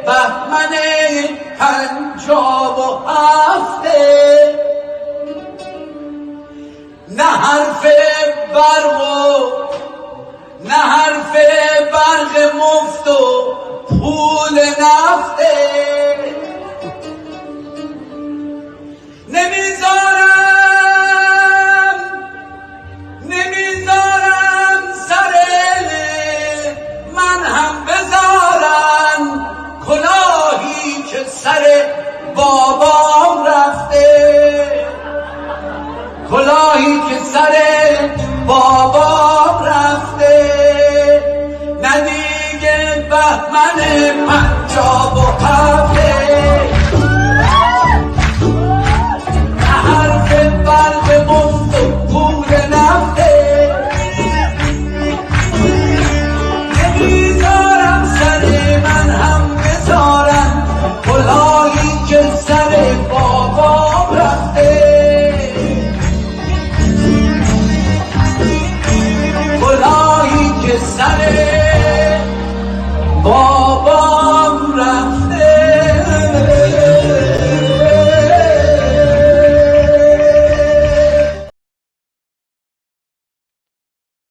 بهمن 57 نه حرف برق و نه حرف برق مفت و پول نفته نمیذارم سر من هم بذارن کلاهی که سر بابام رفته کلاهی که سر بابام رفته نه دیگه بهمن 57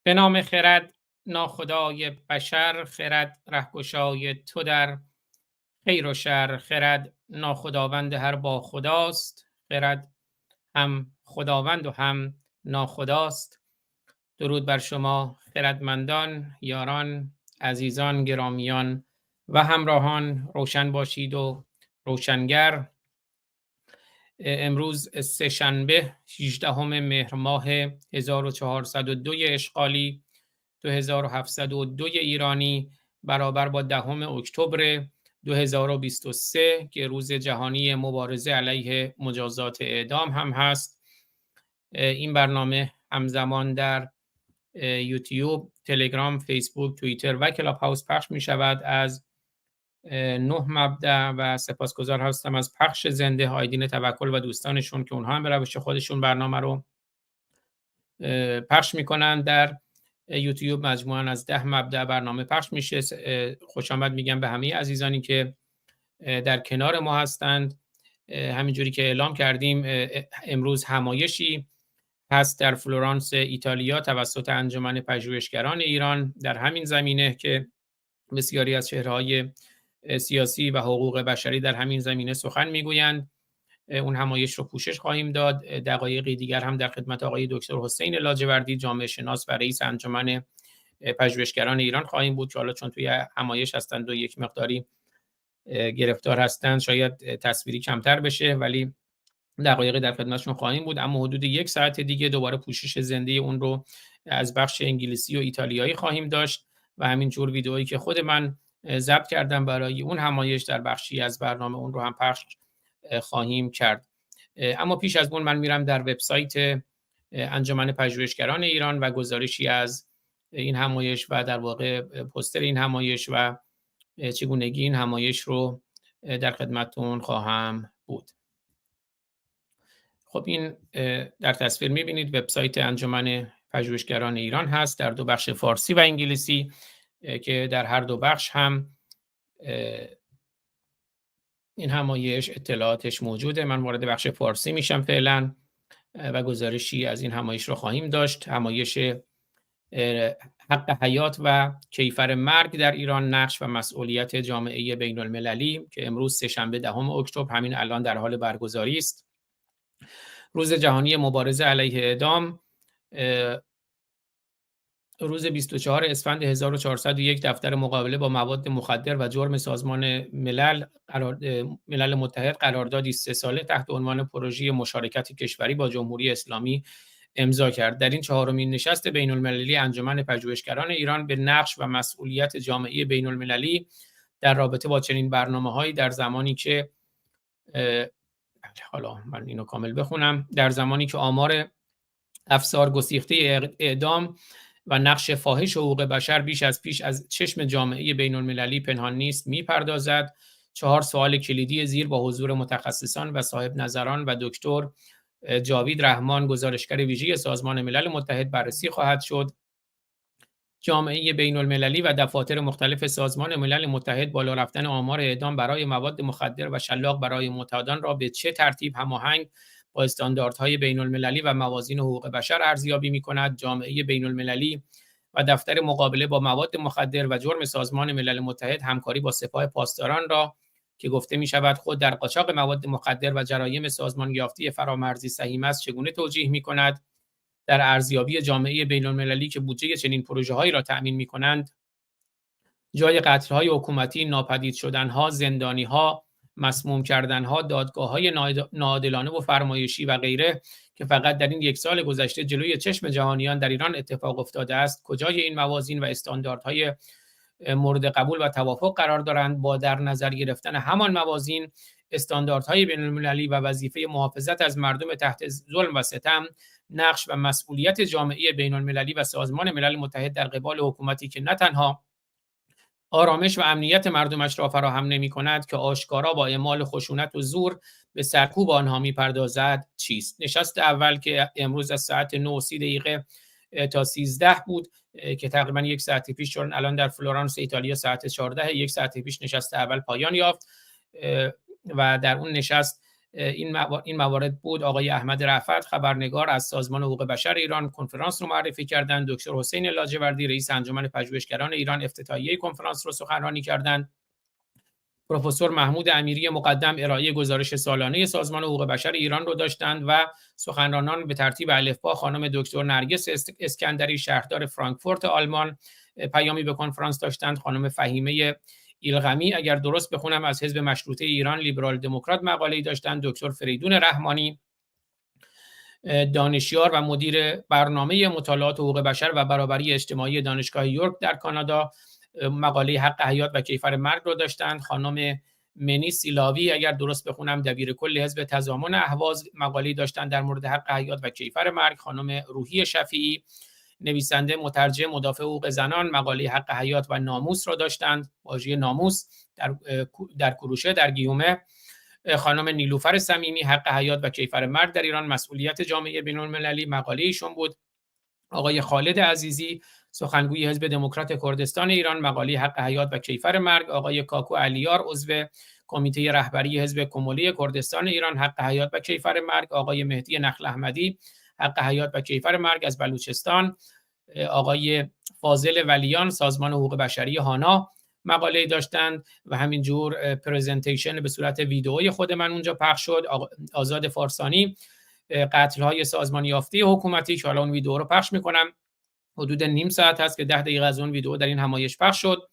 به نام خرد ناخدای بشر، خرد رهگشای تو در خیر و شر، خرد ناخداوند هر با خداست، خرد هم خداوند و هم ناخداست. درود بر شما خردمندان، یاران، عزیزان، گرامیان و همراهان. روشن باشید و روشنگر. امروز سه‌شنبه 18 مهر ماه 1402 اشغالی 2702 ایرانی برابر با 10 اکتبر 2023 که روز جهانی مبارزه علیه مجازات اعدام هم هست. این برنامه همزمان در یوتیوب، تلگرام، فیسبوک، توییتر و کلاب هاوس پخش می شود از 9 مبدأ و سپاسگزار هستم از پخش زنده، آیدین توکل و دوستانشون که اونها هم به روش خودشون برنامه رو پخش میکنن. در یوتیوب مجموعاً از 10 مبدأ برنامه پخش میشه. خوش آمد میگم به همه عزیزانی که در کنار ما هستند. همینجوری که اعلام کردیم امروز همایشی هست در فلورانس ایتالیا توسط انجمن پژوهشگران ایران در همین زمینه که بسیاری از چهره‌های سیاسی و حقوق بشری در همین زمینه سخن میگویند. اون همایش رو پوشش خواهیم داد. دقایقی دیگر هم در خدمت آقای دکتر حسین لاجوردی، جامعه شناس و رئیس انجمن پژوهشگران ایران خواهیم بود که حالا چون توی همایش هستند و یک مقداری گرفتار هستند شاید تصویری کمتر بشه، ولی دقایقی در خدمتشون خواهیم بود. اما حدود 1 ساعت دیگه دوباره پوشش زنده اون رو از بخش انگلیسی و ایتالیایی خواهیم داشت و همینجور ویدئویی که خود من ضبط کردم برای اون همایش در بخشی از برنامه اون رو هم پخش خواهیم کرد. اما پیش از اون من میرم در وبسایت انجمن پژوهشگران ایران و گزارشی از این همایش و در واقع پوستر این همایش و چگونگی این همایش رو در خدمتتون خواهم بود. خب این در تصویر میبینید وبسایت انجمن پژوهشگران ایران هست در 2 بخش فارسی و انگلیسی که در هر 2 بخش هم این همایش اطلاعاتش موجوده. من وارد بخش فارسی میشم فعلا و گزارشی از این همایش رو خواهیم داشت. همایش حق حیات و کیفر مرگ در ایران، نقش و مسئولیت جامعه بین المللی که امروز سه‌شنبه 10 اکتبر همین الان در حال برگزاری است. روز جهانی مبارزه علیه اعدام. روز 24 اسفند 1401 دفتر مقابله با مواد مخدر و جرم سازمان ملل متحد قراردادی 3 ساله تحت عنوان پروژه مشارکت کشوری با جمهوری اسلامی امضا کرد. در این 4مین نشست بین المللی انجمن پژوهشگران ایران به نقش و مسئولیت جامعه بین المللی در رابطه با چنین برنامه‌هایی در زمانی که حالا من اینو کامل بخونم، در زمانی که آمار افسار گسیخته اعدام و نقش فاحش حقوق بشر بیش از پیش از چشم جامعه بین المللی پنهان نیست میپردازد. 4 سوال کلیدی زیر با حضور متخصصان و صاحب نظران و دکتر جاوید رحمان گزارشگر ویژه سازمان ملل متحد بررسی خواهد شد. جامعه بین المللی و دفاتر مختلف سازمان ملل متحد بالا رفتن آمار اعدام برای مواد مخدر و شلاق برای معتادان را به چه ترتیب هماهنگ با استانداردهای بین المللی و موازین حقوق بشر ارزیابی می‌کند. جامعه بین المللی و دفتر مقابله با مواد مخدر و جرم سازمان ملل متحد همکاری با سپاه پاسداران را که گفته می‌شود خود در قاچاق مواد مخدر و جرایم سازمان یافته فرامرزی سهیم است چگونه توجیه می‌کند؟ در ارزیابی جامعه بین‌المللی که بودجه چنین پروژه‌هایی را تأمین می‌کنند، جای قتل‌های حکومتی، ناپدید شدن‌ها، زندانی‌ها، مسموم کردن‌ها، دادگاه‌های ناعادلانه و فرمایشی و غیره که فقط در این یک سال گذشته جلوی چشم جهانیان در ایران اتفاق افتاده است، کجای این موازین و استانداردهای مورد قبول و توافق قرار دارند؟ با در نظر گرفتن همان موازین، استانداردهای بین‌المللی و وظیفه محافظت از مردم تحت ظلم و ستم، نقش و مسئولیت جامعه بین‌المللی و سازمان ملل متحد در قبال حکومتی که نه تنها آرامش و امنیت مردمش را فراهم نمی‌کند که آشکارا با اعمال خشونت و زور به سرکوب آنها می‌پردازد چیست؟ نشست اول که امروز از ساعت 9:30 تا 13 بود که تقریبا یک ساعت پیش، چون الان در فلورانس ایتالیا ساعت 14، یک ساعت پیش نشست اول پایان یافت و در اون نشست این موارد بود. آقای احمد رفعت خبرنگار از سازمان حقوق بشر ایران کنفرانس رو معرفی کردند. دکتر حسین لاجوردی رئیس انجمن پژوهشگران ایران افتتاحیه کنفرانس رو سخنرانی کردند. پروفسور محمود امیری مقدم ارائه گزارش سالانه سازمان حقوق بشر ایران رو داشتند و سخنرانان به ترتیب الفبا خانم دکتر نرگس اسکندری شهردار فرانکفورت آلمان پیامی به کنفرانس داشتند. خانم فهیمه ایلغمی اگر درست بخونم از حزب مشروطه ایران لیبرال دموکرات مقاله‌ای داشتند. دکتر فریدون رحمانی دانشیار و مدیر برنامه مطالعات حقوق بشر و برابری اجتماعی دانشگاه یورک در کانادا مقاله حق حیات و کیفر مرگ رو داشتند. خانم منی سیلاوی اگر درست بخونم دبیر کل حزب تضامن اهواز مقاله داشتند در مورد حق حیات و کیفر مرگ. خانم روحی شفیعی نویسنده مترجم مدافع حقوق زنان مقاله حق حیات و ناموس را داشتند، واژه ناموس در کروشه در گیومه. خانم نیلوفر صمیمی حق حیات و کیفر مرگ در ایران مسئولیت جامعه بین‌المللی مقاله ایشون بود. آقای خالد عزیزی سخنگوی حزب دموکرات کردستان ایران مقاله حق حیات و کیفر مرگ. آقای کاکو علیار عضو کمیته رهبری حزب کمولی کردستان ایران حق حیات و کیفر مرگ. آقای مهدی نخل احمدی حق حیات و کیفر مرگ از بلوچستان. آقای فاضل ولیان سازمان حقوق بشری هانا مقاله داشتند و همینجور پرزنتیشن به صورت ویدئویی خود من اونجا پخش شد. آزاد فارسانی قتل‌های سازمان یافته حکومتی که حالا اون ویدئو رو پخش میکنم، حدود نیم ساعت هست که 10 دقیقه از اون ویدئو در این همایش پخش شد.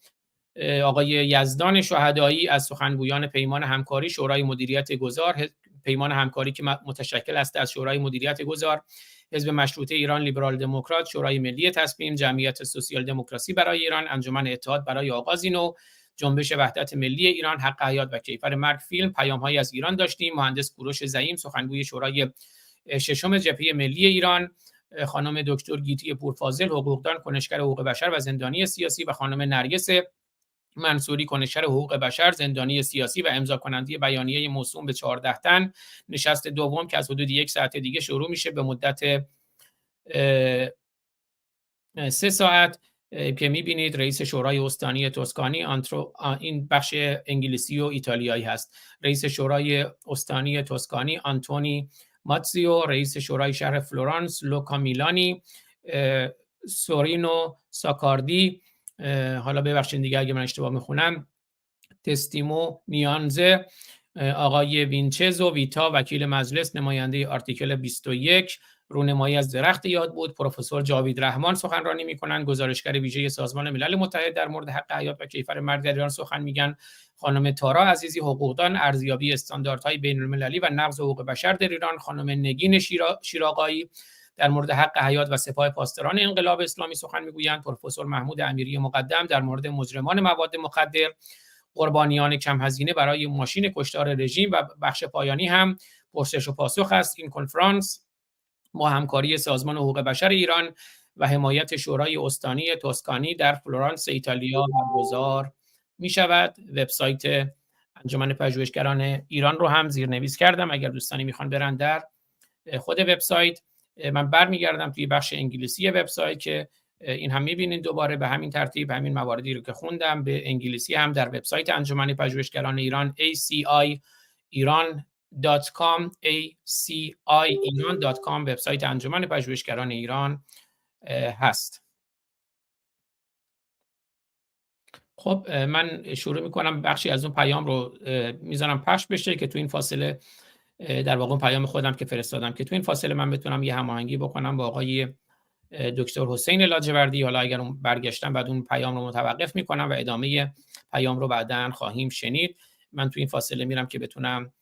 آقای یزدان شهدایی از سخنگویان پیمان همکاری شورای مدیریت گذار، پیمان همکاری که متشکل است از شورای مدیریت گذار، حزب مشروطه ایران لیبرال دموکرات، شورای ملی تصمیم، جمعیت سوسیال دموکراسی برای ایران، انجمن اتحاد برای آغازی نو، جنبش وحدت ملی ایران، حق حیات و کیفر مرگ فیلم، پیام‌هایی از ایران داشتیم. مهندس کوروش زعیم سخنگوی شورای ششم جبهه ملی ایران، خانم دکتر گیتی پورفاضل حقوقدان کنشگر حقوق بشر و زندانی سیاسی و خانم نرگس منصوری کنشگر حقوق بشر زندانی سیاسی و امضا کننده بیانیه موسوم به 14 تن. نشست دوم که از حدود یک ساعت دیگه شروع میشه به مدت 3 ساعت که میبینید رئیس شورای استانی توسکانی این بخش انگلیسی و ایتالیایی هست. رئیس شورای استانی توسکانی آنتونی ماتزیو، رئیس شورای شهر فلورانس لوکا میلانی، سورینو ساکاردی، حالا ببخشید دیگه اگه من اشتباه میخونم، تستیمو نیانزه، آقای وینچزو ویتا وکیل مجلس نماینده آرتیکل 21 رونمایی از درخت یاد بود. پروفسور جاوید رحمان سخنرانی میکنن، گزارشگر ویژه سازمان ملل متحد در مورد حق حیات و کیفر مرگ در ایران سخن میگن. خانم تارا عزیزی حقوقدان ارزیابی استانداردهای بین المللی و نقض حقوق بشر در ایران. خانم نگین شیراقایی در مورد حق حیات و سپاه پاسداران انقلاب اسلامی سخن میگویند. پروفسور محمود امیری مقدم در مورد مجرمان مواد مخدر، قربانیان کم هزینه برای ماشین کشتار رژیم و بخش پایانی هم پرسش و پاسخ است. این کنفرانس با همکاری سازمان حقوق بشر ایران و حمایت شورای استانی توسکانی در فلورانس ایتالیا برگزار می شود. وبسایت انجمن پژوهشگران ایران رو هم زیرنویس کردم، اگر دوستانی میخوان برن در خود وبسایت. من برمیگردم توی بخش انگلیسی وبسایت که این هم می‌بینید دوباره به همین ترتیب همین مواردی رو که خوندم به انگلیسی هم در وبسایت انجمن پژوهشگران ایران aciiran.com aciiran.com وبسایت انجمن پژوهشگران ایران هست. خب من شروع میکنم، بخشی از اون پیام رو میذارم پخش بشه که تو این فاصله در واقع پیام خودم که فرستادم که تو این فاصله من بتونم یه هماهنگی بکنم با آقای دکتر حسین لاجوردی. حالا اگر اون برگشتن بعد اون پیام رو متوقف میکنم و ادامه پیام رو بعداً خواهیم شنید. من تو این فاصله میرم که بتونم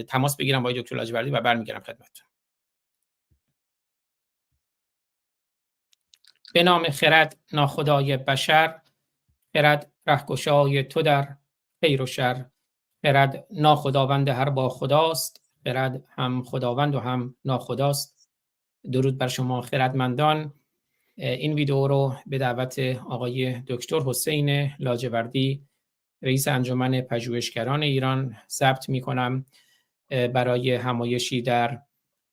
تماس بگیرم با دکتر لاجوردی و برمیگردم خدمتتون. به نام خرد ناخدای بشر، خرد رهگشای تو در خیر و شر، خرد ناخداوند هر با خداست، خرد هم خداوند و هم ناخداست. درود بر شما خردمندان. این ویدیو رو به دعوت آقای دکتر حسین لاجوردی رئیس انجمن پژوهشگران ایران ضبط می‌کنم برای همایشی در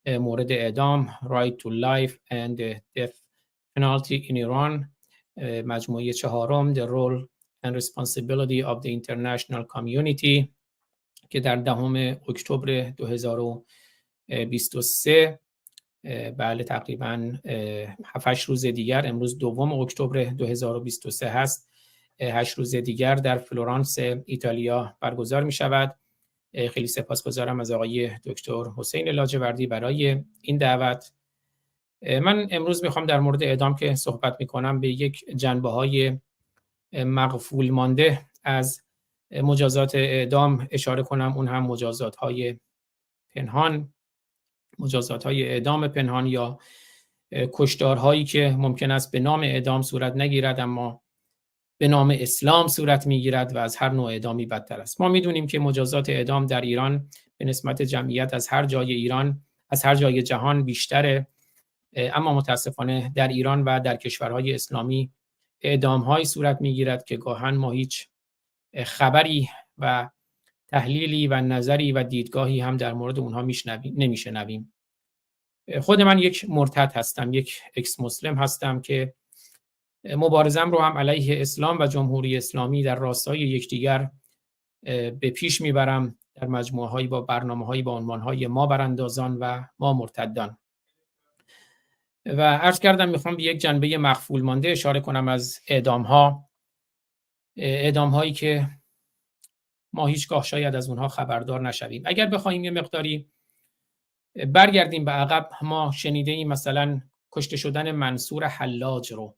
مورد اعدام Right to Life and Death Penalty in Iran، مجموعه 4 The Role and Responsibility of the International Community که در 10 اکتبر 2023 بله تقریباً 7 روز دیگر، امروز 2 اکتبر 2023 هست، 8 روز دیگر در فلورانس ایتالیا برگزار می شود. خیلی سپاسگزارم از آقای دکتر حسین لاجوردی برای این دعوت. من امروز میخوام در مورد اعدام که صحبت میکنم به یک جنبه‌های مغفول مانده از مجازات اعدام اشاره کنم، اون هم مجازات‌های پنهان، مجازات‌های اعدام پنهان یا کشتارهایی که ممکن است به نام اعدام صورت نگیرد اما به نام اسلام صورت میگیرد و از هر نوع اعدامی بدتر است. ما میدونیم که مجازات اعدام در ایران به نسبت جمعیت از هر جای ایران، از هر جای جهان بیشتره، اما متاسفانه در ایران و در کشورهای اسلامی اعدام‌هایی صورت میگیرد که گاهن ما هیچ خبری و تحلیلی و نظری و دیدگاهی هم در مورد اونها نمیشنویم. خود من یک مرتد هستم، یک اکس مسلم هستم که مبارزم رو هم علیه اسلام و جمهوری اسلامی در راستای یکدیگر به پیش میبرم در مجموعه‌هایی با برنامه‌هایی با عنوان‌های ما براندازان و ما مرتدان. و عرض کردم میخوام به یک جنبه مخفول مانده اشاره کنم از اعدام‌هایی که ما هیچگاه شاید از اونها خبردار نشویم. اگر بخوایم یه مقداری برگردیم به عقب، ما شنیده ایم مثلا کشته شدن منصور حلاج رو.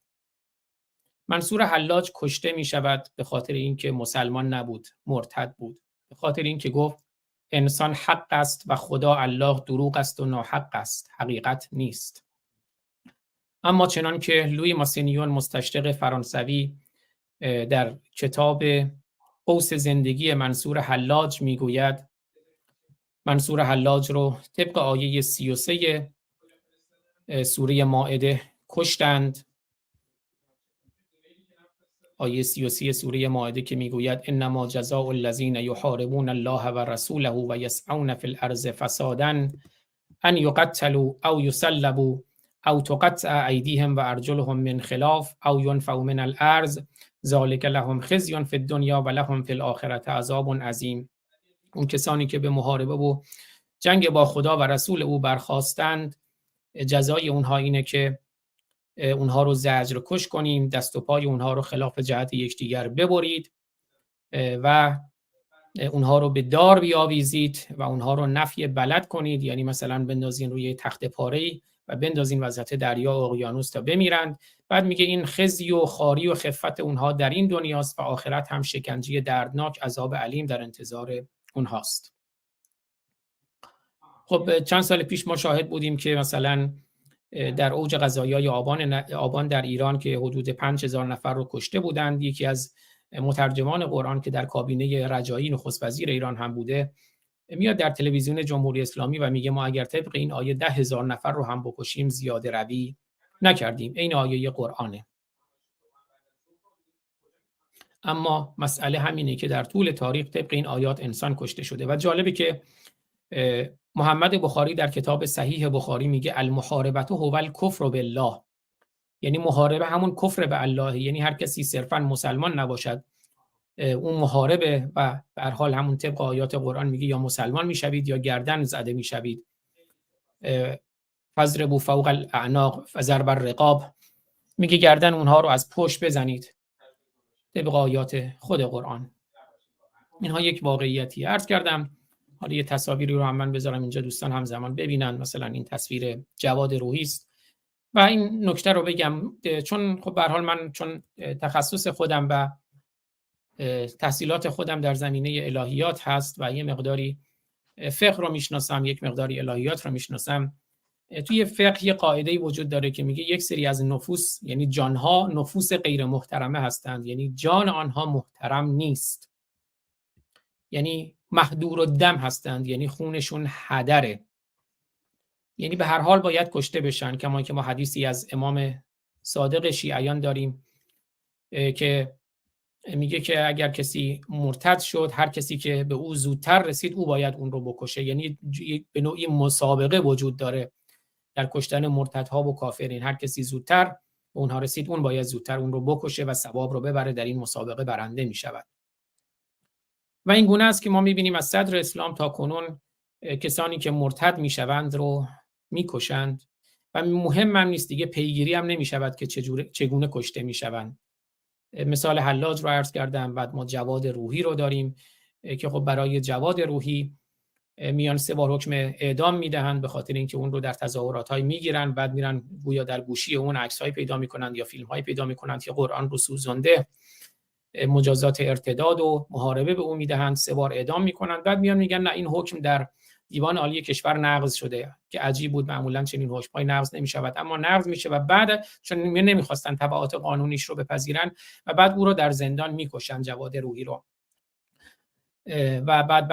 منصور حلاج کشته می شود به خاطر اینکه مسلمان نبود، مرتد بود، به خاطر اینکه گفت انسان حق است و خدا الله دروغ است و ناحق است، حقیقت نیست. اما چنان که لوی ماسینیون مستشرق فرانسوی در کتاب قوس زندگی منصور حلاج میگوید، منصور حلاج رو طبق آیه 33 سوره مائده کشتند. آیه 33 سوره مائده که میگوید انما جزاء الذین یحاربون الله و رسوله و یسعون فی الارض فسادا ان یقتلوا او یصلبوا او تقطع ایدیهم و ارجلهم من خلاف او ینفوا من الارض ذلک لهم خزی فی الدنیا و لهم فی الاخره عذاب عظیم. اون کسانی که به محاربه و جنگ با خدا و رسول او برخاستند، جزای اونها اینه که اونها رو زجر کش کنیم، دست و پای اونها رو خلاف جهت یکدیگر ببرید و اونها رو به دار بیاویزید و اونها رو نفی بلد کنید، یعنی مثلا بندازین روی تخت پاره‌ای و بندازین وسط دریا و اقیانوس تا بمیرند. بعد میگه این خزی و خواری و خفت اونها در این دنیاست و آخرت هم شکنجه دردناک، عذاب علیم در انتظار اونهاست. خب چند سال پیش ما شاهد بودیم که مثلا در اوج قضایای آبان در ایران که حدود 5000 نفر رو کشته بودند، یکی از مترجمان قرآن که در کابینه رجایی نخست وزیر ایران هم بوده میاد در تلویزیون جمهوری اسلامی و میگه ما اگر طبق این آیه 10,000 نفر رو هم بکشیم زیاده روی نکردیم. این آیه قرآنه. اما مسئله همینه که در طول تاریخ طبق این آیات انسان کشته شده و جالبه که محمد بخاری در کتاب صحیح بخاری میگه المحاربت هو الکفر بالله. یعنی محاربه همون کفر به الله، یعنی هر کسی صرفا مسلمان نباشد اون محاربه و به هر حال همون طبق آیات قرآن میگه یا مسلمان میشوید یا گردن زده میشوید. فضربوا فوق الاعناق فضرب الرقاب، میگه گردن اونها رو از پشت بزنید طبق آیات خود قرآن. اینها یک واقعیتی. عرض کردم حالا یه تصاویری رو هم من بذارم اینجا دوستان همزمان ببینن. مثلا این تصویر جواد روحی است و این نکته رو بگم چون خب به هر حال من چون تخصص خودم و تحصیلات خودم در زمینه الهیات هست و یه مقداری فقه رو میشناسم، یک مقداری الهیات رو میشناسم. توی فقه یه قاعده‌ای وجود داره که میگه یک سری از نفوس، یعنی جانها، نفوس غیر محترمه هستند، یعنی جان آنها محترم نیست، یعنی محدور الدم هستند، یعنی خونشون هدره، یعنی به هر حال باید کشته بشن. کما که ما حدیثی از امام صادق شیعیان داریم که میگه که اگر کسی مرتد شد، هر کسی که به او زودتر رسید او باید اون رو بکشه. یعنی به نوعی مسابقه وجود داره در کشتن مرتدها و کافرین. هر کسی زودتر به اونها رسید اون باید زودتر اون رو بکشه و ثواب رو ببره، در این مسابقه برنده میشود. و این گونه است که ما میبینیم از صدر اسلام تا کنون کسانی که مرتد میشوند رو میکشند و مهم هم نیست دیگه، پیگیری هم نمیشود که چگونه کشته میشوند. مثال حلاج رو عرض کردم. بعد ما جواد روحی رو داریم که خب برای جواد روحی میان 3 بار حکم اعدام میدهند به خاطر اینکه اون رو در تظاهرات‌های میگیرن، بعد میرن گویا در گوشی اون عکس‌های پیدا میکنند یا فیلم‌های پیدا میکنند که قرآن رو سوزانده، مجازات ارتداد و محاربه به اون میدهند، 3 بار اعدام میکنند. بعد میان میگن نه این حکم در دیوان عالی کشور نقض شده، که عجیب بود، معمولا چنین حکم‌های نقض نمی‌شود اما نقض میشه و بعد چون نمیخواستن تبعات قانونیش رو بپذیرن و بعد او رو در زندان میکشن، جواد روحی رو، و بعد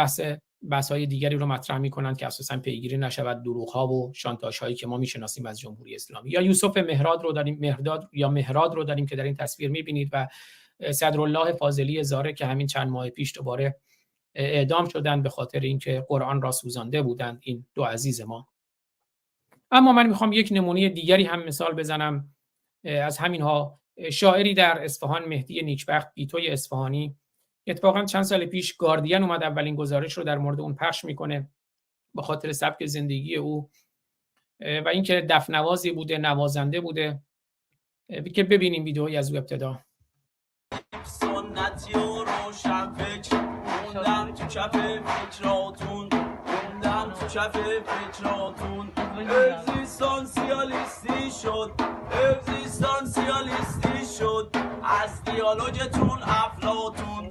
بحث‌های دیگری رو مطرح میکنند که اساساً پیگیری نشود، دروغ‌ها و شانتاژهایی که ما میشناسیم از جمهوری اسلامی. یا یوسف مهراد رو داریم که در این تصویر میبینید و صدرالله فاضلی زاره که همین چند ماه پیش دوباره اعدام شدند به خاطر اینکه قرآن را سوزانده بودند این 2 عزیز ما. اما من میخوام یک نمونه دیگری هم مثال بزنم از همینها. شاعری در اصفهان، مهدی نیکبخت بیتوی اصفهانی، اتفاقا چند سال پیش گاردین اومد اولین گزارش رو در مورد اون پخش میکنه به خاطر سبک زندگی او و اینکه دفنوازی بوده، نوازنده بوده، که ببینیم ویدئویی از او ابتدا. سنتی و روشن فکر موندم تو کف فکراتون، موندم تو کف فکراتون. اگزیستانسیالیستی شد، اگزیستانسیالیستی شد از دیالوگتون افلاطون،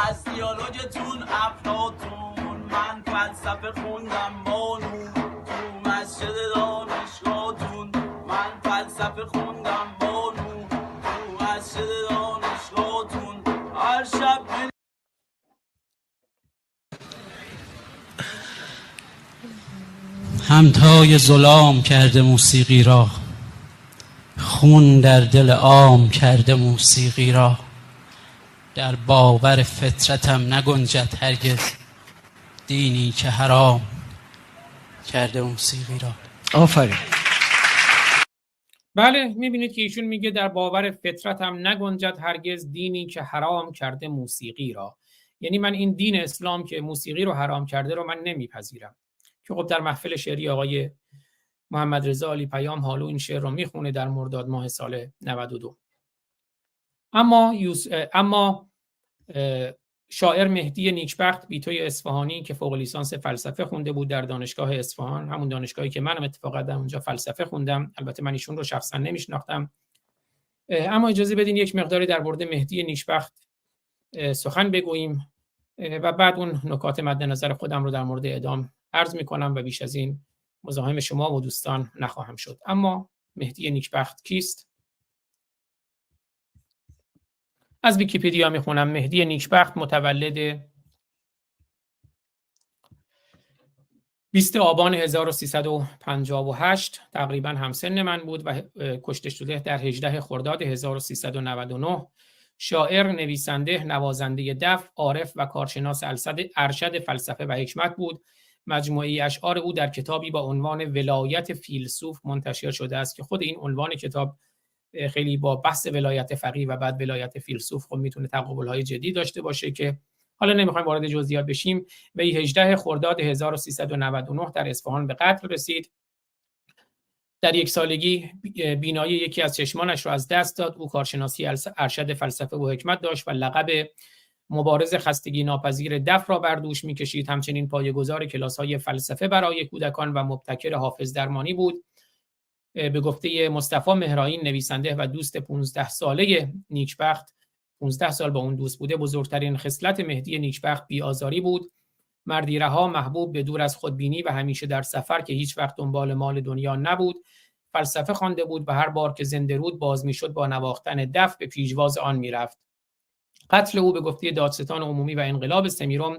از دیالوگتون افلاطون. من فلسفه خوندم بانو تو مسجد دانشگاهتون، من فلسفه خوندم بانو تو مسجد دانشگاهتون. هر شب همتای ظلام کرده موسیقی را، خون در دل عام کرده موسیقی را. در باور فطرتم نگنجد هرگز دینی که حرام کرده موسیقی را. آفرین. بله، میبینید که ایشون میگه در باور فطرتم نگنجد هرگز دینی که حرام کرده موسیقی را. یعنی من این دین اسلام که موسیقی رو حرام کرده رو من نمیپذیرم. که خب در محفل شعری آقای محمد رضا علی پیام حالو این شعر رو میخونه در مرداد ماه سال 92. اما شاعر مهدی نیکبخت بیتوی اصفهانی که فوق لیسانس فلسفه خونده بود در دانشگاه اصفهان، همون دانشگاهی که منم اتفاقا در اونجا فلسفه خوندم، البته من ایشون رو شخصا نمیشناختم، اما اجازه بدین یک مقداری در مورد مهدی نیکبخت سخن بگوییم و بعد اون نکات مد نظر خودم رو در مورد اعدام عرض میکنم و بیش از این مزاحم شما و دوستان نخواهم شد. اما مهدی نیکبخت کیست؟ از ویکی‌پدیا میخونم. مهدی نیکبخت متولد 20 آبان 1358 تقریبا همسن من بود و کشته شده در 18 خرداد 1399. شاعر، نویسنده، نوازنده دف، عارف و کارشناس ارشد فلسفه و حکمت بود. مجموعه اشعار او در کتابی با عنوان ولایت فیلسوف منتشر شده است که خود این عنوان کتاب خیلی با بحث ولایت فقیه و بعد ولایت فیلسوف خب میتونه تقابل‌های جدی داشته باشه که حالا نمیخوایم وارد جزئیات بشیم. وی 18 خرداد 1399 در اصفهان به قتل رسید. در 1 سالگی بینایی یکی از چشمانش را از دست داد. او کارشناسی ارشد فلسفه و حکمت داشت و لقب مبارز خستگی ناپذیر دف را بر دوش می‌کشید. همچنین پایه‌گذار کلاس‌های فلسفه برای کودکان و مبتکر حافظ درمانی بود. به گفته مصطفی مهرائین، نویسنده و دوست 15 ساله نیکبخت، 15 سال با اون دوست بوده، بزرگترین خصلت مهدی نیکبخت بی‌آزاری بود. مردی رها، محبوب، به دور از خودبینی و همیشه در سفر که هیچ وقت دنبال مال دنیا نبود. فلسفه خوانده بود و هر بار که زنده رود باز میشد با نواختن دف به پیشواز آن میرفت. قتل او به گفته دادستان عمومی و انقلاب سمیرم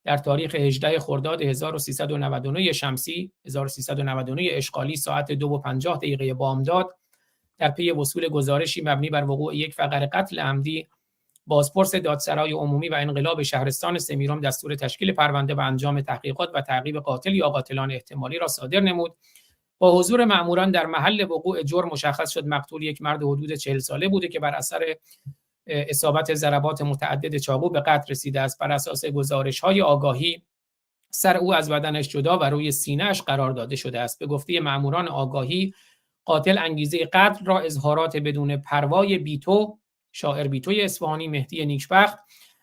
در تاریخ 18 خرداد 1399 شمسی 1399 اشغالی ساعت 2:50 بامداد در پی وصول گزارشی مبنی بر وقوع یک فقر قتل عمدی، بازپرس دادسرای عمومی و انقلاب شهرستان سمیرم دستور تشکیل پرونده و انجام تحقیقات و تعقیب قاتل یا قاتلان احتمالی را صادر نمود. با حضور مأموران در محل وقوع جرم مشخص شد مقتول یک مرد حدود 40 ساله بوده که بر اثر اصابت ضربات متعدد چاقو به قتل رسیده است. بر اساس گزارش‌های آگاهی سر او از بدنش جدا و روی سینه‌اش قرار داده شده است. به گفته مأموران آگاهی، قاتل انگیزه قتل را اظهارات بدون پروای بیتو، شاعر بیتوی اصفهانی مهدی نیکبخت،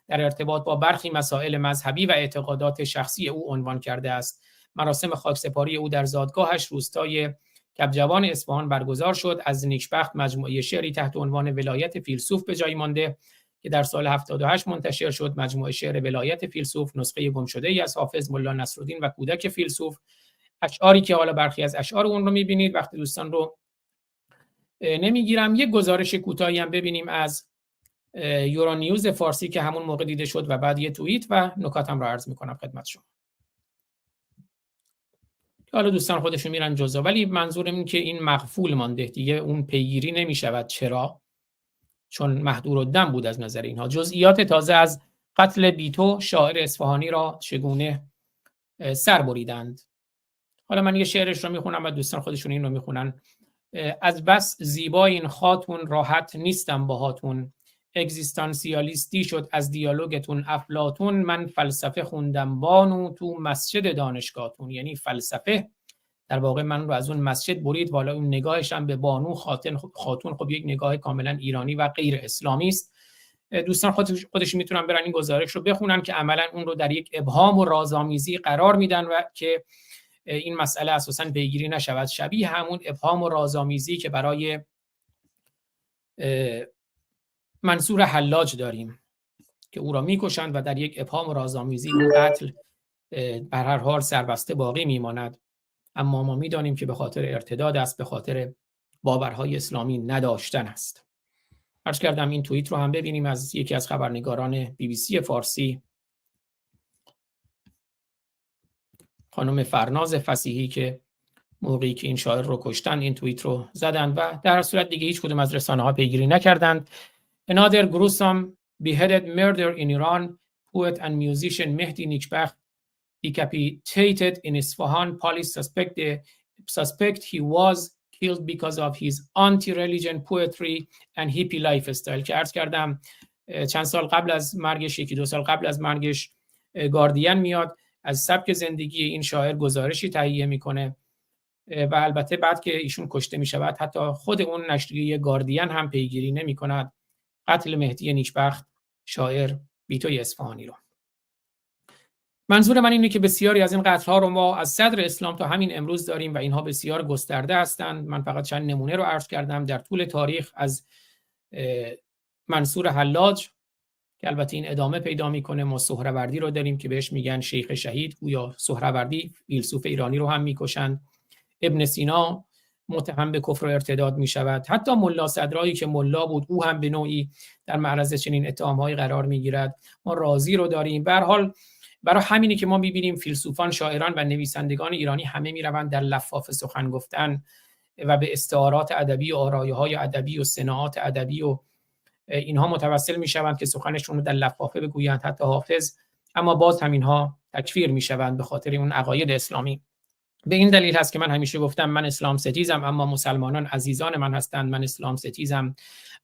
در ارتباط با برخی مسائل مذهبی و اعتقادات شخصی او عنوان کرده است. مراسم خاکسپاری او در زادگاهش روستای کبجوان اصفهان برگزار شد. از نیکبخت مجموعه شعری تحت عنوان ولایت فیلسوف به جای مانده که در سال 78 منتشر شد. مجموعه شعر ولایت فیلسوف نسخه گمشده‌ای از حافظ ملا نصرالدین و کودک فیلسوف. اشعاری که حالا برخی از اشعار اون رو می‌بینید، وقتی دوستان رو نمیگیرم. یک گزارش کوتاهی هم ببینیم از یورونیوز فارسی که همون موقع دیده شد و بعد یه توییت و نکاتم رو عرض می‌کنم خدمت شما. حالا دوستان خودشون میرن جزا، ولی منظورم این که این مغفول مانده دیگه، اون پیگیری نمیشود. چرا؟ چون محدودالدم بود از نظر اینها. جزئیات تازه از قتل بیتو شاعر اصفهانی را چگونه سر بریدند. حالا من یه شعرش رو میخونم و دوستان خودشون این رو میخونن. از بس زیبا این خاتون راحت نیستم باهاتون، اگزیستانسیالیستی شد از دیالوگتون افلاطون، من فلسفه خوندم بانو تو مسجد دانشگاهتون. یعنی فلسفه در واقع من رو از اون مسجد برید، والا اون نگاهش هم به بانو خاتون خب یک نگاه کاملا ایرانی و غیر اسلامی است. دوستان خودش میتونن برن این گزارش رو بخونن که عملا اون رو در یک ابهام و رازآمیزی قرار میدن و که این مسئله اساساً پیگیری نشود. شبیه همون ابهام و رازآمیزی که برای منصور حلاج داریم که او را میکشند و در یک ابهام و رازآمیزی این قتل بر هر حال سربسته باقی میماند. اما ما میدانیم که به خاطر ارتداد است، به خاطر باورهای اسلامی نداشتن است. عرض کردم این توییت رو هم ببینیم از یکی از خبرنگاران BBC فارسی، خانم فرناز فصیحی، که موقعی که این شاعر رو کشتن این توییت رو زدن و در صورت دیگه هیچ کدوم از رسانه‌ها پیگیری نکردند. Another gruesome beheaded murder in Iran. Poet and musician Mehdi Nikbakht decapitated in Isfahan. Police suspect he was killed because of his anti-religion poetry and hippie lifestyle. که عرض کردم چند سال قبل از مرگش، 1-2 سال قبل از مرگش، گاردین میاد از سبک زندگی این شاعر گزارشی تهیه میکنه و البته بعد که ایشون کشته میشود حتی خود اون نشریه گاردین هم پیگیری نمیکند قتل مهدی نیکبخت شاعر بیتوی اصفهانی رو. منظور من اینه که بسیاری از این قتل‌ها رو ما از صدر اسلام تا همین امروز داریم و اینها بسیار گسترده هستند. من فقط چند نمونه رو عرض کردم در طول تاریخ، از منصور حلاج که البته این ادامه پیدا میکنه. ما سهروردی رو داریم که بهش میگن شیخ شهید، یا سهروردی فیلسوف ایرانی رو هم میکشند. ابن سینا متهم به کفر و ارتداد میشود. حتی ملا صدرایی که ملا بود او هم به نوعی در معرض چنین اتهام‌هایی قرار میگیرد. ما رازی رو داریم. به هر حال برای همینی که ما می‌بینیم فیلسوفان، شاعران و نویسندگان ایرانی همه میروند در لفاف سخن گفتن و به استعارات ادبی و آرایه‌های ادبی و صناعات ادبی و اینها متوسل میشوند که سخنشون رو در لفافه بگویند، حتی حافظ، اما باز هم اینها تکفیر میشوند به خاطر اون عقاید اسلامی. به این دلیل هست که من همیشه گفتم من اسلام ستیزم، اما مسلمانان عزیزان من هستند. من اسلام ستیزم،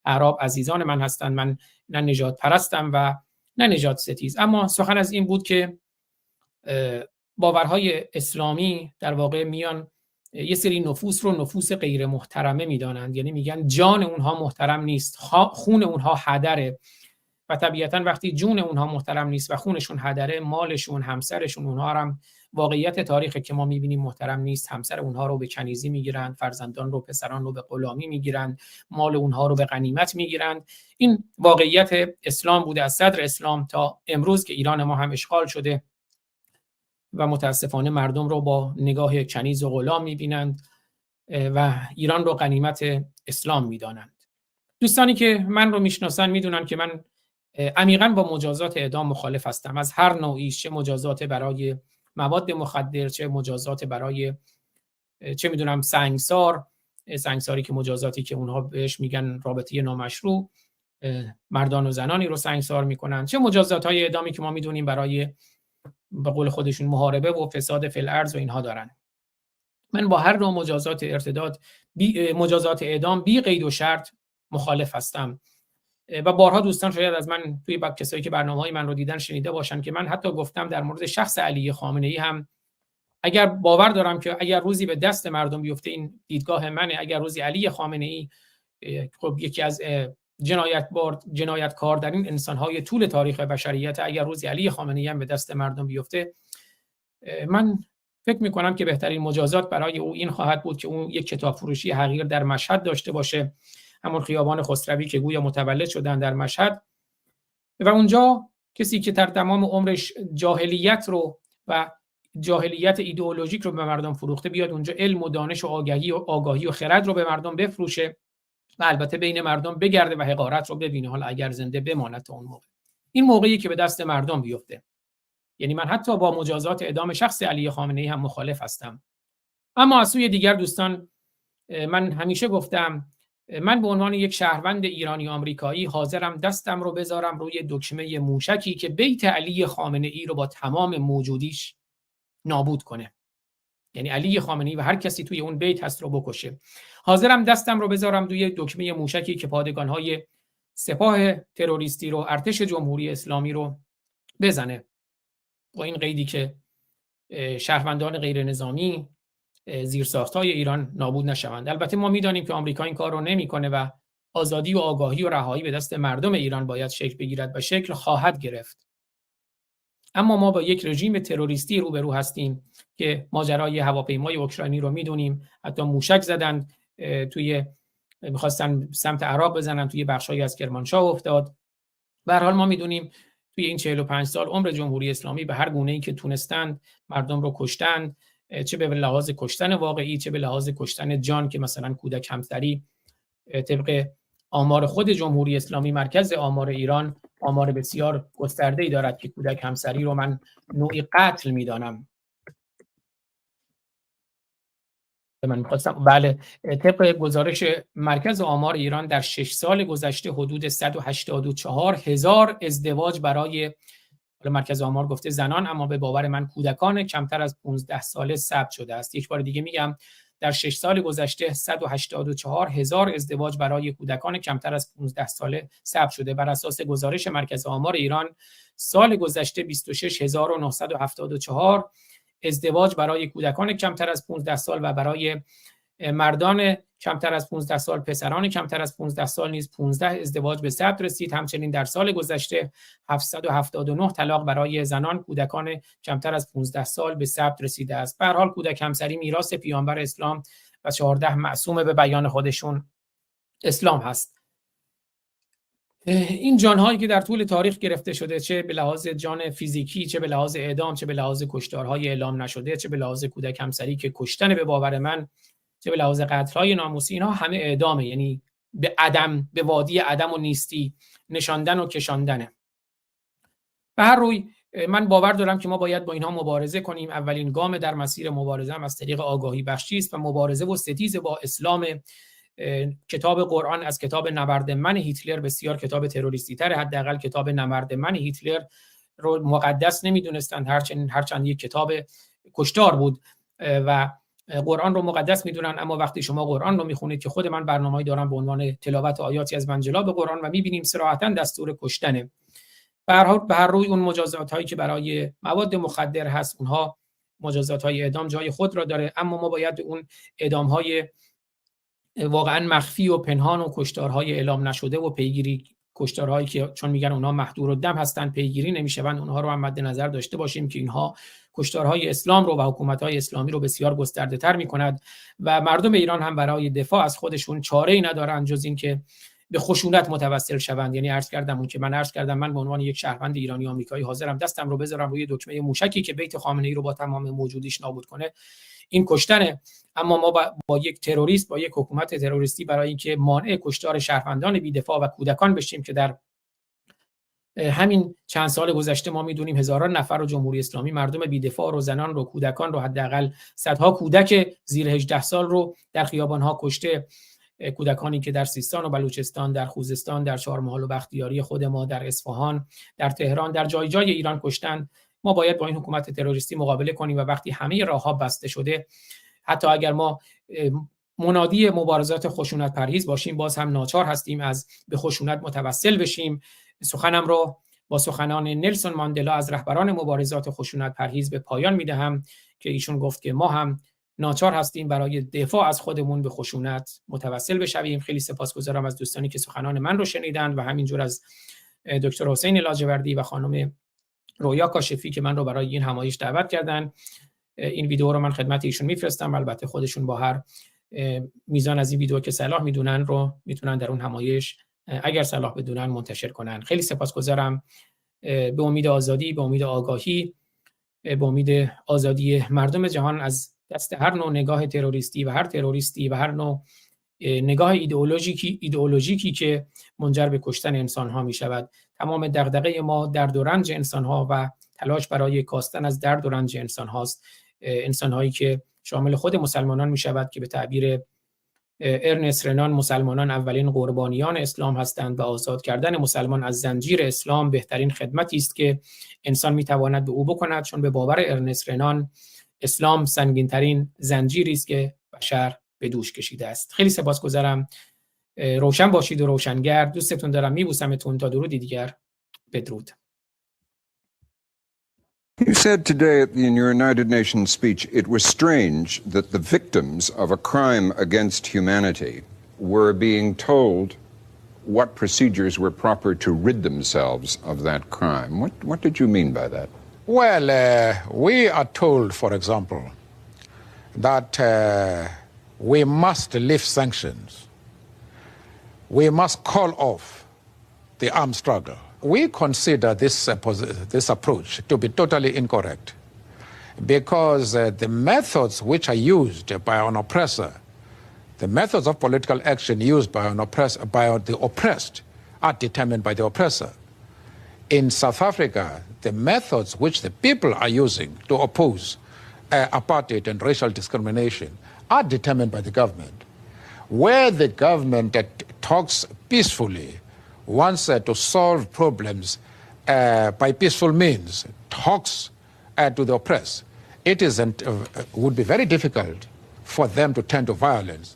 اعراب عزیزان من هستند. من نه نژاد پرستم و نه نژاد ستیز. اما سخن از این بود که باورهای اسلامی در واقع میان یه سری نفوس رو نفوس غیر محترمه میدانند، یعنی میگن جان اونها محترم نیست، خون اونها هدره، و طبیعتا وقتی جون اونها محترم نیست و خونشون هدره، مالشون، همسرشون، اونها هم واقعیت تاریخی که ما میبینیم محترم نیست. همسر اونها رو به کنیزی میگیرن، فرزندان رو، پسران رو به غلامی میگیرن، مال اونها رو به غنیمت میگیرن. این واقعیت اسلام بوده از صدر اسلام تا امروز که ایران ما هم اشغال شده و متاسفانه مردم رو با نگاه کنیز و غلام میبینند و ایران رو غنیمت اسلام میدانند. دوستانی که من رو میشناسن میدونن که من عمیقاً با مجازات اعدام مخالف هستم، از هر نوعی، چه مجازات برای مواد مخدر، چه مجازات برای چه میدونم سنگساری که مجازاتی که اونها بهش میگن رابطه نامشروع، مردان و زنانی رو سنگسار میکنن، چه مجازات‌های اعدامی که ما میدونیم برای به قول خودشون محاربه و فساد فی الارض و اینها دارن. من با هر نوع مجازات ارتداد مجازات اعدام بی قید و شرط مخالف هستم و بارها دوستان شاید از من توی کسایی که برنامه‌های من رو دیدن شنیده باشن که من حتی گفتم در مورد شخص علی خامنه‌ای هم اگر باور دارم که اگر روزی به دست مردم بیفته، این دیدگاه منه، اگر روزی علی خامنه‌ای خب یکی از جنایتکار در این انسان‌های طول تاریخ بشریت، اگر روزی علی خامنه‌ای هم به دست مردم بیفته، من فکر می‌کنم که بهترین مجازات برای او این خواهد بود که اون یک کتاب فروشی حقیر در مشهد داشته باشه، همون خیابان خسروی که گویا متولد شدن در مشهد، و اونجا کسی که در تمام عمرش جاهلیت رو و جاهلیت ایدئولوژیک رو به مردم فروخته بیاد اونجا علم و دانش و آگاهی و خرد رو به مردم بفروشه و البته بین مردم بگرده و حقارت رو ببینه، حالا اگر زنده بماند تا اون موقع. این موقعی که به دست مردم بیفته. یعنی من حتی با مجازات اعدام شخص علی خامنه‌ای هم مخالف هستم. اما از سوی دیگر دوستان، من همیشه گفتم من به عنوان یک شهروند ایرانی آمریکایی حاضرم دستم رو بذارم روی دکمه موشکی که بیت علی خامنه‌ای رو با تمام موجودیش نابود کنه، یعنی علی خامنه‌ای و هر کسی توی اون بیت هست رو بکشه. حاضرم دستم رو بذارم روی دکمه موشکی که پادگان‌های سپاه تروریستی رو، ارتش جمهوری اسلامی رو بزنه، با این قیدی که شهروندان غیر نظامی، زیرساخت‌های ایران نابود نشوند. البته ما می‌دانیم که آمریکا این کار رو نمی‌کنه و آزادی و آگاهی و رهایی به دست مردم ایران باید شکل بگیرد و شکل خواهد گرفت. اما ما با یک رژیم تروریستی روبرو هستیم که ماجرای هواپیمای اوکراینی رو می‌دونیم، حتی موشک زدند می‌خواستن سمت عراق بزنن، توی بخشایی از کرمانشاه افتاد. به هر حال ما می‌دونیم توی این 45 سال عمر جمهوری اسلامی به هر گونه‌ای که تونستند مردم رو کشتند، چه به لحاظ کشتن واقعی، چه به لحاظ کشتن جان، که مثلا کودک همسری طبق آمار خود جمهوری اسلامی، مرکز آمار ایران، آمار بسیار گسترده‌ای دارد که کودک همسری رو من نوعی قتل می‌دانم. بله، طبق گزارش مرکز آمار ایران در 6 سال گذشته حدود 184,000 ازدواج برای مرکز آمار گفته زنان، اما به باور من کودکان کمتر از 15 ساله ثبت شده است. یک بار دیگه میگم در 6 سال گذشته 184,000 ازدواج برای کودکان کمتر از 15 ساله ثبت شده. بر اساس گزارش مرکز آمار ایران سال گذشته 26,974 ازدواج برای کودکان کمتر از 15 سال و برای مردان کمتر از 15 سال، پسران کمتر از 15 سال نیز 15 ازدواج به ثبت رسید. همچنین در سال گذشته 779 طلاق برای زنان کودکان کمتر از 15 سال به ثبت رسیده است. به هر حال کودک همسری میراث پیامبر اسلام و 14 معصوم به بیان خودشون اسلام هست. این جانهایی که در طول تاریخ گرفته شده، چه به لحاظ جان فیزیکی، چه به لحاظ اعدام، چه به لحاظ کشتارهای اعلام نشده، چه به لحاظ کودک همسری که کشتن به باور من، چه به لحاظ قتل‌های ناموسی، اینها همه اعدامه، یعنی به عدم، به وادی عدم و نیستی نشاندن و کشاندنه. به هر روی من باور دارم که ما باید با اینها مبارزه کنیم. اولین گام در مسیر مبارزه هم از طریق آگاهی بخشی است و مبارزه و ستیز با اسلام. کتاب قرآن از کتاب نبرد من هیتلر بسیار کتاب تروریستی تره، حداقل کتاب نبرد من هیتلر رو مقدس نمیدونستند، هرچند یک کتاب کشتار بود. و قرآن رو مقدس میدونن. اما وقتی شما قرآن رو میخونید، که خود من برنامه‌ای دارم به عنوان تلاوت آیاتی از منجلاب قرآن، و میبینیم صراحتاً دستور کشتنه. به هر روی اون مجازات هایی که برای مواد مخدر هست، اونها مجازات های اعدام جای خود را داره، اما ما باید اون اعدام های واقعا مخفی و پنهان و کشتارهای اعلام نشده و پیگیری، کشتارهایی که چون میگن اونها محدور الدم هستن پیگیری نمیشوند، اونها رو هم مد نظر داشته باشیم که اینها کشتارهای اسلام رو و حکومت‌های اسلامی رو بسیار گسترده تر می‌کند و مردم ایران هم برای دفاع از خودشون چاره‌ای ندارن جز این که به خشونت متوسل شوند. یعنی عرض کردم من به عنوان یک شهروند ایرانی آمریکایی حاضرم دستم رو بذارم روی دکمه موشکی که بیت خامنه‌ای رو با تمام موجودیش نابود کنه. این کشتنه. اما ما با یک تروریست، با یک حکومت تروریستی، برای اینکه مانع کشتار شهروندان بی‌دفاع و کودکان بشیم که در همین چند سال گذشته ما میدونیم هزاران نفر رو جمهوری اسلامی، مردم بی‌دفاع رو، زنان رو، کودکان رو، حداقل صدها کودک زیر 18 سال رو در خیابان‌ها کشته. کودکانی که در سیستان و بلوچستان، در خوزستان، در چهارمحال و بختیاری خود ما، در اصفهان، در تهران، در جای جای ایران کشتن. ما باید با این حکومت تروریستی مقابله کنیم و وقتی همه راه‌ها بسته شده، حتی اگر ما منادی مبارزات خشونت پرهیز باشیم، باز هم ناچار هستیم از به خشونت متوسل بشیم. سخنم را با سخنان نلسون ماندلا از رهبران مبارزات خشونت پرهیز به پایان میدهم که ایشون گفت که ما هم ناچار هستیم برای دفاع از خودمون به خشونت متوسل بشویم. خیلی سپاسگزارم از دوستانی که سخنان من رو شنیدند و همینجور از دکتر حسین لاجوردی و خانم رویا کاشفی که من رو برای این همایش دعوت کردن. این ویدیو رو من خدمت ایشون میفرستم، البته خودشون با هر میزان از این ویدیو که صلاح میدونن رو میتونن در اون همایش اگر صلاح بدونن منتشر کنن. خیلی سپاسگزارم. به امید آزادی، به امید آگاهی، به امید آزادی مردم جهان از دست هر نوع نگاه تروریستی و هر تروریستی و هر نوع نگاه ایدئولوژیکی که منجر به کشتن انسان ها می شود. تمام دغدغه ما درد و رنج انسان ها و تلاش برای کاستن از درد و رنج انسان هاست. انسان هایی که شامل خود مسلمانان می شود که به تعبیر ارنست رنان مسلمانان اولین قربانیان اسلام هستند و آزاد کردن مسلمان از زنجیر اسلام بهترین خدمتی است که انسان می تواند به او بکند، چون به باور ارنست رنان اسلام سنگین‌ترین زنجیری است که بشر به دوش کشیده است. خیلی سپاسگزارم. روشن باشید و روشنگر. دوستتون دارم. میبوسمتون. تا درودی دیگر. بدرود. You said today in your United Nations speech it was strange that the victims of a crime against humanity were being told what procedures were proper to rid themselves of that crime. What did you mean by that? Well, we are told, for example, that we must lift sanctions. We must call off the armed struggle. We consider this approach to be totally incorrect because the methods which are used by an oppressor, the methods of political action used by the oppressed are determined by the oppressor. In South Africa, the methods which the people are using to oppose apartheid and racial discrimination are determined by the government. Where the government talks peacefully, wants to solve problems by peaceful means, talks to the oppressed, it would be very difficult for them to turn to violence.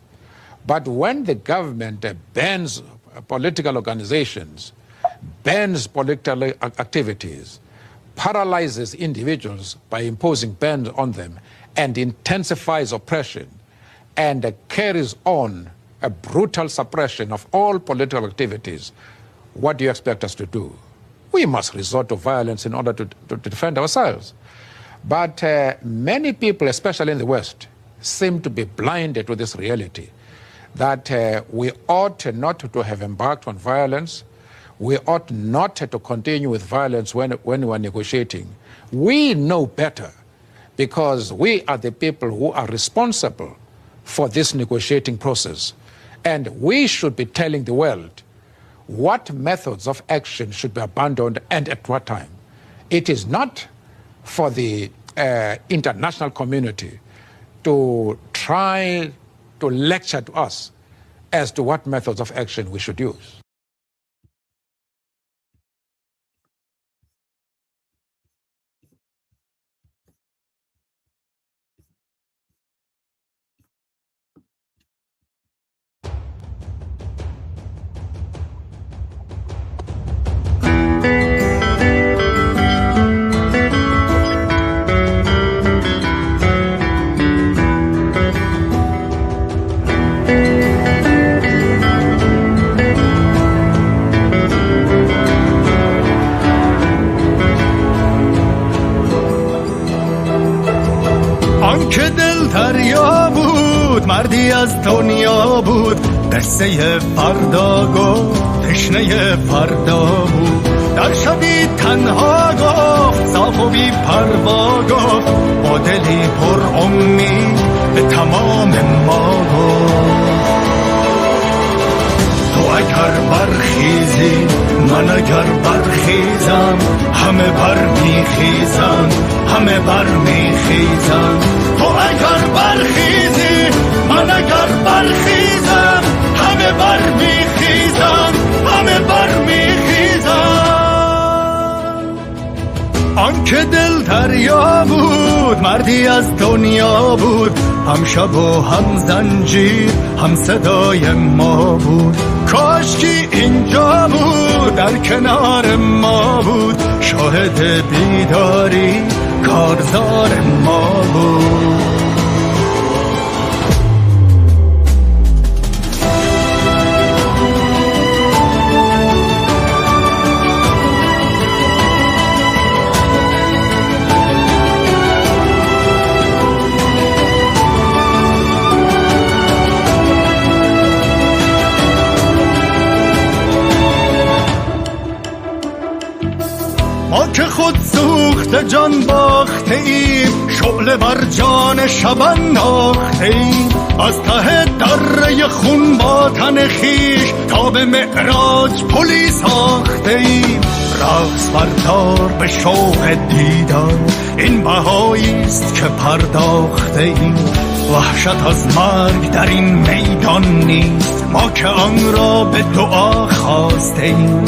But when the government bans political organizations, bans political activities, paralyzes individuals by imposing bans on them, and intensifies oppression, and carries on a brutal suppression of all political activities, what do you expect us to do? We must resort to violence in order to defend ourselves. But many people, especially in the West, seem to be blinded to this reality, that we ought not to have embarked on violence. We ought not to continue with violence when we are negotiating. We know better because we are the people who are responsible for this negotiating process. And we should be telling the world what methods of action should be abandoned and at what time. It is not for the international community to try to lecture to us as to what methods of action we should use. دریا بود، مردی از دنیا بود، قصه فردا گفت، تشنه فردا بود. در شبی تنها گفت، صاف و بی پروا گفت، با دلی پر امید به تمام ما گفت. تو اگر برخیزی، من اگر برخیزم، همه بر میخیزن، همه بر میخیزن. تو اگر برخیزی، من اگر برخیزم، همه بر میخیزن، همه بر میخیزن. آنکه دل دریا بود، مردی از دنیا بود، هم شب و هم زنجیر، هم صدای ما بود. کاشکی اینجا بود، در کنار ما بود، شاهد بیداری کارزار ما بود. ما که خود سوخت جان باخته ایم، شعله بر جان شب انداخته ایم. از ته دره خون با تن خیش، تا به معراج پلی ساخته ایم. رقص بردار به شوق دیدار، این بهاییست که پرداخته ایم. وحشت از مرگ در این میدان نیست، ما که آن را به دعا خواسته ایم.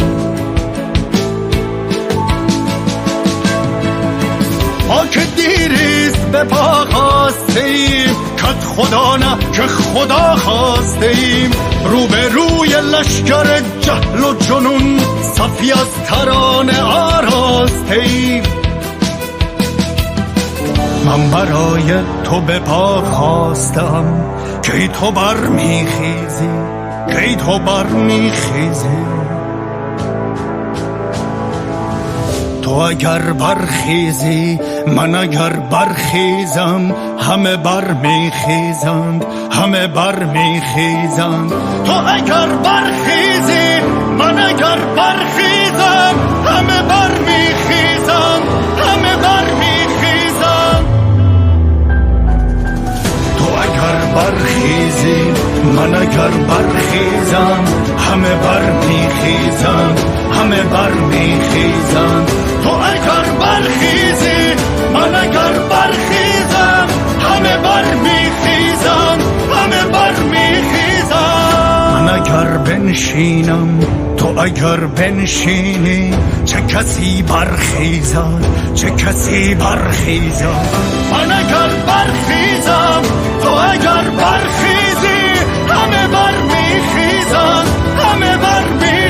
ما که دیریست به پا خواسته ایم، کت خدا نه که خدا خواسته ایم. رو به روی لشکر جهل و جنون، صفی از ترانه آراسته ایم. من برای تو به پا خواستم، کی تو بر میخیزی، کی تو بر میخیزی. تو اگر برخیزی، من اگر برخیزم، همه بر میخیزند، همه بر میخیزند. تو اگر برخیزی، من اگر برخیزم، همه بر میخیزند، همه بر میخیزند. تو اگر برخیزی، من اگر برخیزم، همه بر میخیزند، همه بر میخیزند. تو اگر برخیزی، من اگر برخیزم، همه بر میخیزند، همه بر میخیزند. من اگر بنشینم، تو اگر بنشینی، چه کسی برخیزد، چه کسی برخیزد. من اگر برخیزم، تو اگر برخیزی، همه بر میخیزند، همه بر میخیزند.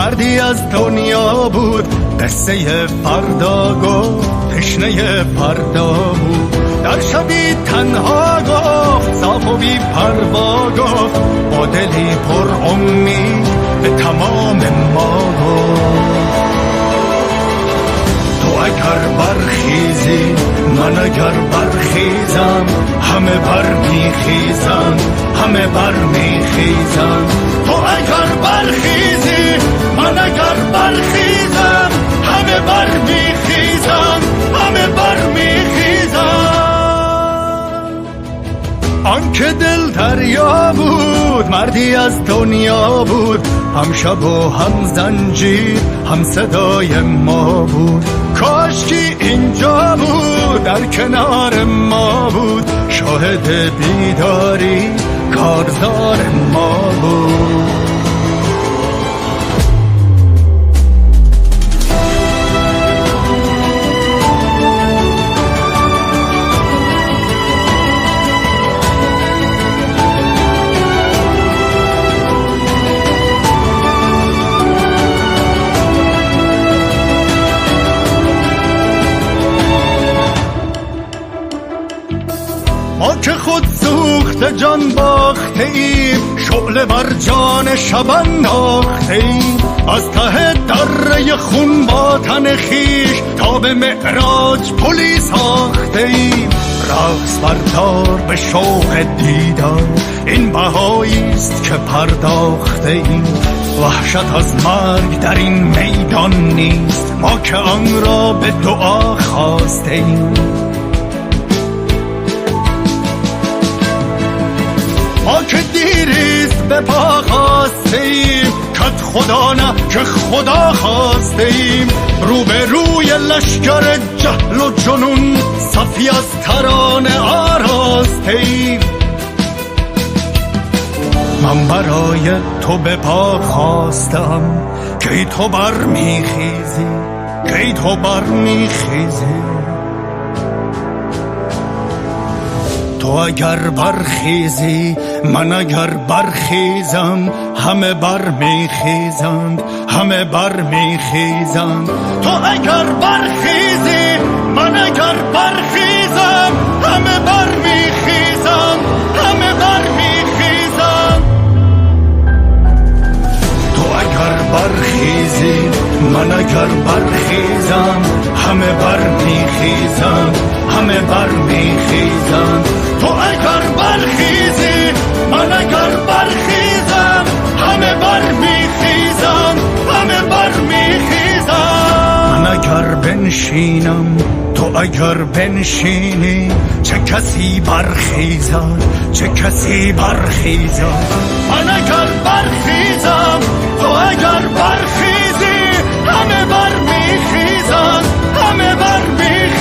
مردی از دنیا بود، قصه فردا گفت، تشنه فردا بود. در شبی تنها گفت، صاف و بی پروا گفت، با دلی پر امید به تمام ما گفت. تو اگر برخیزی من اگر برخیزم، همه برمیخیزن، همه برمیخیزن. تو اگر برخیزی من اگر برخیزم، همه برمیخیزن، همه برمیخیزن. آنکه دل دریا بود، مردی از دنیا بود، هم شب و هم زنجیر، هم صدای ما بود. کاشکی اینجا بود، در کنار ما بود، شاهد بیداری کارزار ما بود. ما که خود سوخت جان باخته ایم، شعله بر جان شب انداخته ایم. از ته دره خون با تن خیش تا به معراج پلی ساخته ایم. رقص بردار به شوق دیدار، این بهاییست که پرداخته ایم. وحشت از مرگ در این میدان نیست، ما که آن را به دعا خواسته ایم. ما که دیریست به پا خواسته ایم، کت خدا نه که خدا خواسته ایم. رو به روی لشکر جهل و جنون، صفی از ترانه آراسته ایم. من برای تو به پا خواستم، کی تو برمیخیزی، کی تو برمیخیزی. تو اگر برخیزی من اگر برخیزم، همه برمیخیزند، همه برمیخیزند. تو اگر برخیزی من اگر برخیزم، همه برمیخیزند، همه برمیخیزند. تو اگر برخیزی من اگر برخیزم، همه برمیخیزند، همه برمیخیزند. تو اگر برخیزی من اگر برخیزم، همه برمیخیزند، همه برمیخیزند. من اگر بنشینم تو اگر بنشینی، چه کسی برخیزد، چه کسی برخیزد. من اگر برخیزم تو اگر برخیزی، همه برمیخیزند، همه برمیخیزند.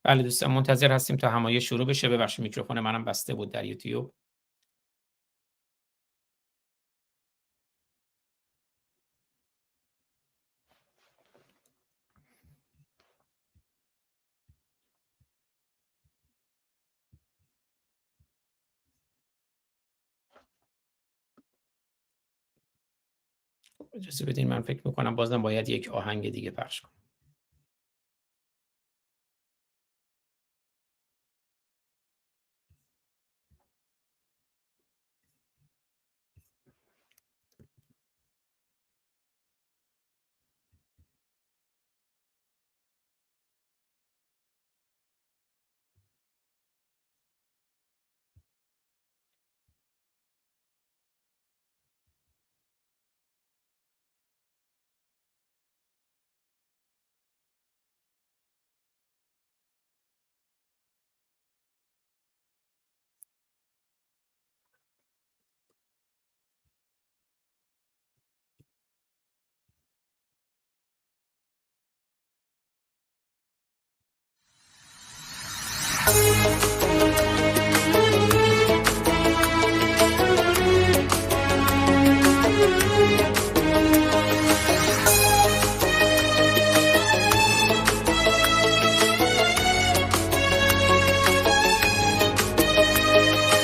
بله دوستان منتظر هستیم تا همایش شروع بشه. ببخشید میکروفون منم بسته بود در یوتیوب. اجازه بدین من فکر میکنم بازم باید یک آهنگ دیگه پخش کنم.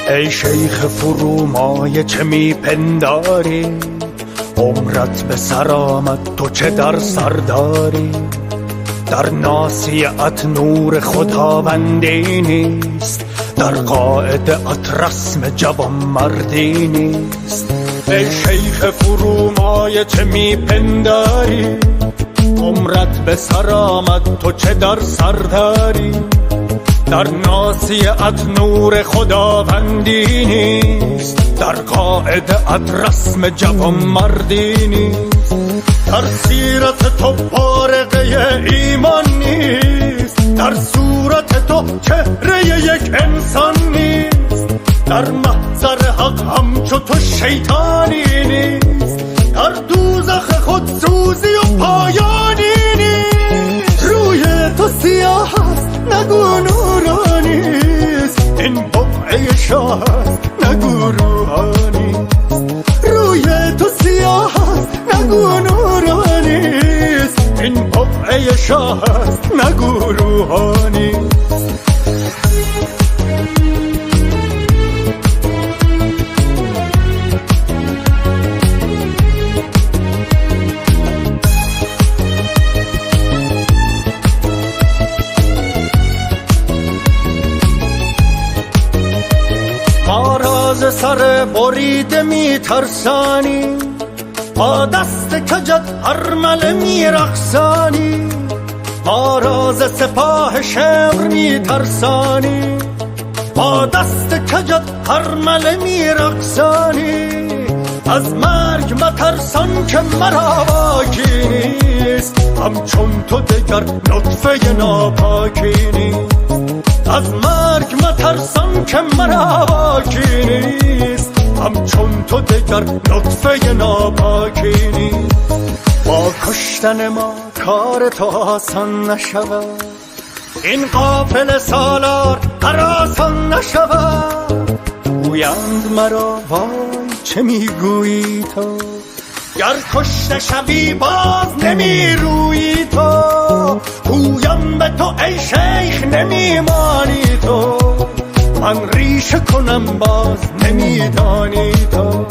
ای شیخ فرومایه چه میپنداری، عمرت به سر آمد تو چه در سر داری؟ در ناصیت نور خداوندی نیست، در قاعدت رسم جوان مردی نیست. ای شیخ فرومایه چه میپنداری، عمرت به سر آمد تو چه در سر داری؟ در ناصیت نور خداوندی نیست، در قاعدت رسم جوان مردی نیست. در سیرت تو پارقه ایمان نیست، در صورت تو چهره یک انسان نیست. در محضر حق همچو تو شیطانی نیست، در دوزخ خود سوزی و پایانی نیست. روی تو سیاه است نگو نورانیست، این بقعه شاه است نگو روحانیست. روی تو سیاه است نگو نورانیست، این بقعه شاه است نگو روحانیست. سر بریده می ترسانی، با دست کجت هرمله می رقصانی. با راز سپاه شمر می ترسانی، با دست کجت هرمله می رقصانی. از مرگ مترسان که مرا باکی نیست، همچون تو دگر نطفه ناپاکی نیست. از مرگ مترسان که مرا باکی نیست، همچون تو دگر نطفه ناپاکی نیست. با کشتن ما کار تو آسان نشود، این قافل سالار هراسان نشود. گویند مرا وای چه میگویی تو، گر کشته شوی باز نمی رویی تو. گویم به تو ای شیخ نمیمانی تو، من ریشه کنم باز نمیدانی تو.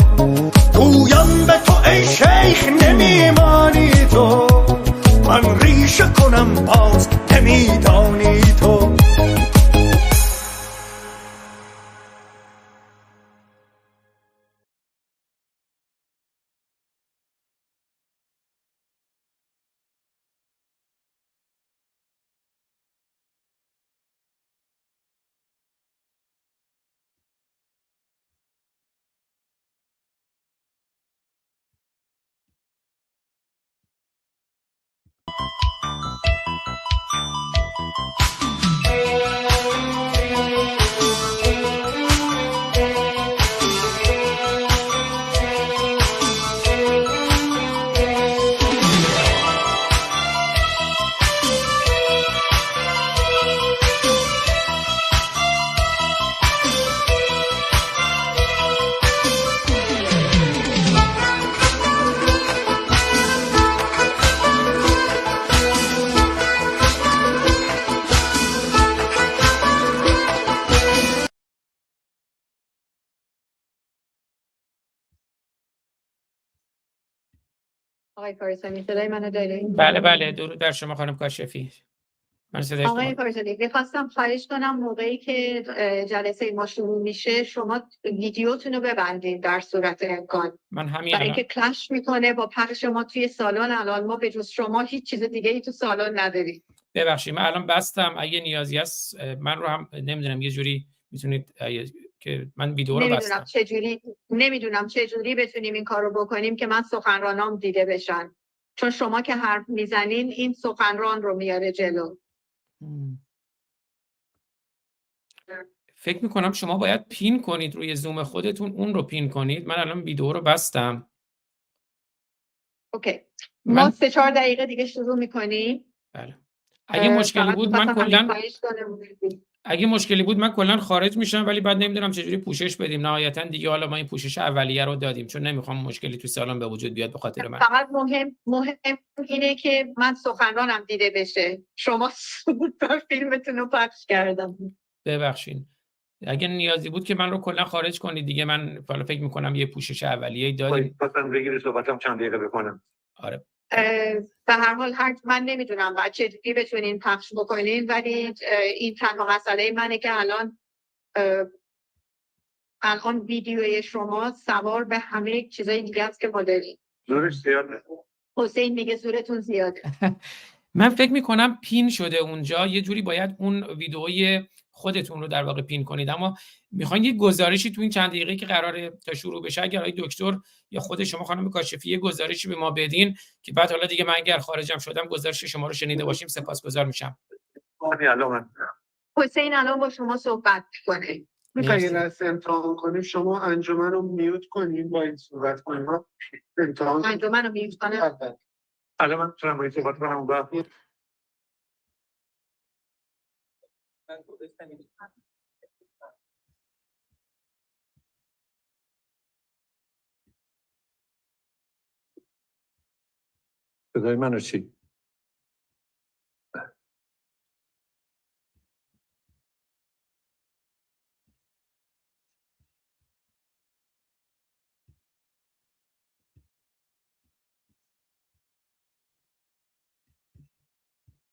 گویم به تو ای شیخ نمیمانی تو، من ریشه کنم باز نمیدانی تو. آقای فارسانی صدای منو دارین؟ بله بله، درود بر شما خانم کاشفی. من صدای آقای فارسانی میخواستم خواهش کنم موقعی که جلسه ما شروع میشه شما ویدیوتون رو ببندید در صورت امکان، من همین برای الان اینکه کلش میکنه با پخش ما توی سالن. الان ما به جز شما هیچ چیز دیگه ای تو سالن نداریم. ببخشید، من الان بستم، اگه نیازی هست من رو هم نمیدونم یه جوری میتونید که من ویدیو رو بستم. نمیدونم چه جوری بتونیم این کار رو بکنیم که من سخنرانام دیده بشن، چون شما که حرف میزنین این سخنران رو میاره جلو. فکر میکنم شما باید پین کنید روی زوم خودتون، اون رو پین کنید. من الان ویدیو رو بستم. اوکی، ما 3-4 دقیقه دیگه شروع میکنیم. بله. اگه مشکلی بود من کلا خارج میشم، ولی بعد نمیدونم چجوری پوشش بدیم. نهایتا دیگه حالا ما این پوشش اولیه رو دادیم، چون نمیخوام مشکلی تو سالن به وجود بیاد به خاطر من. فقط مهم اینه که من سخنرانم دیده بشه. شما سوپر فیلمتون رو پخش کردم. ببخشید. اگه نیازی بود که من رو کلا خارج کنید دیگه. من حالا فکر میکنم یه پوشش اولیه دادیم. خواستم بگیری صحبتم چند دقیقه بکنم. آره. به هر حال من نمیدونم بچه دیگه بتونین پخش بکنین، ولی این تنها مسئله منه که الان ویدیوی شما سوار به همه چیزای دیگه است که ما داریم. زورش زیاده. حسین میگه زورتون زیاده. من فکر میکنم پین شده اونجا، یه جوری باید اون ویدئوی خودتون رو در واقع پین کنید. اما میخواین یه گزارشی تو این چند دقیقه که قراره تا شروع بشه، اگر آقای دکتر یا خود شما خانم کاشفی یه گزارشی به ما بدین که بعد حالا دیگه من اگر خارجم شدم گزارش شما رو شنیده باشیم، سپاسگزار میشم. حسین الان با شما صحبت کنه. میخوایی یه لحظه امتحان کنیم، شما انجمن رو میوت کنیم با این صحبت کنیم. انجمن رو میوت کنیم. الان من میتونم با این صحبت کنم و صدای منو چی؟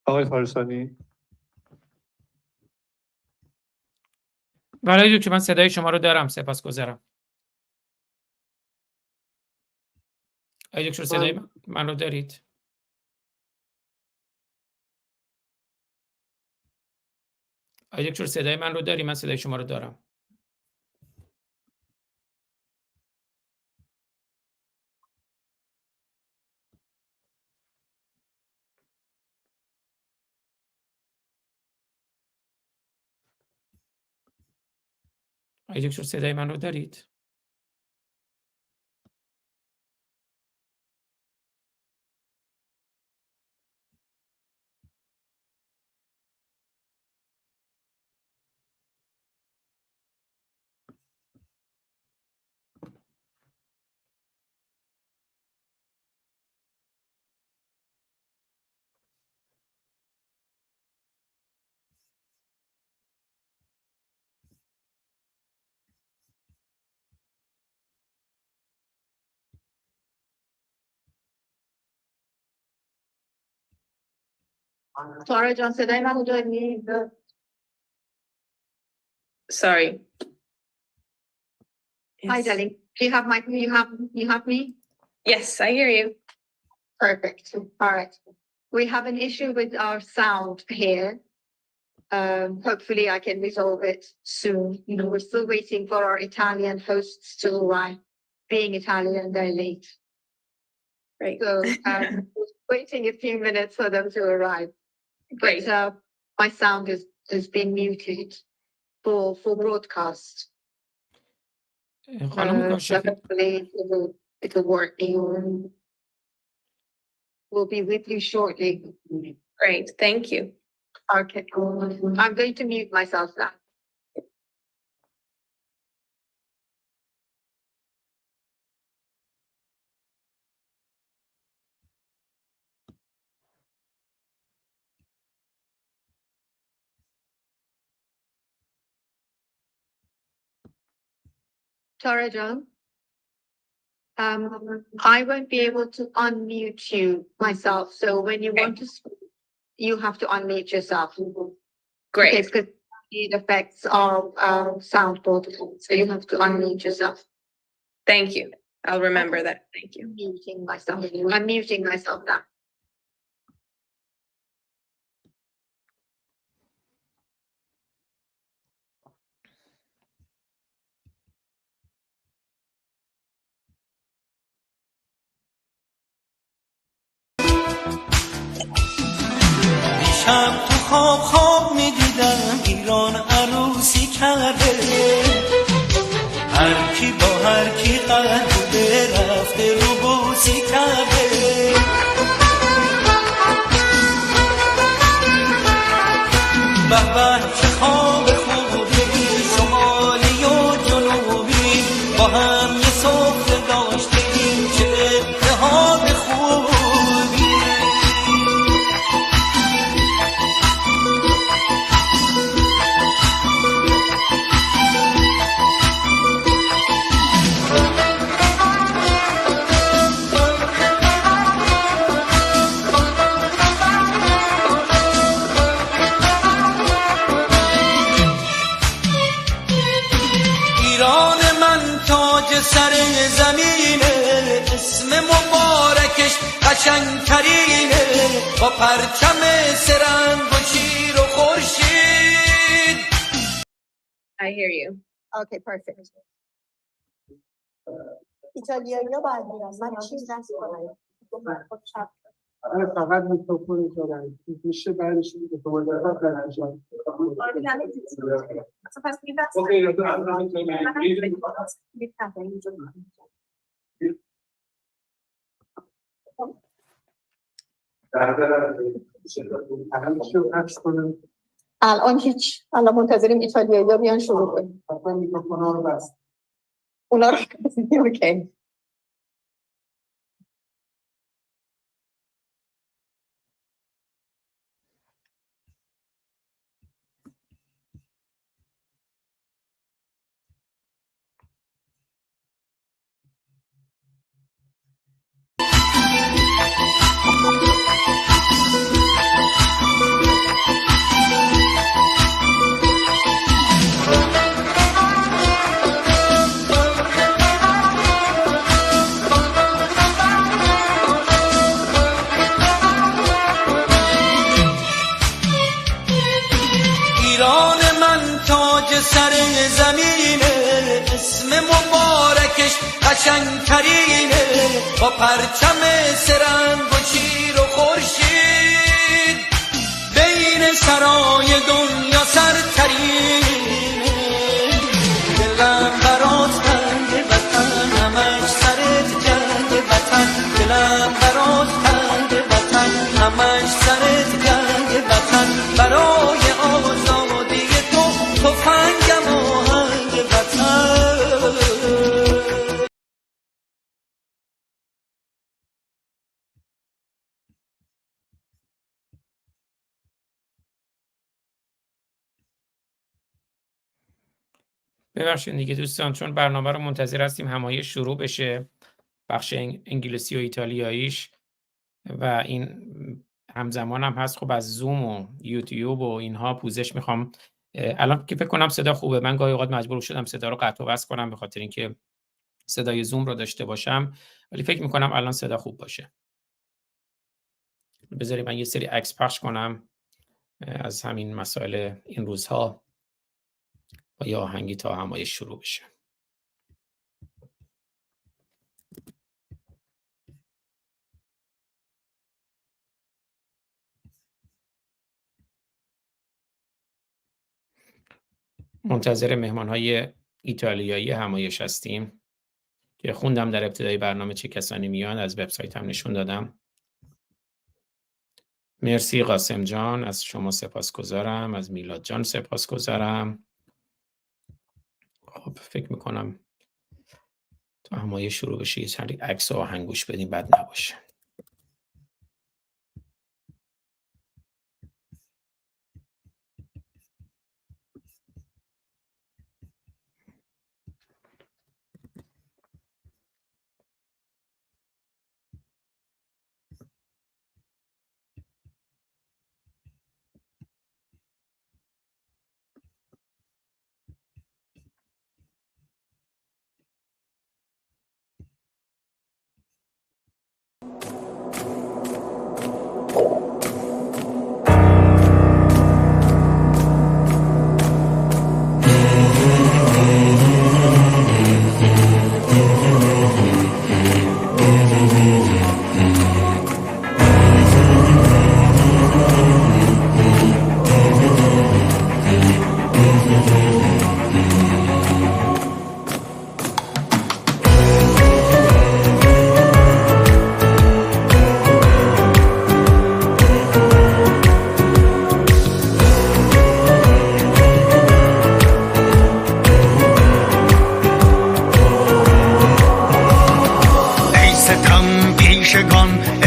آقای فارسانی؟ برای که من صدای شما رو دارم، سپاسگزارم. آقای دکتر صدای من رو دارید؟ آقای دکتر صدای من رو داری؟ من صدای شما رو دارم. آقای دکتر صدای من رو دارید؟ تارا جان صدای منو داری؟ Sorry. Hi, Yes. darling. Do you have me? Yes, I hear you. Perfect. All right. We have an issue with our sound here. Hopefully I can resolve it soon. We're still waiting for our Italian hosts to arrive. Being Italian, they're late. Right. So waiting a few minutes for them to arrive. But my sound has been muted for broadcast. Hopefully it will work. We'll be with you shortly. Great. Thank you. Okay. I'm going to mute myself now. Tara John? I won't be able to unmute you myself. So when you want to speak, you have to unmute yourself. Great. Because it affects our soundboard. So you have to unmute yourself. Thank you. I'll remember that. Thank you. I'm muting myself now. دیشب تو خواب میدیدم ایران عروسی کرده، هر کی با هر کی قرار بوده رفته رو بوسی کرده. به به چه خواب خوبی، شمالی و جنوبی با هم یه سفره داشتیم، چه اتحاد خوبی. سر زمینه اسم مبارکش قشنگترینه، با پرچم سرنگ و شیر و خورشید. I hear you. Okay, perfect. ایتالیایی ها باید میرم. من چیز دست کنم. فقط میکروفون دارن. میشه بعدش میکروفون دارن. الان هیچ. الان منتظریم ایتالیایی ها بیان شروع کنیم. میکروفون ها رو بست. اونا رو اوکی. سر زمینه اسم مبارکش قشنگترینه، با پرچم سرنگ و شیر و خورشید، بین سرای دنیا سرترینه. دلم برات تنگ وطن، همش سرت جنگ وطن. دلم برات تنگ وطن، همش سرت جنگ وطن. برای آزادی تفنگم آهنگ وطن. ببخشید دیگه دوستان، چون برنامه رو منتظر هستیم همایش شروع بشه، بخش انگلیسی و ایتالیاییش، و این همزمان هم هست. خب از زوم و یوتیوب و اینها پوزش میخوام. الان که فکر کنم صدا خوبه. من گاهی اوقات مجبور شدم صدا رو قطع و وصل کنم به خاطر اینکه صدای زوم رو داشته باشم، ولی فکر میکنم الان صدا خوب باشه. بذارید من یه سری عکس پخش کنم از همین مسائل این روزها با یه آهنگی تا همایش شروع بشه. منتظر مهمان‌های ایتالیایی همایش هستیم که خوندم در ابتدای برنامه چه کسانی میان، از وبسایت هم نشون دادم. مرسی قاسم جان، از شما سپاسگزارم. از میلاد جان سپاسگزارم. خب فکر میکنم تا همایش شروع بشه یه چند عکس و آهنگ گوش بدیم، بد نباشه.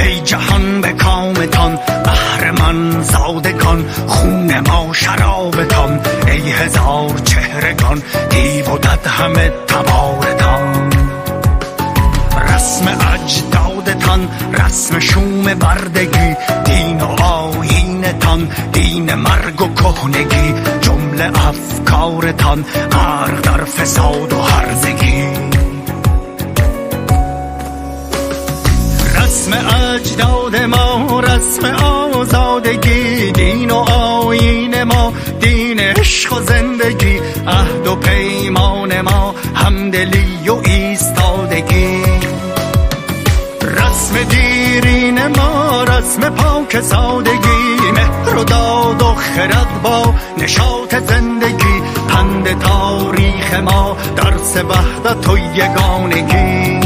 ای جهان به کامتان، اهرمن زادگان، خون ما شرابتان، ای هزار چهرگان، دیو و دد همه تبارتان. رسم اجدادتان رسم شوم بردگی، دین و آیینتان دین مرگ و کهنگی، جمله افکارتان غرق در فساد و هرزگی. رسم اجداد ما رسم آزادگی، دین و آیین ما دین عشق و زندگی، عهد و پیمان ما همدلی و ایستادگی. رسم دیرین ما رسم پاک سادگی، مهر و داد و خرد با نشاط زندگی، پند تاریخ ما درس وحدت و یگانگی.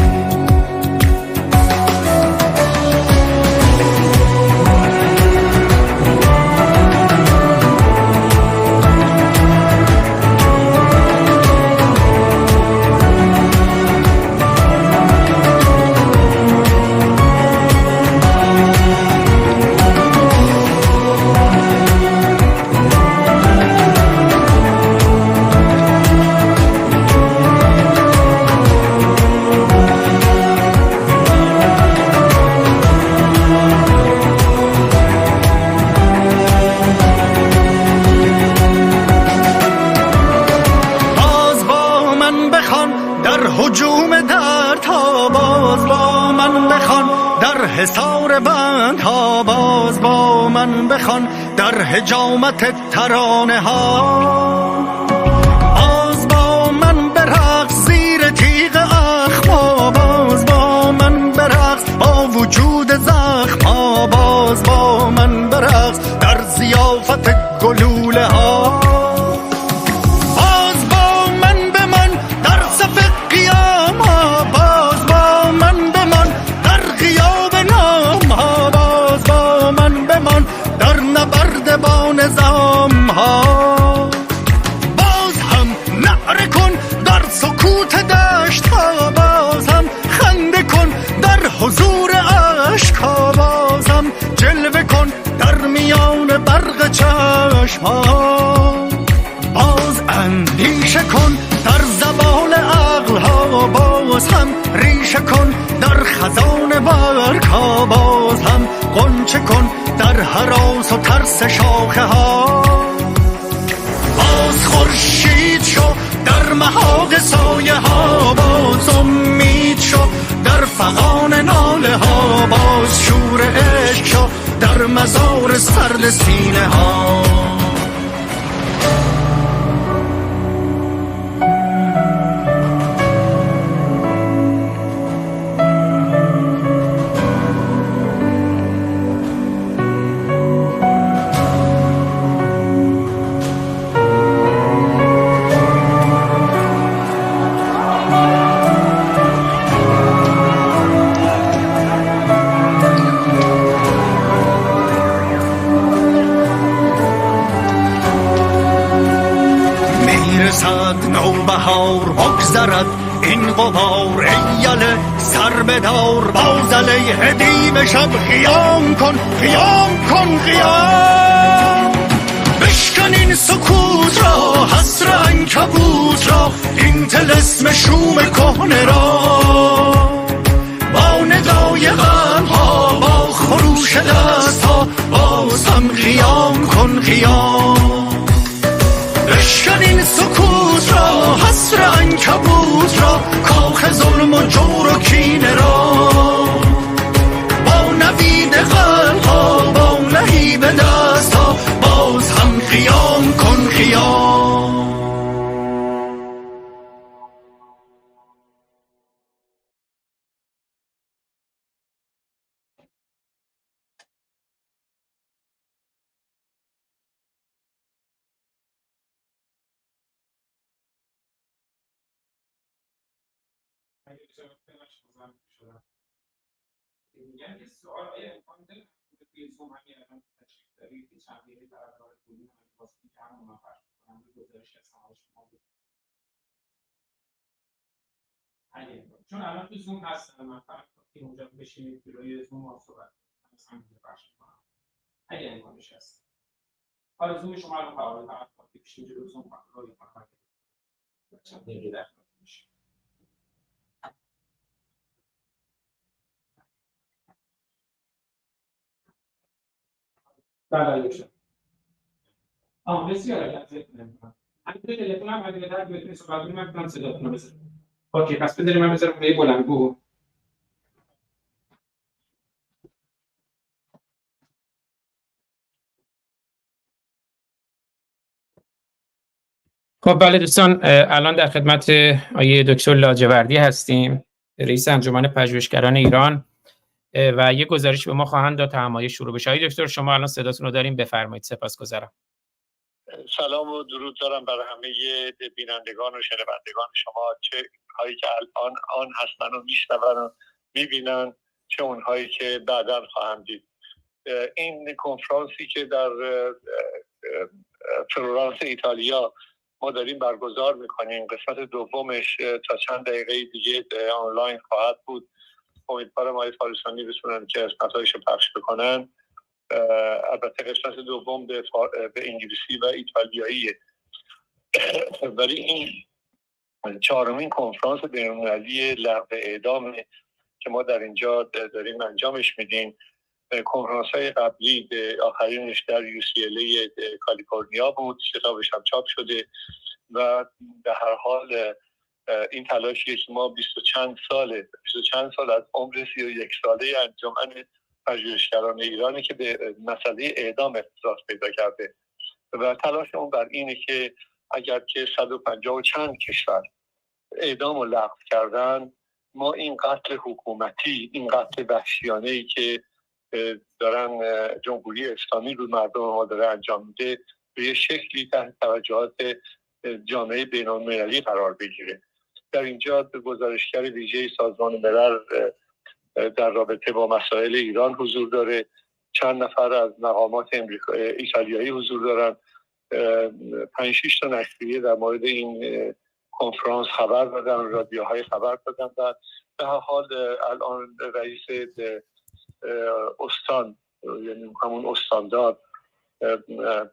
حصار بند ها باز با من بخوان، در حجامت ترانه ها باز با من برقص، زیر تیغ اخما باز با من برقص، با وجود زخم ها باز با من برقص، در ضیافت گلوله ها باز با من بمان، در صف قیام ها باز با من بمان، در غیاب نام ها باز با من بمان، در نبرد با نظام ها باز هم نعره کن، در سکوت دشت ها باز هم خنده کن، در حضور عشق ها باز هم جلوه کن، در میان برق چشم ها باز اندیشه کن، در زوال عقل ها باز هم ریشه کن، در خزان برگ ها باز هم غنچه کن، در هراس و ترس شاخه ها باز خورشید شو، در محاق سایه ها باز امید شو، در فغان ناله ها باز شور عشق شو، در مزار سرد سینه ها. نوبهار بگذرد این غبار، ایله سر بدار باز علیه دیو شب، قیام کن قیام کن قیام، بشکن این سکوت را حسر عنکبوت را، این طلسم شوم کهنه را، با ندای غم ها با خروش دست ها باز هم قیام کن قیام، بشکن این سکوت را حسر عنکبوت را، کاخ ظلم و جور و کینه را، با نوید قلب ها با نهیب دست ها باز هم قیام کن قیام. میگن یه سوال آیا امکان داره توی زوم همین الان تشریف دارید که چند دقیقه طرفدار پولی همین واسه که همون من فرض کنم به گزارش از همایش شما بود. چون الان تو زوم هستن من که اونجا بشینید جلوی زوم ما صحبت کنید پخش کنم اگه امکانش هست. حالا زوم شما رو فعال کنید که بشینید جلوی زوم رو کنید چند دقیقه در خدمت میشه. بله دکتر. بسیار عالی. همین تلفن هم اگه در بتونید صحبت کنید من میتونم صداتون رو بزنم. اوکی پس بذارید من بذارم به بلندگو. خب بله دوستان الان در خدمت آقای دکتر لاجوردی هستیم، رئیس انجمن پژوهشگران ایران و یه گزارش به ما خواهند داد تا همایش شروع بشه. آقای دکتر شما الان صداتون رو داریم، بفرمایید. سپاسگزارم. سلام و درود دارم برای همه بینندگان و شنوندگان شما، چه هایی که الان آن هستن و میشنون و میبینن، چه اونهایی که بعداً خواهم دید. این کنفرانسی که در فلورانس ایتالیا ما داریم برگزار میکنیم، قسمت دومش تا چند دقیقه دیگه آنلاین خواهد بود. امیدوارم آقای فارسانی بتونن که قسمت‌هایش رو پخش بکنن. البته قسمت دوم به انگلیسی و ایتالیاییه، ولی این چهارمین کنفرانس بین‌المللی لغو اعدام که ما در اینجا داریم انجامش میدیم. کنفرانس‌های قبلی آخرینش در UCLA کالیفرنیا بود، کتابش هم چاپ شده و به هر حال این تلاشیه که ما 20 چند سال از عمر 31 ساله انجمن پژوهشگران ایرانی که به مسئله اعدام اختصاص پیدا کرده و تلاشمون بر اینه که اگر که 150 و چند کشور اعدام رو لغو کردن، ما این قتل حکومتی، این قتل وحشیانه‌ای که دارن جمهوری اسلامی رو مردم ما داره انجام میده به یه شکلی تحت توجهات جامعه بین‌المللی قرار بگیره. در اینجا گزارشگر ویژه سازمان ملل در رابطه با مسائل ایران حضور داره، چند نفر از مقامات ایتالیایی حضور دارن، 5-6 تا نشریه در مورد این کنفرانس خبر دادن، رادیوهای خبر دادن و به هر حال الان رئیس استان یعنی همون استاندار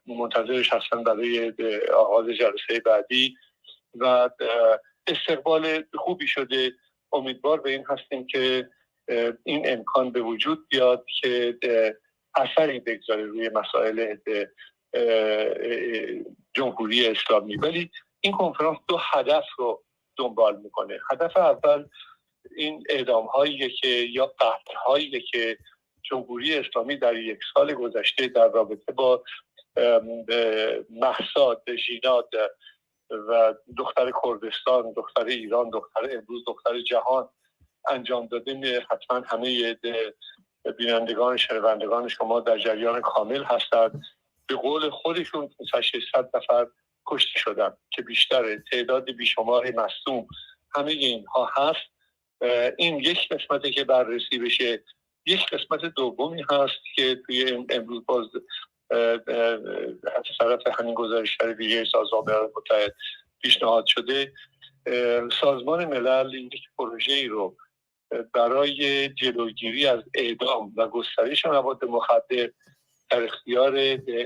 منتظرش هستن برای آغاز جلسه بعدی و استقبال خوبی شده. امیدوار به این هستیم که این امکان به وجود بیاد که اثری بگذاره روی مسائل جمهوری اسلامی. ولی این کنفرانس 2 هدف رو دنبال میکنه. هدف اول این اعدام هایی که یا قتل هایی که جمهوری اسلامی در 1 سال گذشته در رابطه با مهسا ژینات و دختر کردستان، دختر ایران، دختر امروز، دختر جهان انجام داده، حتما همه بینندگان شنوندگان شما در جریان کامل هستند. به قول خودشون 600 نفر کشته شدن که بیشتر تعداد بیشمار مصدوم همه اینها هست. این یک قسمتی که بررسی بشه. یک قسمت دومی هست که توی امروز باز از طرف همین گزارشگر ویژه سازمان ملل متحد پیشنهاد شده. سازمان ملل یک پروژه‌ای رو برای جلوگیری از اعدام و گسترش مواد مخدر در اختیار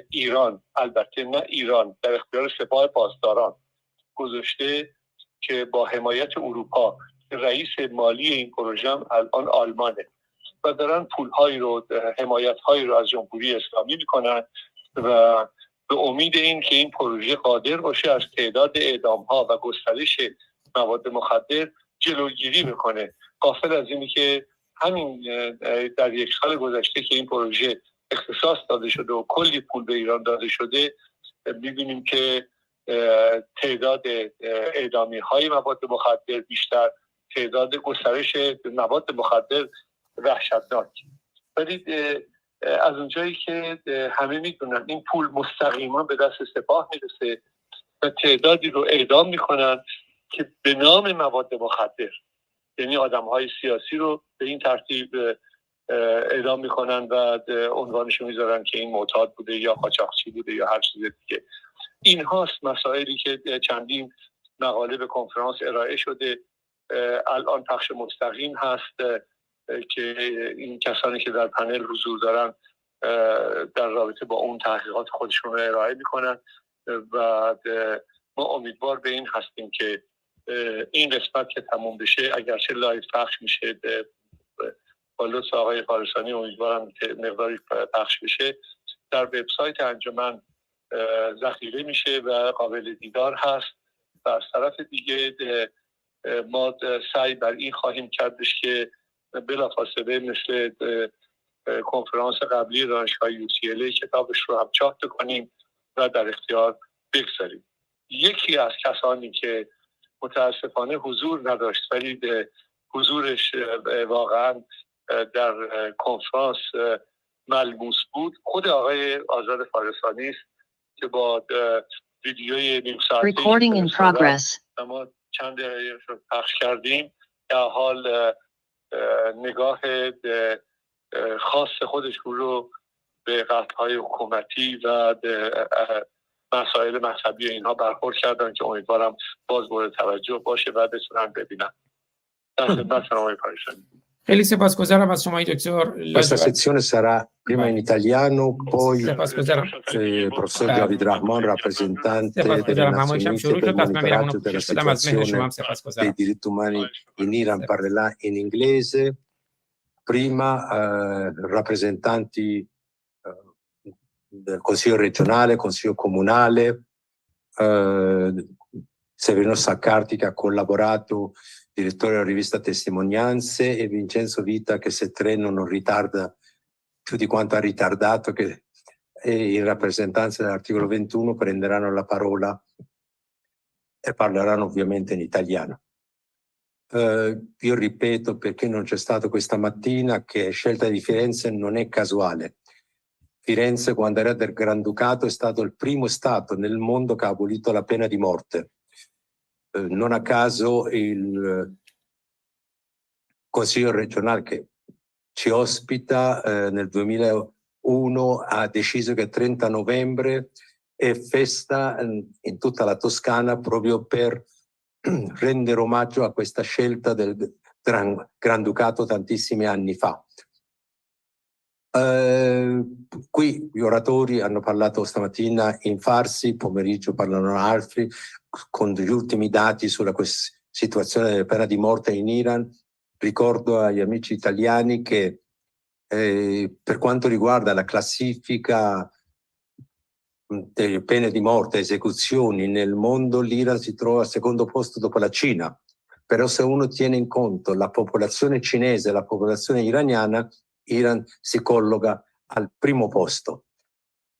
ایران، البته نه ایران، در اختیار سپاه پاسداران گذاشته که با حمایت اروپا. رئیس مالی این پروژه هم الان آلمانه و دارن پول‌هایی رو، حمایت‌هایی رو از جمهوری اسلامی میکنن و به امید این که این پروژه قادر باشه از تعداد اعدام‌ها و گسترش مواد مخدر جلوگیری میکنه. غافل از اینی که همین در 1 سال گذشته که این پروژه اختصاص داده شده و کلی پول به ایران داده شده، می‌بینیم که تعداد اعدامی‌های مواد مخدر بیشتر، تعداد گسترش مواد مخدر وحشتناک. ولی از اونجایی که همه میدونن این پول مستقیما به دست سپاه میرسه و تعدادی رو اعدام میکنن که به نام مواد مخدر، یعنی آدم‌های سیاسی رو به این ترتیب اعدام میکنن و عنوانش میذارن که این معتاد بوده یا قاچاقچی بوده یا هر چیز دیگه. این هاست مسائلی که چندین مقاله به کنفرانس ارائه شده. الان پخش مستقیم هست که این کسانی که در پنل حضور دارن در رابطه با اون تحقیقات خودشون رو ارائه میکنن و ما امیدوار به این هستیم که این قسمت که تموم بشه، اگرچه لایو پخش میشه با لطف آقای فارسانی، امیدوارم که مقداری پخش بشه، در وبسایت انجمن ذخیره میشه و قابل دیدار هست. و از طرف دیگه ما سعی بر این خواهیم کردش که بلافاصله مثل کنفرانس قبلی دانشگاه UCLA کتابش رو هم چاپ کنیم و در اختیار بگذاریم. یکی از کسانی که متاسفانه حضور نداشت ولی حضورش واقعا در کنفرانس ملموس بود، خود آقای آزاد فارسانی است که با ویدیوی نیم ساعته ما چند دقیقه رو پخش کردیم در حال نگاه خاص خودشون رو به قطعهای حکومتی و مسائل مذهبی اینها برخورد کردن که امیدوارم باز مورد توجه باشه و بتونن ببینن. در خدمت شما فارسانی. خیلی سپاسگزارم از شما دکتر. Questa sezione sarà prima in italiano, poi il professor David Rahman, rappresentante delle Nazioni Unite per il monitoraggio della situazione dei diritti umani in Iran, parlerà in inglese. Prima rappresentanti del Consiglio regionale, Consiglio comunale, Severino Saccarti che ha collaborato, direttore della rivista Testimonianze, e Vincenzo Vita che se treno non ritarda più di quanto ha ritardato, che in rappresentanza dell'articolo 21 prenderanno la parola e parleranno ovviamente in italiano. Io ripeto, perché non c'è stato questa mattina, che scelta di Firenze non è casuale. Firenze, quando era del Granducato, è stato il primo Stato nel mondo che ha abolito la pena di morte. Non a caso il Consiglio regionale che ci ospita nel 2001 ha deciso che 30 novembre è festa in tutta la Toscana proprio per rendere omaggio a questa scelta del Granducato tantissimi anni fa. Qui gli oratori hanno parlato stamattina in Farsi, pomeriggio parlano altri, con gli ultimi dati sulla situazione della pena di morte in Iran. Ricordo agli amici italiani che per quanto riguarda la classifica delle pene di morte, esecuzioni nel mondo, l'Iran si trova al secondo posto dopo la Cina. Però se uno tiene in conto la popolazione cinese e la popolazione iraniana, Iran si colloca al primo posto.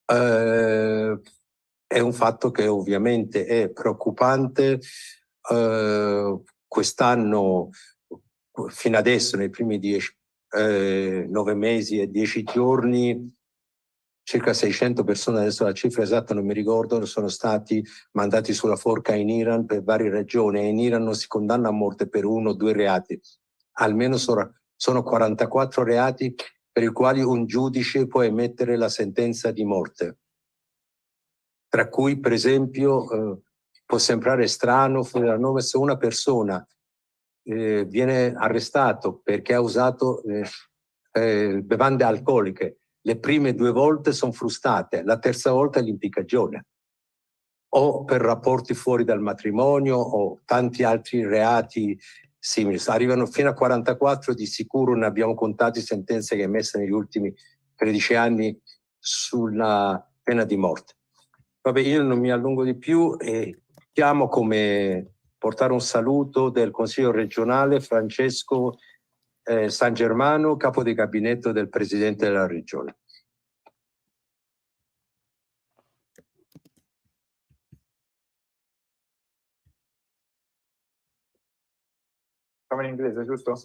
È un fatto che ovviamente è preoccupante. Quest'anno, fino adesso, nei primi 9 mesi e 10 giorni, circa 600 persone, adesso la cifra esatta non mi ricordo, sono stati mandati sulla forca in Iran per varie ragioni, e in Iran non si condanna a morte per 1 o 2 reati, almeno sono 44 reati per i quali un giudice può emettere la sentenza di morte, tra cui per esempio può sembrare strano, se una persona viene arrestato perché ha usato bevande alcoliche, le prime 2 volte sono frustate, la terza volta è l'impiccagione, o per rapporti fuori dal matrimonio o tanti altri reati simili. Arrivano fino a 44, di sicuro ne abbiamo contati sentenze che emesse negli ultimi 13 anni sulla pena di morte. Vabbè, io non mi allungo di più e chiamo come portare un saluto del Consiglio regionale Francesco San Germano, capo di gabinetto del Presidente della Regione. Come in inglese, giusto?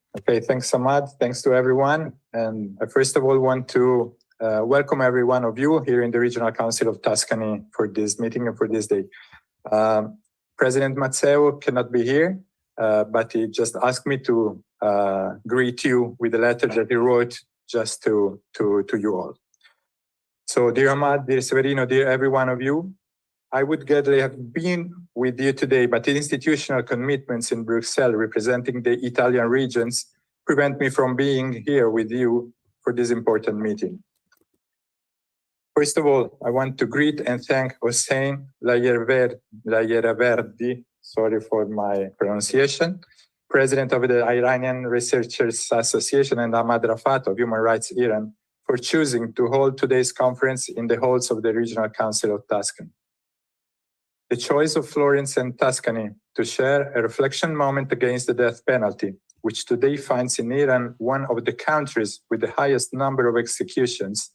Okay, thanks Ahmad. Thanks to everyone. And I first of all want to welcome every one of you here in the Regional Council of Tuscany for this meeting and for this day. President Mazzeo cannot be here, but he just asked me to greet you with a letter that he wrote just to you all. So dear Ahmad, dear Severino, dear every one of you, I would gladly have been with you today, but institutional commitments in Brussels representing the Italian regions prevent me from being here with you for this important meeting. First of all, I want to greet and thank Hussein Layeraverdi, sorry for my pronunciation, President of the Iranian Researchers Association, and Ahmad Rafat of Human Rights Iran, for choosing to hold today's conference in the halls of the Regional Council of Tuscany. The choice of Florence and Tuscany to share a reflection moment against the death penalty, which today finds in Iran one of the countries with the highest number of executions,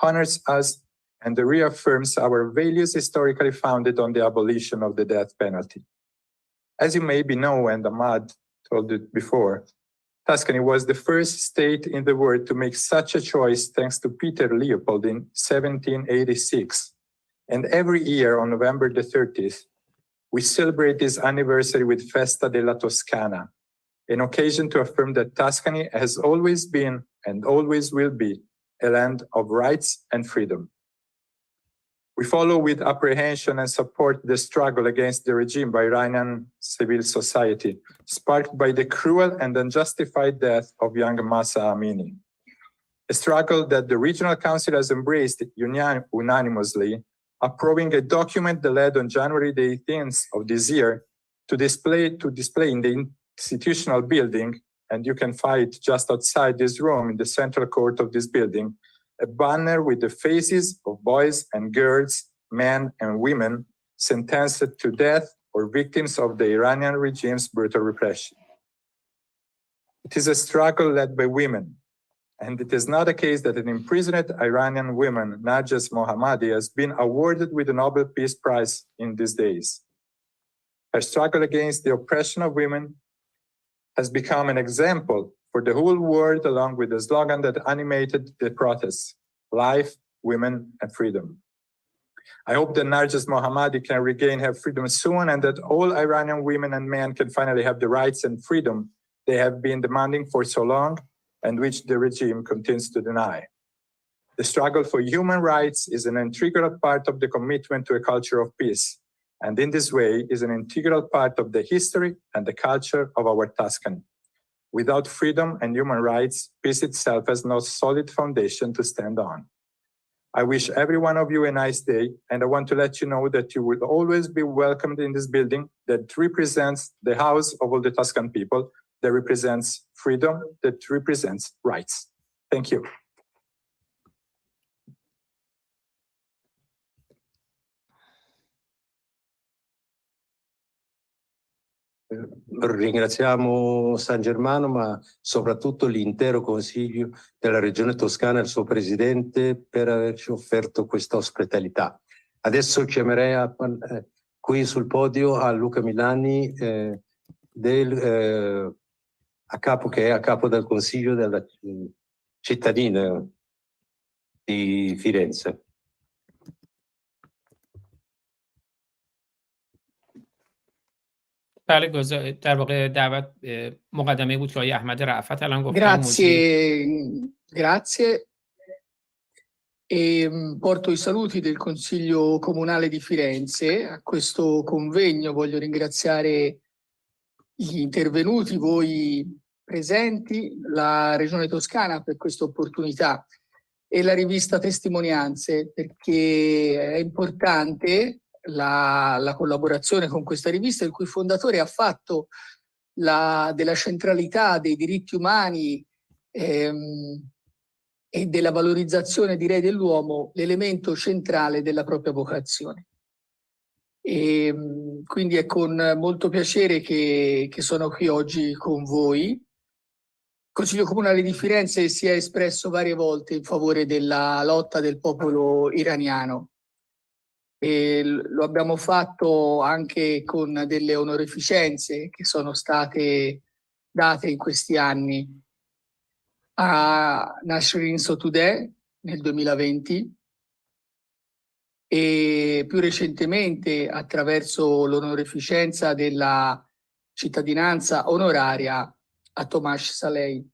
honors us and reaffirms our values historically founded on the abolition of the death penalty. As you maybe know, and Ahmad told it before, Tuscany was the first state in the world to make such a choice thanks to Peter Leopold in 1786. And every year on November the 30th, we celebrate this anniversary with Festa della Toscana, an occasion to affirm that Tuscany has always been and always will be a land of rights and freedom. We follow with apprehension and support the struggle against the regime by Iranian civil society, sparked by the cruel and unjustified death of young Mahsa Amini. A struggle that the Regional Council has embraced unanimously, approving a document that led on January the 18th of this year to display in the institutional building, and you can find it just outside this room in the central court of this building, a banner with the faces of boys and girls, men and women sentenced to death or victims of the Iranian regime's brutal repression. It is a struggle led by women, and it is not a case that an imprisoned Iranian woman, Narges Mohammadi, has been awarded with the Nobel Peace Prize in these days. Her struggle against the oppression of women has become an example for the whole world, along with the slogan that animated the protests: life, women, and freedom. I hope that Narges Mohammadi can regain her freedom soon, and that all Iranian women and men can finally have the rights and freedom they have been demanding for so long, and which the regime continues to deny. The struggle for human rights is an integral part of the commitment to a culture of peace, and in this way is an integral part of the history and the culture of our Tuscany. Without freedom and human rights, peace itself has no solid foundation to stand on. I wish every one of you a nice day, and I want to let you know that you will always be welcomed in this building that represents the house of all the Tuscan people, that represents freedom, that represents rights. Thank you. Ringraziamo San Germano, ma soprattutto l'intero Consiglio della Regione Toscana e il suo Presidente per averci offerto questa ospitalità. Adesso chiamerei qui sul podio a Luca Milani, che è a capo del Consiglio della cittadina di Firenze. بله در واقع دعوت مقدمه بود که آقای احمد رأفت الان گفتن. Grazie. Porto i saluti del Consiglio Comunale di Firenze a questo convegno. Voglio ringraziare gli intervenuti, voi presenti, la Regione Toscana per questa opportunità e la rivista Testimonianze, perché è importante la collaborazione con questa rivista, il cui fondatore ha fatto della centralità dei diritti umani e della valorizzazione, direi, dell'uomo l'elemento centrale della propria vocazione. E quindi è con molto piacere che sono qui oggi con voi. Il Consiglio Comunale di Firenze si è espresso varie volte in favore della lotta del popolo iraniano. E lo abbiamo fatto anche con delle onorificenze che sono state date in questi anni a Nasrin Sotoudeh nel 2020 e più recentemente attraverso l'onorificenza della cittadinanza onoraria a Tomasz Saleh.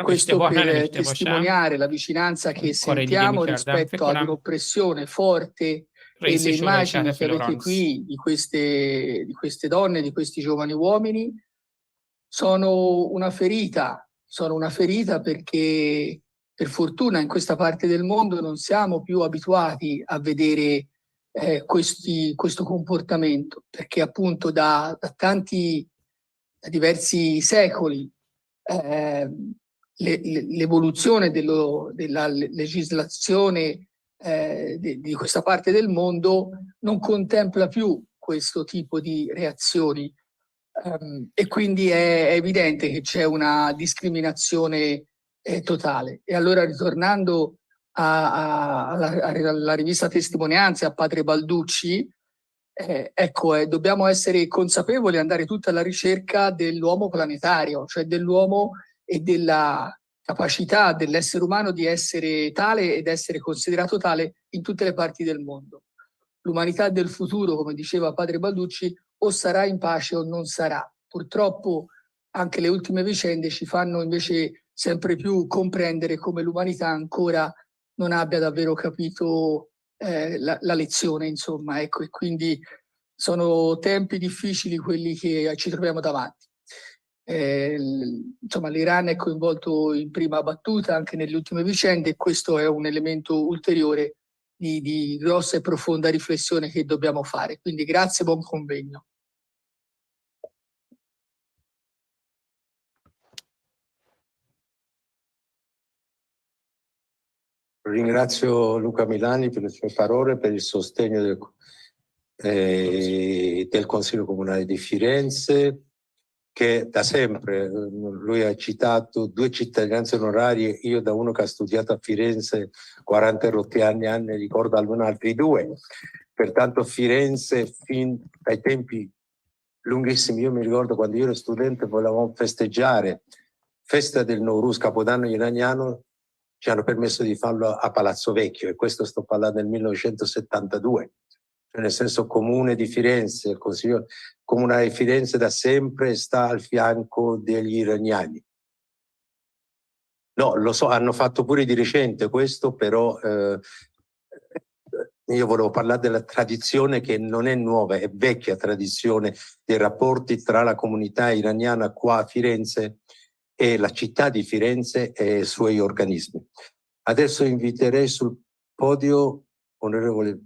Questo per testimoniare la vicinanza che sentiamo rispetto ad un'oppressione forte e le immagini che avete qui di queste donne, di questi giovani uomini, sono una ferita perché per fortuna in questa parte del mondo non siamo più abituati a vedere questo comportamento, perché appunto da diversi secoli l'evoluzione della legislazione di questa parte del mondo non contempla più questo tipo di reazioni, e quindi è evidente che c'è una discriminazione totale. E allora, ritornando alla rivista Testimonianze, a padre Balducci, dobbiamo essere consapevoli e andare tutti alla ricerca dell'uomo planetario, cioè dell'uomo e della capacità dell'essere umano di essere tale ed essere considerato tale in tutte le parti del mondo. L'umanità del futuro, come diceva padre Balducci, o sarà in pace o non sarà. Purtroppo anche le ultime vicende ci fanno invece sempre più comprendere come l'umanità ancora non abbia davvero capito la lezione, insomma, ecco, e quindi sono tempi difficili quelli che ci troviamo davanti. Insomma, l'Iran è coinvolto in prima battuta anche nelle ultime vicende, e questo è un elemento ulteriore di grossa e profonda riflessione che dobbiamo fare. Quindi grazie, buon convegno. Ringrazio Luca Milani per le sue parole, per il sostegno del Consiglio Comunale di Firenze, che da sempre, lui ha citato 2 cittadinanze onorarie, io da uno che ha studiato a Firenze 40 rotti anni ne ricordo almeno altri 2, pertanto Firenze fin dai tempi lunghissimi, io mi ricordo quando io ero studente volevamo festeggiare festa del Nowruz, Capodanno iraniano, ci hanno permesso di farlo a Palazzo Vecchio, e questo sto parlando del 1972. Nel senso, Comune di Firenze, il Consiglio Comunale di Firenze da sempre sta al fianco degli iraniani. No, lo so, hanno fatto pure di recente questo, però io volevo parlare della tradizione che non è nuova, è vecchia tradizione dei rapporti tra la comunità iraniana qua a Firenze e la città di Firenze e i suoi organismi. Adesso inviterei sul podio onorevole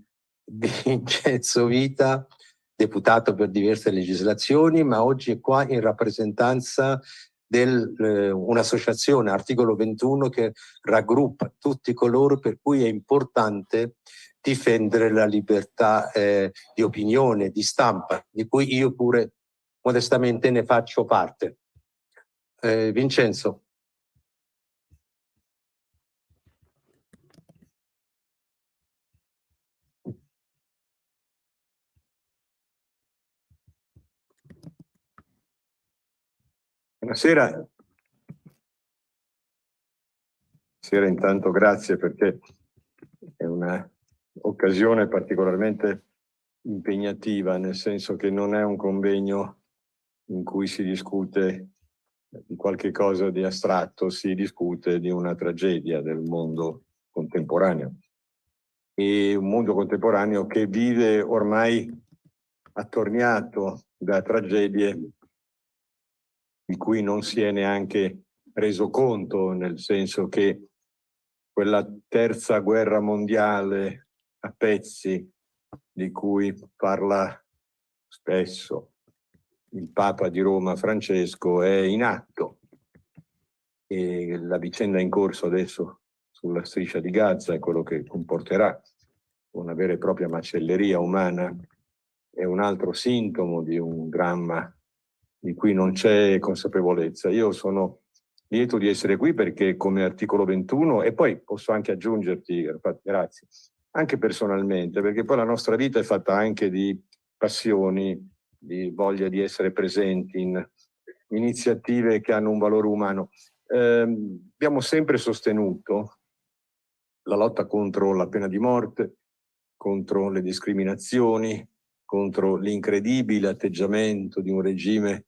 Vincenzo Vita, deputato per diverse legislazioni, ma oggi è qua in rappresentanza di un'associazione, articolo 21, che raggruppa tutti coloro per cui è importante difendere la libertà di opinione, di stampa, di cui io pure modestamente ne faccio parte. Vincenzo. Buonasera. Buonasera, intanto grazie, perché è un'occasione particolarmente impegnativa, nel senso che non è un convegno in cui si discute di qualche cosa di astratto, si discute di una tragedia del mondo contemporaneo. E un mondo contemporaneo che vive ormai attorniato da tragedie di cui non si è neanche reso conto, nel senso che quella terza guerra mondiale a pezzi, di cui parla spesso il Papa di Roma Francesco, è in atto, e la vicenda in corso adesso sulla striscia di Gaza è quello che comporterà una vera e propria macelleria umana, è un altro sintomo di un dramma di cui non c'è consapevolezza. Io sono lieto di essere qui perché, come articolo 21, e poi posso anche aggiungerti, grazie, anche personalmente, perché poi la nostra vita è fatta anche di passioni, di voglia di essere presenti in iniziative che hanno un valore umano. Abbiamo sempre sostenuto la lotta contro la pena di morte, contro le discriminazioni, contro l'incredibile atteggiamento di un regime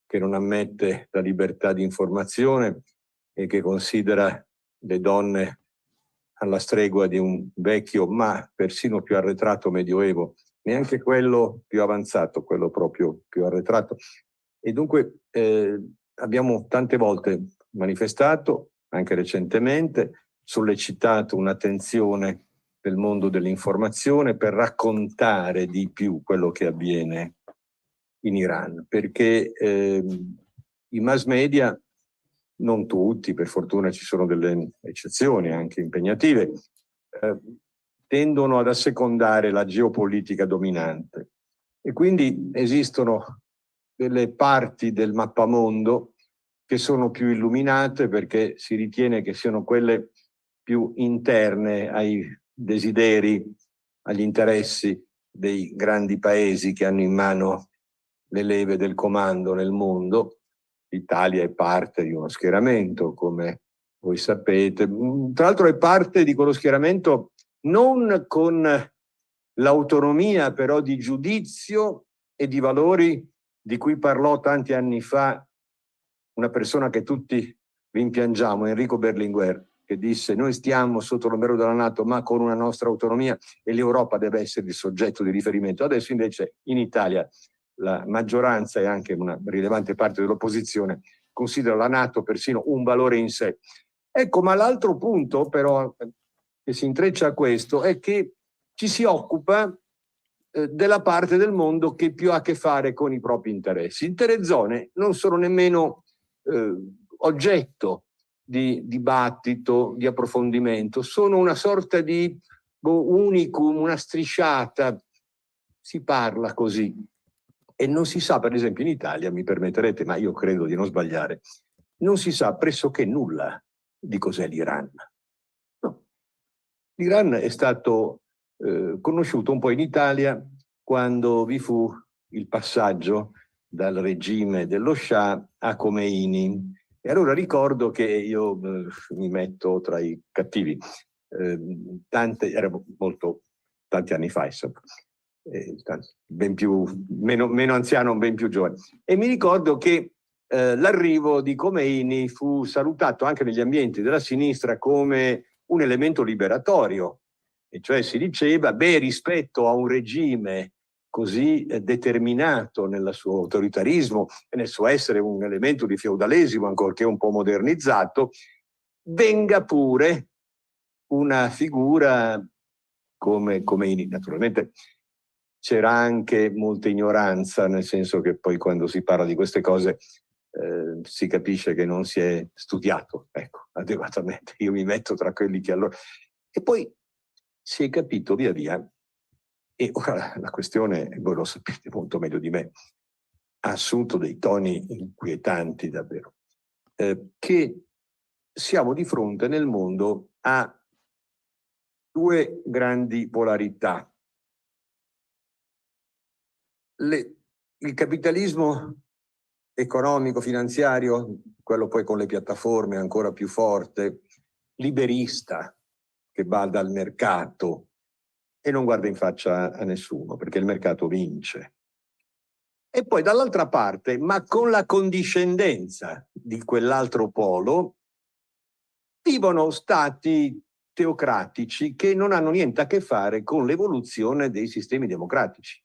che non ammette la libertà di informazione e che considera le donne alla stregua di un vecchio, ma persino più arretrato medioevo, neanche quello più avanzato, quello proprio più arretrato. E dunque abbiamo tante volte manifestato, anche recentemente, sollecitato un'attenzione del mondo dell'informazione per raccontare di più quello che avviene in Iran, perché i mass media, non tutti, per fortuna ci sono delle eccezioni anche impegnative, tendono ad assecondare la geopolitica dominante e quindi esistono delle parti del mappamondo che sono più illuminate perché si ritiene che siano quelle più interne ai desideri, agli interessi dei grandi paesi che hanno in mano le leve del comando nel mondo. L'Italia è parte di uno schieramento, come voi sapete. Tra l'altro è parte di quello schieramento non con l'autonomia però di giudizio e di valori di cui parlò tanti anni fa una persona che tutti rimpiangiamo, Enrico Berlinguer, che disse: noi stiamo sotto l'ombrello della NATO ma con una nostra autonomia e l'Europa deve essere il soggetto di riferimento. Adesso invece in Italia la maggioranza e anche una rilevante parte dell'opposizione considera la NATO persino un valore in sé. Ecco, ma l'altro punto però che si intreccia a questo è che ci si occupa della parte del mondo che più ha a che fare con i propri interessi. Intere zone non sono nemmeno oggetto di dibattito, di approfondimento, sono una sorta di unicum, una strisciata, si parla così. E non si sa, per esempio in Italia, mi permetterete, ma io credo di non sbagliare, non si sa pressoché nulla di cos'è l'Iran. No. L'Iran è stato conosciuto un po' in Italia quando vi fu il passaggio dal regime dello Shah a Khomeini. E allora ricordo che io mi metto tra i cattivi, era tanti anni fa, insomma. Ben più, meno anziano, ben più giovane. E mi ricordo che l'arrivo di Khomeini fu salutato anche negli ambienti della sinistra come un elemento liberatorio, e cioè si diceva, beh, rispetto a un regime così determinato nel suo autoritarismo e nel suo essere un elemento di feudalesimo, ancorché un po' modernizzato, venga pure una figura come Khomeini. Naturalmente c'era anche molta ignoranza, nel senso che poi quando si parla di queste cose si capisce che non si è studiato, ecco, adeguatamente. Io mi metto tra quelli che allora... E poi si è capito via via, e ora la questione, voi lo sapete molto meglio di me, ha assunto dei toni inquietanti davvero, che siamo di fronte nel mondo a due grandi polarità. Il capitalismo economico, finanziario, quello poi con le piattaforme ancora più forte, liberista, che bada al mercato e non guarda in faccia a nessuno, perché il mercato vince. E poi dall'altra parte, ma con la condiscendenza di quell'altro polo, vivono stati teocratici che non hanno niente a che fare con l'evoluzione dei sistemi democratici,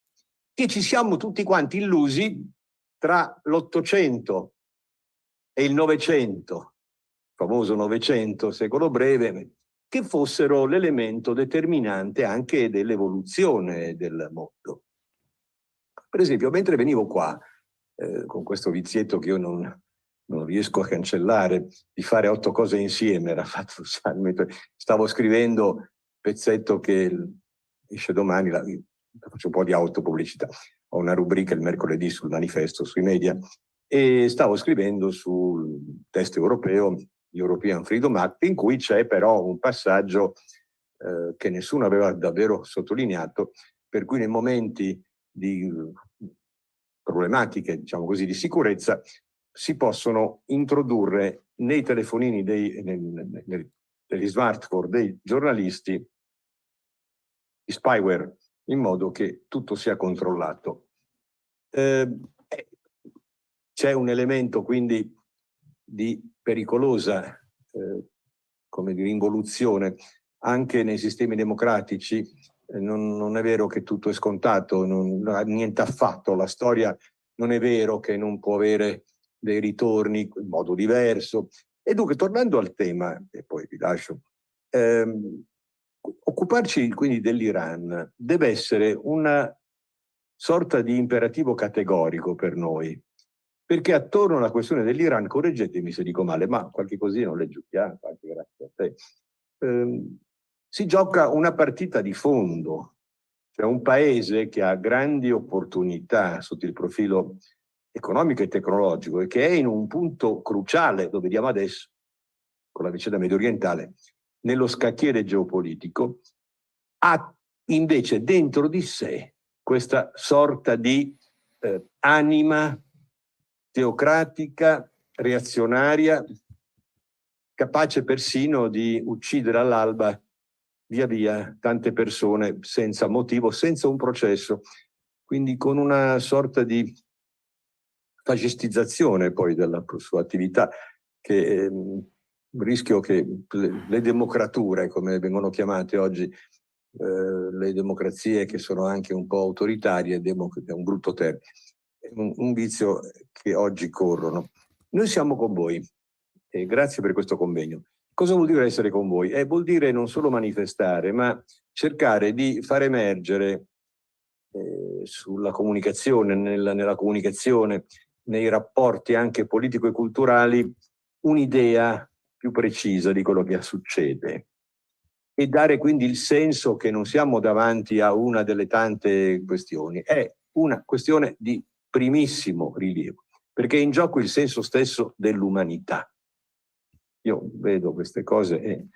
che ci siamo tutti quanti illusi tra l'Ottocento e il Novecento, famoso Novecento, secolo breve, che fossero l'elemento determinante anche dell'evoluzione del mondo. Per esempio, mentre venivo qua, con questo vizietto che io non riesco a cancellare, di fare 8 cose insieme, era fatto, stavo scrivendo un pezzetto che esce domani, faccio un po' di autopubblicità, ho una rubrica il mercoledì sul manifesto, sui media, e stavo scrivendo sul testo europeo, European Freedom Act, in cui c'è però un passaggio che nessuno aveva davvero sottolineato, per cui nei momenti di problematiche, diciamo così, di sicurezza, si possono introdurre nei telefonini degli smartphone dei giornalisti di spyware, in modo che tutto sia controllato. C'è un elemento quindi di pericolosa come dire, involuzione anche nei sistemi democratici. Non è vero che tutto è scontato, niente affatto. La storia non è vero che non può avere dei ritorni in modo diverso. E dunque, tornando al tema, e poi vi lascio, occuparci quindi dell'Iran deve essere una sorta di imperativo categorico per noi, perché attorno alla questione dell'Iran, correggetemi se dico male, ma qualche cosina ho letto, anche grazie a te, si gioca una partita di fondo, cioè un paese che ha grandi opportunità sotto il profilo economico e tecnologico e che è in un punto cruciale, lo vediamo adesso con la vicenda medio orientale, nello scacchiere geopolitico, ha invece dentro di sé questa sorta di anima teocratica, reazionaria, capace persino di uccidere all'alba via via tante persone senza motivo, senza un processo, quindi con una sorta di fascistizzazione poi della sua attività, che rischio che le democrature, come vengono chiamate oggi, le democrazie che sono anche un po' autoritarie, è un brutto termine, un vizio che oggi corrono. Noi siamo con voi e grazie per questo convegno. Cosa vuol dire essere con voi? Vuol dire non solo manifestare, ma cercare di far emergere sulla comunicazione, nella comunicazione, nei rapporti anche politico e culturali, un'idea più precisa di quello che succede e dare quindi il senso che non siamo davanti a una delle tante questioni, è una questione di primissimo rilievo, perché è in gioco il senso stesso dell'umanità. Io vedo queste cose e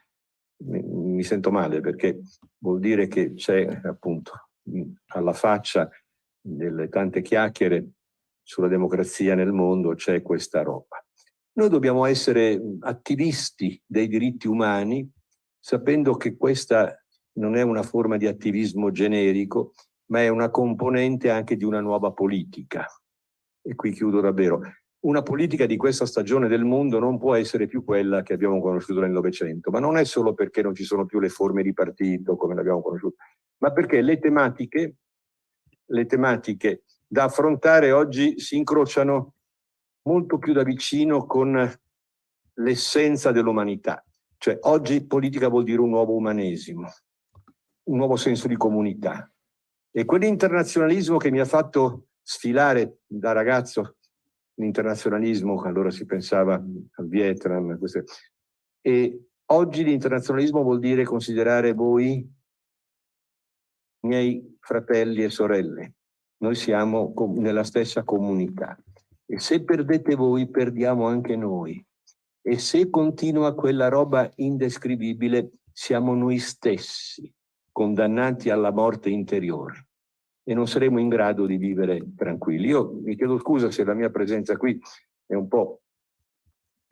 mi sento male, perché vuol dire che c'è appunto alla faccia delle tante chiacchiere sulla democrazia nel mondo, c'è questa roba. Noi dobbiamo essere attivisti dei diritti umani, sapendo che questa non è una forma di attivismo generico, ma è una componente anche di una nuova politica. E qui chiudo davvero. Una politica di questa stagione del mondo non può essere più quella che abbiamo conosciuto nel Novecento, ma non è solo perché non ci sono più le forme di partito come le abbiamo conosciute, ma perché le tematiche da affrontare oggi si incrociano molto più da vicino con l'essenza dell'umanità. Cioè oggi politica vuol dire un nuovo umanesimo, un nuovo senso di comunità. E quell'internazionalismo che mi ha fatto sfilare da ragazzo, l'internazionalismo, allora si pensava al Vietnam, e oggi l'internazionalismo vuol dire considerare voi miei fratelli e sorelle. Noi siamo nella stessa comunità e se perdete voi perdiamo anche noi. E se continua quella roba indescrivibile, siamo noi stessi condannati alla morte interiore e non saremo in grado di vivere tranquilli. Io mi chiedo scusa se la mia presenza qui è un po'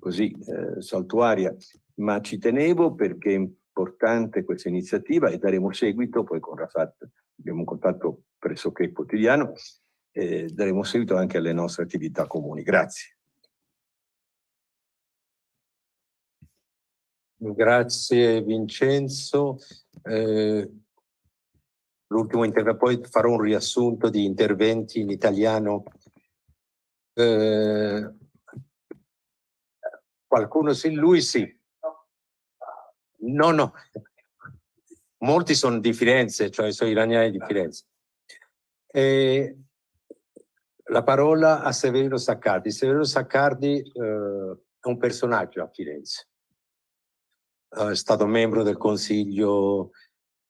così saltuaria, ma ci tenevo perché è importante questa iniziativa e daremo seguito, poi con Rafat abbiamo un contatto pressoché quotidiano, daremo seguito anche alle nostre attività comuni. Grazie. Grazie Vincenzo. L'ultimo intervento, poi farò un riassunto di interventi in italiano. Qualcuno sì? Lui sì. No. Molti sono di Firenze, cioè sono iraniani di Firenze. La parola a Severino Saccardi. Severino Saccardi è un personaggio a Firenze. È stato membro del Consiglio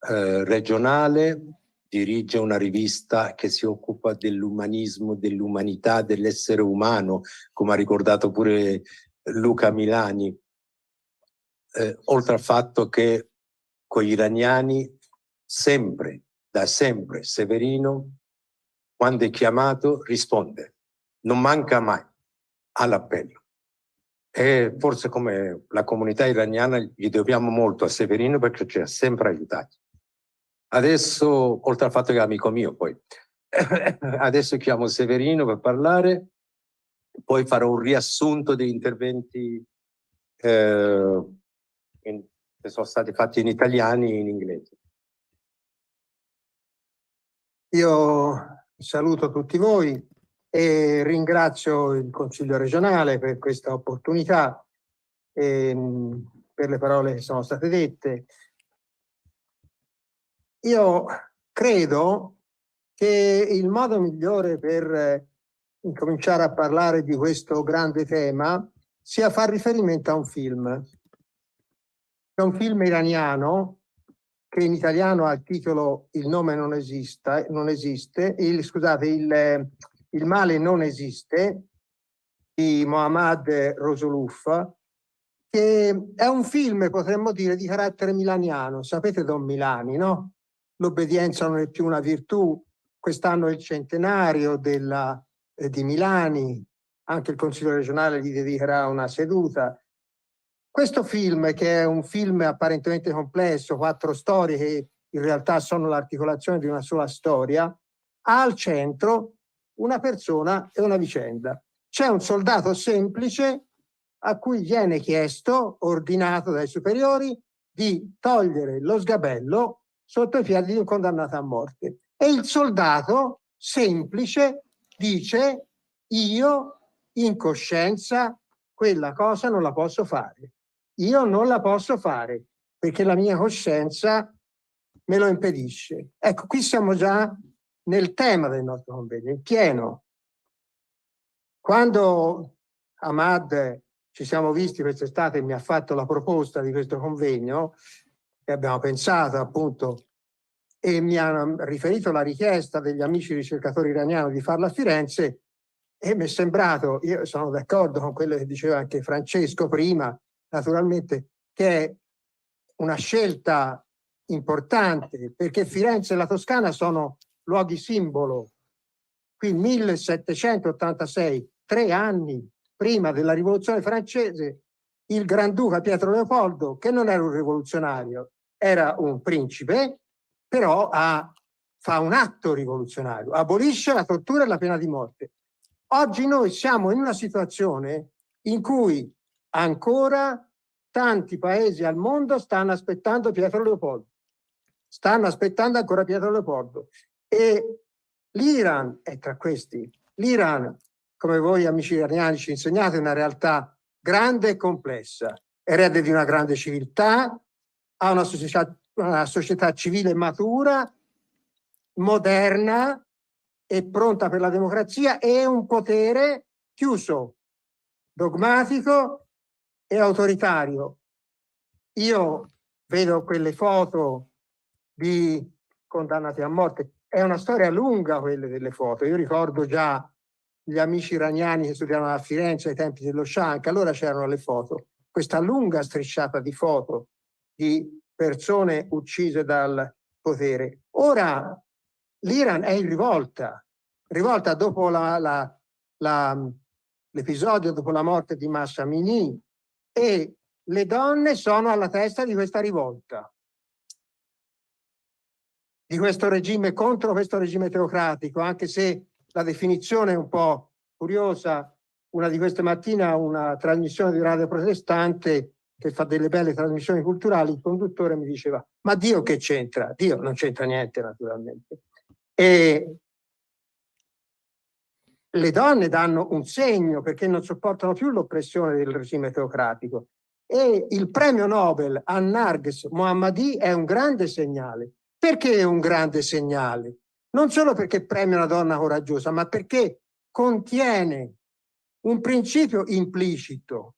regionale, dirige una rivista che si occupa dell'umanismo, dell'umanità, dell'essere umano, come ha ricordato pure Luca Milani, oltre al fatto che con gli iraniani da sempre Severino, quando è chiamato, risponde, non manca mai all'appello. E forse come la comunità iraniana gli dobbiamo molto a Severino perché ci ha sempre aiutati. Adesso, oltre al fatto che è amico mio, poi adesso chiamo Severino per parlare, poi farò un riassunto degli interventi che sono stati fatti in italiano e in inglese. Io saluto tutti voi e ringrazio il Consiglio regionale per questa opportunità e per le parole che sono state dette. Io credo che il modo migliore per incominciare a parlare di questo grande tema sia far riferimento a un film. È un film iraniano che in italiano ha il titolo Il nome non esiste, il male non esiste, di Mohammad Rasuluf, che è un film, potremmo dire, di carattere milaniano. Sapete Don Milani, no? L'obbedienza non è più una virtù. Quest'anno è il centenario di Milani, anche il Consiglio regionale gli dedicherà una seduta. Questo film, che è un film apparentemente complesso, 4 storie che in realtà sono l'articolazione di una sola storia, ha al centro una persona e una vicenda. C'è un soldato semplice a cui viene chiesto, ordinato dai superiori, di togliere lo sgabello sotto i piedi di un condannato a morte. E il soldato semplice dice: io in coscienza quella cosa non la posso fare. Io non la posso fare perché la mia coscienza me lo impedisce. Ecco, qui siamo già nel tema del nostro convegno, in pieno. Quando Ahmad ci siamo visti quest'estate e mi ha fatto la proposta di questo convegno, e abbiamo pensato appunto, e mi ha riferito la richiesta degli amici ricercatori iraniani di farla a Firenze, e mi è sembrato, io sono d'accordo con quello che diceva anche Francesco prima, naturalmente, che è una scelta importante, perché Firenze e la Toscana sono luoghi simbolo. Qui 1786, 3 anni prima della rivoluzione francese, il Granduca Pietro Leopoldo, che non era un rivoluzionario, era un principe, però fa un atto rivoluzionario, abolisce la tortura e la pena di morte. Oggi noi siamo in una situazione in cui ancora tanti paesi al mondo stanno aspettando Pietro Leopoldo. Stanno aspettando ancora Pietro Leopoldo. E l'Iran è tra questi. L'Iran, come voi amici iraniani ci insegnate, è una realtà grande e complessa. Erede di una grande civiltà, ha una società civile matura, moderna e pronta per la democrazia, e un potere chiuso, dogmatico e autoritario. Io vedo quelle foto di condannati a morte. È una storia lunga quelle delle foto. Io ricordo già gli amici iraniani che studiavano a Firenze ai tempi dello Shah, anche allora c'erano le foto. Questa lunga strisciata di foto di persone uccise dal potere. Ora l'Iran è in rivolta dopo l'episodio, dopo la morte di Mahsa Amini, e le donne sono alla testa di questa rivolta, di questo regime, contro questo regime teocratico, anche se la definizione è un po' curiosa. Una di queste mattine, una trasmissione di radio protestante che fa delle belle trasmissioni culturali, il conduttore mi diceva: ma Dio che c'entra? Dio non c'entra niente, naturalmente. E le donne danno un segno, perché non sopportano più l'oppressione del regime teocratico. E il premio Nobel a Narges Mohammadi è un grande segnale. Perché è un grande segnale? Non solo perché premia una donna coraggiosa, ma perché contiene un principio implicito.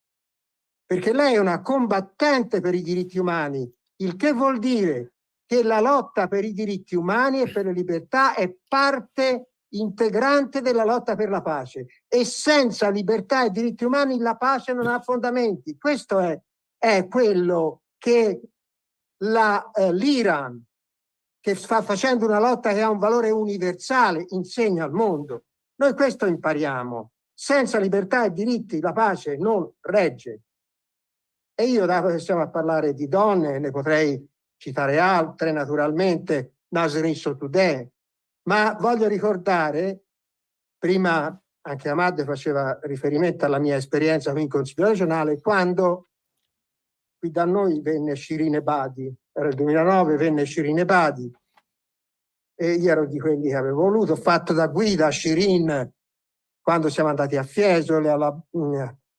Perché lei è una combattente per i diritti umani, il che vuol dire che la lotta per i diritti umani e per le libertà è parte integrante della lotta per la pace, e senza libertà e diritti umani la pace non ha fondamenti. Questo è quello che l'Iran, che sta facendo una lotta che ha un valore universale, insegna al mondo. Noi questo impariamo. Senza libertà e diritti la pace non regge. E io, dato che stiamo a parlare di donne, ne potrei citare altre, naturalmente, Nasrin Sotoudeh, ma voglio ricordare, prima anche Ahmad faceva riferimento alla mia esperienza qui in Consiglio regionale, quando qui da noi venne Shirin Ebadi, era il 2009, venne Shirin Ebadi, e io ero di quelli che avevo voluto, ho fatto da guida a Shirin quando siamo andati a Fiesole, alla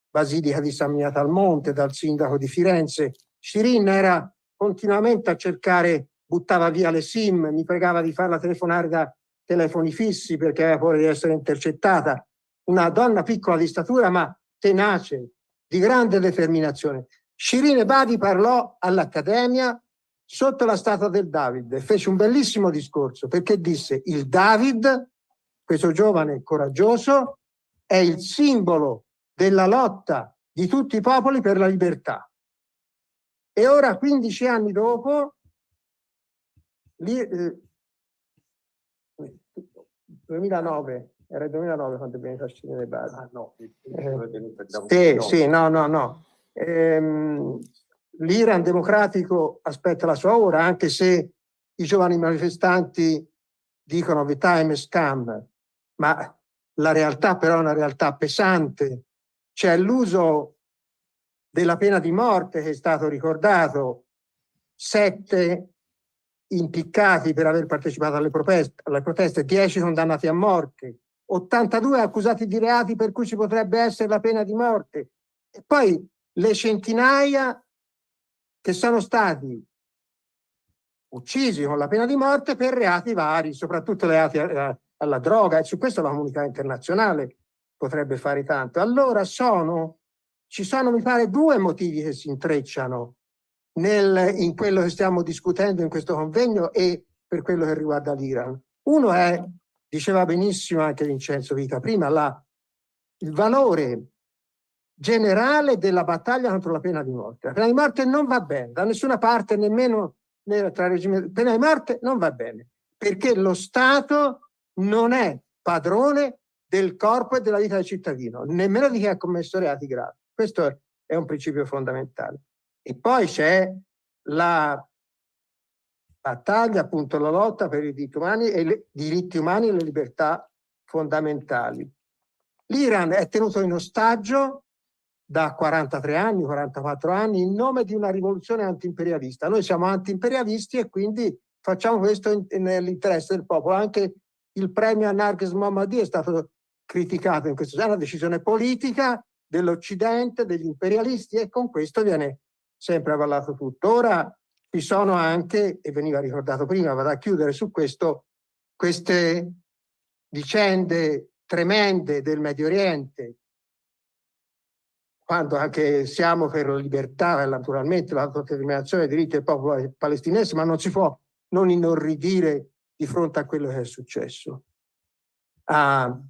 Basilica di San Miniato al Monte, dal sindaco di Firenze. Shirin era continuamente a cercare, buttava via le SIM, mi pregava di farla telefonare da telefoni fissi perché aveva paura di essere intercettata. Una donna piccola di statura ma tenace, di grande determinazione. Shirin Ebadi parlò all'Accademia sotto la statua del David e fece un bellissimo discorso perché disse: il David, questo giovane coraggioso, è il simbolo della lotta di tutti i popoli per la libertà. E ora, 15 anni dopo, 2009, era il 2009 quando è venuto a Shirin Ebadi. Ah, no, no. L'Iran democratico aspetta la sua ora, anche se i giovani manifestanti dicono the time has come, ma la realtà però è una realtà pesante. C'è l'uso della pena di morte che è stato ricordato, 7 impiccati per aver partecipato alle proteste, 10 condannati a morte, 82 accusati di reati per cui ci potrebbe essere la pena di morte, e poi le centinaia che sono stati uccisi con la pena di morte per reati vari, soprattutto reati alla droga, e su questo la comunità internazionale potrebbe fare tanto. Allora ci sono mi pare 2 motivi che si intrecciano in quello che stiamo discutendo in questo convegno e per quello che riguarda l'Iran. Uno è, diceva benissimo anche Vincenzo Vita prima, il valore generale della battaglia contro la pena di morte. La pena di morte non va bene da nessuna parte, nemmeno tra regimi. La pena di morte non va bene perché lo Stato non è padrone del corpo e della vita del cittadino, nemmeno di chi ha commesso reati gravi. Questo è un principio fondamentale. E poi c'è la battaglia, appunto, la lotta per i diritti umani e le libertà fondamentali. L'Iran è tenuto in ostaggio da 43 anni, 44 anni, in nome di una rivoluzione antiimperialista. Noi siamo antiimperialisti e quindi facciamo questo nell'interesse del popolo. Anche il premio a Narges Mohammadi è stato criticato in questo. È una decisione politica dell'Occidente, degli imperialisti, e con questo viene sempre avallato tutto. Ora ci sono anche, e veniva ricordato prima, vado a chiudere su questo, queste vicende tremende del Medio Oriente, quando anche siamo per la libertà e naturalmente l'autodeterminazione dei diritti del popolo palestinese, ma non si può non inorridire di fronte a quello che è successo. A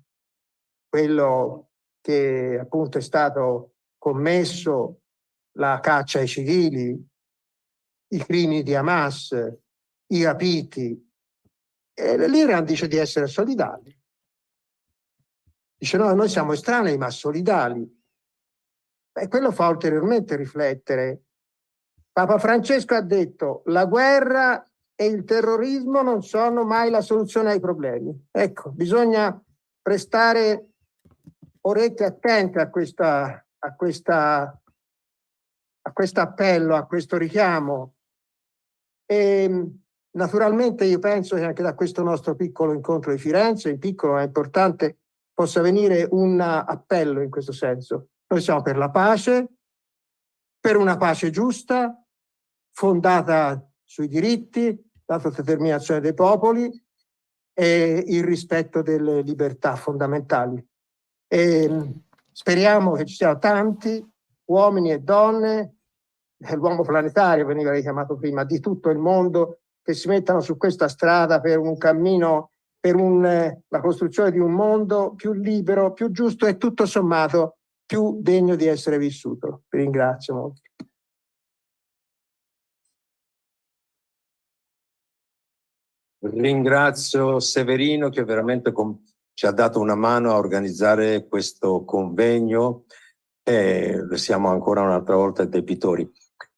quello che appunto è stato commesso, la caccia ai civili, i crimini di Hamas, i rapiti. L'Iran dice di essere solidali. Dice no, noi siamo estranei ma solidali. E quello fa ulteriormente riflettere. Papa Francesco ha detto: la guerra e il terrorismo non sono mai la soluzione ai problemi. Ecco, bisogna prestare orecchie attente a questo appello, a questo richiamo. E naturalmente io penso che anche da questo nostro piccolo incontro di Firenze, il piccolo ma importante, possa venire un appello in questo senso. Noi siamo per la pace, per una pace giusta, fondata sui diritti, l'autodeterminazione dei popoli e il rispetto delle libertà fondamentali. E speriamo che ci siano tanti uomini e donne, l'uomo planetario veniva richiamato prima, di tutto il mondo, che si mettano su questa strada per un cammino, per la costruzione di un mondo più libero, più giusto e tutto sommato più degno di essere vissuto. Vi ringrazio molto. Ringrazio Severino che veramente ci ha dato una mano a organizzare questo convegno e siamo ancora un'altra volta debitori.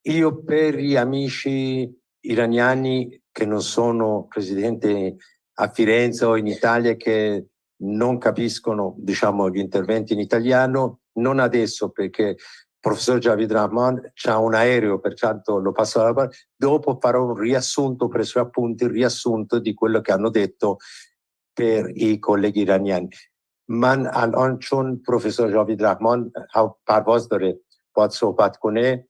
Io per gli amici iraniani che non sono residenti a Firenze o in Italia, che non capiscono, diciamo, gli interventi in italiano, non adesso perché il professor Javid Rahman c'ha un aereo, pertanto lo passo alla parte, dopo farò un riassunto, preso appunti, il riassunto di quello che hanno detto per i colleghi iraniani. من الان چون پروفسور جاوید رحمان پرواز داره باید صحبت کنه،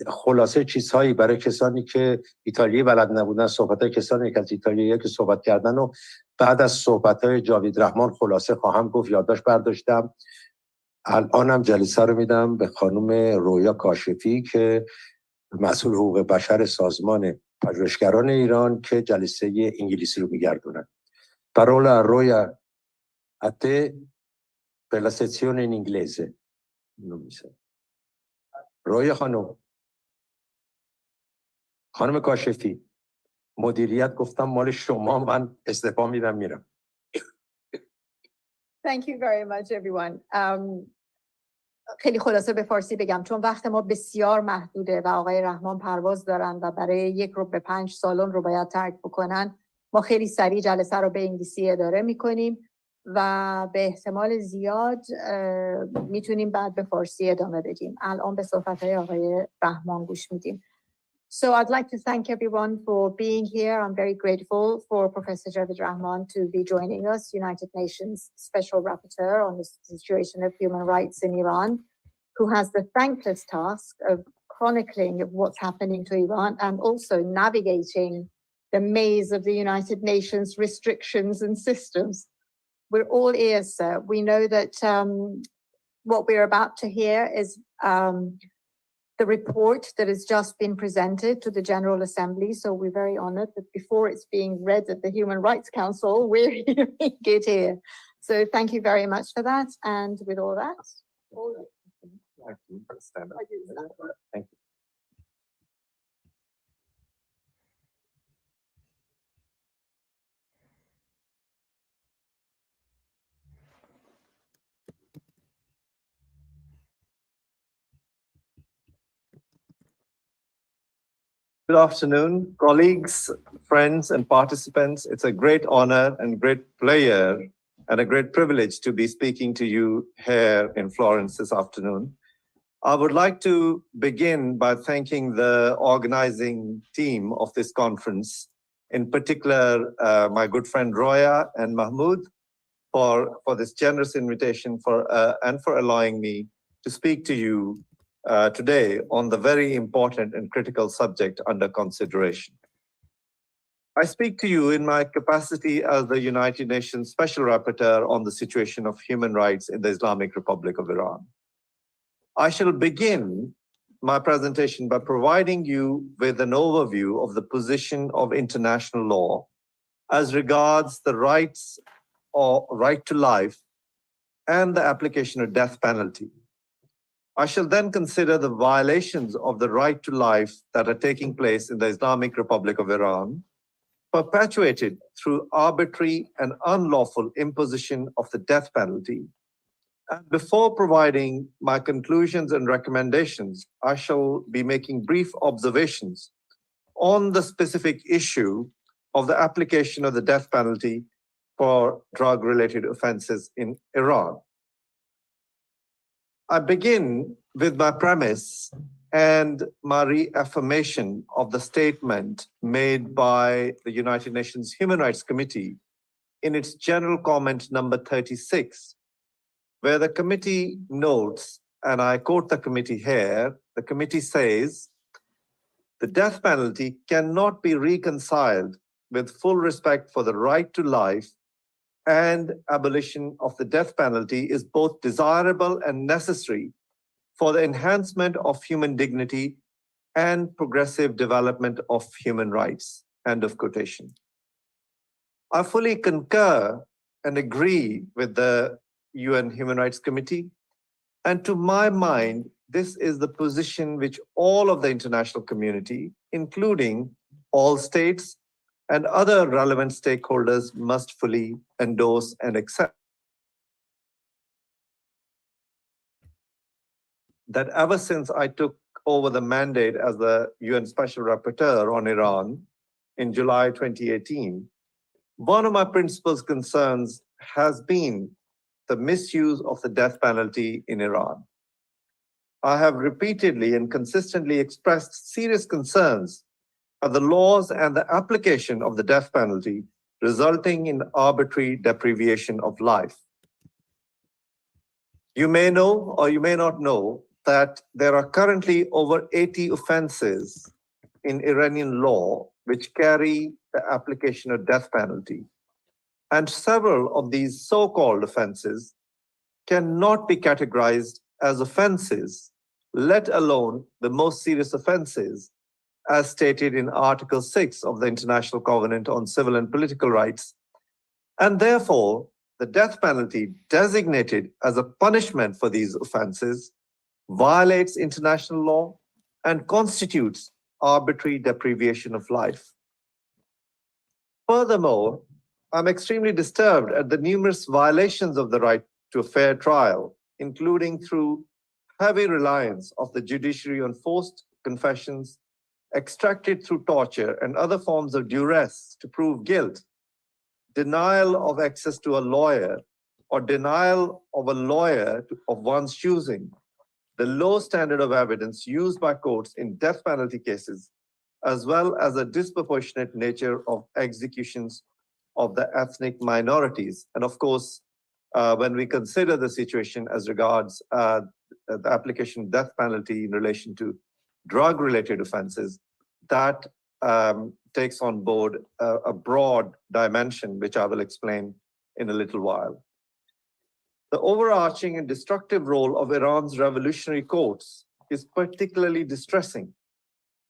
خلاصه چیزهایی برای کسانی که ایتالیایی بلد نبودن، صحبت‌های کسانی که از ایتالیایی که صحبت کردن و بعد از صحبت‌های جاوید رحمان خلاصه خواهم گفت. یادداشت برداشتم. الانم جلسه رو میدم به خانم رویا کاشفی که مسئول حقوق بشر سازمان پژوهشگران ایران که جلسه انگلیسی رو میگردونن. Parola a Roya, a te per la sezione in inglese. Non mi sa. رویا خانم کاشفی، مدیریت گفتم مال شما، من استعفا میدم میرم. Thank you very much everyone. خیلی خلاصه به فارسی بگم چون وقت ما بسیار محدوده و آقای رحمان پرواز دارن و برای 1 رو به 5 سالن رو باید ترک بکنن. ما خیلی سریع جلسه رو به انگلیسی اداره میکنیم و به احتمال زیاد میتونیم بعد به فارسی ادامه بدیم. الان به صحبت‌های آقای رحمان گوش میدیم. So I'd like to thank everyone for being here. I'm very grateful for Professor Javid Rahman to be joining us, United Nations Special Rapporteur on the situation of human rights in Iran, who has the thankless task of chronicling what's happening to Iran and also navigating the maze of the United Nations restrictions and systems. We're all ears, sir. We know that what we're about to hear is the report that has just been presented to the General Assembly. So we're very honored that before it's being read at the Human Rights Council, we're hearing it here. So thank you very much for that. And with all that, Thank you. Good afternoon, colleagues, friends, and participants. It's a great honor and great pleasure and a great privilege to be speaking to you here in Florence this afternoon. I would like to begin by thanking the organizing team of this conference, in particular my good friend Roya and Mahmoud, for this generous invitation and for allowing me to speak to you today on the very important and critical subject under consideration. I speak to you in my capacity as the United Nations Special Rapporteur on the situation of human rights in the Islamic Republic of Iran. I shall begin my presentation by providing you with an overview of the position of international law as regards the rights or right to life and the application of death penalty. I shall then consider the violations of the right to life that are taking place in the Islamic Republic of Iran, perpetuated through arbitrary and unlawful imposition of the death penalty. And before providing my conclusions and recommendations, I shall be making brief observations on the specific issue of the application of the death penalty for drug-related offenses in Iran. I begin with my premise and my reaffirmation of the statement made by the United Nations Human Rights Committee in its general comment number 36, where the committee notes, and I quote the committee here, the committee says, the death penalty cannot be reconciled with full respect for the right to life, and abolition of the death penalty is both desirable and necessary for the enhancement of human dignity and progressive development of human rights. End of quotation. I fully concur and agree with the UN Human Rights Committee, and to my mind, this is the position which all of the international community, including all states and other relevant stakeholders, must fully endorse and accept. That ever since I took over the mandate as the UN Special Rapporteur on Iran in July 2018, one of my principal concerns has been the misuse of the death penalty in Iran. I have repeatedly and consistently expressed serious concerns of the laws and the application of the death penalty resulting in arbitrary deprivation of life. You may know or you may not know that there are currently over 80 offenses in Iranian law which carry the application of death penalty. And several of these so-called offenses cannot be categorized as offenses, let alone the most serious offenses, as stated in Article 6 of the International Covenant on Civil and Political Rights. And therefore, the death penalty designated as a punishment for these offenses violates international law and constitutes arbitrary deprivation of life. Furthermore, I'm extremely disturbed at the numerous violations of the right to a fair trial, including through heavy reliance of the judiciary on forced confessions extracted through torture and other forms of duress to prove guilt, denial of access to a lawyer, or denial of a lawyer of one's choosing, the low standard of evidence used by courts in death penalty cases, as well as a disproportionate nature of executions of the ethnic minorities. And of course, when we consider the situation as regards the application of death penalty in relation to drug-related offenses, that takes on board a broad dimension, which I will explain in a little while. The overarching and destructive role of Iran's revolutionary courts is particularly distressing.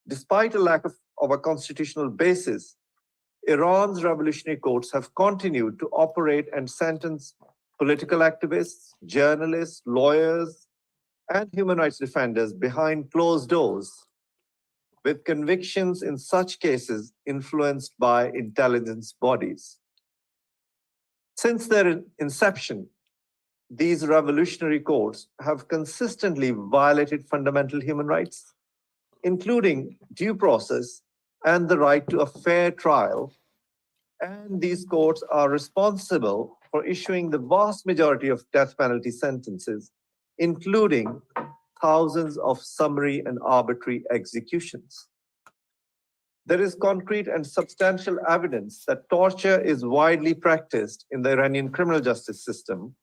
Despite a lack of a constitutional basis, Iran's revolutionary courts have continued to operate and sentence political activists, journalists, lawyers, and human rights defenders behind closed doors, with convictions in such cases influenced by intelligence bodies. Since their inception, these revolutionary courts have consistently violated fundamental human rights, including due process and the right to a fair trial. And these courts are responsible for issuing the vast majority of death penalty sentences, including thousands of summary and arbitrary executions. There is concrete and substantial evidence that torture is widely practiced in the Iranian criminal justice system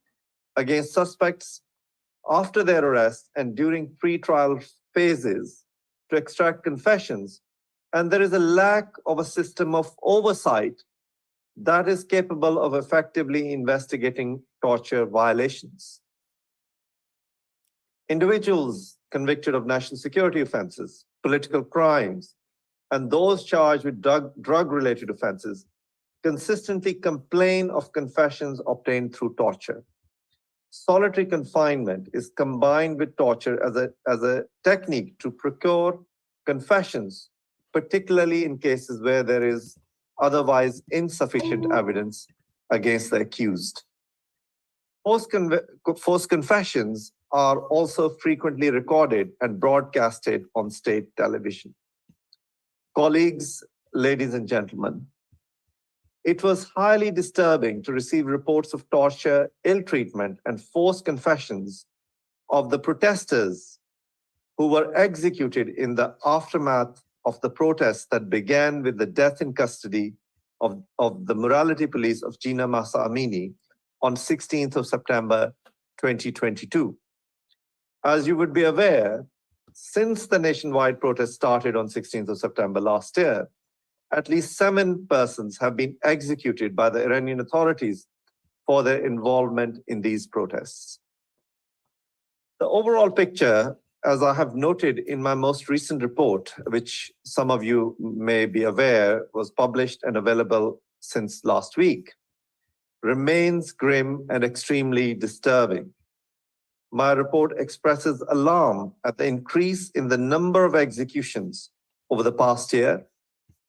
against suspects after their arrest and during pre-trial phases to extract confessions, and there is a lack of a system of oversight that is capable of effectively investigating torture violations. Individuals convicted of national security offenses, political crimes, and those charged with drug-related offenses consistently complain of confessions obtained through torture. Solitary confinement is combined with torture as a technique to procure confessions, particularly in cases where there is otherwise insufficient evidence against the accused. Forced confessions are also frequently recorded and broadcasted on state television. Colleagues, ladies and gentlemen, it was highly disturbing to receive reports of torture, ill treatment, and forced confessions of the protesters who were executed in the aftermath of the protests that began with the death in custody of the morality police of Jina Mahsa Amini on 16th of September 2022. As you would be aware, since the nationwide protest started on 16th of September last year, at least 7 persons have been executed by the Iranian authorities for their involvement in these protests. The overall picture, as I have noted in my most recent report, which some of you may be aware was published and available since last week, remains grim and extremely disturbing. My report expresses alarm at the increase in the number of executions over the past year,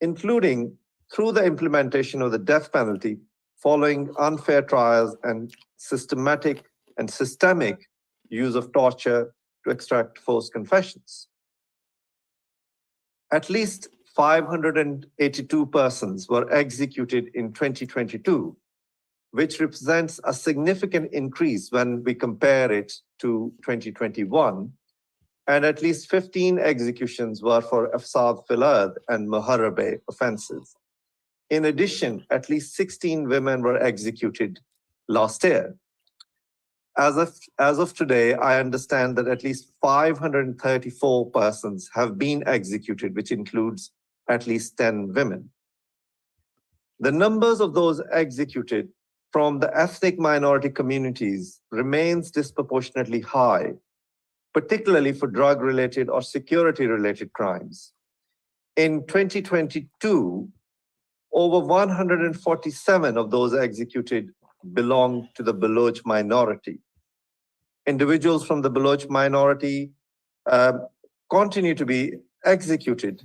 including through the implementation of the death penalty following unfair trials and systemic use of torture to extract forced confessions. At least 582 persons were executed in 2022, which represents a significant increase when we compare it to 2021. And at least 15 executions were for Afsad Filad and Muharrabe offenses. In addition, at least 16 women were executed last year. As of today, I understand that at least 534 persons have been executed, which includes at least 10 women. The numbers of those executed from the ethnic minority communities remains disproportionately high, particularly for drug-related or security-related crimes. In 2022, over 147 of those executed belonged to the Baloch minority. Individuals from the Baloch minority continue to be executed,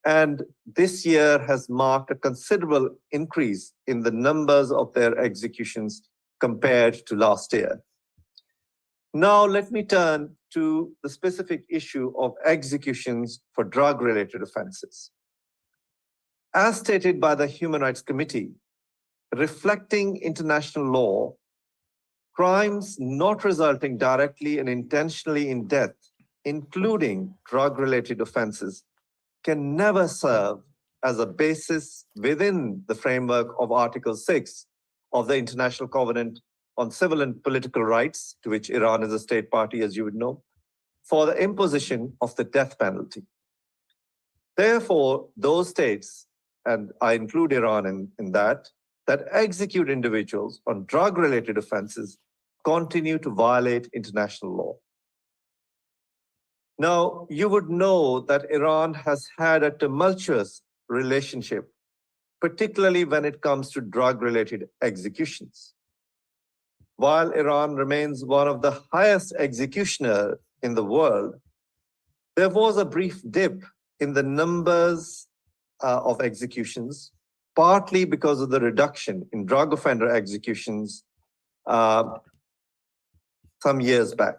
and this year has marked a considerable increase in the numbers of their executions compared to last year. Now, let me turn to the specific issue of executions for drug-related offenses. As stated by the Human Rights Committee, reflecting international law, crimes not resulting directly and intentionally in death, including drug-related offenses, can never serve as a basis within the framework of Article 6 of the International Covenant on Civil and Political Rights, to which Iran is a state party, as you would know, for the imposition of the death penalty. Therefore, those states, and I include Iran in that execute individuals on drug-related offenses continue to violate international law. Now, you would know that Iran has had a tumultuous relationship, particularly when it comes to drug-related executions. While Iran remains one of the highest executioners in the world, there was a brief dip in the numbers of executions, partly because of the reduction in drug offender executions some years back.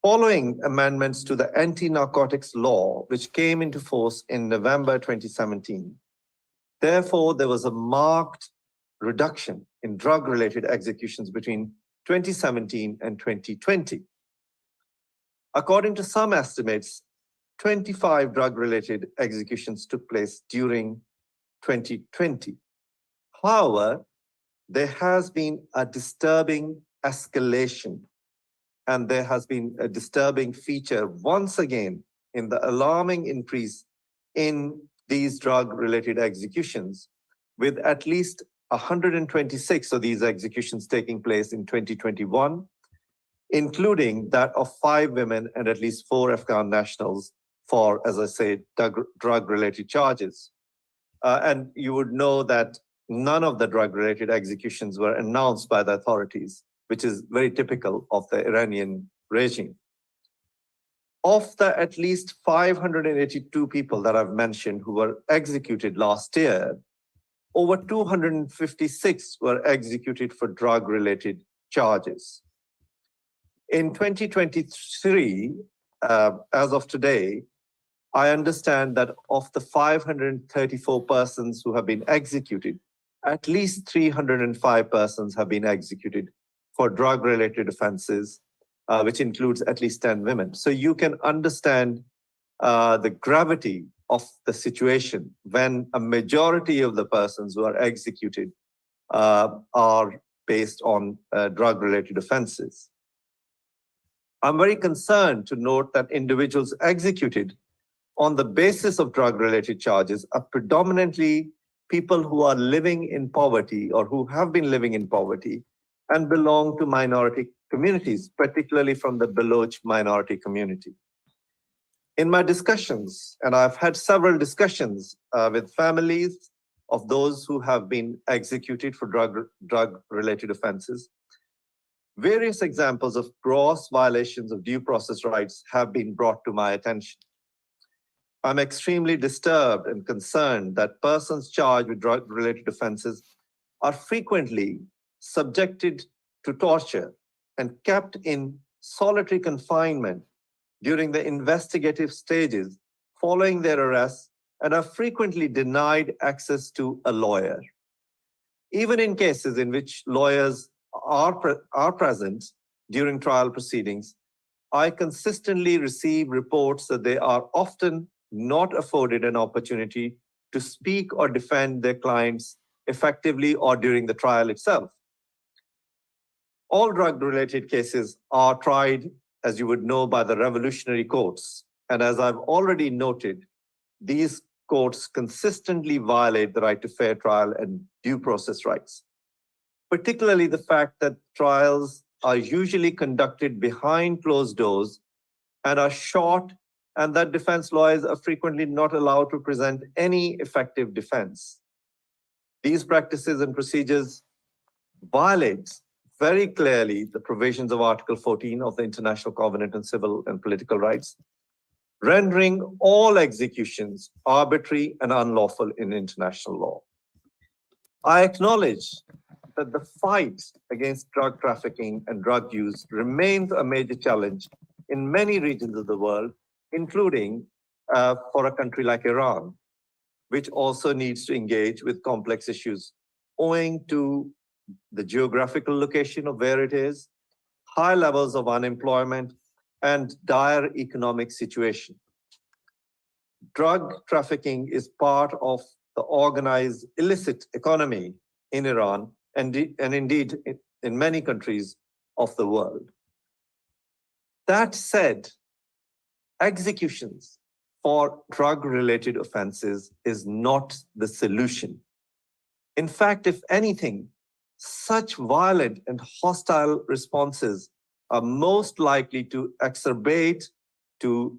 Following amendments to the anti-narcotics law, which came into force in November 2017, therefore, there was a marked reduction in drug-related executions between 2017 and 2020. According to some estimates, 25 drug-related executions took place during 2020. However, there has been a disturbing escalation, and there has been a disturbing feature once again in the alarming increase in these drug-related executions, with at least 126 of these executions taking place in 2021, including that of 5 women and at least 4 Afghan nationals for, as I say, drug-related charges. And you would know that none of the drug-related executions were announced by the authorities, which is very typical of the Iranian regime. Of the at least 582 people that I've mentioned who were executed last year, over 256 were executed for drug-related charges. In 2023, as of today, I understand that of the 534 persons who have been executed, at least 305 persons have been executed for drug-related offenses, which includes at least 10 women. So you can understand the gravity of the situation when a majority of the persons who are executed are based on drug-related offenses. I'm very concerned to note that individuals executed on the basis of drug-related charges are predominantly people who are living in poverty or who have been living in poverty and belong to minority communities, particularly from the Baloch minority community. In my discussions, and I've had several discussions with families of those who have been executed for drug-related offenses, various examples of gross violations of due process rights have been brought to my attention. I'm extremely disturbed and concerned that persons charged with drug-related offenses are frequently subjected to torture and kept in solitary confinement during the investigative stages following their arrest and are frequently denied access to a lawyer. Even in cases in which lawyers are present during trial proceedings, I consistently receive reports that they are often not afforded an opportunity to speak or defend their clients effectively or during the trial itself. All drug-related cases are tried, as you would know, by the revolutionary courts. And as I've already noted, these courts consistently violate the right to fair trial and due process rights, particularly the fact that trials are usually conducted behind closed doors and are short, and that defense lawyers are frequently not allowed to present any effective defense. These practices and procedures violate very clearly the provisions of Article 14 of the International Covenant on Civil and Political Rights, rendering all executions arbitrary and unlawful in international law. I acknowledge that the fight against drug trafficking and drug use remains a major challenge in many regions of the world, including for a country like Iran, which also needs to engage with complex issues owing to the geographical location of where it is, high levels of unemployment, and dire economic situation. Drug trafficking is part of the organized illicit economy in Iran and indeed in many countries of the world. That said, executions for drug-related offenses is not the solution. In fact, if anything, such violent and hostile responses are most likely to exacerbate, to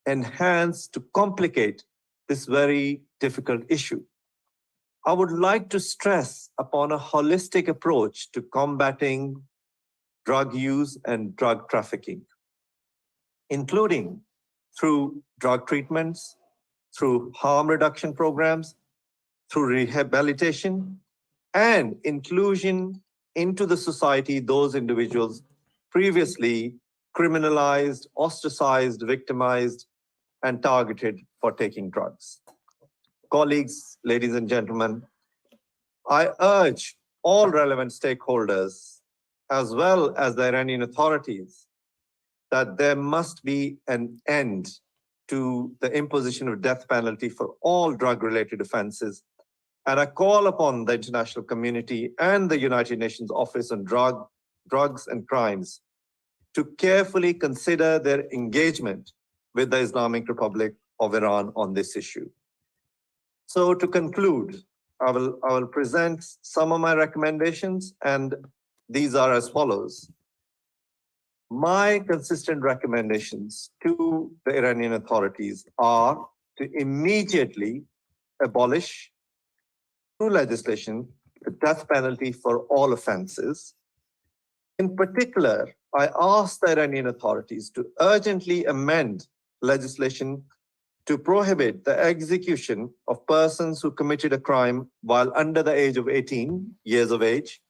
enhance, to complicate this very difficult issue. I would like to stress upon a holistic approach to combating drug use and drug trafficking, including through drug treatments, through harm reduction programs, through rehabilitation, and inclusion into the society those individuals previously criminalized, ostracized, victimized, and targeted for taking drugs. Colleagues, ladies and gentlemen, I urge all relevant stakeholders, as well as the Iranian authorities, that there must be an end to the imposition of death penalty for all drug-related offenses. And I call upon the international community and the United Nations Office on Drugs and Crimes to carefully consider their engagement with the Islamic Republic of Iran on this issue. So to conclude, I will present some of my recommendations, and these are as follows. My consistent recommendations to the Iranian authorities are to immediately abolish through legislation the death penalty for all offenses. In particular, I ask the Iranian authorities to urgently amend legislation to prohibit the execution of persons who committed a crime while under the age of 18 years of age.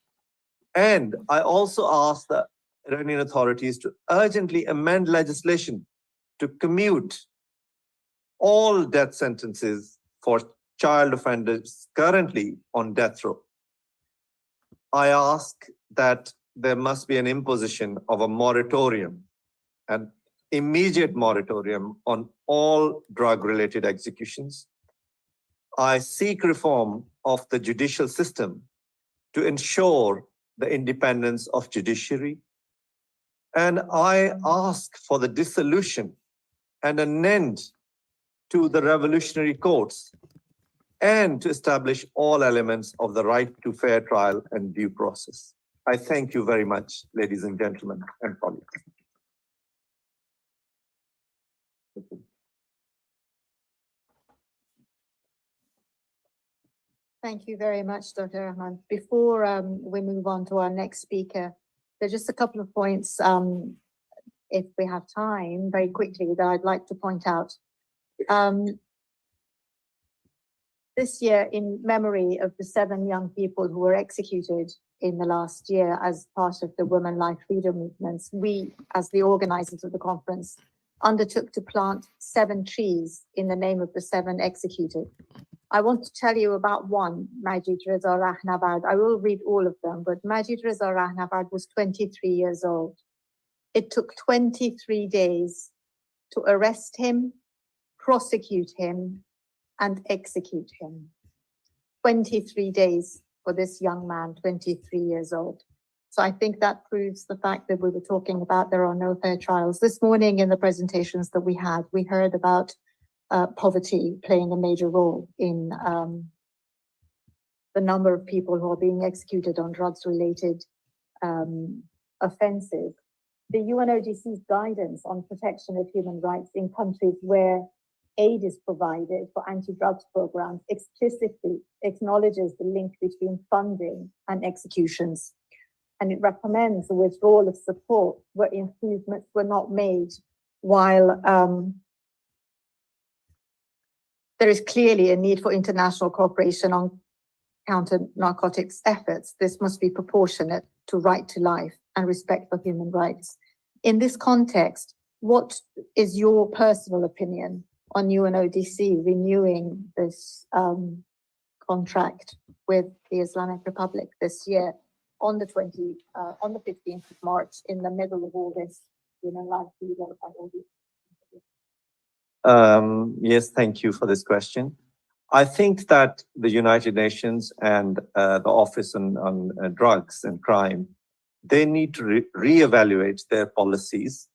And I also ask the Iranian authorities to urgently amend legislation to commute all death sentences for child offenders currently on death row. I ask that there must be an imposition of a moratorium, an immediate moratorium on all drug-related executions. I seek reform of the judicial system to ensure the independence of judiciary. And I ask for the dissolution and an end to the revolutionary courts and to establish all elements of the right to fair trial and due process. I thank you very much, ladies and gentlemen and colleagues. Thank you very much, Dr. Rahman. Before we move on to our next speaker, there's just a couple of points, if we have time, very quickly, that I'd like to point out. This year, in memory of the 7 young people who were executed in the last year as part of the Women Life Freedom movements, we, as the organizers of the conference, undertook to plant 7 trees in the name of the 7 executed. I want to tell you about one, Majid Reza Rahnavard. I will read all of them, but Majid Reza Rahnavard was 23 years old. It took 23 days to arrest him, prosecute him, and execute him. 23 days for this young man, 23 years old. So I think that proves the fact that we were talking about there are no fair trials. This morning in the presentations that we had, we heard about poverty playing a major role in the number of people who are being executed on drugs-related offenses. The UNODC's guidance on protection of human rights in countries where aid is provided for anti-drugs programs explicitly acknowledges the link between funding and executions. And it recommends the withdrawal of support where improvements were not made, while there is clearly a need for international cooperation on counter-narcotics efforts. This must be proportionate to right to life and respect for human rights. In this context, what is your personal opinion on UNODC renewing this contract with the Islamic Republic this year on the 15th of March, in the middle of all this human rights? Yes, thank you for this question. I think that the United Nations and the Office on Drugs and Crime, they need to reevaluate their policies,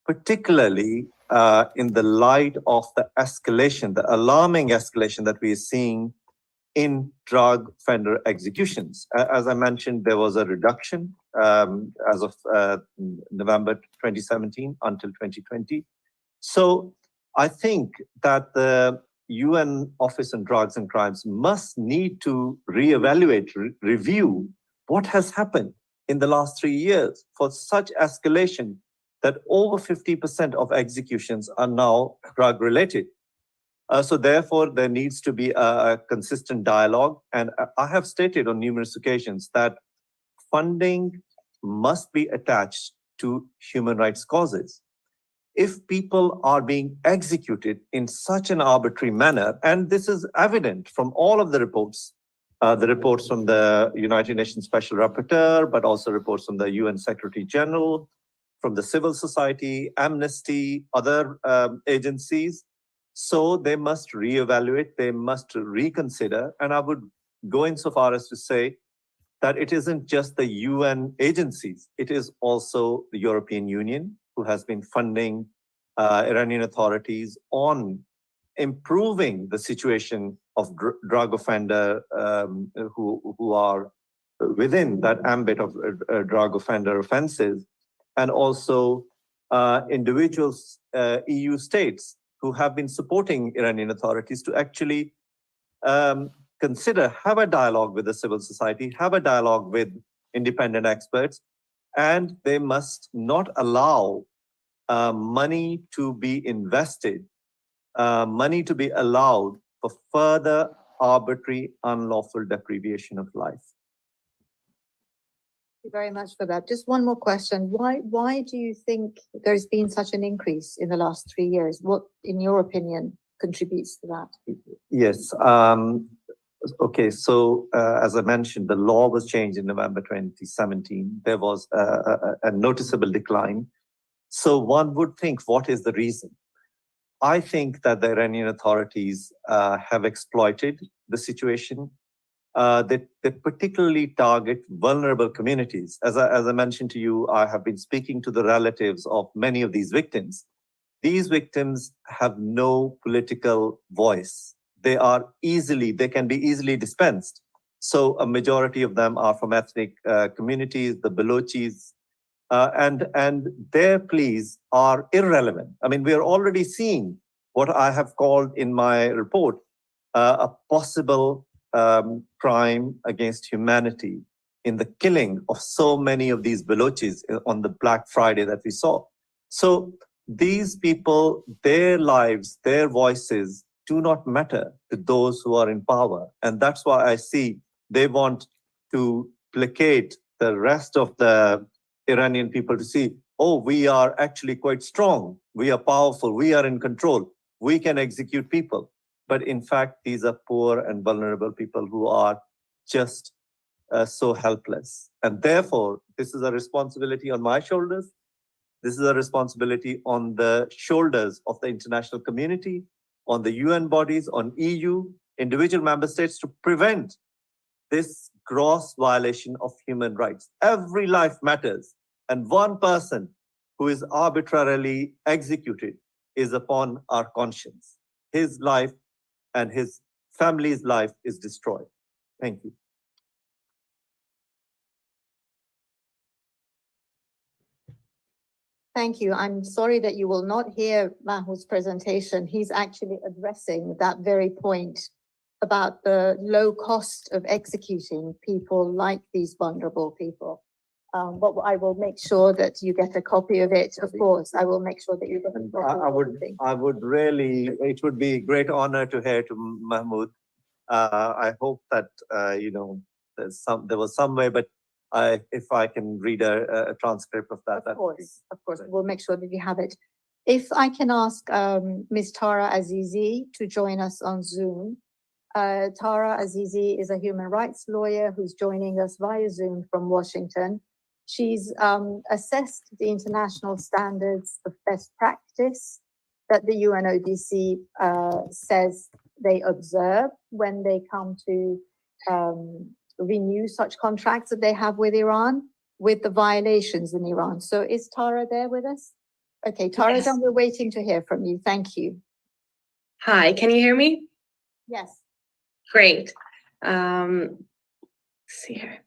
particularly in the light of the escalation, the alarming escalation that we are seeing in drug offender executions. As I mentioned, there was a reduction as of November 2017 until 2020. So I think that the UN Office on Drugs and Crimes must need to reevaluate, review what has happened in the last 3 years for such escalation that over 50% of executions are now drug-related. So therefore, there needs to be a consistent dialogue. And I have stated on numerous occasions that funding must be attached to human rights causes. If people are being executed in such an arbitrary manner, and this is evident from all of the reports from the United Nations Special Rapporteur, but also reports from the UN Secretary General, from the civil society, Amnesty, other agencies. So they must reevaluate, they must reconsider. And I would go insofar as to say that it isn't just the UN agencies, it is also the European Union, who has been funding Iranian authorities on improving the situation of drug offender who are within that ambit of drug offender offenses, and also individuals, EU states, who have been supporting Iranian authorities to actually have a dialogue with the civil society, have a dialogue with independent experts, and they must not allow money to be invested, money to be allowed for further arbitrary, unlawful deprivation of life. Thank you very much for that. Just one more question. Why do you think there's been such an increase in the last 3 years? What, in your opinion, contributes to that? Yes. Okay, so as I mentioned, the law was changed in November 2017. There was a noticeable decline. So one would think, what is the reason? I think that the Iranian authorities have exploited the situation. They particularly target vulnerable communities. As I mentioned to you, I have been speaking to the relatives of many of these victims. These victims have no political voice. They can be easily dispensed. So a majority of them are from ethnic communities, the Balochis, and their pleas are irrelevant. I mean, we are already seeing what I have called in my report a possible crime against humanity in the killing of so many of these Balochis on the Black Friday that we saw. So these people, their lives, their voices do not matter to those who are in power. And that's why I see they want to placate the rest of the Iranian people to see, oh, we are actually quite strong. We are powerful. We are in control. We can execute people. But in fact, these are poor and vulnerable people who are just so helpless. And therefore, this is a responsibility on my shoulders. This is a responsibility on the shoulders of the international community. on the UN bodies, on EU, individual member states to prevent this gross violation of human rights. Every life matters, and one person who is arbitrarily executed is upon our conscience. His life and his family's life is destroyed. Thank you. Thank you. I'm sorry that you will not hear Mahmoud's presentation. He's actually addressing that very point about the low cost of executing people like these vulnerable people. But I will make sure that you get a copy of it. Of course, I will make sure that you get a copy. I would really, it would be a great honor to hear to Mahmoud. I hope that, there was some way, but if I can read a transcript of that. Of course, we'll make sure that you have it. If I can ask Ms. Tara Azizi to join us on Zoom. Tara Azizi is a human rights lawyer who's joining us via Zoom from Washington. She's assessed the international standards of best practice that the UNODC says they observe when they come to renew such contracts that they have with Iran, with the violations in Iran. So is Tara there with us? Okay, Tara, Yes. we're waiting to hear from you. Thank you. Hi, can you hear me? Yes. Great. Let's see here.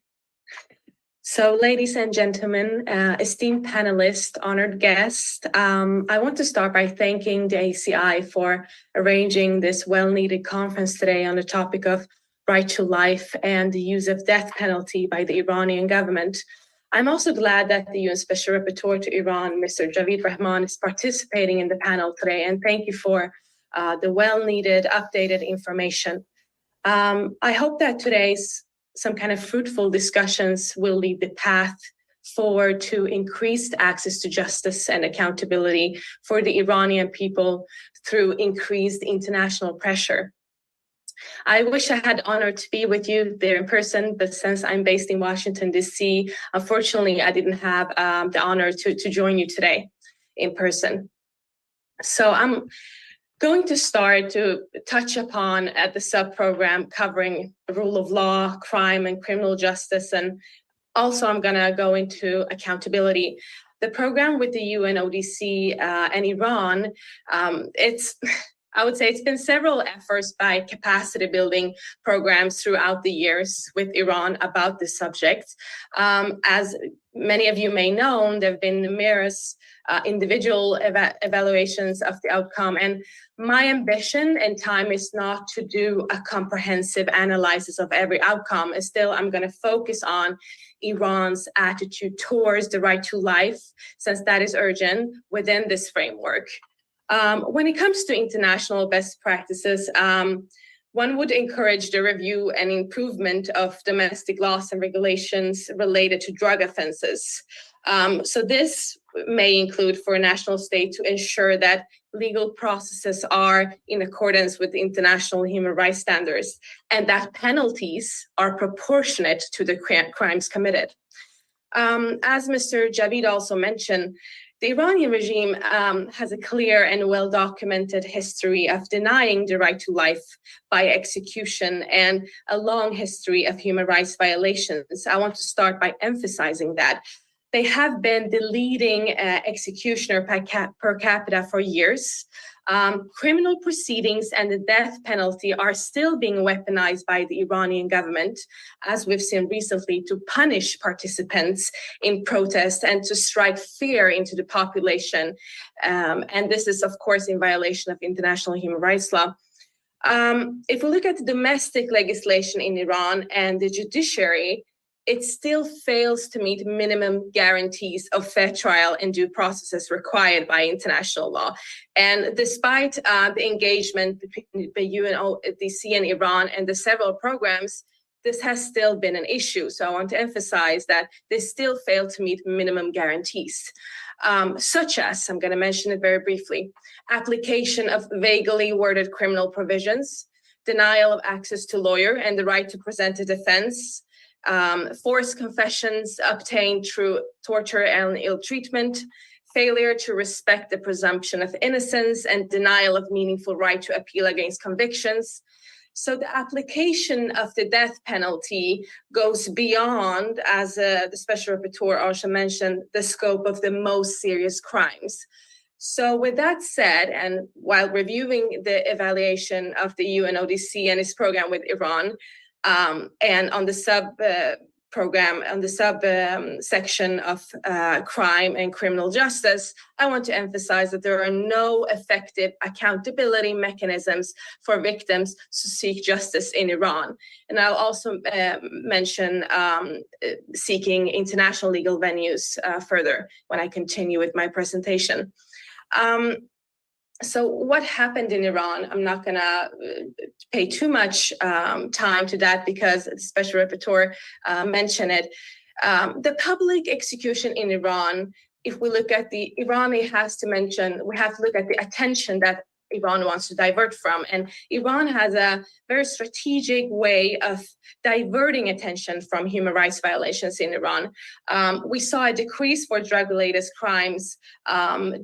So, ladies and gentlemen, esteemed panelists, honored guests, I want to start by thanking the ACI for arranging this well-needed conference today on the topic of right to life and the use of death penalty by the Iranian government. I'm also glad that the UN Special Rapporteur to Iran, Mr. Javid Rahman, is participating in the panel today, and thank you for the well-needed updated information. I hope that today's some kind of fruitful discussions will lead the path forward to increased access to justice and accountability for the Iranian people through increased international pressure. I wish I had the honor to be with you there in person, but since I'm based in Washington, D.C., unfortunately, I didn't have the honor to join you today in person. So I'm going to start to touch upon at the sub-program covering the rule of law, crime, and criminal justice, and also I'm going to go into accountability. The program with the UNODC and Iran, I would say it's been several efforts by capacity building programs throughout the years with Iran about this subject. As many of you may know, there have been numerous individual evaluations of the outcome. And my ambition and time is not to do a comprehensive analysis of every outcome. Still, I'm going to focus on Iran's attitude towards the right to life, since that is urgent within this framework. When it comes to international best practices, one would encourage the review and improvement of domestic laws and regulations related to drug offenses. So this may include for a national state to ensure that legal processes are in accordance with international human rights standards and that penalties are proportionate to the crimes committed. As Mr. Javid also mentioned, the Iranian regime has a clear and well-documented history of denying the right to life by execution and a long history of human rights violations. I want to start by emphasizing that. They have been the leading executioner per capita for years. Criminal proceedings and the death penalty are still being weaponized by the Iranian government, as we've seen recently, to punish participants in protests and to strike fear into the population. And this is, of course, in violation of international human rights law. If we look at the domestic legislation in Iran and the judiciary, it still fails to meet minimum guarantees of fair trial and due processes required by international law. And despite the engagement between the UNODC and Iran and the several programs, this has still been an issue. So I want to emphasize that they still fail to meet minimum guarantees, such as, I'm going to mention it very briefly, application of vaguely worded criminal provisions, denial of access to lawyer and the right to present a defense, forced confessions obtained through torture and ill treatment, failure to respect the presumption of innocence, and denial of meaningful right to appeal against convictions. So the application of the death penalty goes beyond, as the Special Rapporteur also mentioned, the scope of the most serious crimes. So with that said, and while reviewing the evaluation of the UNODC and its program with Iran, and on the section of crime and criminal justice, I want to emphasize that there are no effective accountability mechanisms for victims to seek justice in Iran. And I'll also mention seeking international legal venues further when I continue with my presentation. So what happened in Iran? I'm not going to pay too much time to that because the Special Rapporteur mentioned it. The public execution in Iran, if we look at we have to look at the attention that Iran wants to divert from. And Iran has a very strategic way of diverting attention from human rights violations in Iran. We saw a decrease for drug-related crimes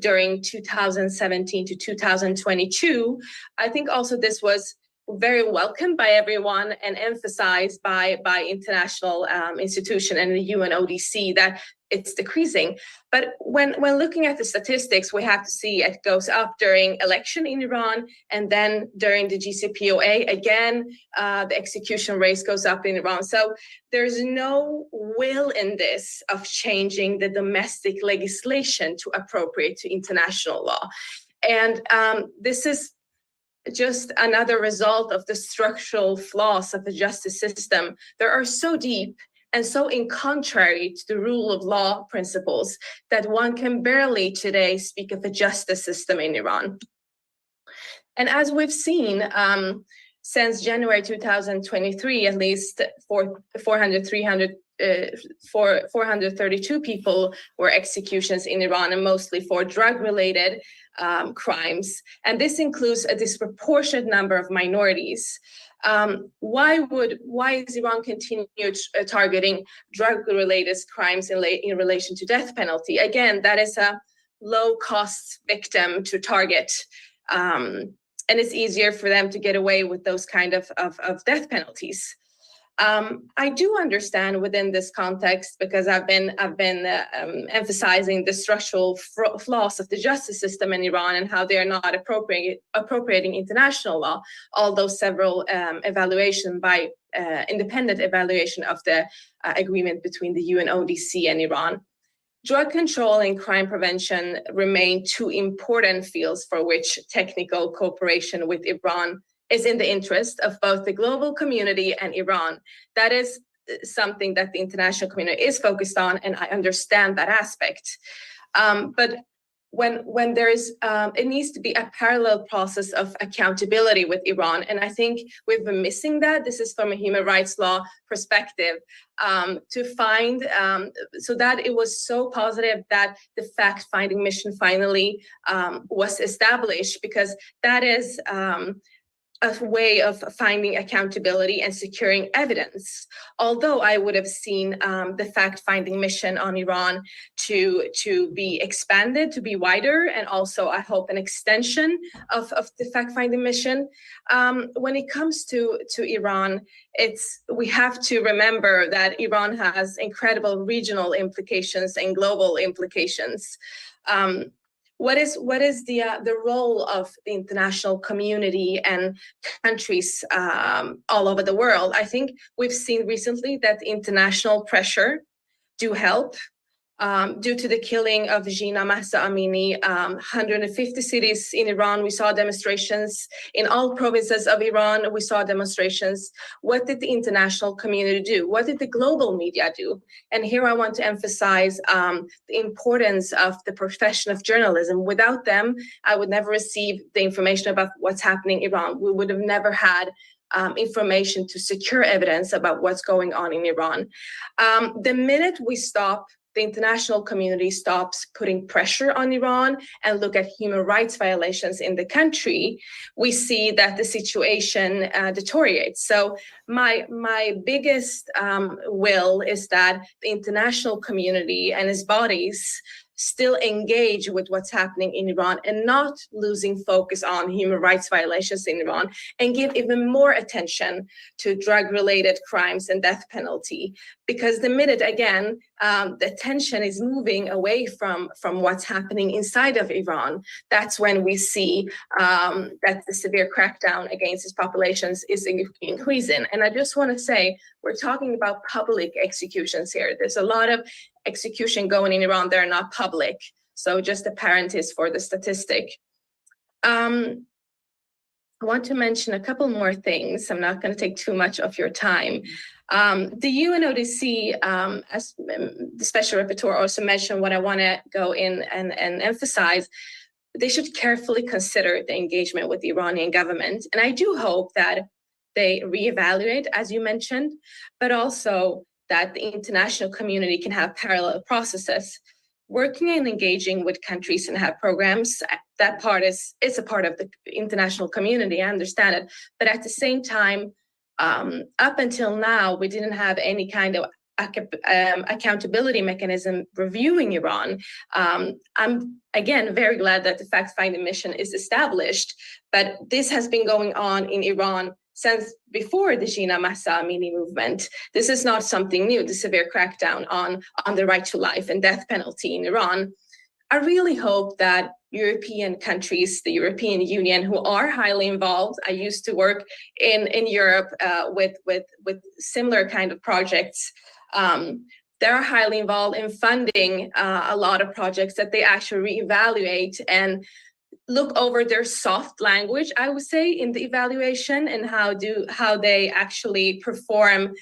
during 2017 to 2022. I think also this was very welcomed by everyone and emphasized by international institution and the UNODC that it's decreasing. But when looking at the statistics, we have to see it goes up during election in Iran, and then during the GCPOA, again, the execution rate goes up in Iran. So there's no will in this of changing the domestic legislation to appropriate to international law. And this is just another result of the structural flaws of the justice system that are so deep and so in contrary to the rule of law principles that one can barely today speak of a justice system in Iran. And as we've seen, since January 2023, at least 432 people were executions in Iran, and mostly for drug-related crimes. And this includes a disproportionate number of minorities. Why is Iran continue targeting drug-related crimes in relation to death penalty? Again, that is a low-cost victim to target. And it's easier for them to get away with those kind of death penalties. I do understand within this context, because I've been emphasizing the structural flaws of the justice system in Iran and how they are not appropriating international law, although several independent evaluation of the agreement between the UNODC and Iran. Drug control and crime prevention remain two important fields for which technical cooperation with Iran is in the interest of both the global community and Iran. That is something that the international community is focused on, and I understand that aspect. But when there is, it needs to be a parallel process of accountability with Iran, and I think we've been missing that. This is from a human rights law perspective, to find, so that it was so positive that the fact-finding mission finally was established, because that is a way of finding accountability and securing evidence. Although I would have seen the fact-finding mission on Iran to be expanded, to be wider, and also I hope an extension of the fact-finding mission. When it comes to Iran, we have to remember that Iran has incredible regional implications and global implications. What is the role of the international community and countries all over the world? I think we've seen recently that the international pressure do help. Due to the killing of Jina Mahsa Amini, 150 cities in Iran, we saw demonstrations. In all provinces of Iran, we saw demonstrations. What did the international community do? What did the global media do? And here I want to emphasize the importance of the profession of journalism. Without them, I would never receive the information about what's happening in Iran. We would have never had information to secure evidence about what's going on in Iran. The minute the international community stops putting pressure on Iran and look at human rights violations in the country, we see that the situation deteriorates. So my biggest will is that the international community and its bodies still engage with what's happening in Iran and not losing focus on human rights violations in Iran, and give even more attention to drug-related crimes and death penalty. Because the minute, again, the attention is moving away from what's happening inside of Iran, that's when we see that the severe crackdown against its populations is increasing. And I just want to say, we're talking about public executions here. There's a lot of execution going in Iran that are not public. So just a parenthesis for the statistic. I want to mention a couple more things. I'm not going to take too much of your time. The UNODC, as the Special Rapporteur also mentioned, what I want to go in and emphasize, they should carefully consider the engagement with the Iranian government. And I do hope that they reevaluate, as you mentioned, but also that the international community can have parallel processes. Working and engaging with countries and have programs, that part is a part of the international community, I understand it. But at the same time, up until now, we didn't have any kind of accountability mechanism reviewing Iran. I'm, again, very glad that the fact-finding mission is established, but this has been going on in Iran since before the Jina Mahsa Amini movement. This is not something new, the severe crackdown on the right to life and death penalty in Iran. I really hope that European countries, the European Union, who are highly involved, I used to work in Europe with similar kind of projects, they're highly involved in funding a lot of projects, that they actually reevaluate and look over their soft language, I would say, in the evaluation, and how they actually perform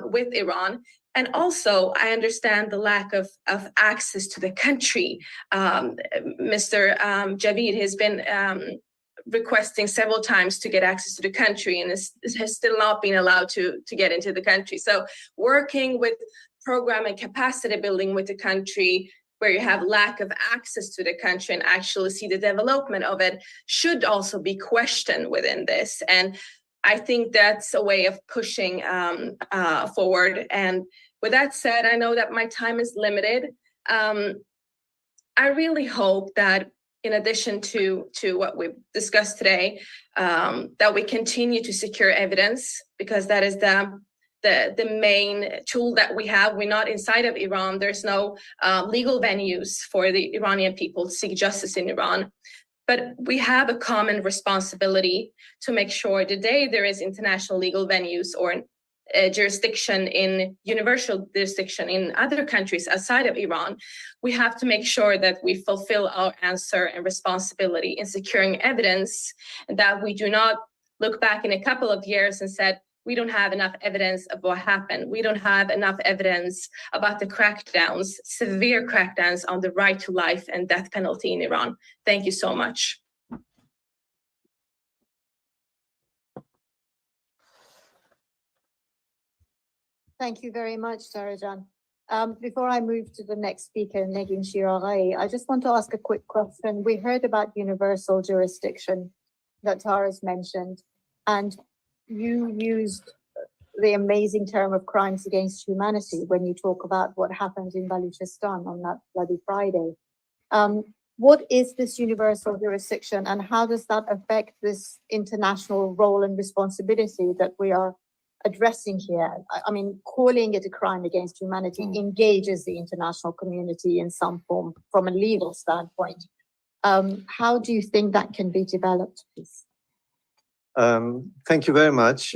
with Iran. And also, I understand the lack of access to the country. Mr. Javid has been requesting several times to get access to the country, and has still not been allowed to get into the country. So working with program and capacity building with the country, where you have lack of access to the country and actually see the development of it, should also be questioned within this. And I think that's a way of pushing forward. And with that said, I know that my time is limited. I really hope that, in addition to what we've discussed today, that we continue to secure evidence, because that is the main tool that we have. We're not inside of Iran. There's no legal venues for the Iranian people to seek justice in Iran. But we have a common responsibility to make sure the day there is international legal venues or jurisdiction in universal jurisdiction in other countries outside of Iran, we have to make sure that we fulfill our answer and responsibility in securing evidence, and that we do not look back in a couple of years and said, we don't have enough evidence of what happened. We don't have enough evidence about the crackdowns, severe crackdowns on the right to life and death penalty in Iran. Thank you so much. Thank you very much, Sarajan. Before I move to the next speaker, Negin Shiraghai, I just want to ask a quick question. We heard about universal jurisdiction that Tara's mentioned, and you used the amazing term of crimes against humanity when you talk about what happened in Baluchistan on that bloody Friday. What is this universal jurisdiction, and how does that affect this international role and responsibility that we are addressing here? I mean, calling it a crime against humanity engages the international community in some form from a legal standpoint. How do you think that can be developed, please? Thank you very much.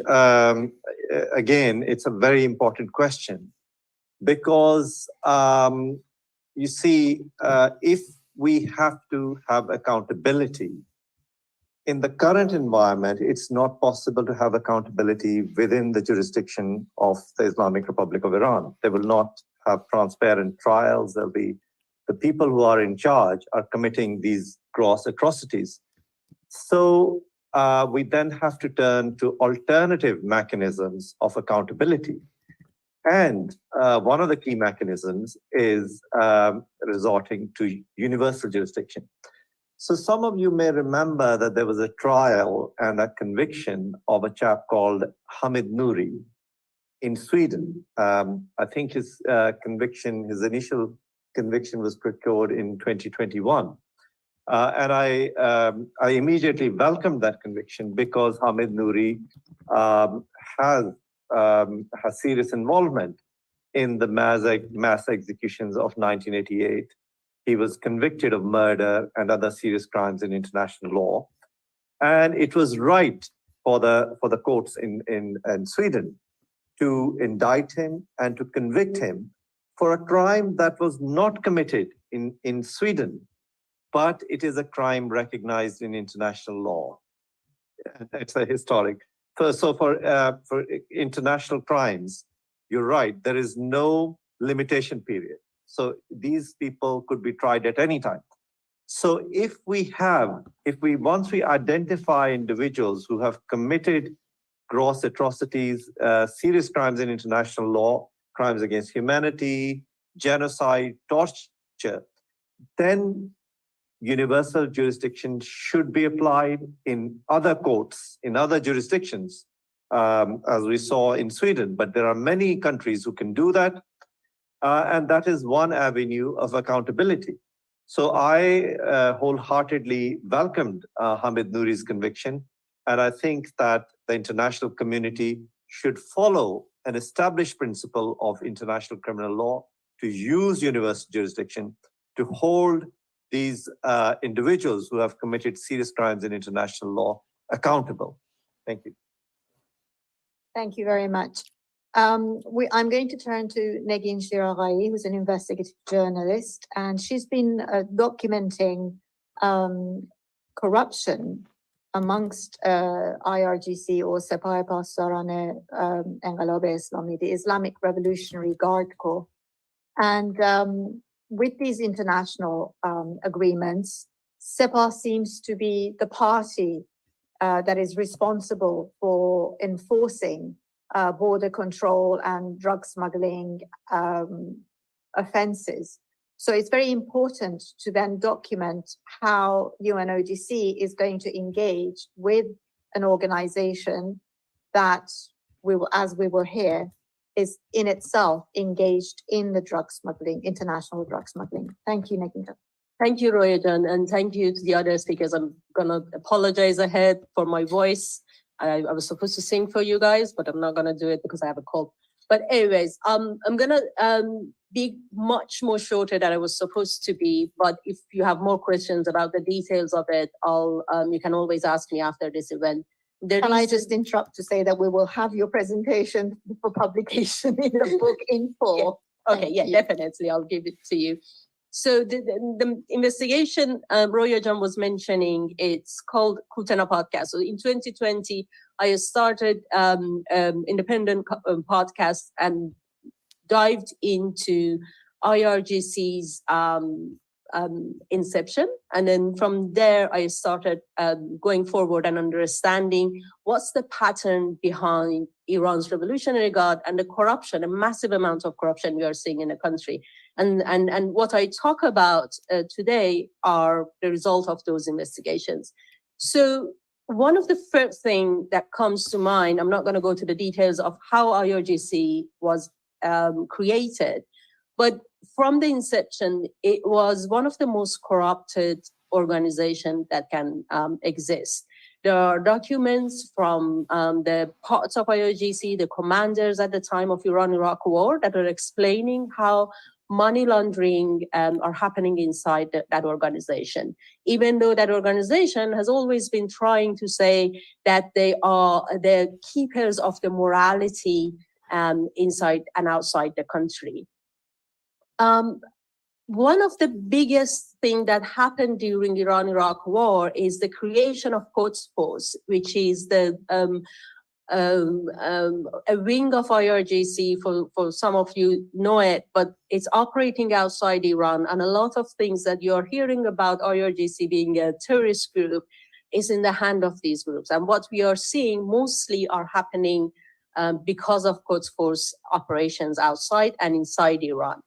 Again, it's a very important question, because you see, if we have to have accountability, in the current environment, it's not possible to have accountability within the jurisdiction of the Islamic Republic of Iran. They will not have transparent trials. There'll be the people who are in charge are committing these gross atrocities. So we then have to turn to alternative mechanisms of accountability. And one of the key mechanisms is resorting to universal jurisdiction. So some of you may remember that there was a trial and a conviction of a chap called Hamid Nouri in Sweden. I think his conviction, his initial conviction was procured in 2021. And I immediately welcomed that conviction because Hamid Nouri has serious involvement in the mass executions of 1988. He was convicted of murder and other serious crimes in international law. And it was right for the courts in Sweden to indict him and to convict him for a crime that was not committed in Sweden, but it is a crime recognized in international law. It's a historic. So for international crimes, you're right, there is no limitation period. So these people could be tried at any time. So once we identify individuals who have committed gross atrocities, serious crimes in international law, crimes against humanity, genocide, torture, then universal jurisdiction should be applied in other courts, in other jurisdictions, as we saw in Sweden. But there are many countries who can do that. And that is one avenue of accountability. So I wholeheartedly welcomed Hamid Nouri's conviction. And I think that the international community should follow an established principle of international criminal law to use universal jurisdiction to hold these individuals who have committed serious crimes in international law accountable. Thank you. Thank you very much. I'm going to turn to Negin Shiraghai, who's an investigative journalist, and she's been documenting corruption amongst IRGC or Sepah Pasdaran Enqilab Islami, the Islamic Revolutionary Guard Corps. And with these international agreements, Sepah seems to be the party that is responsible for enforcing border control and drug smuggling offenses. So it's very important to then document how UNODC is going to engage with an organization that as we will hear, is in itself engaged in the drug smuggling, international drug smuggling. Thank you, Negin. Thank you, Royajan, and thank you to the other speakers. I'm gonna apologize ahead for my voice. I was supposed to sing for you guys, but I'm not gonna do it because I have a cold. But anyways, I'm gonna be much more shorter than I was supposed to be. But if you have more questions about the details of it, you can always ask me after this event. Can I just interrupt to say that we will have your presentation for publication in the book in full? Yeah. Okay, yeah, definitely. I'll give it to you. So the investigation Royajan was mentioning, it's called Kultena Podcast. So in 2020, I started independent podcast and dived into IRGC's inception. And then from there, I started going forward and understanding what's the pattern behind Iran's Revolutionary Guard and the corruption, a massive amount of corruption we are seeing in the country. And what I talk about today are the result of those investigations. So one of the first things that comes to mind, I'm not going to go to the details of how IRGC was created, but from the inception, it was one of the most corrupted organizations that can exist. There are documents from the parts of IRGC, the commanders at the time of Iran-Iraq war, that are explaining how money laundering are happening inside that organization, even though that organization has always been trying to say that they are the keepers of the morality inside and outside the country. One of the biggest things that happened during Iran-Iraq war is the creation of Quds Force, which is the a wing of IRGC, for some of you know it, but it's operating outside Iran. And a lot of things that you're hearing about IRGC being a terrorist group is in the hand of these groups. And what we are seeing mostly are happening because of Quds Force operations outside and inside Iran.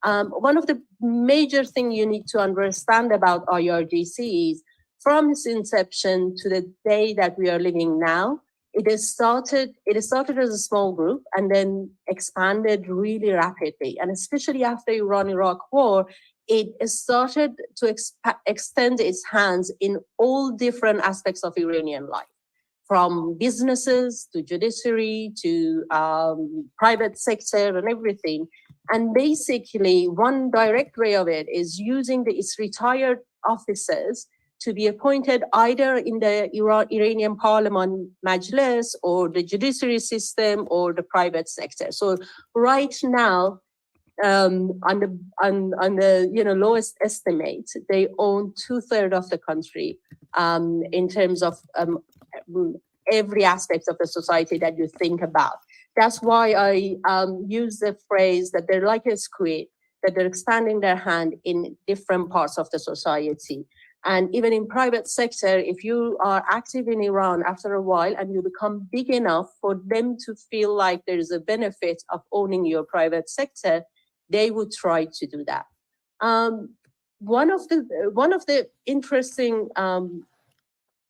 One of the major things you need to understand about IRGC is from its inception to the day that we are living now, It started as a small group and then expanded really rapidly. And especially after Iran-Iraq war, it started to extend its hands in all different aspects of Iranian life, from businesses to judiciary to private sector and everything. And basically, one direct way of it is using its retired officers to be appointed either in the Iranian parliament majlis or the judiciary system or the private sector. So right now, on the lowest estimate, they own 2/3 of the country in terms of every aspect of the society that you think about. That's why I use the phrase that they're like a squid, that they're expanding their hand in different parts of the society. And even in private sector, if you are active in Iran after a while and you become big enough for them to feel like there is a benefit of owning your private sector, they would try to do that. One of the interesting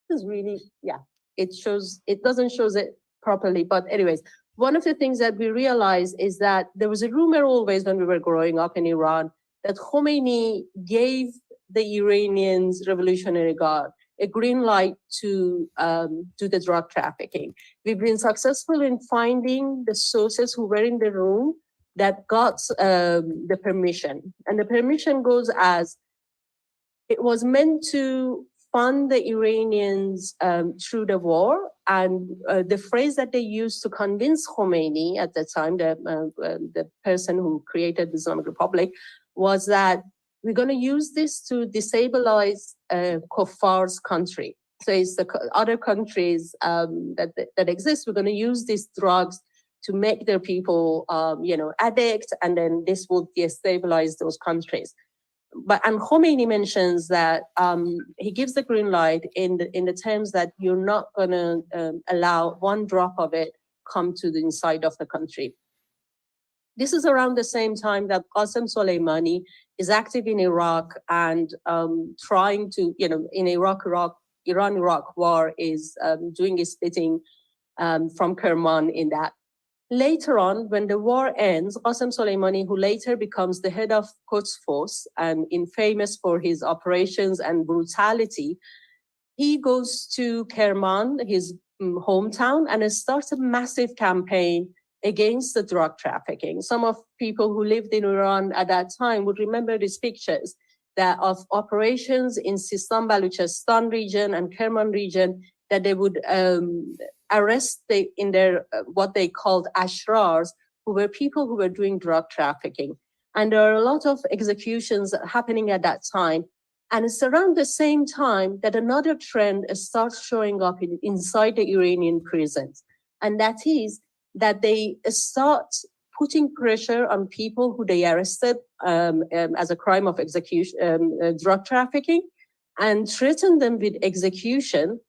is really, yeah, it doesn't show it properly, but anyways, one of the things that we realized is that there was a rumor always when we were growing up in Iran that Khomeini gave the Iranians Revolutionary Guard a green light to do the drug trafficking. We've been successful in finding the sources who were in the room that got the permission. And the permission goes as, it was meant to fund the Iranians through the war. And the phrase that they used to convince Khomeini at the time, the person who created the Islamic Republic, was that we're going to use this to destabilize Kuffar's country. So it's the other countries that exist. We're going to use these drugs to make their people, addict, and then this will destabilize those countries. And Khomeini mentions that he gives the green light in the terms that you're not going to allow one drop of it come to the inside of the country. This is around the same time that Qasem Soleimani is active in Iraq and trying to, in Iran-Iraq war is doing his bidding from Kerman in that. Later on, when the war ends, Qasem Soleimani, who later becomes the head of Quds Force and famous for his operations and brutality, he goes to Kerman, his hometown, and starts a massive campaign against the drug trafficking. Some of people who lived in Iran at that time would remember these pictures that of operations in Sistan, Baluchistan region and Kerman region, that they would arrest in their what they called ashrars, who were people who were doing drug trafficking. And there are a lot of executions happening at that time. And it's around the same time that another trend starts showing up inside the Iranian prisons. And that is that they start putting pressure on people who they arrested as a crime of execution, drug trafficking, and threaten them with execution.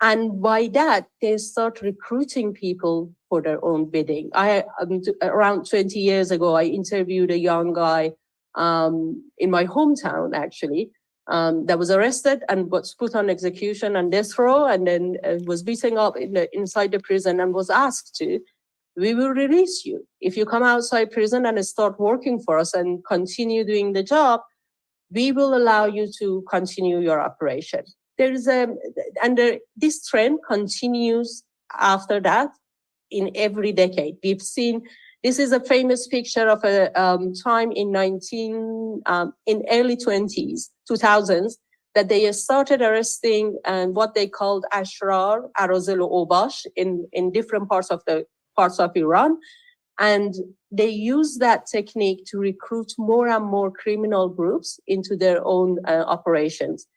And by that, they start recruiting people for their own bidding. Around 20 years ago, I interviewed a young guy in my hometown, actually, that was arrested and was put on execution on death row, and then was beaten up inside the prison and was asked we will release you. If you come outside prison and start working for us and continue doing the job, we will allow you to continue your operation. This trend continues after that in every decade. We've seen, this is a famous picture of a time in early 2000s, that they started arresting what they called ashrar, arozel obash in different parts of Iran. And they use that technique to recruit more and more criminal groups into their own operations.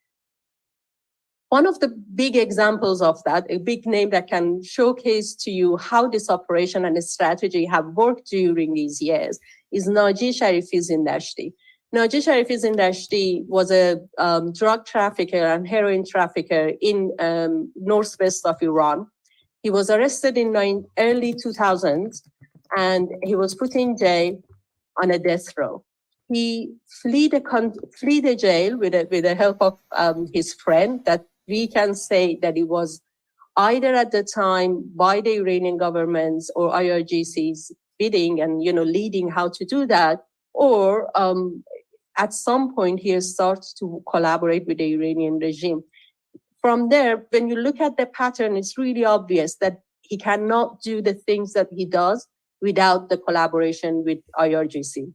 One of the big examples of that, a big name that can showcase to you how this operation and this strategy have worked during these years, is Naji Sharifi Zindashti. Naji Sharifi Zindashti was a drug trafficker and heroin trafficker in northwest of Iran. He was arrested in early 2000s, and he was put in jail on a death row. He fled the jail with the help of his friend, that we can say that he was either at the time by the Iranian governments or IRGC's bidding and, leading how to do that, or at some point he starts to collaborate with the Iranian regime. From there, when you look at the pattern, it's really obvious that he cannot do the things that he does without the collaboration with IRGC.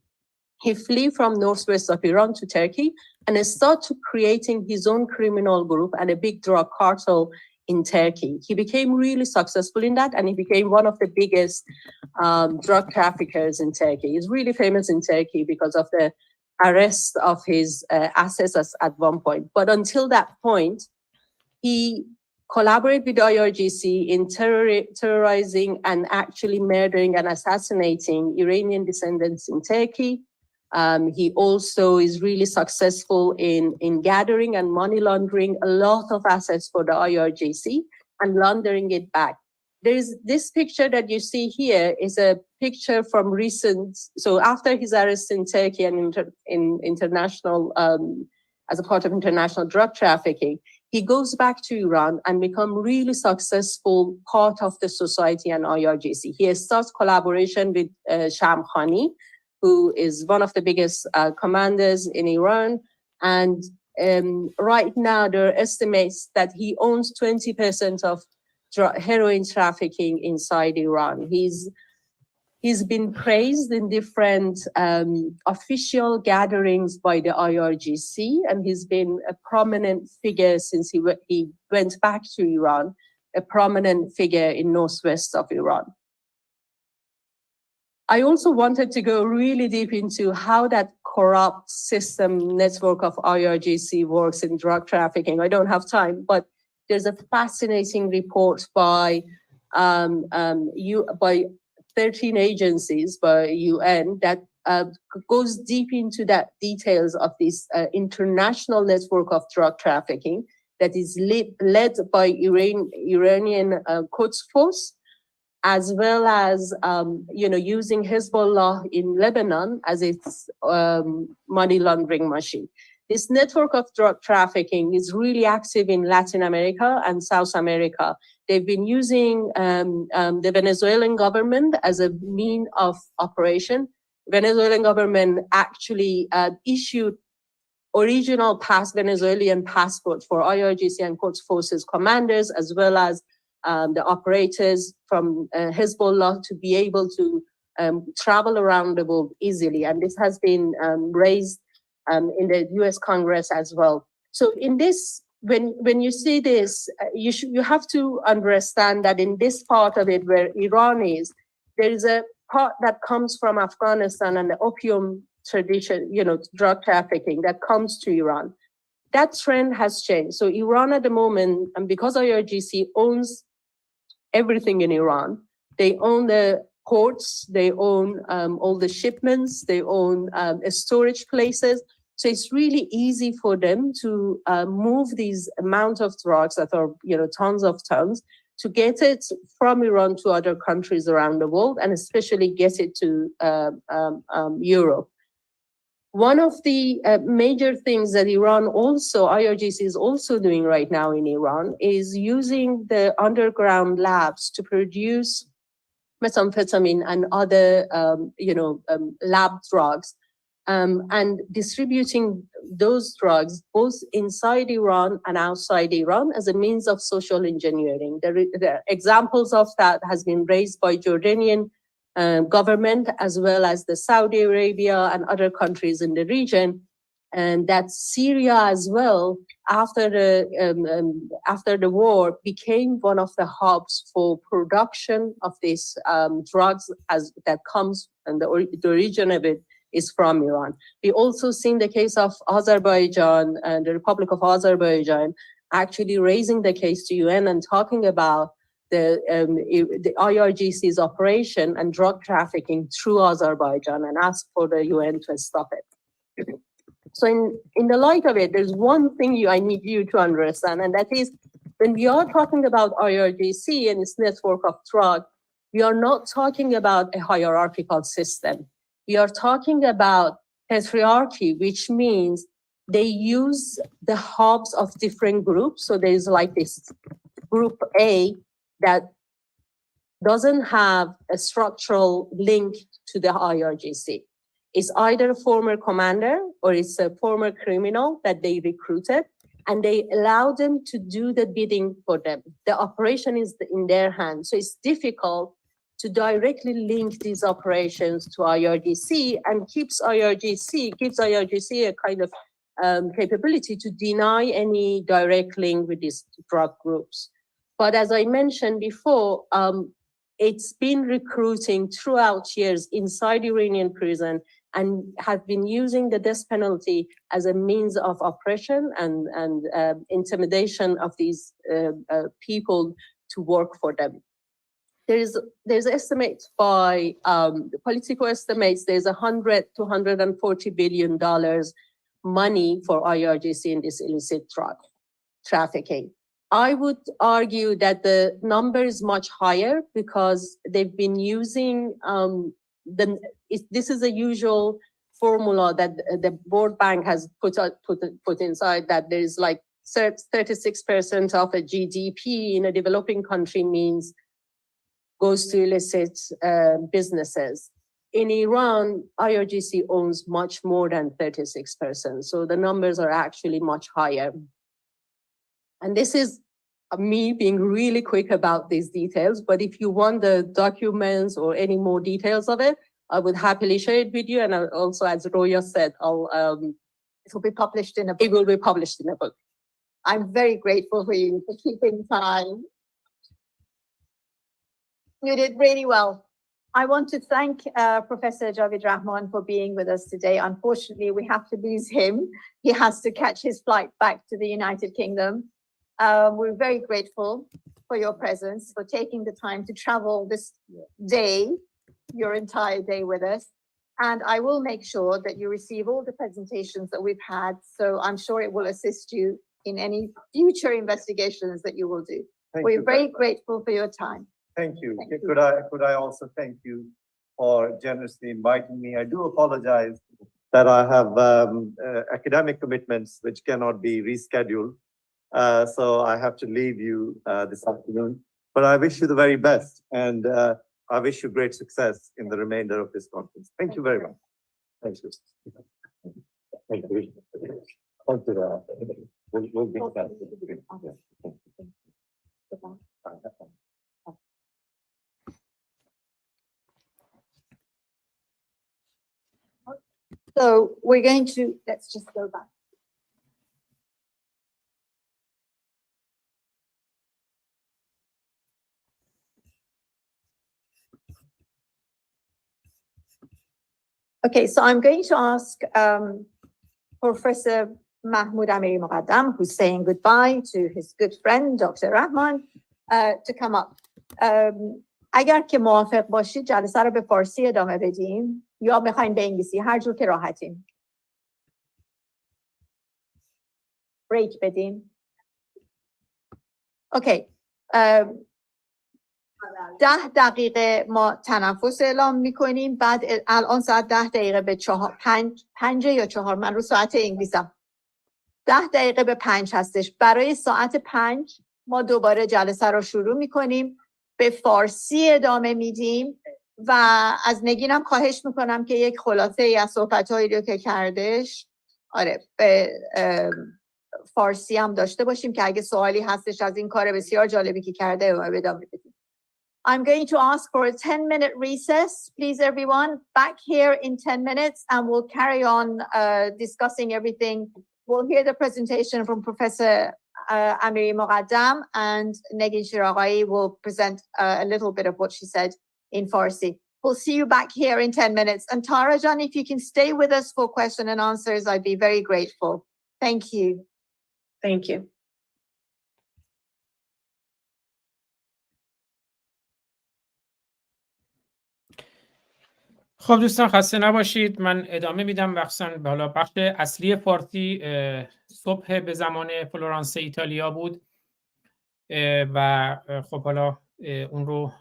He flee from northwest of Iran to Turkey and started creating his own criminal group and a big drug cartel in Turkey. He became really successful in that, and he became one of the biggest drug traffickers in Turkey. He's really famous in Turkey because of the arrest of his assets at one point. But until that point, he collaborated with the IRGC in terrorizing and actually murdering and assassinating Iranian descendants in Turkey. He also is really successful in gathering and money laundering a lot of assets for the IRGC and laundering it back. There is this picture that you see here is a picture from recent, so after his arrest in Turkey and in international, as a part of international drug trafficking, he goes back to Iran and become really successful part of the society and IRGC. He starts collaboration with Shamkhani, who is one of the biggest commanders in Iran. And right now there are estimates that he owns 20% of heroin trafficking inside Iran. He's been praised in different official gatherings by the IRGC, and he's been a prominent figure since he went back to Iran, a prominent figure in northwest of Iran. I also wanted to go really deep into how that corrupt system network of IRGC works in drug trafficking. I don't have time, but there's a fascinating report by 13 agencies by UN that goes deep into that details of this international network of drug trafficking that is led by Iranian Quds Force, as well as using Hezbollah in Lebanon as its money laundering machine. This network of drug trafficking is really active in Latin America and South America. They've been using the Venezuelan government as a mean of operation. Venezuelan government actually issued original Venezuelan passport for IRGC and Quds Forces commanders, as well as the operators from Hezbollah to be able to travel around the world easily. And this has been raised in the US Congress as well. So in this, when you see this, you have to understand that in this part of it where Iran is, there is a part that comes from Afghanistan and the opium tradition, drug trafficking that comes to Iran. That trend has changed. So Iran at the moment, and because IRGC owns everything in Iran, they own the ports, they own all the shipments, they own storage places. So it's really easy for them to move these amount of drugs that are, tons of tons, to get it from Iran to other countries around the world, and especially get it to Europe. One of the major things that IRGC is also doing right now in Iran is using the underground labs to produce methamphetamine and other, lab drugs, and distributing those drugs both inside Iran and outside Iran as a means of social engineering. The examples of that has been raised by Jordanian government, as well as the Saudi Arabia and other countries in the region, and that Syria as well, after the war, became one of the hubs for production of these drugs that comes, and the origin of it is from Iran. We also seen the case of Azerbaijan and the Republic of Azerbaijan actually raising the case to UN and talking about the IRGC's operation and drug trafficking through Azerbaijan, and ask for the UN to stop it. So in the light of it, there's one thing I need you to understand, and that is when we are talking about IRGC and its network of drug, we are not talking about a hierarchical system. We are talking about patriarchy, which means they use the hubs of different groups. So there's like this group A that doesn't have a structural link to the IRGC. It's either a former commander or it's a former criminal that they recruited, and they allow them to do the bidding for them. The operation is in their hands. So it's difficult to directly link these operations to IRGC, and gives IRGC a kind of capability to deny any direct link with these drug groups. But as I mentioned before, it's been recruiting throughout years inside Iranian prison and have been using the death penalty as a means of oppression and intimidation of these people to work for them. There's estimates by political estimates. There's $100 to $140 billion money for IRGC in this illicit drug trafficking. I would argue that the number is much higher because they've been using this is a usual formula that the World Bank has put inside, that there is like 36% of a GDP in a developing country means goes to illicit businesses. In Iran, IRGC owns much more than 36%, so the numbers are actually much higher. And this is me being really quick about these details, but if you want the documents or any more details of it, I would happily share it with you. And also, as Roya said, it will be published in a book. It will be published in a book. I'm very grateful for you for keeping time. You did really well. I want to thank Professor Javid Rahman for being with us today. Unfortunately, we have to lose him. He has to catch his flight back to the United Kingdom. We're very grateful for your presence, for taking the time to travel this day, your entire day with us. And I will make sure that you receive all the presentations that we've had. So I'm sure it will assist you in any future investigations that you will do. We're very grateful for your time. Thank you. Could I also thank you for generously inviting me? I do apologize that I have academic commitments which cannot be rescheduled. So I have to leave you this afternoon. But I wish you the very best, and I wish you great success in the remainder of this conference. Thank you very much. Thank you. Thank you. We'll be back. So we're going to, let's just go back. Okay, so I'm going to ask Professor Mahmoud Amiri Muqaddam, who's saying goodbye to his good friend, Dr. Rahman, to come up. اگر که موافق باشید جلسه رو به فارسی ادامه بدیم یا بخواین به انگلیسی، هر جور که راحتیم. بریک بدیم. اوکی. 10 دقیقه ما تنفس اعلام میکنیم. بعد الان ساعت 10 دقیقه به 5 یا 4، من رو ساعت انگلیسم، 10 دقیقه به 5 هستش. برای ساعت 5 ما دوباره جلسه رو شروع میکنیم، به فارسی ادامه میدیم و از نگینم خواهش میکنم که یک خلاصه ای از صحبت‌هایی رو که کردش به فارسی هم داشته باشیم که اگه سوالی هستش از این کار بسیار جالبی که کرده ادامه بدیم. I'm going to ask for a 10-minute recess, please everyone, back here in 10 minutes, and we'll carry on discussing everything. We'll hear the presentation from Professor Amiri Muqaddam, and Negin Shiraghai will present a little bit of what she said in Farsi. We'll see you back here in 10 minutes. And Tarajan, if you can stay with us for question and answers, I'd be very grateful. Thank you. Thank you. خب دوستان خسته نباشید. من ادامه میدم حالا بخش اصلی فارسی صبح به زمان فلورانس ایتالیا بود و خب حالا اون رو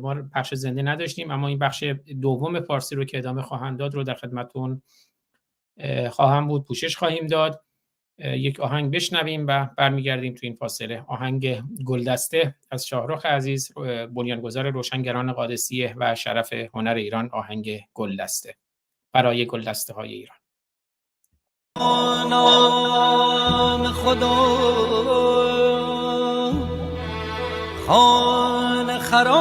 ما بخش زنده نداشتیم، اما این بخش دوم فارسی رو که ادامه خواهند داد رو در خدمتون خواهم بود، پوشش خواهیم داد. یک آهنگ بشنویم و برمیگردیم تو این فاصله. آهنگ گلدسته از شاهرخ عزیز، بنیانگذار روشنگران قادسیه و شرف هنر ایران. آهنگ گلدسته برای گلدسته های ایران. نام خدا خانه خرابش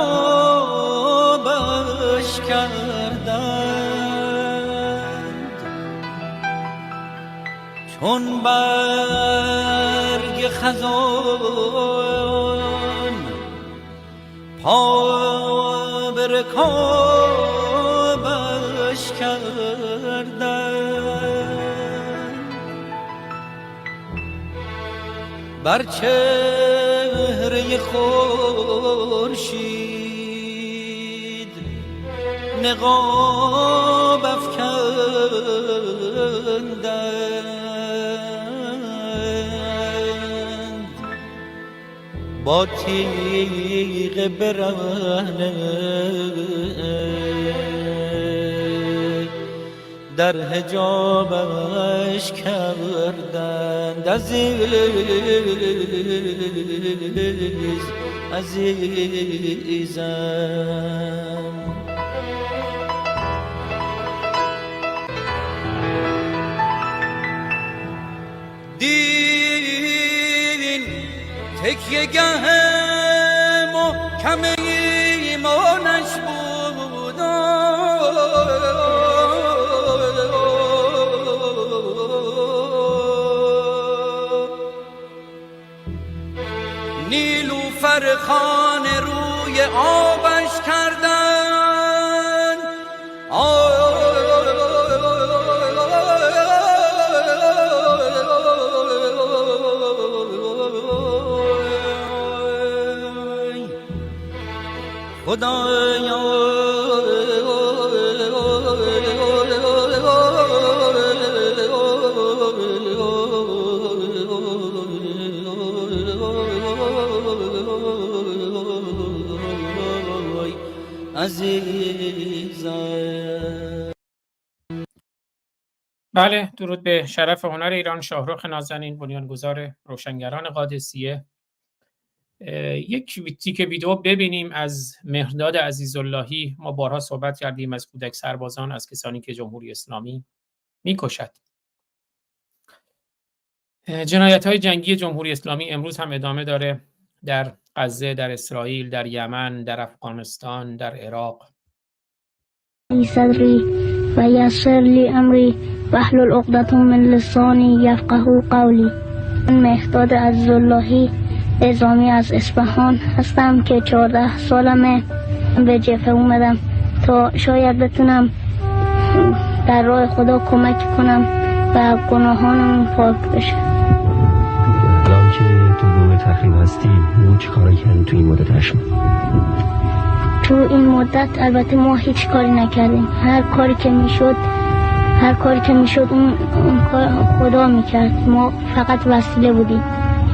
کردند، چون برگ خزان پا به رکابش کردند، بر چهره خورشید نقاب افکندند، با تیغ برهنه در حجابش کردند. عزیزم دین تکیه گه محکم ایمانش بود، نیلوفر خان روی آبش کردن، خدایا عزیزم. بله، درود به شرف هنر ایران. شاهرخ نازنین، بنیانگذار روشنگران قادسیه. یک تیکه ویدیو ببینیم از مهرداد عزیزاللهی. ما بارها صحبت کردیم از کودک سربازان، از کسانی که جمهوری اسلامی میکشد. جنایت‌های جنگی جمهوری اسلامی امروز هم ادامه داره، در غزه، در اسرائیل، در یمن، در افغانستان، در عراق. صدری و یسر لی امری واحلل عقدة من لسانی یفقهوا قولی. من مهرداد عزیزاللهی نظامی از اصفهان هستم که 14 سالمه به جبهه اومدم تا شاید بتونم در راه خدا کمک کنم و گناهانمون پاک بشه. الان که تو گروه تخریب هستی، ما چی کاری کردیم تو این مدت شما؟ تو این مدت البته ما هیچ کاری نکردیم. هر کاری که میشد اون خدا میکرد. ما فقط وسیله بودیم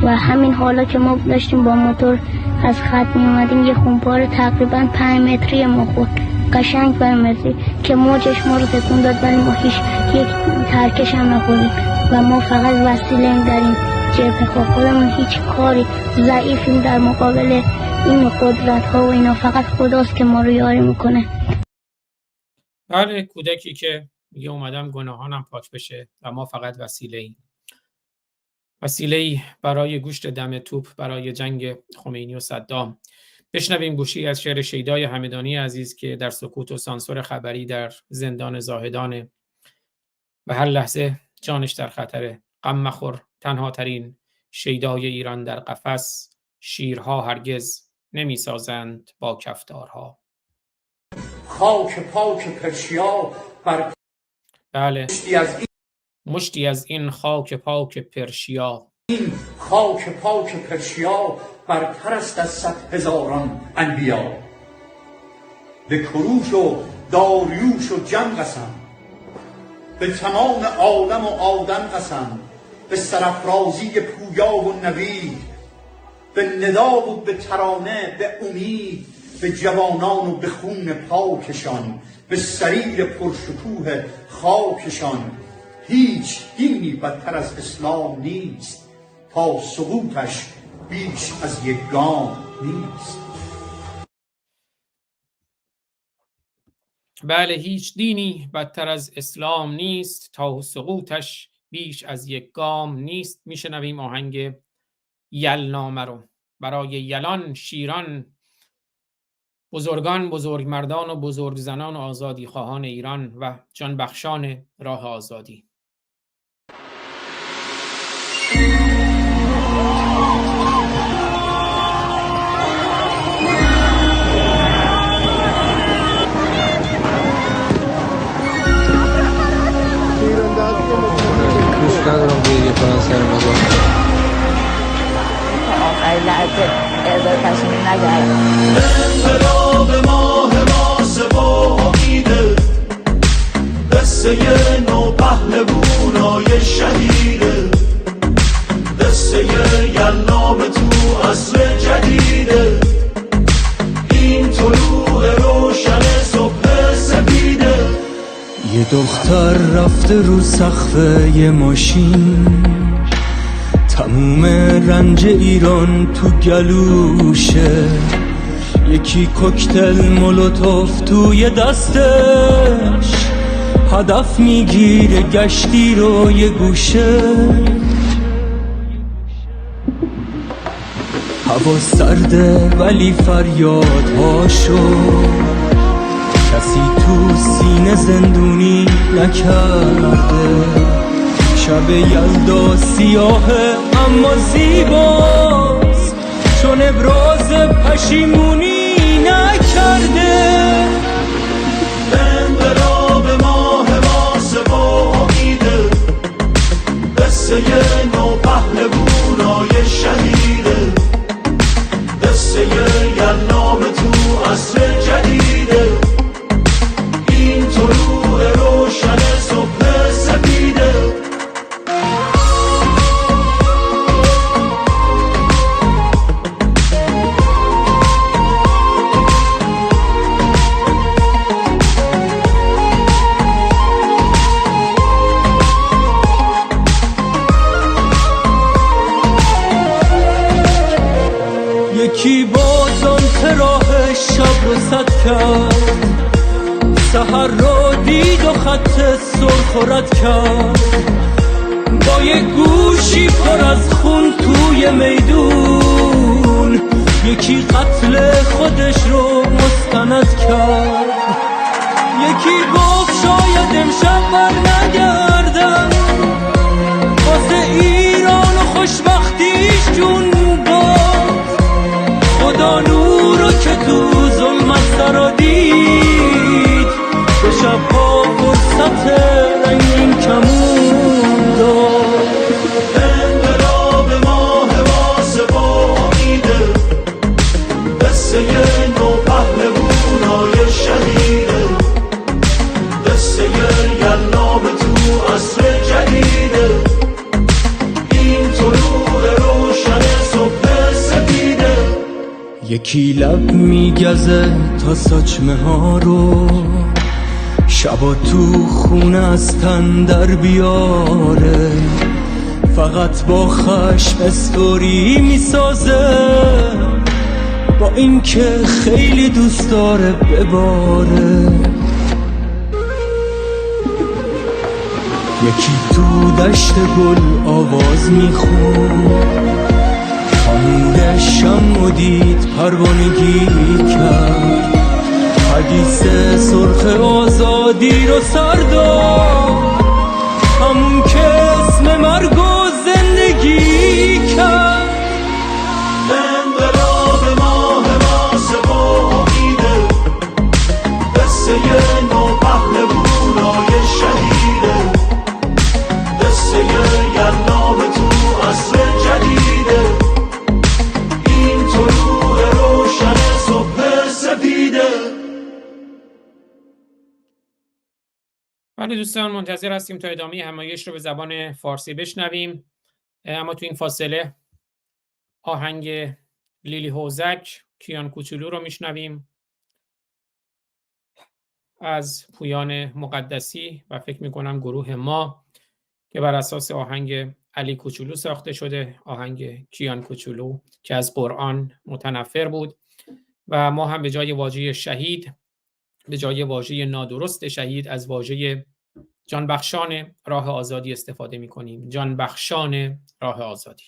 و همین حالا که ما داشتیم با موتور از خط میومدیم، یه خونپاره تقریبا 5 متری ما خورد، قشنگ برمزی که موجش ما رو تکون داد، ولی ما هیچ یک ترکش هم نخوردیم و ما فقط وسیله در این جبهه. خودمون هیچ کاری، ضعیفیم در مقابل این قدرت ها و اینا. فقط خداست که ما رو یاری میکنه. بله، کودکی که میگه اومدم گناهانم پاک بشه و ما فقط وسیله‌ای برای گوشت دم توپ، برای جنگ خمینی و صدام. بشنویم گوشی از شعر شیدای همدانی عزیز که در سکوت و سانسور خبری در زندان زاهدانه و هر لحظه جانش در خطره. غم مخور، تنها ترین شیدای ایران در قفس، شیرها هرگز نمی سازند با کفتارها. خاک پاک پرشیا بر بله، مشتی از این خاک پاک پرشیا. این خاک پاک پرشیا برتر است از 100,000 انبیا. به کروش و داریوش و جم قسم، به تمام عالم و آدم قسم، به سرافرازی پویا و نوید، به ندا و به ترانه، به امید، به جوانان و به خون پاکشان، به سریر پرشکوه خاکشان. هیچ دینی بدتر از اسلام نیست، تا سقوطش بیش از یک گام نیست. بله، هیچ دینی بدتر از اسلام نیست، تا سقوطش بیش از یک گام نیست. میشنویم آهنگ یلنامه رو برای یلان، شیران، بزرگان، بزرگمردان و بزرگزنان و آزادی خواهان ایران و جانبخشان راه آزادی. دوست ندارم دیگه کنن سر مزار تا آخرین لحظه اعزای تصمیم نگردم. انقلاب ماه ماسه و امیده، قصه نو پهلوونای شهیده، قصه یلنام تو عصر جدیده، این طلوع روشن صبح سپیده. یه دختر رفته رو سقف یه ماشین، تموم رنج ایران تو گلوشه، یکی کوکتل مولوتوف توی دستش، هدف میگیره گشتی رو یه گوشه. هوا سرده ولی فریادهاشو کسی تو سینه زندونی نکرده. شب یلدا سیاهه اما زیباست، چون ابراز پشیمونی نکرده. انقلاب ماه ماسه و امیده، قصه نو پهلوونای شهیده، قصه یلنام تو عصر جدیده، این طلوع روشن صبح سپیده. یکی بازان راه شب رو صد کرد، سحر رو دید و خط سرخ و رد کرد، با یه گوشی پر از خون توی میدون، یکی قتل خودش رو مستند کرد. یکی گفت شاید امشب بر نگردم، واسه ایران و خوشبختیش جون داد. خدا نورو که تو ظلمت سرا دید، به شبها فرصت رنگین کمون داد. انقلاب ماه ماسه و امیده، قصه نو پهلوونای شهیده، قصه یلنام تو عصر جدیده، این طلوع روشن صبح سپیده. یکی لب میگزه تا ساچمه ها رو، شبا تو خونه از تن در بیاره، فقط با خشم استوری میسازه، با اینکه خیلی دوست داره بباره. یکی تو دشت گل آواز میخون، نور شم و دید پروانگی کرد، حدیث سرخ آزادی رو سر داد، همون که اسم مرگ و زندگی کرد. انقلاب ماه ماسه و امیده، قصه نو پهلوونای شهیده، قصه یلنام تو عصر جدیده، این طلوع روشن صبح سپیده. بله دوستان، منتظر هستیم تا ادامه همایش رو به زبان فارسی بشنویم، اما تو این فاصله آهنگ لیلی هوزک کیان کوچولو رو میشنویم از پویان مقدسی و فکر میکنم گروه ما. که بر اساس آهنگ علی کوچولو ساخته شده، آهنگ کیان کوچولو که از قرآن متنفر بود و ما هم به جای واژه شهید، به جای واژه نادرست شهید، از واژه جانبخشان راه آزادی استفاده می‌کنیم. جانبخشان راه آزادی.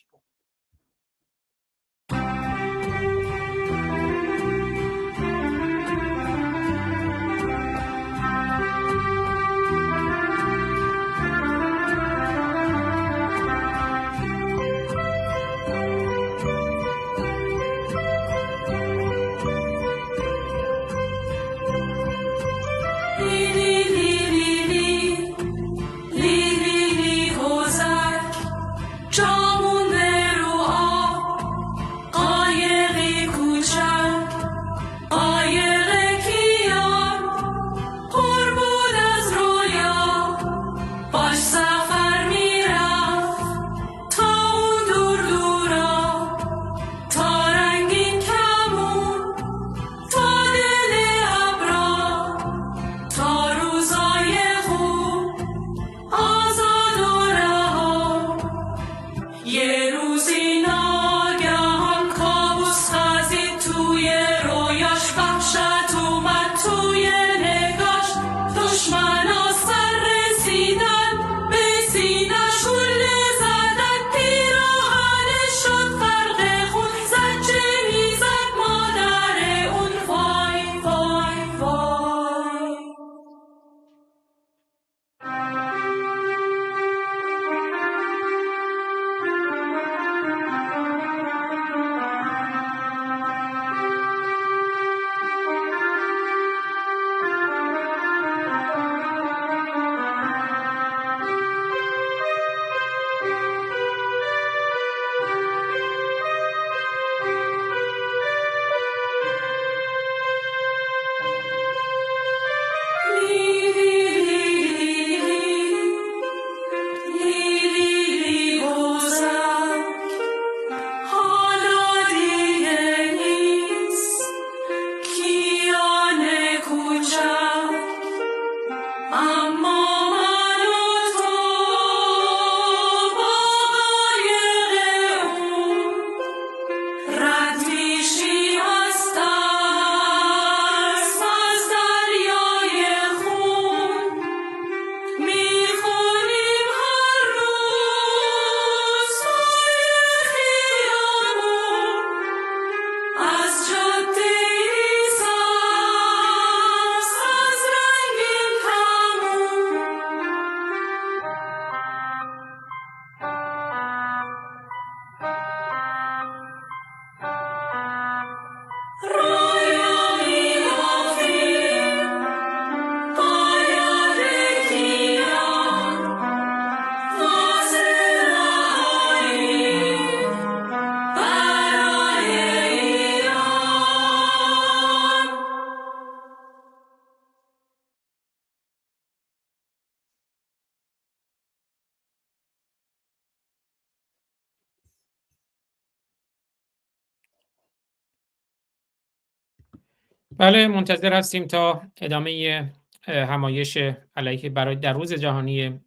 بله، منتظر هستیم تا ادامه همایش علیه برای در روز جهانی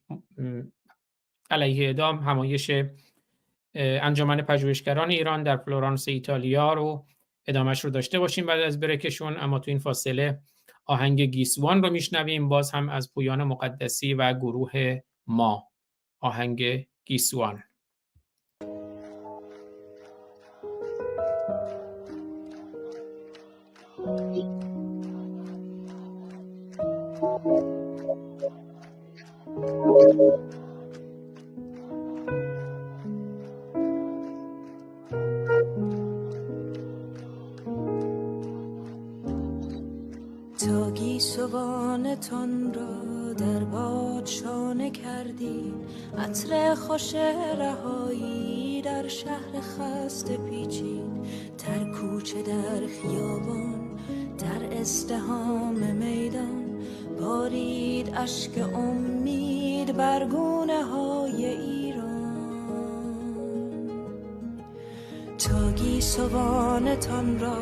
علیه اعدام، همایش انجمن پژوهشگران ایران در فلورانس ایتالیا رو ادامهش رو داشته باشیم بعد از بریکشون. اما تو این فاصله آهنگ گیسوان رو میشنویم، باز هم از پویان مقدسی و گروه ما. آهنگ گیسوان. تا گیسوانتان را در باد شانه کردی، عطر خوش رهایی در شهر خسته پیچید، در کوچه در خیابان در ازدحام میدان بارید اشک امید بر گونه های ایران. تا گیسوانتان را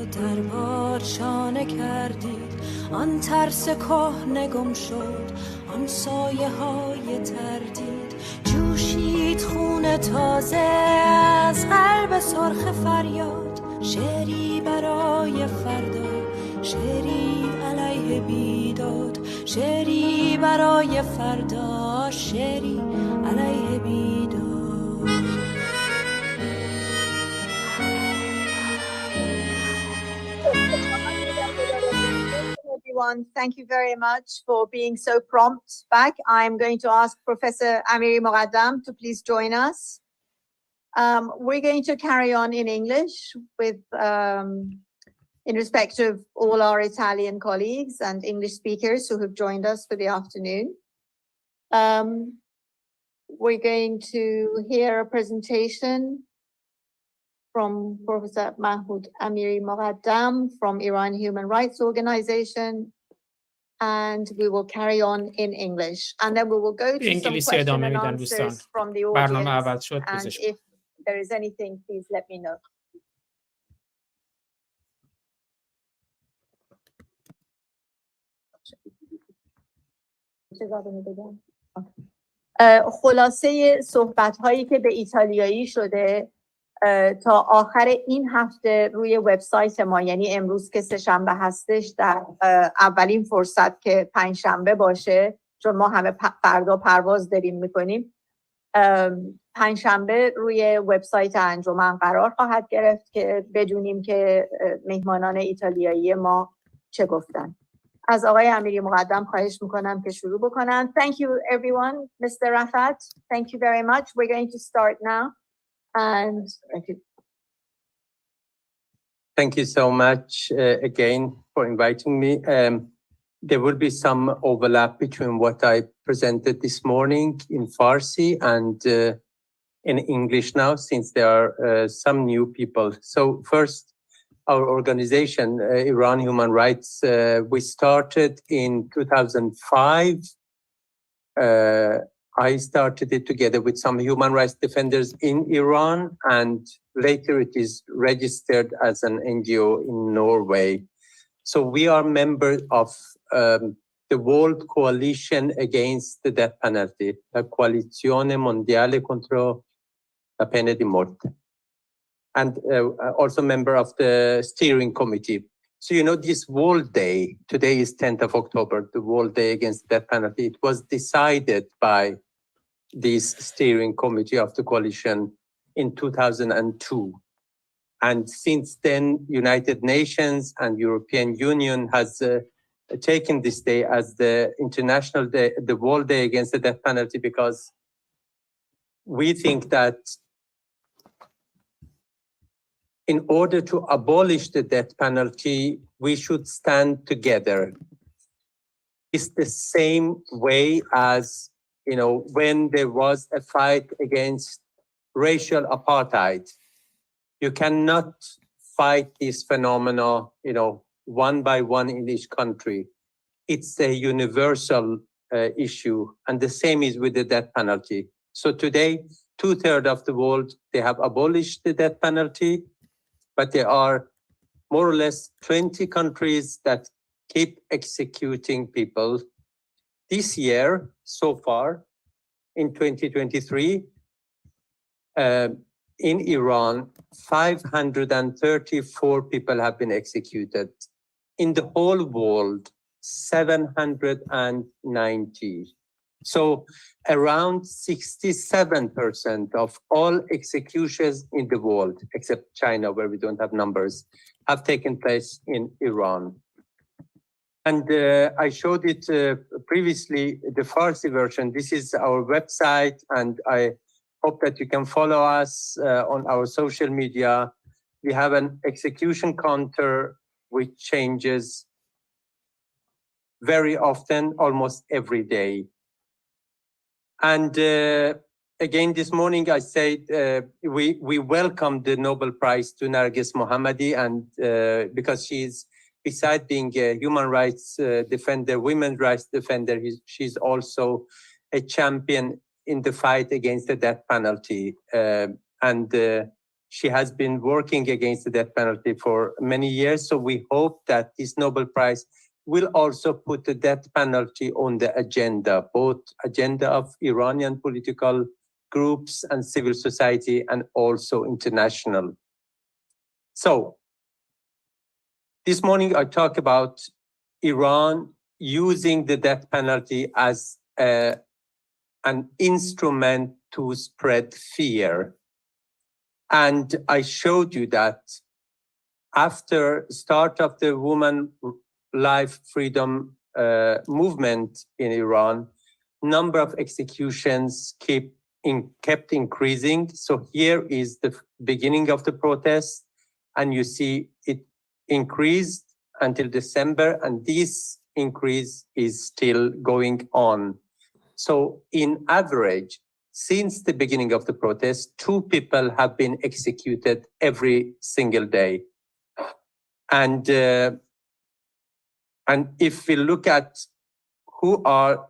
در باد شانه کردید، آن ترس کهنه گم شد، آن سایه های تردید جوشید خون تازه از قلب سرخ فریاد، شعری برای فردا، شعری علیه بیداد، شعری برای فردا، شعری علیه بیداد. Everyone, thank you very much for being so prompt back. I'm going to ask Professor Amiri Mogaddam to please join us. We're going to carry on in English with, in respect of all our Italian colleagues and English speakers who have joined us for the afternoon. We're going to hear a presentation from Professor Mahmoud Amiri Mogaddam from Iran Human Rights Organization, and we will carry on in English. And then we will go to some question and answers from the audience. And if there is anything, please let me know. خلاصه صحبت هایی که به ایتالیایی شده تا آخر این هفته روی وبسایت ما، یعنی امروز که سه‌شنبه هستش، در اولین فرصت که پنجشنبه باشه، چون ما همه فردا پرواز داریم میکنیم، پنجشنبه روی وبسایت انجمن قرار خواهد گرفت که بدونیم که مهمانان ایتالیایی ما چه گفتن. از آقای امیری مقدم خواهش میکنم که شروع بکنن. Thank you everyone. Mr. Rafat, thank you very much. We're going to start now. And thank you. Thank you so much again for inviting me. There will be some overlap between what I presented this morning in Farsi and in English now, since there are some new people. So first, our organization, Iran Human Rights, we started in 2005. I started it together with some human rights defenders in Iran, and later it is registered as an NGO in Norway. So we are members of the World Coalition Against the Death Penalty, la Coalizione Mondiale contro la Pena di Morte, and also member of the steering committee. So, you know, this World Day, today is 10th of October, the World Day Against the Death Penalty, it was decided by this steering committee of the coalition in 2002. And since then, United Nations and European Union has taken this day as the International Day, the World Day Against the Death Penalty, because we think that in order to abolish the death penalty, we should stand together. It's the same way as, you know, when there was a fight against racial apartheid. You cannot fight this phenomena, you know, one by one in each country. It's a universal issue, and the same is with the death penalty. So today, 2/3 of the world, they have abolished the death penalty, but there are more or less 20 countries that keep executing people. This year, so far, in 2023, in Iran, 534 people have been executed. In the whole world, 790. So around 67% of all executions in the world, except China, where we don't have numbers, have taken place in Iran. And I showed it previously, the Farsi version. This is our website, and I hope that you can follow us on our social media. We have an execution counter which changes very often, almost every day. And again, this morning I said we welcomed the Nobel Prize to Narges Mohammadi, and because she's, besides being a human rights defender, women's rights defender, she's also a champion in the fight against the death penalty. And she has been working against the death penalty for many years. So we hope that this Nobel Prize will also put the death penalty on the agenda, both agenda of Iranian political groups and civil society and also international. So this morning I talk about Iran using the death penalty as an instrument to spread fear. And I showed you that after start of the woman life freedom movement in Iran, number of executions kept increasing. So here is the beginning of the protest, and you see it increased until December, and this increase is still going on. So in average, since the beginning of the protest, 2 people have been executed every single day. And if we look at who are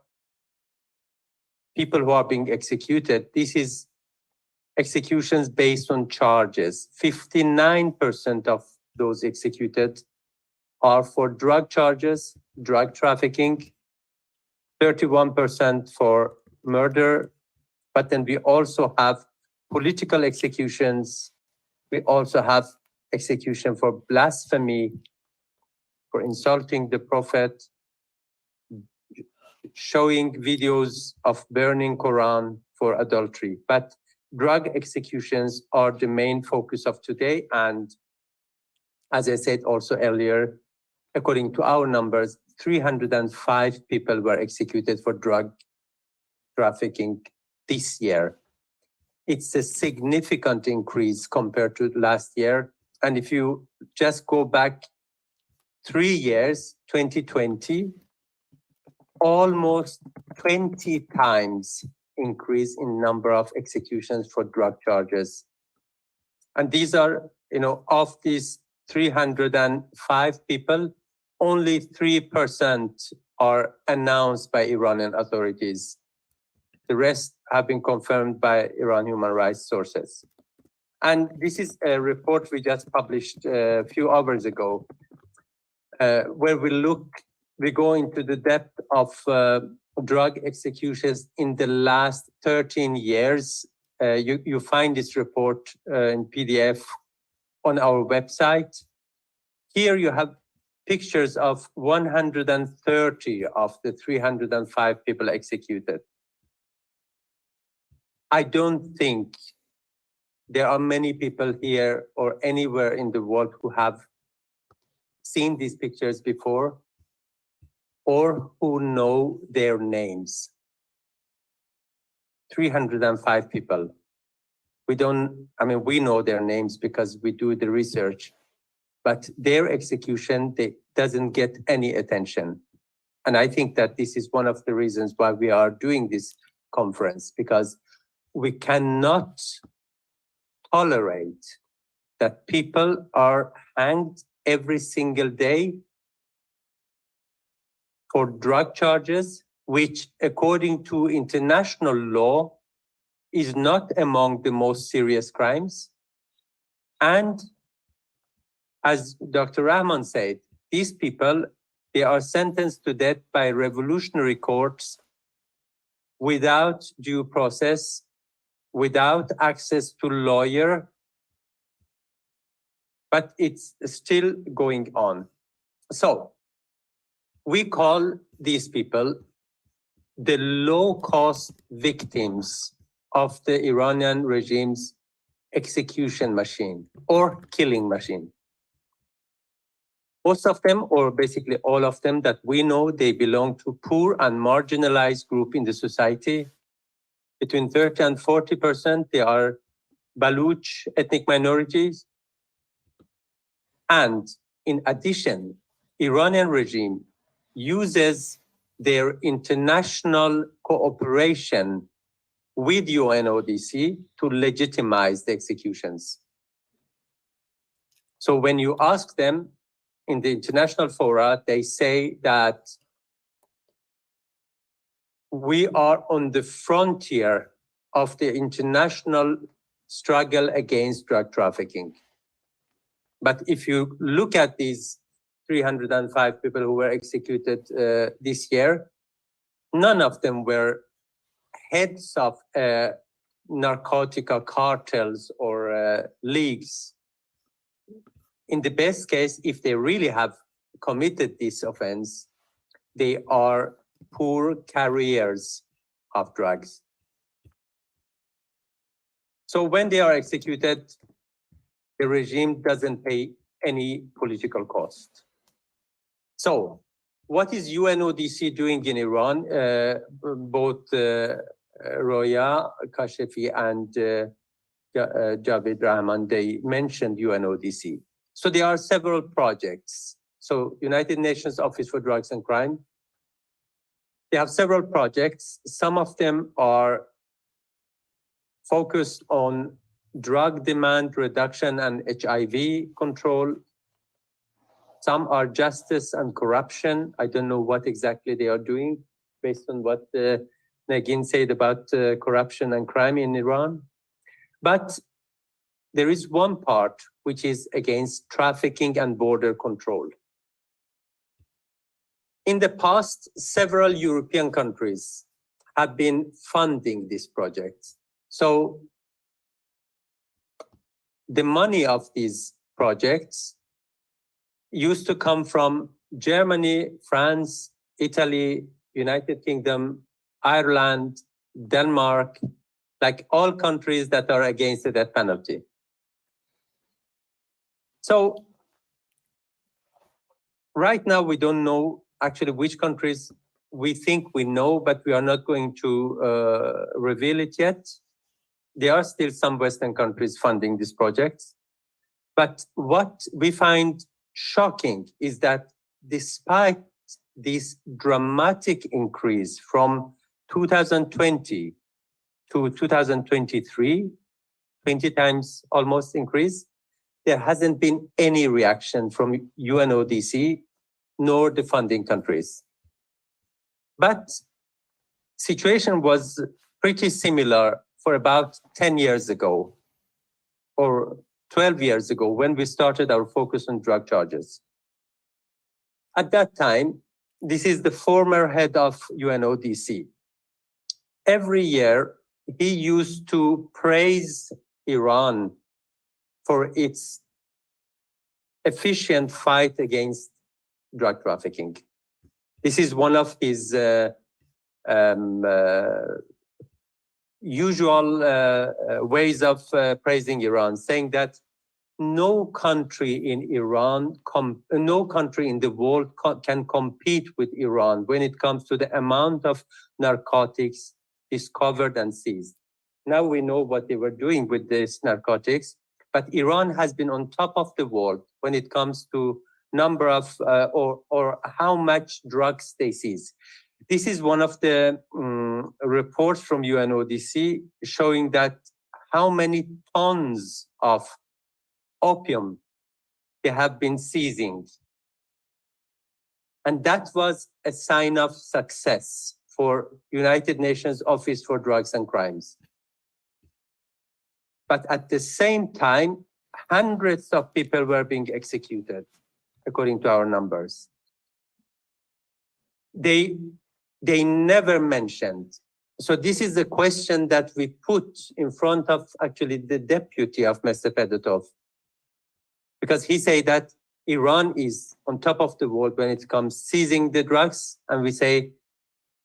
people who are being executed, this is executions based on charges. 59% of those executed are for drug charges, drug trafficking, 31% for murder, but then we also have political executions. We also have execution for blasphemy, for insulting the Prophet, showing videos of burning Quran, for adultery. But drug executions are the main focus of today. And as I said also earlier, according to our numbers, 305 people were executed for drug trafficking this year. It's a significant increase compared to last year. And if you just go back 3 years, 2020, almost 20 times increase in number of executions for drug charges. And these are, of these 305 people, only 3% are announced by Iranian authorities. The rest have been confirmed by Iran human rights sources. And this is a report we just published a few hours ago, where we go into the depth of drug executions in the last 13 years. You find this report in PDF on our website. Here you have pictures of 130 of the 305 people executed. I don't think there are many people here or anywhere in the world who have seen these pictures before or who know their names. 305 people. We know their names because we do the research, but their execution, doesn't get any attention. And I think that this is one of the reasons why we are doing this conference, because we cannot tolerate that people are hanged every single day for drug charges, which according to international law is not among the most serious crimes. And as Dr. Rahman said, these people, they are sentenced to death by revolutionary courts without due process, without access to lawyer, but it's still going on. So we call these people the low-cost victims of the Iranian regime's execution machine or killing machine. Most of them, or basically all of them that we know, they belong to poor and marginalized group in the society. Between 30 and 40%, they are Baluch ethnic minorities. And in addition, Iranian regime uses their international cooperation with UNODC to legitimize the executions. So when you ask them in the international fora, they say that we are on the frontier of the international struggle against drug trafficking. But if you look at these 305 people who were executed this year, none of them were heads of narcotic cartels or leagues. In the best case, if they really have committed this offense, they are poor carriers of drugs. So when they are executed, the regime doesn't pay any political cost. So what is UNODC doing in Iran? Both Roya Kashefi and Javed Rahman, they mentioned UNODC. So there are several projects. So United Nations Office for Drugs and Crime, they have several projects. Some of them are focused on drug demand reduction and HIV control. Some are justice and corruption. I don't know what exactly they are doing based on what Nagin said about corruption and crime in Iran. But there is one part which is against trafficking and border control. In the past, several European countries have been funding this project. So the money of these projects used to come from Germany, France, Italy, United Kingdom, Ireland, Denmark, like all countries that are against the death penalty. So right now we don't know actually which countries. We think we know, but we are not going to reveal it yet. There are still some Western countries funding these projects. But what we find shocking is that despite this dramatic increase from 2020 to 2023, 20 times almost increase, there hasn't been any reaction from UNODC nor the funding countries. But situation was pretty similar for about 10 years ago or 12 years ago when we started our focus on drug charges. At that time, this is the former head of UNODC. Every year, he used to praise Iran for its efficient fight against drug trafficking. This is one of his usual ways of praising Iran, saying that no country in Iran, no country in the world can compete with Iran when it comes to the amount of narcotics discovered and seized. Now we know what they were doing with these narcotics, but Iran has been on top of the world when it comes to number of or how much drugs they seize. This is one of the reports from UNODC showing that how many tons of opium they have been seizing. And that was a sign of success for United Nations Office for Drugs and Crimes. But at the same time, hundreds of people were being executed, according to our numbers. They never mentioned. So this is a question that we put in front of actually the deputy of Mr. Fedotov, because he said that Iran is on top of the world when it comes seizing the drugs. And we say,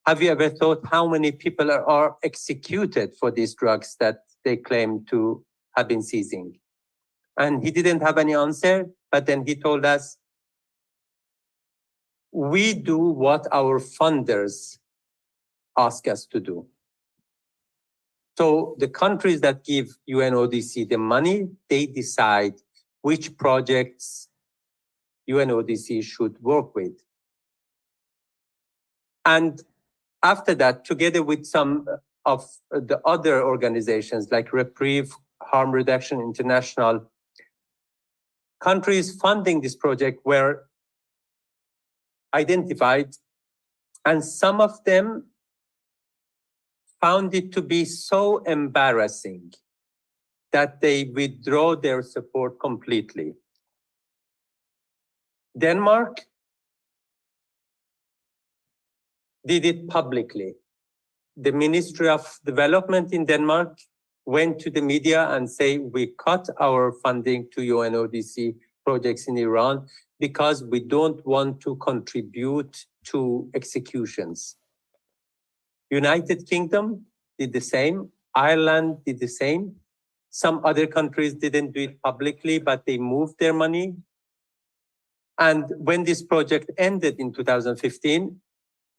have you ever thought how many people are executed for these drugs that they claim to have been seizing? And he didn't have any answer, but then he told us, we do what our funders ask us to do. So the countries that give UNODC the money, they decide which projects UNODC should work with. And after that, together with some of the other organizations like Reprieve, Harm Reduction International, countries funding this project were identified, and some of them found it to be so embarrassing that they withdraw their support completely. Denmark did it publicly. The Ministry of Development in Denmark went to the media and say, we cut our funding to UNODC projects in Iran because we don't want to contribute to executions. United Kingdom did the same. Ireland did the same. Some other countries didn't do it publicly, but they moved their money. And when this project ended in 2015,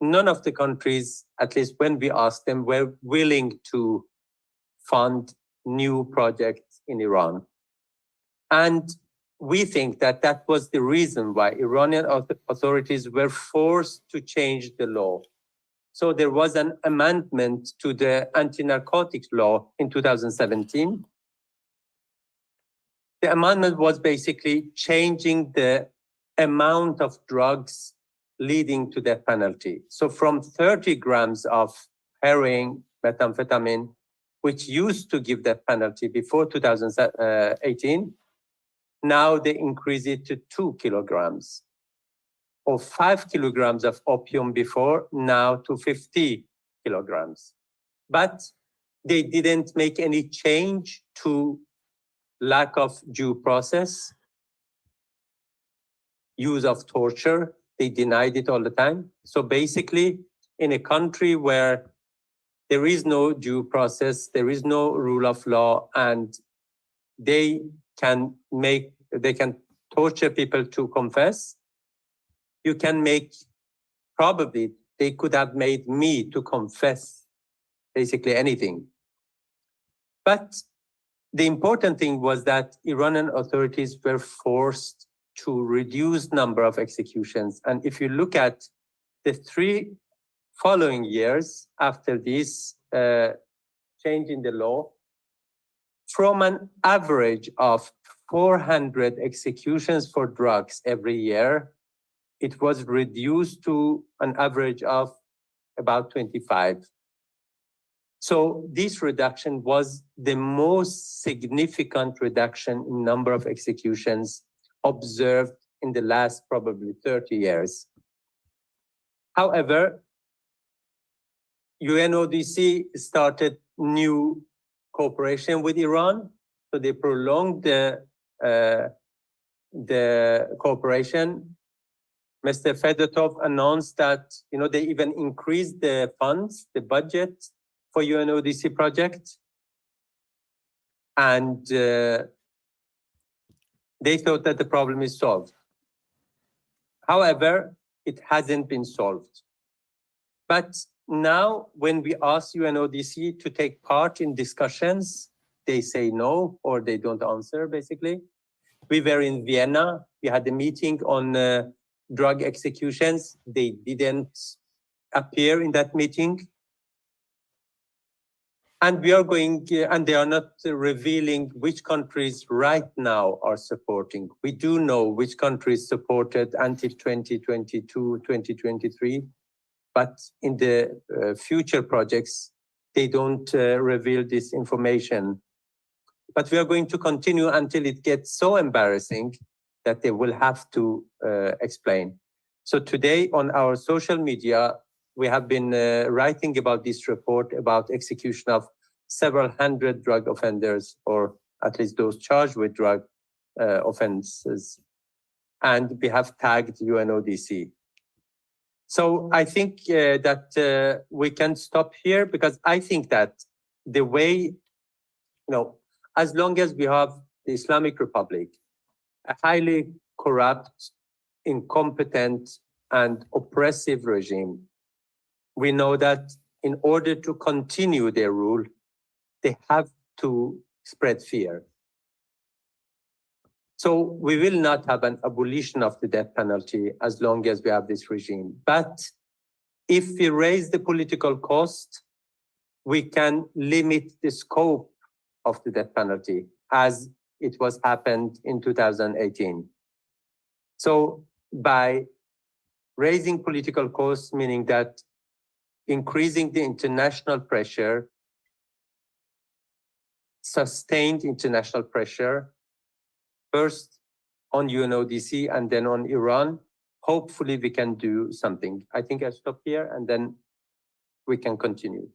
none of the countries, at least when we asked them, were willing to fund new projects in Iran. And we think that that was the reason why Iranian authorities were forced to change the law. So there was an amendment to the anti-narcotics law in 2017. The amendment was basically changing the amount of drugs leading to death penalty. So from 30 grams of heroin, methamphetamine, which used to give death penalty before 2018, now they increase it to 2 kilograms. Or 5 kilograms of opium before, now to 50 kilograms. But they didn't make any change to lack of due process, use of torture. They denied it all the time. So basically, in a country where there is no due process, there is no rule of law, and they can torture people to confess, you can make, probably they could have made me to confess basically anything. But the important thing was that Iranian authorities were forced to reduce number of executions. And if you look at the 3 following years after this change in the law, from an average of 400 executions for drugs every year, it was reduced to an average of about 25. So this reduction was the most significant reduction in number of executions observed in the last probably 30 years. However, UNODC started new cooperation with Iran, so they prolonged the cooperation. Mr. Fedotov announced that they even increased the funds, the budget for UNODC project, and they thought that the problem is solved. However, it hasn't been solved. But now, when we ask UNODC to take part in discussions, they say no, or they don't answer, basically. We were in Vienna. We had a meeting on drug executions. They didn't appear in that meeting. And we are going, and they are not revealing which countries right now are supporting. We do know which countries supported until 2022, 2023, but in the future projects, they don't reveal this information. But we are going to continue until it gets so embarrassing that they will have to explain. So today on our social media, we have been writing about this report about execution of several hundred drug offenders, or at least those charged with drug offenses. And we have tagged UNODC. So I think that we can stop here, because I think that the way, as long as we have the Islamic Republic, a highly corrupt, incompetent, and oppressive regime, we know that in order to continue their rule, they have to spread fear. So we will not have an abolition of the death penalty as long as we have this regime. But if we raise the political cost, we can limit the scope of the death penalty, as it was happened in 2018. So by raising political costs, meaning that increasing the international pressure, sustained international pressure, first on UNODC and then on Iran. Hopefully we can do something. I think I stop here and then we can continue.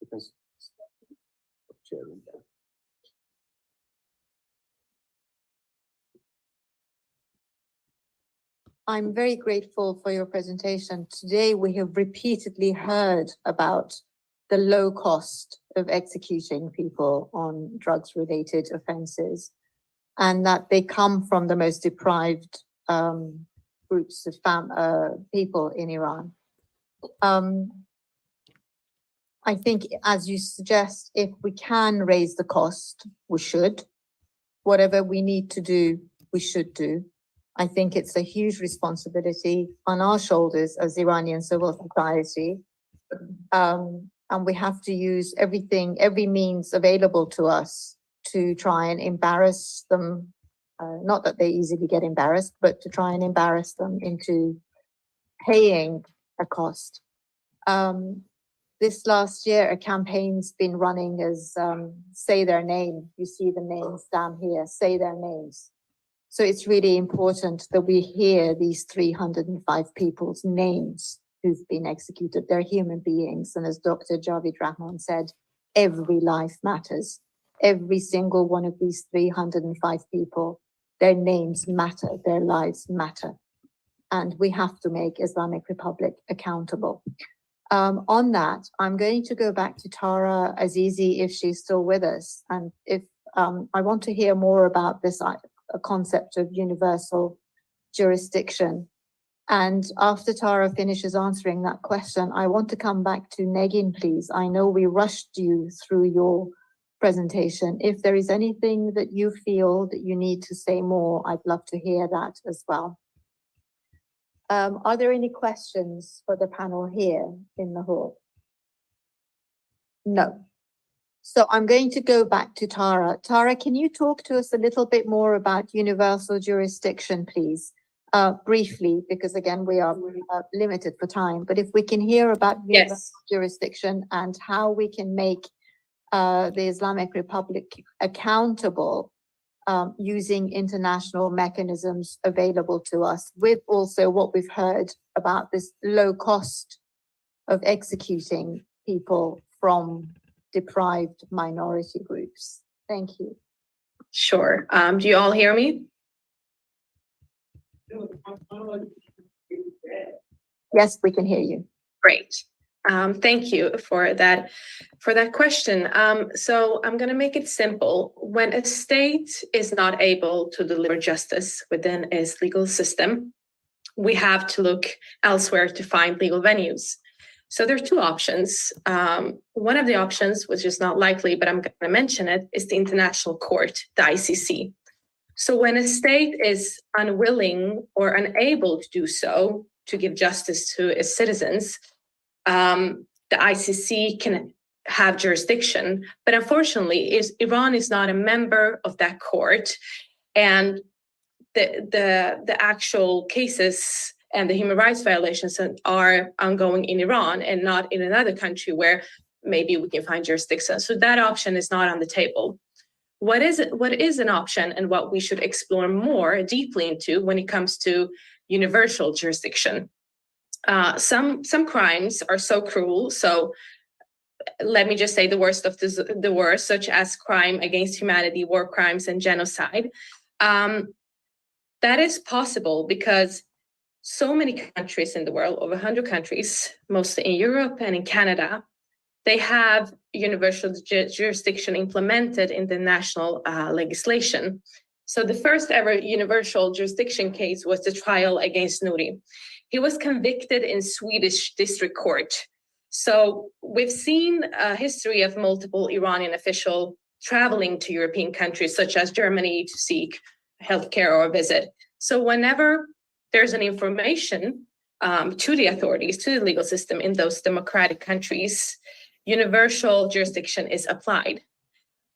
You can stop sharing that. I'm very grateful for your presentation. Today, we have repeatedly heard about the low cost of executing people on drugs-related offenses, and that they come from the most deprived groups of people in Iran. I think, as you suggest, if we can raise the cost, we should. Whatever we need to do, we should do. I think it's a huge responsibility on our shoulders as Iranian civil society. And we have to use every means available to us to try and embarrass them. Not that they easily get embarrassed, but to try and embarrass them into paying a cost. This last year, a campaign's been running as say their name. You see the names down here, say their names. So it's really important that we hear these 305 people's names who've been executed. They're human beings. And as Dr. Javid Rahman said, every life matters. Every single one of these 305 people, their names matter, their lives matter. And we have to make Islamic Republic accountable. On that, I'm going to go back to Tara Azizi if she's still with us. And if I want to hear more about this concept of universal jurisdiction. And after Tara finishes answering that question, I want to come back to Negin, please. I know we rushed you through your presentation. If there is anything that you feel that you need to say more, I'd love to hear that as well. Are there any questions for the panel here in the hall? No. So I'm going to go back to Tara. Tara, can you talk to us a little bit more about universal jurisdiction, please? Briefly, because again, we are limited for time, but if we can hear about universal jurisdiction and how we can make the Islamic Republic accountable using international mechanisms available to us, with also what we've heard about this low cost of executing people from deprived minority groups. Thank you. Sure. Do you all hear me? Yes, we can hear you. Great. Thank you for that question. So I'm going to make it simple. When a state is not able to deliver justice within its legal system, we have to look elsewhere to find legal venues. So there are two options. One of the options, which is not likely, but I'm going to mention it, is the International Court, the ICC. So when a state is unwilling or unable to do so, to give justice to its citizens, the ICC can have jurisdiction. But unfortunately, Iran is not a member of that court, and the actual cases and the human rights violations are ongoing in Iran and not in another country where maybe we can find jurisdiction. So that option is not on the table. What is an option and what we should explore more deeply into when it comes to universal jurisdiction? Some crimes are so cruel. So let me just say the worst of the worst, such as crime against humanity, war crimes, and genocide. That is possible because so many countries in the world, over 100 countries, mostly in Europe and in Canada, they have universal jurisdiction implemented in the national legislation. So the first ever universal jurisdiction case was the trial against Nouri. He was convicted in Swedish district court. So we've seen a history of multiple Iranian officials traveling to European countries, such as Germany, to seek healthcare or visit. So whenever there's an information to the authorities, to the legal system in those democratic countries, universal jurisdiction is applied.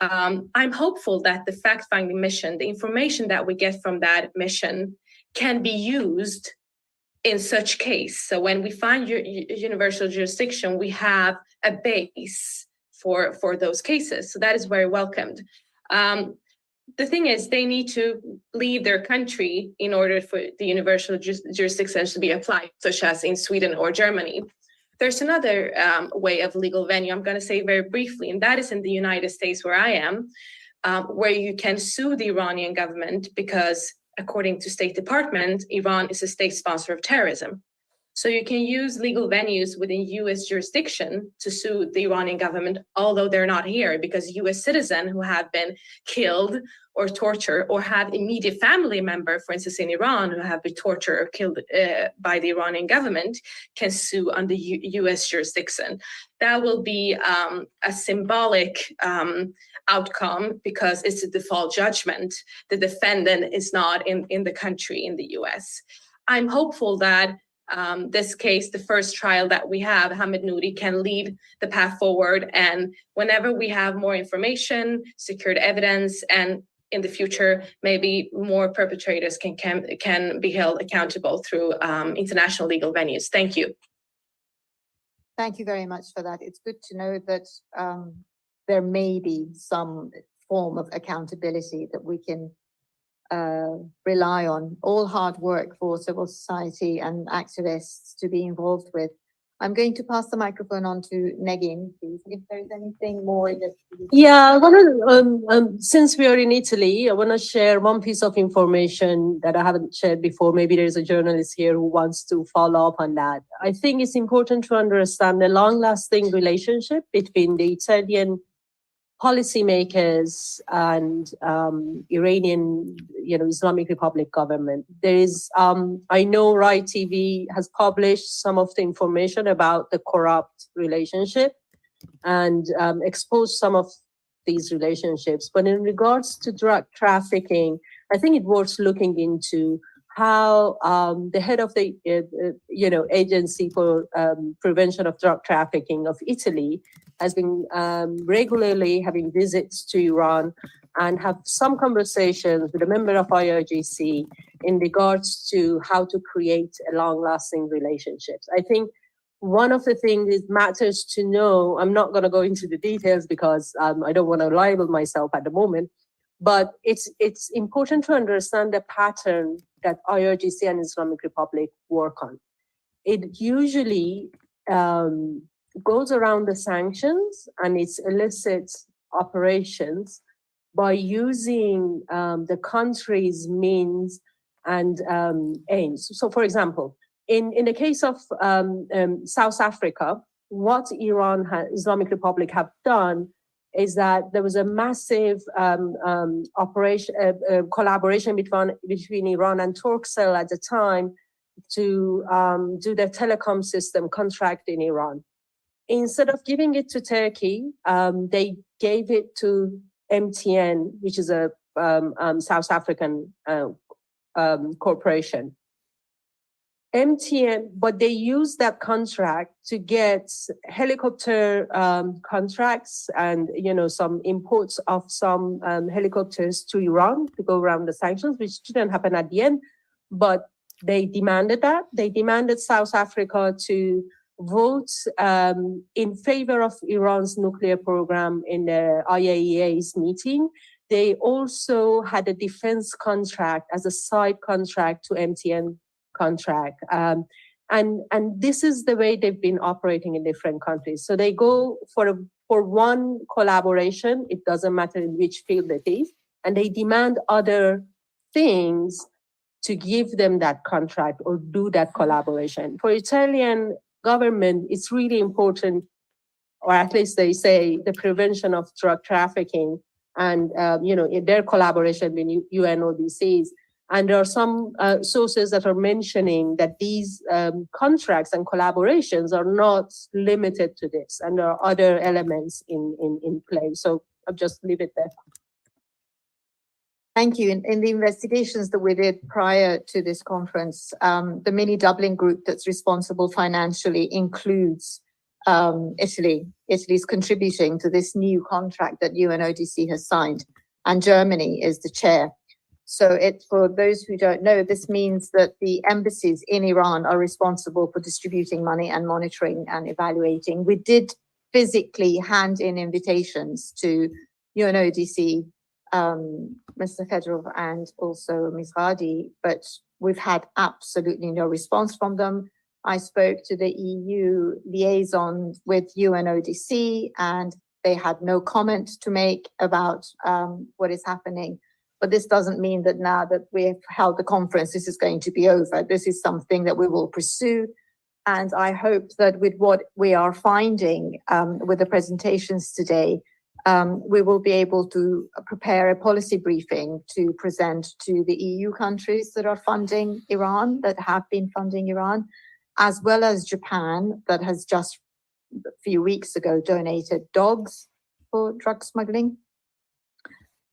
I'm hopeful that the fact-finding mission, the information that we get from that mission, can be used in such case. So when we find universal jurisdiction, we have a base for those cases. So that is very welcomed. the thing is, they need to leave their country in order for the universal jurisdiction to be applied, such as in Sweden or Germany. There's another way of legal venue I'm going to say very briefly, and that is in the United States, where I am, where you can sue the Iranian government because, according to State Department, Iran is a state sponsor of terrorism. So you can use legal venues within US jurisdiction to sue the Iranian government, although they're not here, because US citizens who have been killed or tortured or have immediate family member, for instance, in Iran, who have been tortured or killed by the Iranian government can sue under US jurisdiction. That will be a symbolic outcome because it's a default judgment. The defendant is not in the country, in the US. I'm hopeful that this case, the first trial that we have, Hamid Nouri, can lead the path forward. And whenever we have more information, secured evidence, and in the future, maybe more perpetrators can be held accountable through international legal venues. Thank you. Thank you very much for that. It's good to know that there may be some form of accountability that we can rely on. All hard work for civil society and activists to be involved with. I'm going to pass the microphone on to Negin, please, if there's anything more. Yeah, I want to, since we are in Italy, I want to share one piece of information that I haven't shared before. Maybe there's a journalist here who wants to follow up on that. I think it's important to understand the long-lasting relationship between the Italian policymakers and Iranian, Islamic Republic government. There is, I know Rai TV has published some of the information about the corrupt relationship and exposed some of these relationships. But in regards to drug trafficking, I think it's worth looking into how the head of the Agency for Prevention of Drug Trafficking of Italy has been regularly having visits to Iran and have some conversations with a member of IRGC in regards to how to create a long-lasting relationships. I think one of the things that matters to know, I'm not going to go into the details because I don't want to libel myself at the moment, but it's important to understand the pattern that IRGC and Islamic Republic work on. It usually goes around the sanctions and its illicit operations by using the country's means and aims. So, for example, in the case of South Africa, what Islamic Republic have done is that there was a massive collaboration between Iran and Turkcell at the time to do the telecom system contract in Iran. Instead of giving it to Turkey, they gave it to MTN, which is a South African corporation. MTN, but they used that contract to get helicopter contracts and some imports of some helicopters to Iran to go around the sanctions, which didn't happen at the end, but they demanded that. They demanded South Africa to vote in favor of Iran's nuclear program in the IAEA's meeting. They also had a defense contract as a side contract to MTN contract. And this is the way they've been operating in different countries. So they go for one collaboration, it doesn't matter in which field it is, and they demand other things to give them that contract or do that collaboration. For Italian government, it's really important, or at least they say, the prevention of drug trafficking and in their collaboration with UNODCs. And there are some sources that are mentioning that these contracts and collaborations are not limited to this, and there are other elements in play. So I'll just leave it there. Thank you. In the investigations that we did prior to this conference, the mini Dublin group that's responsible financially includes Italy. Italy's contributing to this new contract that UNODC has signed, and Germany is the chair. So for those who don't know, this means that the embassies in Iran are responsible for distributing money and monitoring and evaluating. We did physically hand in invitations to UNODC Mr. Fedorov and also Ms. Ghadi, but we've had absolutely no response from them. I spoke to the EU liaison with UNODC and they had no comment to make about what is happening. But this doesn't mean that now that we've held the conference, this is going to be over. This is something that we will pursue. And I hope that with what we are finding with the presentations today, we will be able to prepare a policy briefing to present to the EU countries that are funding Iran, that have been funding Iran, as well as Japan, that has just a few weeks ago donated dogs for drug smuggling,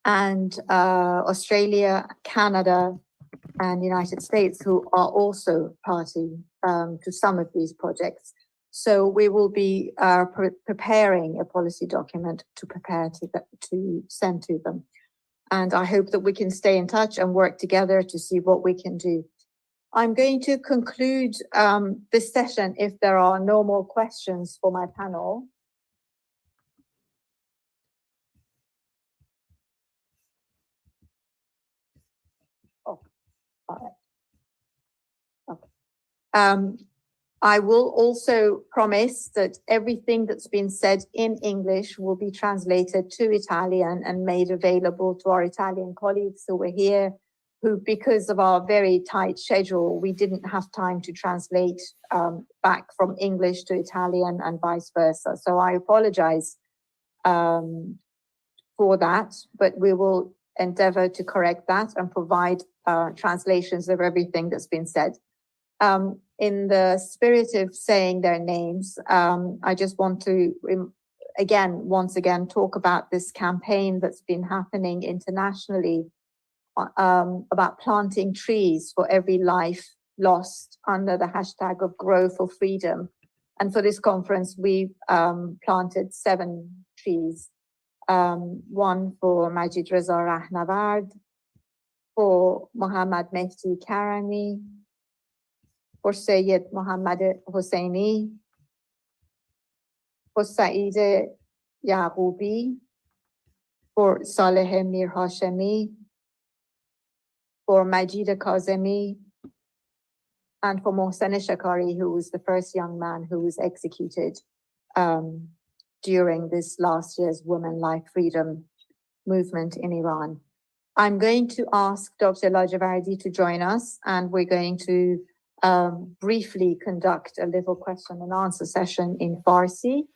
and Australia, Canada, and United States, who are also party to some of these projects. So we will be preparing a policy document to prepare to send to them. And I hope that we can stay in touch and work together to see what we can do. I'm going to conclude this session if there are no more questions for my panel. Oh, all right. Okay. I will also promise that everything that's been said in English will be translated to Italian and made available to our Italian colleagues who were here, who, because of our very tight schedule, we didn't have time to translate back from English to Italian and vice versa. So I apologize for that, but we will endeavor to correct that and provide translations of everything that's been said. In the spirit of saying their names, I just want to once again talk about this campaign that's been happening internationally about planting trees for every life lost under the hashtag of Grow for Freedom. And for this conference, we planted 7 trees, one for Majid Reza Rahnavard, for Mohammad Mehdi Karami, for Sayyid Mohammad Hosseini, for Saeed Yaqoubi, for Saleh Mir Hashemi, for Majid Kazemi, and for Mohsen Shakari, who was the first young man who was executed during this last year's Women Life Freedom movement in Iran. I'm going to ask Dr. لاجوردی to join us, and we're going to briefly conduct a little question and answer session in Farsi.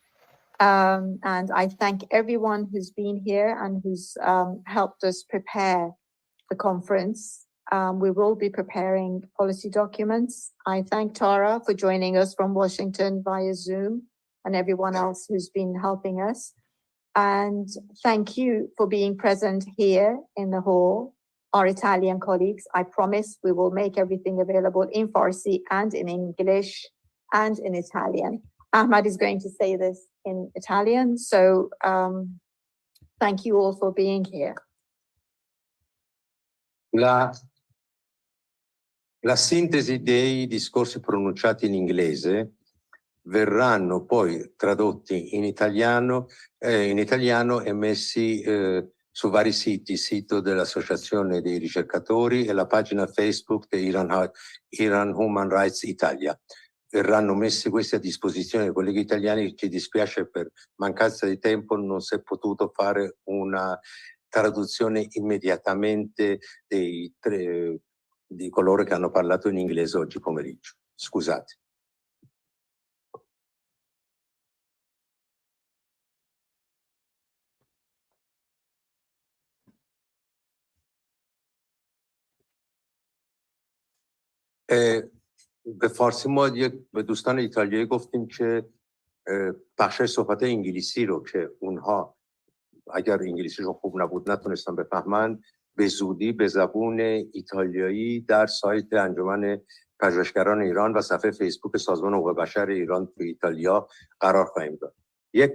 And I thank everyone who's been here and who's helped us prepare the conference. We will be preparing policy documents. I thank Tara for joining us from Washington via Zoom and everyone else who's been helping us. And thank you for being present here in the hall, our Italian colleagues. I promise we will make everything available in Farsi and in English and in Italian. Ahmad is going to say this in Italian, so thank you all for being here. La sintesi dei discorsi pronunciati in inglese verranno poi tradotti in italiano e messi su vari siti, il sito dell'Associazione dei ricercatori e la pagina Facebook di Iran Human Rights Italia. Verranno messi questi a disposizione dei colleghi italiani. Ci dispiace, per mancanza di tempo non si è potuto fare una traduzione immediatamente di coloro che hanno parlato in inglese oggi pomeriggio. Scusate. به فارسی ما به دوستان ایتالیایی گفتیم که بخش صحبت انگلیسی رو که اونها اگر انگلیسیشون خوب نبود نتونستن بفهمن، به زودی به زبون ایتالیایی در سایت انجمن پژوهشگران ایران و صفحه فیسبوک سازمان حقوق بشر ایران تو ایتالیا قرار خواهیم داد. یک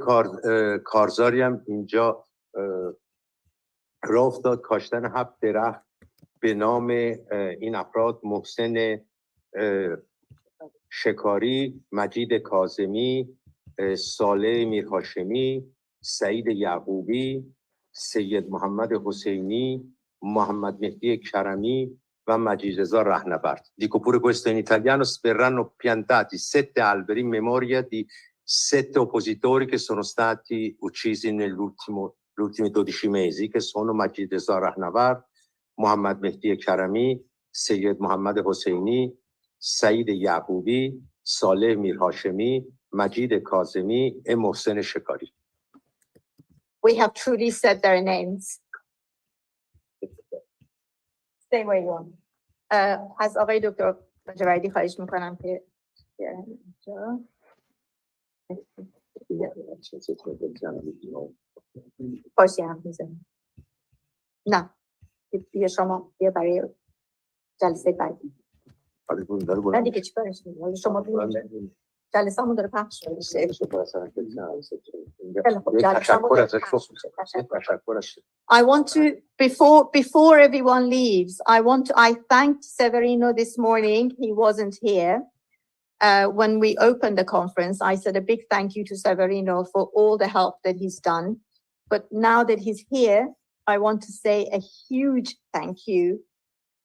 کارزاری هم اینجا راه افتاد، کاشتن 7 درخت به نام این افراد: محسن شکاری، مجید کاظمی، صالح میرهاشمی، سعید یعقوبی، سید محمد حسینی، محمد مهدی کرمی و مجیدرضا رهنورد. Dico pure questo in italiano: verranno piantati 7 alberi in memoria di 7 oppositori che sono stati uccisi negli ultimi 12 mesi, che sono Majidreza Rahnavard, Mohammad Mehdi Karami, Sayyid Mohammad Hosseini, Saeed Yaqubi, Saleh Mir Hashemi, Majid Kazemi e Mohsen Shekari. We have truly said their names. Stay where you are. از آقای دکتر لاجوردی خواهش میکنم که فارسی هم میزنیم. نه بیا شما بیا برای جلسه بعدی. نه دیگه چی کارش می‌کنی؟ شما بیا جلسه همون داره پخش میشه. I want to before everyone leaves, I thanked Severino this morning. He wasn't here. When we opened the conference, I said a big thank you to Severino for all the help that he's done. But now that he's here, I want to say a huge thank you,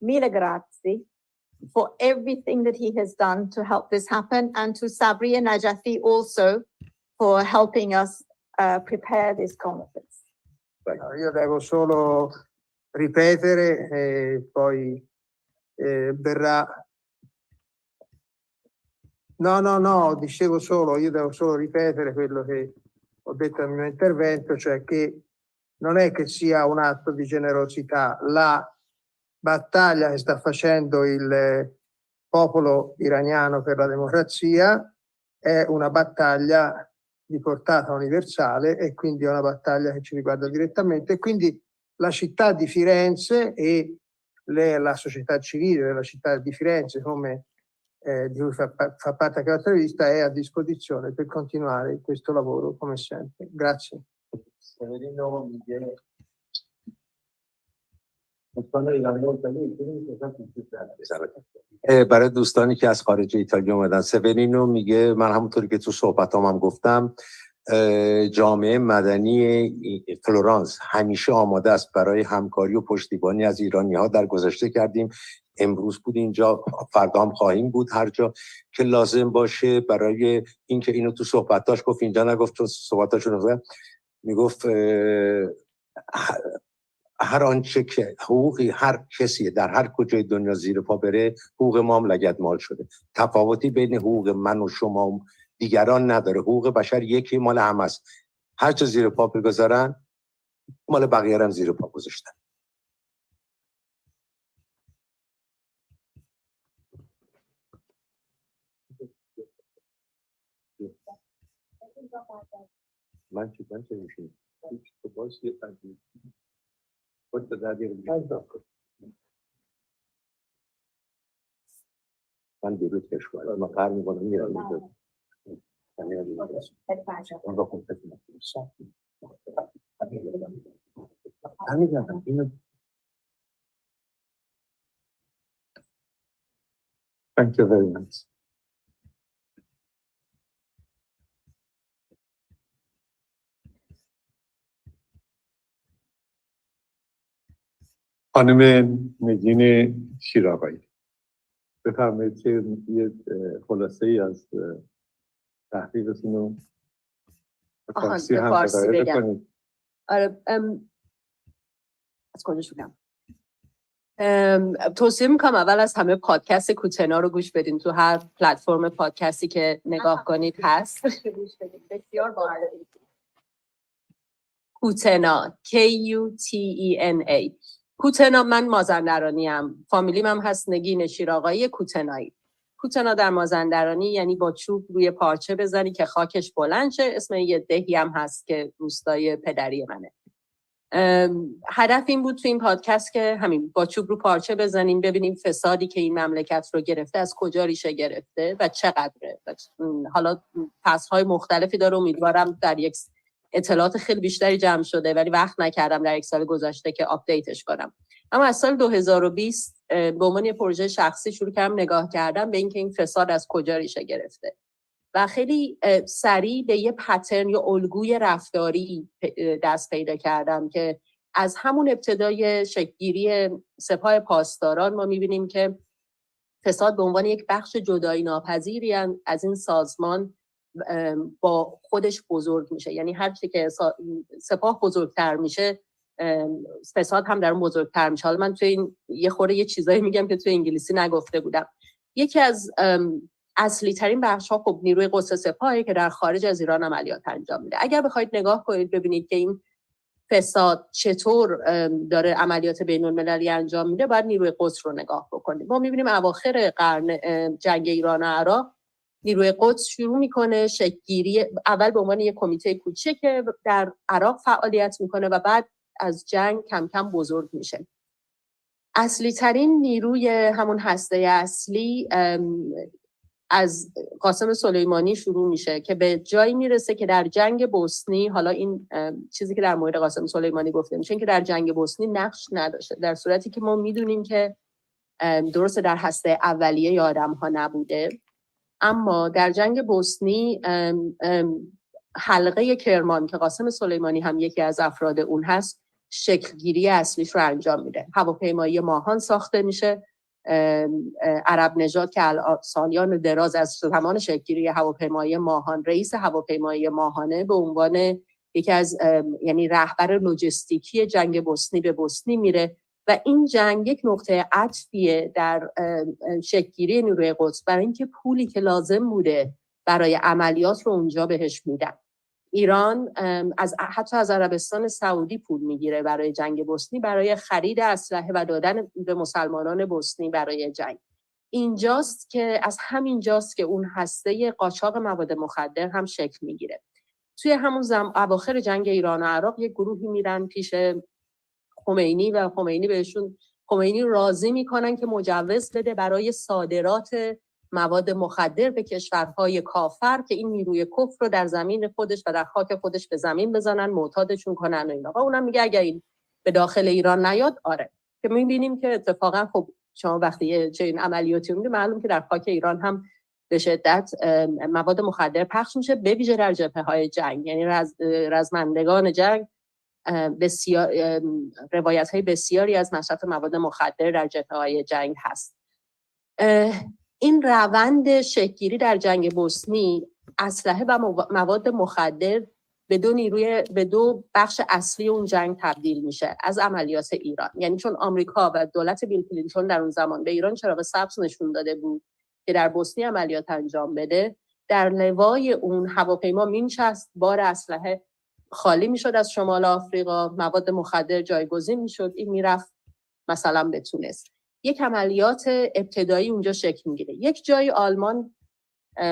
mille grazie, for everything that he has done to help this happen, and to Sabri and Najafi also for helping us prepare this conference. Io devo solo ripetere e poi verrà. No, dicevo solo, io devo solo ripetere quello che ho detto nel mio intervento, cioè che non è che sia un atto di generosità. La battaglia che sta facendo il popolo iraniano per la democrazia è una battaglia di portata universale e quindi è una battaglia che ci riguarda direttamente, e quindi la città di Firenze e la società civile della città di Firenze, come di cui fa parte anche la rivista, è a disposizione per continuare questo lavoro come sempre. Grazie. برای دوستانی که از خارج ایتالیا اومدن، سورینو میگه من همونطوری که تو صحبتام هم گفتم، جامعه مدنی فلورانس همیشه آماده است برای همکاری و پشتیبانی از ایرانی‌ها. در گذشته کردیم، امروز بود اینجا، فردا هم خواهیم بود هر جا که لازم باشه. برای اینکه اینو تو صحبتاش گفت، اینجا نگفت چون صحبتاشو میگفت هر آنچه که حقوقی هر کسی در هر کجای دنیا زیر پا بره، حقوق ما هم لگدمال شده. تفاوتی بین حقوق من و شما و دیگران نداره. حقوق بشر یکی، مال همه است. هر چه زیر پا بگذارن، مال بقیه هم زیر پا گذاشتن. من چی میشونم؟ تو باز یه تنگی خود به دردی من دیروز کشور ما قرار میکنم میرم میدونم اون رو کنتک نکنم اینو. Thank you very much. خانم نگین شیراقایی، بفرمایید که یه خلاصه ای از تحقیقتون رو به فارسی هم ارائه بکنید. آره، از کجا شروع توصیه میکنم اول از همه پادکست کوتنا رو گوش بدین. تو هر پلتفرم پادکستی که نگاه کنید هست. بسیار باحال. کوتنا KUTENA. کوتنا، من مازندرانی ام، فامیلیم هم هست نگین شیراقایی کوتنایی. کوتنا در مازندرانی یعنی با چوب روی پارچه بزنی که خاکش بلند شه. اسم یه دهی هم هست که روستای پدری منه. هدف این بود تو این پادکست که همین با چوب رو پارچه بزنیم، ببینیم فسادی که این مملکت رو گرفته از کجا ریشه گرفته و چقدره. حالا پس‌های مختلفی داره، امیدوارم در یک اطلاعات خیلی بیشتری جمع شده، ولی وقت نکردم در یک سال گذشته که آپدیتش کنم. اما از سال 2020 به عنوان یه پروژه شخصی شروع کردم نگاه کردم به اینکه این فساد از کجا ریشه گرفته و خیلی سریع به یه پترن یا الگوی رفتاری دست پیدا کردم که از همون ابتدای شکل‌گیری سپاه پاسداران ما می‌بینیم که فساد به عنوان یک بخش جدایی ناپذیری از این سازمان با خودش بزرگ میشه. یعنی هر چی که سپاه بزرگتر میشه فساد هم در اون بزرگتر میشه. حالا من توی این یه چیزایی میگم که توی انگلیسی نگفته بودم. یکی از اصلی ترین بخش ها خب نیروی قدس سپاهی که در خارج از ایران عملیات انجام میده. اگر بخواید نگاه کنید ببینید که این فساد چطور داره عملیات بین المللی انجام میده، باید نیروی قدس رو نگاه بکنید. ما میبینیم اواخر قرن جنگ ایران و عراق نیروی قدس شروع میکنه شکل‌گیری، اول به عنوان یک کمیته کوچیک که در عراق فعالیت میکنه و بعد از جنگ کم کم بزرگ میشه. اصلی ترین نیروی همون هسته اصلی از قاسم سلیمانی شروع میشه که به جایی میرسه که در جنگ بوسنی، حالا این چیزی که در مورد قاسم سلیمانی گفته میشه که در جنگ بوسنی نقش نداشته، در صورتی که ما میدونیم که درسته در هسته اولیه ی آدم ها نبوده، اما در جنگ بوسنی حلقه کرمان که قاسم سلیمانی هم یکی از افراد اون هست شکلگیری اصلیش رو انجام میده. هواپیمایی ماهان ساخته میشه. عرب نژاد که سالیان دراز از زمان شکلگیری هواپیمایی ماهان رئیس هواپیمایی ماهانه به عنوان یکی از یعنی رهبر لوجستیکی جنگ بوسنی به بوسنی میره و این جنگ یک نقطه عطفیه در شکلگیری نیروی قدس برای اینکه پولی که لازم بوده برای عملیات رو اونجا بهش میدن. ایران حتی از عربستان سعودی پول میگیره برای جنگ بوسنی، برای خرید اسلحه و دادن به مسلمانان بوسنی برای جنگ. اینجاست که از همینجاست که اون هسته قاچاق مواد مخدر هم شکل میگیره. توی همون اواخر جنگ ایران و عراق یک گروهی میرن پیش خمینی و خمینی راضی میکنن که مجوز بده برای صادرات مواد مخدر به کشورهای کافر که این نیروی کفر رو در زمین خودش و در خاک خودش به زمین بزنن، معتادشون کنن و اینا. و اونم میگه اگر این به داخل ایران نیاد آره. که میبینیم که اتفاقا خب شما وقتی چنین عملیاتی میبینید معلوم که در خاک ایران هم به شدت مواد مخدر پخش میشه، به ویژه در جبهه‌های جنگ. یعنی رزمندگان جنگ بسیار روایت‌های بسیاری از مصرف مواد مخدر در جبهه‌های جنگ هست. این روند شکل‌گیری در جنگ بوسنی اسلحه و مواد مخدر به دو بخش اصلی اون جنگ تبدیل میشه از عملیات ایران. یعنی چون آمریکا و دولت بیل کلینتون در اون زمان به ایران چراغ سبز نشون داده بود که در بوسنی عملیات انجام بده، در لوای اون هواپیما مینشست، بار اسلحه خالی میشد از شمال آفریقا، مواد مخدر جایگزین میشد، این میرفت مثلا به تونس. یک عملیات ابتدایی اونجا شکل میگیره. یک جای آلمان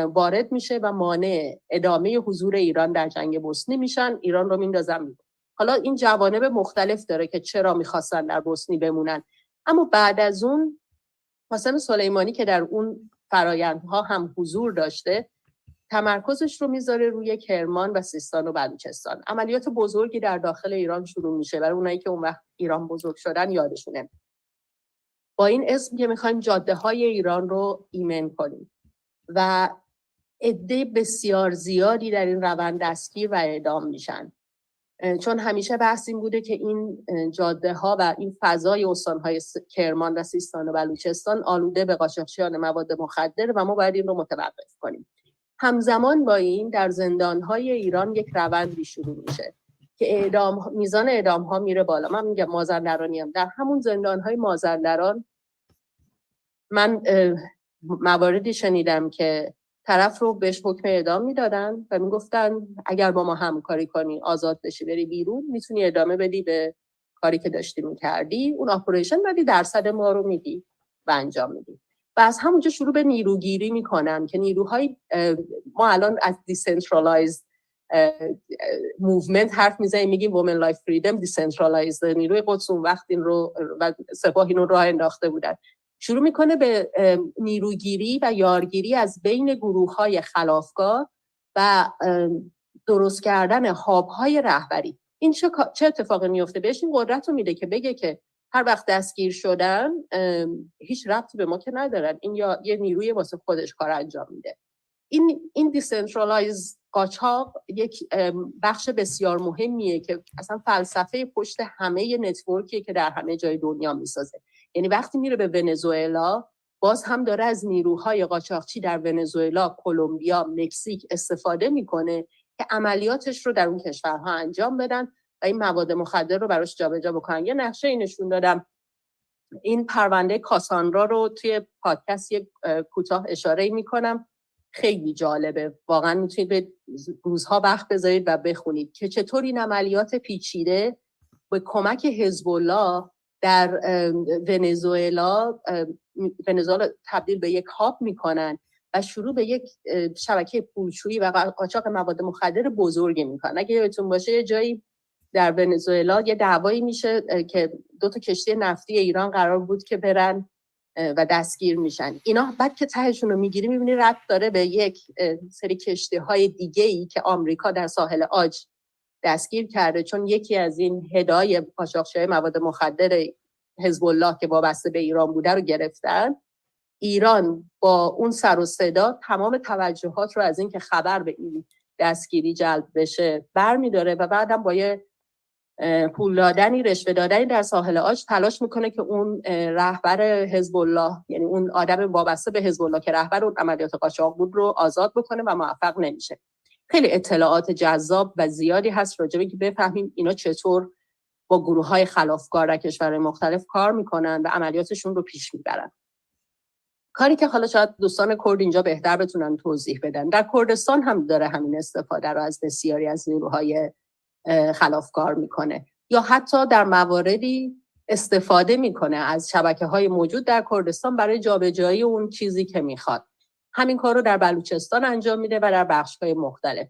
وارد میشه و مانع ادامه حضور ایران در جنگ بوسنی میشن، ایران رو میندازن. حالا این جوانب مختلف داره که چرا میخواستن در بوسنی بمونن، اما بعد از اون قاسم سلیمانی که در اون فرایندها هم حضور داشته تمرکزش رو میذاره روی کرمان و سیستان و بلوچستان. عملیات بزرگی در داخل ایران شروع میشه. برای اونایی که اون وقت ایران بزرگ شدن یادشونه. با این اسم که میخوایم جاده های ایران رو ایمن کنیم و عده بسیار زیادی در این روند دستگیر و اعدام میشن. چون همیشه بحث این بوده که این جاده ها و این فضای استانهای کرمان و سیستان و بلوچستان آلوده به قاچاقچیان مواد مخدر و ما باید این رو متوقف کنیم. همزمان با این در زندانهای ایران یک روندی شروع میشه که میزان اعدام ها میره بالا. من میگم مازندرانی هم در همون زندانهای مازندران من مواردی شنیدم که طرف رو بهش حکم اعدام میدادن و میگفتن اگر با ما همکاری کنی آزاد بشی بری بیرون میتونی ادامه بدی به کاری که داشتی میکردی، اون اپریشن بدی درصد ما رو میدی و انجام میدی. و از همونجا شروع به نیروگیری میکنن که نیروهای ما الان از دیسنترالایزد موومنت حرف میزنیم، میگیم وومن لایف فریدم دیسنترالایزد. نیروی قدس اون وقت این رو و سپاه این رو راه انداخته بودن. شروع میکنه به نیروگیری و یارگیری از بین گروه‌های خلافکار و درست کردن هاب‌های رهبری. این چه اتفاقی میفته؟ بهش این قدرت رو میده که بگه که هر وقت دستگیر شدن هیچ ربطی به ما که ندارن، این یا یه نیروی واسه خودش کار انجام میده. این دیسنترالایز قاچاق یک بخش بسیار مهمیه که اصلا فلسفه پشت همه نتورکیه که در همه جای دنیا میسازه. یعنی وقتی میره به ونزوئلا، باز هم داره از نیروهای قاچاقچی در ونزوئلا، کلمبیا، مکزیک استفاده میکنه که عملیاتش رو در اون کشورها انجام بدن و این مواد مخدر رو براش جابجا بکنن. یه نقشه نشون دادم، این پرونده کاساندرا رو توی پادکست یک کوتاه اشاره میکنم، خیلی جالبه، واقعا میتونید به روزها وقت بذارید و بخونید که چطور این عملیات پیچیده به کمک حزب الله در ونزوئلا تبدیل به یک هاب میکنن و شروع به یک شبکه پولشویی و قاچاق مواد مخدر بزرگی میکنن. اگه یادتون باشه یه جایی در ونزوئلا یه دعوایی میشه که 2 کشتی نفتی ایران قرار بود که برن و دستگیر میشن. اینا بعد که تهشون رو میگیری میبینی ربط داره به یک سری کشتی های دیگه‌ای که آمریکا در ساحل عاج دستگیر کرده، چون یکی از این هدای قاچاقچی‌های مواد مخدر حزب الله که وابسته به ایران بوده رو گرفتن. ایران با اون سر و صدا تمام توجهات رو از این که خبر به این دستگیری جلب بشه برمی‌داره و بعدم با یه پول دادنی، رشوه دادنی در ساحل عاج تلاش میکنه که اون رهبر حزب الله، یعنی اون آدم وابسته به حزب الله که رهبر اون عملیات قاچاق بود، رو آزاد بکنه و موفق نمیشه. خیلی اطلاعات جذاب و زیادی هست راجع به اینکه بفهمیم اینا چطور با گروه‌های خلافکار در کشورهای مختلف کار میکنن و عملیاتشون رو پیش میبرن. کاری که حالا شاید دوستان کرد اینجا بهتر بتونن توضیح بدن، در کردستان هم داره همین استفاده رو از بسیاری از نیروهای خلافکار میکنه، یا حتی در مواردی استفاده میکنه از شبکه‌های موجود در کردستان برای جابجایی اون چیزی که میخواد. همین کار رو در بلوچستان انجام میده و در بخش‌های مختلف.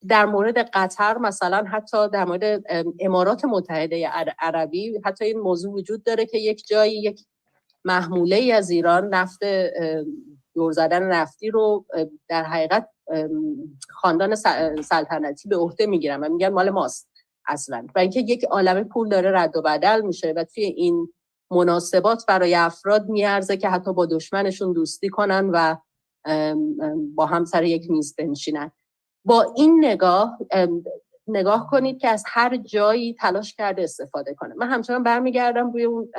در مورد قطر مثلا، حتی در مورد امارات متحده عربی، حتی این موضوع وجود داره که یک جایی یک محموله از ایران نفت دور زدن نفتی رو در حقیقت خاندان سلطنتی به عهده میگیرن و میگن مال ماست اصلا، و اینکه یک عالمه پول داره رد و بدل میشه و توی این مناسبات برای افراد میارزه که حتی با دشمنشون دوستی کنن و با هم سر یک میز بنشینن. با این نگاه کنید که از هر جایی تلاش کرده استفاده کنه. من همچنان برمیگردم روی اون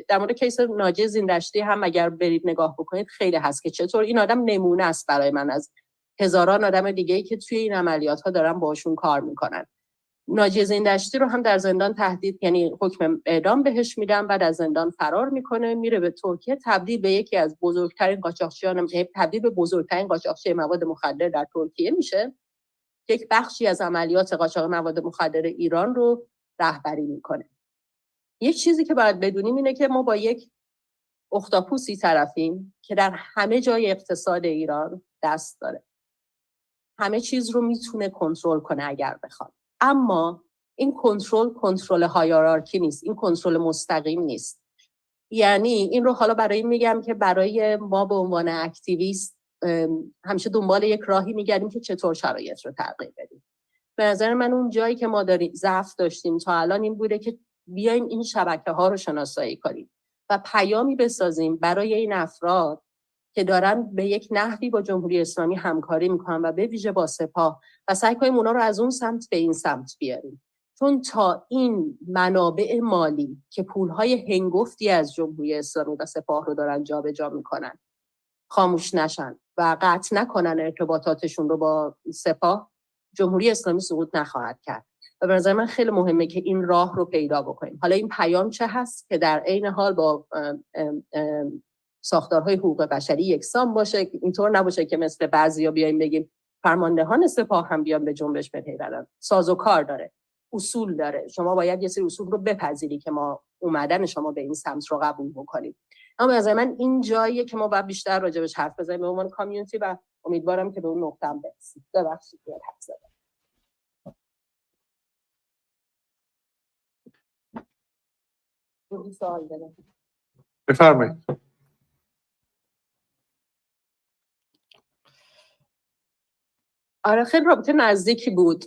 در مورد کیس ناجی زندشتی هم اگر برید نگاه بکنید خیلی هست که چطور این آدم نمونه است برای من از هزاران آدم دیگه‌ای که توی این عملیات ها دارن باشون کار میکنن. ناجی زندشتی رو هم در زندان تهدید، یعنی حکم اعدام بهش میدن، بعد از زندان فرار میکنه، میره به ترکیه، تبدیل به یکی از بزرگترین قاچاقچیان، تبدیل به بزرگترین قاچاقچی مواد مخدر در ترکیه میشه. یک بخشی از عملیات قاچاق مواد مخدر ایران رو رهبری میکنه. یک چیزی که باید بدونیم اینه که ما با یک اختاپوسی طرفیم که در همه جای اقتصاد ایران دست داره. همه چیز رو میتونه کنترل کنه اگر بخواد. اما این کنترل هایرارکی نیست. این کنترل مستقیم نیست. یعنی این رو حالا برای میگم که برای ما به عنوان اکتیویست همیشه دنبال یک راهی میگردیم که چطور شرایط رو تغییر بدیم. به نظر من اون جایی که ما ضعف داشتیم تا الان این بوده که بیایم این شبکه ها رو شناسایی کنیم و پیامی بسازیم برای این افراد که دارن به یک نحوی با جمهوری اسلامی همکاری میکنن و به ویژه با سپاه، و سعی کنیم اونا رو از اون سمت به این سمت بیاریم. چون تا این منابع مالی که پولهای هنگفتی از جمهوری اسلامی و سپاه رو دارن جابجا میکنن خاموش نشن و قطع نکنن ارتباطاتشون رو با سپاه، جمهوری اسلامی سقوط نخواهد کرد. و به نظر من خیلی مهمه که این راه رو پیدا بکنیم. حالا این پیام چه هست که در عین حال با ساختارهای حقوق بشری یکسان باشه، اینطور نباشه که مثل بعضیا بیایم بگیم فرماندهان سپاه هم بیان به جنبش بپیوندن. سازوکار داره، اصول داره. شما باید یه سری اصول رو بپذیری که ما اومدن شما به این سمت رو قبول بکنیم. اما از من این جاییه که ما باید بیشتر راجبش حرف بزنیم به عنوان کامیونیتی و امیدوارم که به اون نقطه هم برسیم. ببخشید که حرف زدم. سوال دارم. بفرمایید. آره خیلی رابطه نزدیکی بود.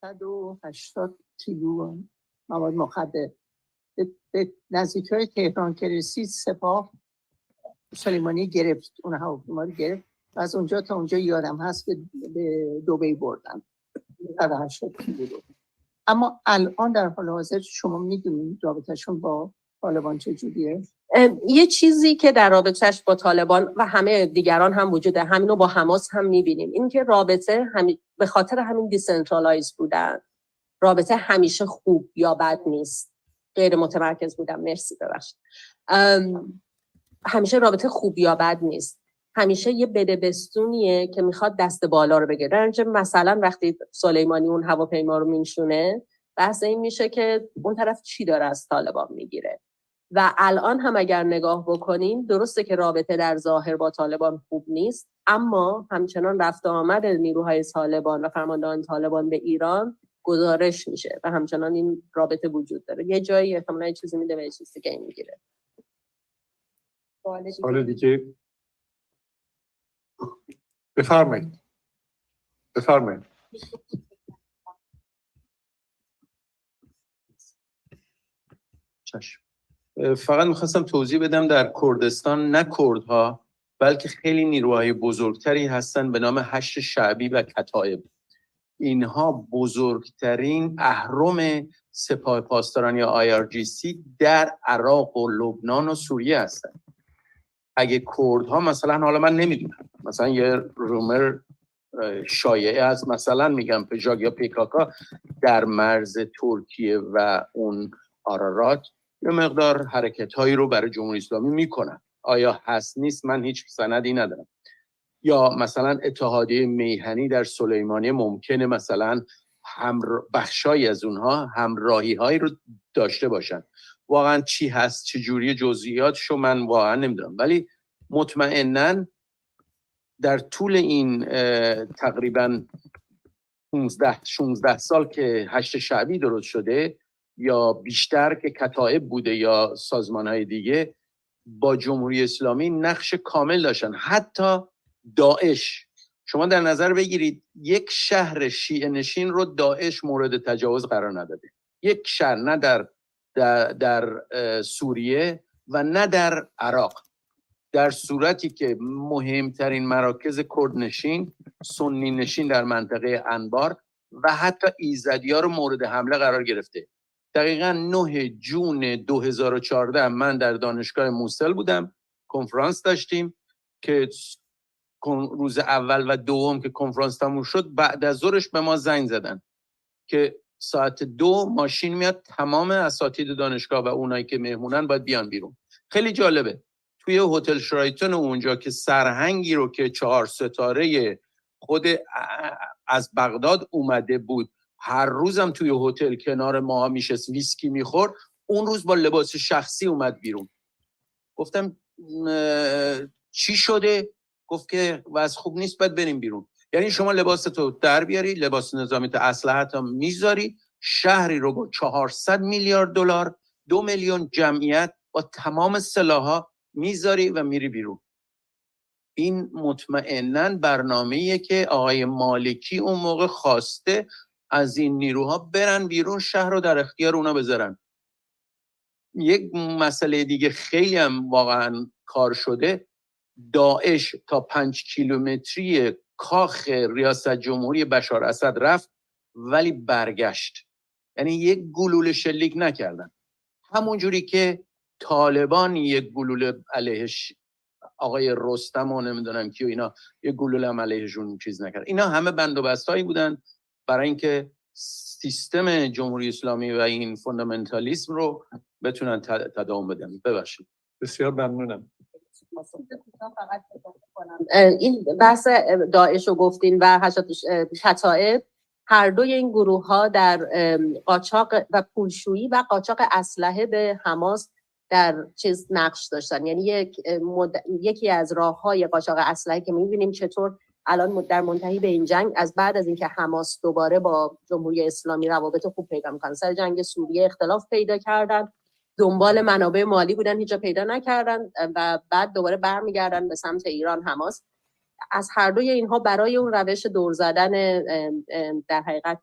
$180 کیلو مواد مخدر به نزدیکای تهران که رسید سپاه سلیمانی گرفت، اون هواپیما رو گرفت و از اونجا تا اونجا یادم هست به دبی بردن. اما الان در حال حاضر شما میدونید رابطهشون با طالبان چجوریه؟ یه چیزی که در رابطهش با طالبان و همه دیگران هم وجوده، همینو با حماس هم میبینیم، این که رابطه به خاطر همین دیسنترالایز بودن، رابطه همیشه خوب یا بد نیست. غیر متمرکز بودم، مرسی ببخشید. همیشه رابطه خوب یا بد نیست، همیشه یه بدبستونیه که میخواد دست بالا رو بگیره. درنچه مثلا وقتی سلیمانی اون هواپیما رو میشونه، بحث این میشه که اون طرف چی داره از طالبان میگیره. و الان هم اگر نگاه بکنیم، درسته که رابطه در ظاهر با طالبان خوب نیست، اما همچنان رفت و آمد نیروهای طالبان و فرماندهان طالبان به ایران گزارش میشه و همچنان این رابطه وجود داره. یه جایی احتمالاً چیزی میده و یه چیزی دیگه میگیره. سوال دیگه بفرمایید. چشم. فقط میخواستم توضیح بدم در کردستان نه کردها بلکه خیلی نیروهای بزرگتری هستن به نام هشت شعبی و کتایب. اینها بزرگترین اهرم سپاه پاسداران یا IRGC در عراق و لبنان و سوریه هستن. اگه کردها مثلا، حالا من نمیدونم، مثلا یه رومر شایعه است، مثلا میگم پژاگ یا پیکاکا در مرز ترکیه و اون آرارات یه مقدار حرکت‌هایی رو برای جمهوری اسلامی میکنن. آیا هست نیست؟ من هیچ سندی ندارم. یا مثلا اتحادیه میهنی در سلیمانیه ممکنه مثلا بخشایی از اونها همراهی‌هایی رو داشته باشن. واقعا چی هست، چه جوری جزئیاتشو من واقعا نمیدونم، ولی مطمئناً در طول این تقریباً 16 سال که هشت شعبی درست شده یا بیشتر که کتایب بوده یا سازمان‌های دیگه، با جمهوری اسلامی نقش کامل داشتن. حتی داعش، شما در نظر بگیرید یک شهر شیعه نشین رو داعش مورد تجاوز قرار نداده. یک شهر، نه در سوریه و نه در عراق، در صورتی که مهمترین مراکز کردنشین، سنی نشین در منطقه انبار و حتی ایزدی‌ها رو مورد حمله قرار گرفته. دقیقاً 9 جون 2014 من در دانشگاه موسل بودم، کنفرانس داشتیم که روز اول و دوم که کنفرانس تموم شد، بعد از ظهرش به ما زنگ زدن که ساعت 2 ماشین میاد، تمام اساتید دانشگاه و اونایی که مهمونن باید بیان بیرون. خیلی جالبه. توی هتل شرایتون اونجا که سرهنگی رو که 4 ستاره خود از بغداد اومده بود، هر روزم توی هتل کنار ما میشست ویسکی میخورد، اون روز با لباس شخصی اومد بیرون. گفتم چی شده؟ گفت که وضع خوب نیست، باید بریم بیرون. یعنی شما لباستو در بیاری، لباس نظامی تو اسلحه‌تو میذاری، شهری رو با 400 میلیارد دلار، 2 میلیون جمعیت با تمام سلاح‌ها میذاری و میری بیرون. این مطمئناً برنامه‌ایه که آقای مالکی اون موقع خواسته از این نیروها برن بیرون، شهر رو در اختیار اونا بذارن. یک مسئله دیگه خیلی هم واقعاً کار شده، داعش تا 5 کیلومتری کاخ ریاست جمهوری بشار اسد رفت ولی برگشت. یعنی یک گلوله شلیک نکردن. همون جوری که طالبان یک گلوله علیهش، آقای رستم و نمیدونم کی و اینا، یک گلوله هم علیهشون چیز نکرد. اینا همه بندوبستایی بودن برای اینکه سیستم جمهوری اسلامی و این فوندامنتالیسم رو بتونن تداوم بدن. ببخشید. بسیار ممنونم. این بحث داعش رو گفتین و کتائب، هر دوی این گروه ها در قاچاق و پولشویی و قاچاق اسلحه به حماس در چیز نقش داشتن. یعنی یکی از راه‌های قاچاق اسلحه که می‌بینیم چطور الان در منتهی به این جنگ، از بعد از اینکه حماس دوباره با جمهوری اسلامی روابط خوب پیدا می‌کنن، سر جنگ سوریه اختلاف پیدا کردن، دنبال منابع مالی بودن، هیچ جا پیدا نکردن و بعد دوباره برمیگردن به سمت ایران حماس. از هر دوی اینها برای اون روش دور زدن در حقیقت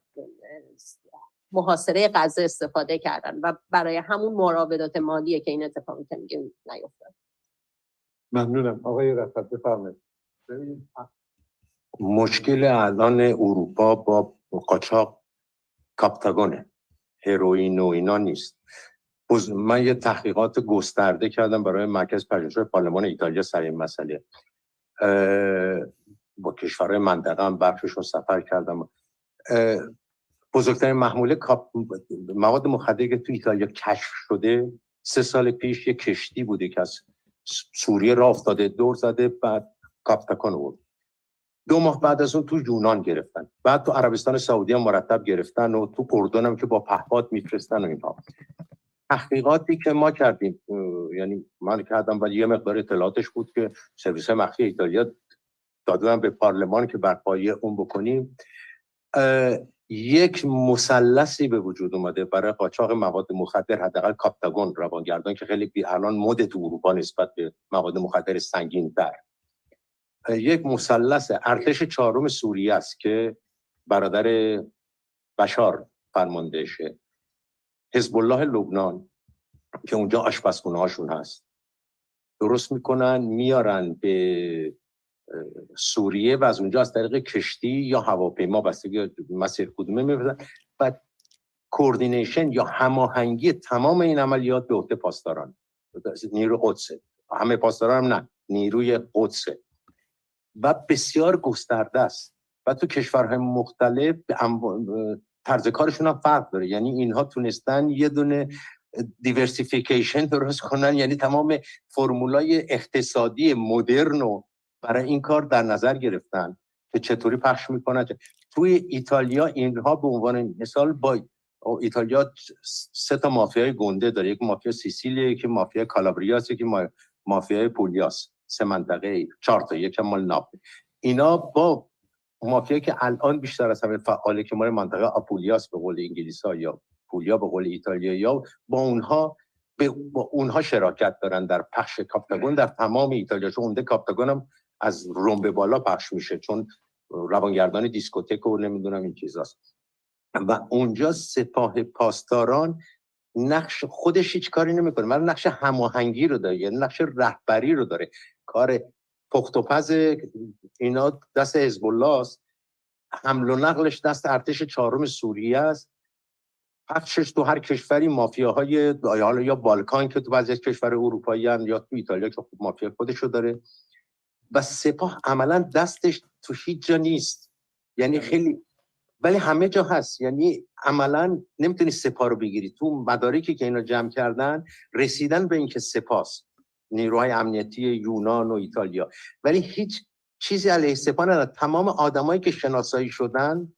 محاصره غزه استفاده کردن و برای همون مراودات مالیه که این اتفاقی که میگیم نیفتاد. ممنونم. آقای رفعت بفرمایید. مشکل الان اروپا با قاچاق کاپتاگونه، هروئین و اینا نیست. من یه تحقیقات گسترده کردم برای مرکز پژوهش پارلمان ایتالیا سر این مسئله. با کشورهای منطقه هم برخشون سفر کردم. بزرگترین محموله مواد مخدری که تو ایتالیا کشف شده 3 سال پیش یک کشتی بوده که از سوریه راه افتاده، دور زده، بعد کاپتاگون بود. 2 ماه بعد از اون تو یونان گرفتن، بعد تو عربستان سعودی هم مرتب گرفتن و تو اردن هم که با پهپاد میفرستن و اینها. تحقیقاتی که ما کردیم، یعنی من کردم ولی یه مقدار اطلاعاتش بود که سرویس مخفی ایتالیا دادن به پارلمان که بر پایه اون بکنیم، یک مثلثی به وجود اومده برای قاچاق مواد مخدر، حداقل کاپتاگون روانگردان که خیلی الان مد تو اروپا نسبت به مواد مخدر سنگین‌تر. یک مثلث ارتش 4 سوریه است که برادر بشار فرماندهشه، حزب الله لبنان که اونجا آشپزخونه هاشون هست، درست میکنن میارن به سوریه و از اونجا از طریق کشتی یا هواپیما بستگی مسیر کدومه میبرن و کوردینیشن یا هماهنگی تمام این عملیات به عهده پاسداران، نیرو قدسه. همه پاسداران هم نه، نیروی قدسه و بسیار گسترده است و تو کشورهای مختلف طرز کارشون هم فرق داره. یعنی اینها تونستن یه دونه دیورسیفیکیشن درست کنن، یعنی تمام فرمولای اقتصادی مدرن رو برای این کار در نظر گرفتن که چطوری پخش میکنن. توی ایتالیا اینها به عنوان مثال با ایتالیا 3 تا مافیای گنده داره، یک مافیا سیسیلیه، یک مافیا کالابریاس، یک مافیای پولیاس. 3 منطقه 4 تا، یک مال ناپل. اینا با مافیا که الان بیشتر از همه فعاله که مال منطقه آپولیاس به قول انگلیسا یا پولیا به قول ایتالیایی‌ها، با اونها شراکت دارن در پخش کاپتاگون در تمام ایتالیا. چون اونده کاپتاگون هم از روم به بالا پخش میشه چون روانگردان دیسکوتک و نمیدونم این چیزاست. و اونجا سپاه پاسداران نقش خودش هیچ کاری نمیکنه، ولی نقش هماهنگی رو داره، یعنی نقش رهبری رو داره. کار پخت و پز اینا دست حزب الله است، حمل و نقلش دست ارتش 4 سوریه است، پخشش تو هر کشوری مافیاهای یا بالکان که تو بعضی از کشور اروپایی هستند یا تو ایتالیا که خود مافیا خودشو داره و سپاه عملا دستش تو هیچ جا نیست، یعنی خیلی، ولی همه جا هست. یعنی عملا نمیتونی سپاه رو بگیری. تو مدارکی که اینا جمع کردن رسیدن به اینکه سپاس نیروهای امنیتی یونان و ایتالیا، ولی هیچ چیزی علیه سپاه نداره. تمام آدمایی که شناسایی شدن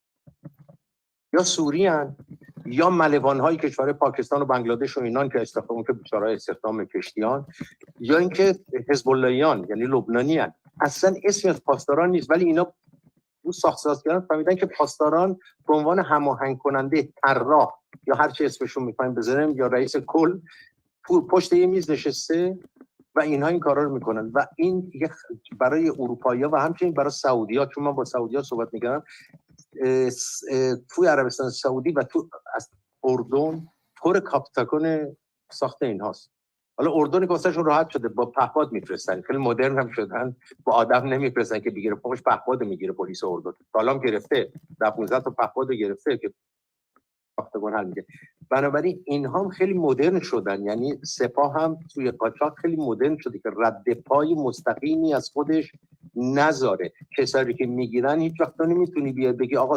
یا سوریان یا ملوان‌های کشور پاکستان و بنگلادش و اینان که استخدام که بیچاره‌های استخدام کشتیان، یا اینکه حزب اللهیان یعنی لبنانیان. اصلا اسم از پاسداران نیست، ولی اینا اون ساخت‌سازگران فهمیدن که پاسداران به عنوان هماهنگ کننده، طراح یا هر چی اسمشون می‌خوایم بذاریم یا رئیس کل پشت یه میز نشسته و اینها این کارا رو میکنن. و این برای اروپایی‌ها و همچنین برای سعودی‌ها، چون من با سعودی‌ها صحبت می‌کردم، توی عربستان سعودی و تو از اردن پر کاپتاگون ساخت اینهاست. حالا اردن که واسهشون راحت شده با پهپاد میفرستن، خیلی مدرن هم شدن، با آدم نمیفرستن که بگیره پاش پهپاد میگیره. پلیس اردن سالام گرفته 15 تا پهپاد گرفته که کاپتاگون حل میگه. بنابراین اینها هم خیلی مدرن شدن، یعنی سپاه هم توی قاچاق خیلی مدرن شده که رد پای مستقیمی از خودش نذاره. کسایی که میگیرن هیچ وقت نمیتونی بیاد بگی آقا،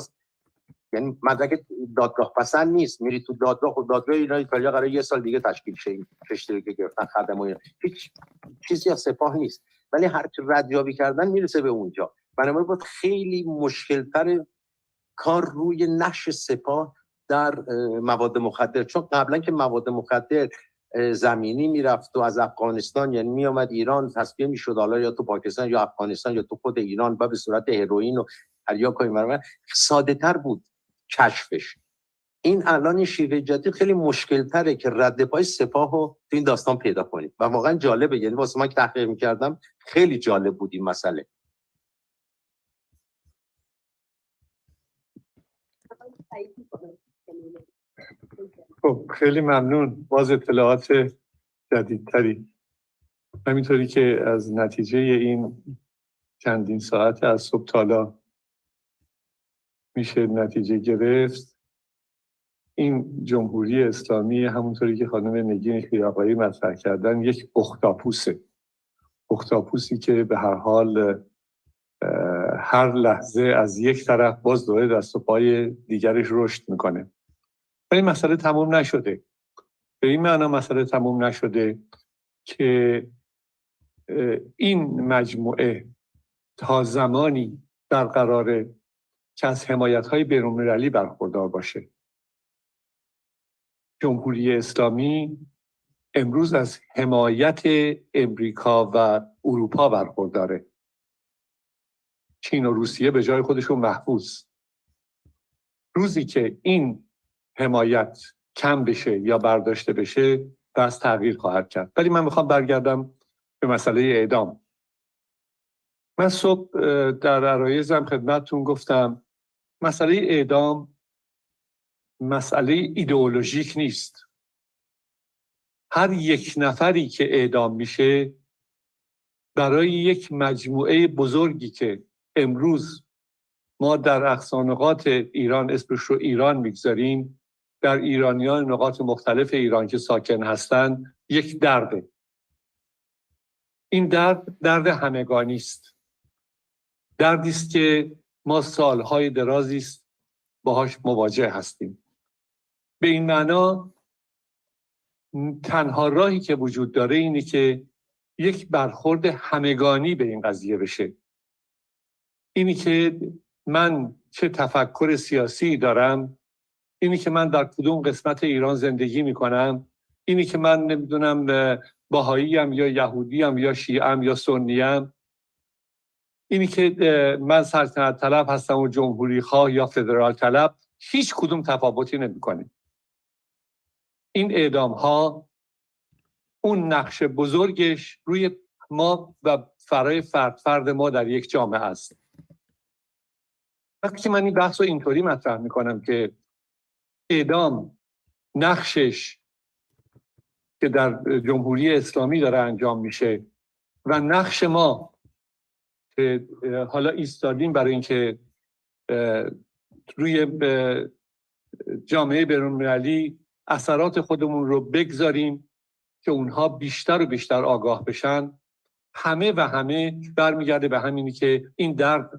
یعنی مدرک دادگاه پسند نیست، میری تو دادگاه و دادگاه ایتالیا قراره 1 سال دیگه تشکیل شه، کشتی که گرفتن خدمه اینا. هیچ چیزی از سپاه نیست، ولی هر چی ردیابی کردن میرسه به اونجا. بنابراین بود خیلی مشکل‌تر کار روی نقش سپاه در مواد مخدر، چون قبلا که مواد مخدر زمینی میرفت و از افغانستان یعنی میامد ایران تصفیه میشد، حالا یا تو پاکستان یا افغانستان یا تو خود ایران و به صورت هروئین و تریاک و این ساده تر بود کشفش. این الان این شیوه جدید خیلی مشکل تره که رد پای سپاه رو تو این داستان پیدا کنید و واقعا جالبه. یعنی واسه من که تحقیق میکردم خیلی جالب بود این مسئله. خب خیلی ممنون. باز اطلاعات جدیدتری. همینطوری که از نتیجه این چندین ساعت از صبح تا حالا میشه نتیجه گرفت، این جمهوری اسلامی همونطوری که خانم نگین خیابایی مطرح کردن یک اختاپوسه. اختاپوسی که به هر حال هر لحظه از یک طرف باز دوره دست و پای دیگرش رشد میکنه. ولی مسئله تموم نشده. به این معنا مسئله تموم نشده که این مجموعه تا زمانی برقراره که از حمایت‌های بین‌المللی برخوردار باشه. جمهوری اسلامی امروز از حمایت امریکا و اروپا برخورداره. چین و روسیه به جای خودشون محفوظ. روزی که این حمایت کم بشه یا برداشته بشه بس تغییر خواهد کرد. ولی من میخوام برگردم به مسئله اعدام. من صبح در عرایزم خدمتتون گفتم مسئله اعدام مسئله ایدئولوژیک نیست. هر یک نفری که اعدام میشه برای یک مجموعه بزرگی که امروز ما در اقصانقاط ایران اسمش رو ایران میگذاریم، در ایرانیان نقاط مختلف ایران که ساکن هستند، یک درده. این درد همگانی است. دردی است که ما سالهای درازی است باهاش مواجه هستیم. به این معنا تنها راهی که وجود داره اینه که یک برخورد همگانی به این قضیه بشه. اینی که من چه تفکر سیاسی دارم، اینی که من در کدوم قسمت ایران زندگی میکنم، اینی که من نمیدونم بهاییم یا یهودیم یا شیعم یا سنیم، اینی که من سلطنت طلب هستم و جمهوری خواه یا فدرال طلب، هیچ کدوم تفاوتی نمیکنه. این اعدام ها اون نقش بزرگش روی ما و فرای فرد ما در یک جامعه است. وقتی که من این بحث رو اینطوری مطرح میکنم که اعدام نقشش که در جمهوری اسلامی داره انجام میشه و نقش ما که حالا ایستادیم برای اینکه روی جامعه بین‌المللی اثرات خودمون رو بگذاریم که اونها بیشتر و بیشتر آگاه بشن، همه و همه برمیگرده به همینی که این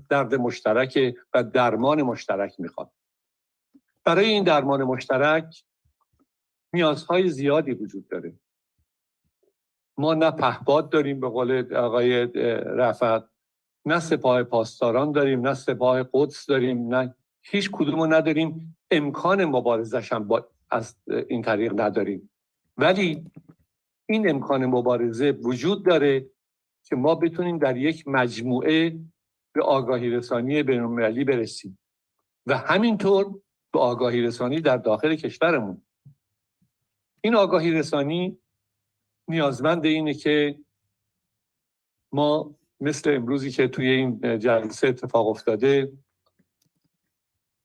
درد مشترک و درمان مشترک میخواد. برای این درمان مشترک نیازهای زیادی وجود داره. ما نه پهپاد داریم به قول آقای رفعت، نه سپاه پاسداران داریم، نه سپاه قدس داریم، نه هیچ کدومو نداریم. امکان مبارزش هم از این طریق نداریم. ولی این امکان مبارزه وجود داره که ما بتونیم در یک مجموعه به آگاهی رسانی بین‌المللی برسیم و همینطور به آگاهی رسانی در داخل کشورمون. این آگاهی رسانی نیازمند اینه که ما مثل امروزی که توی این جلسه اتفاق افتاده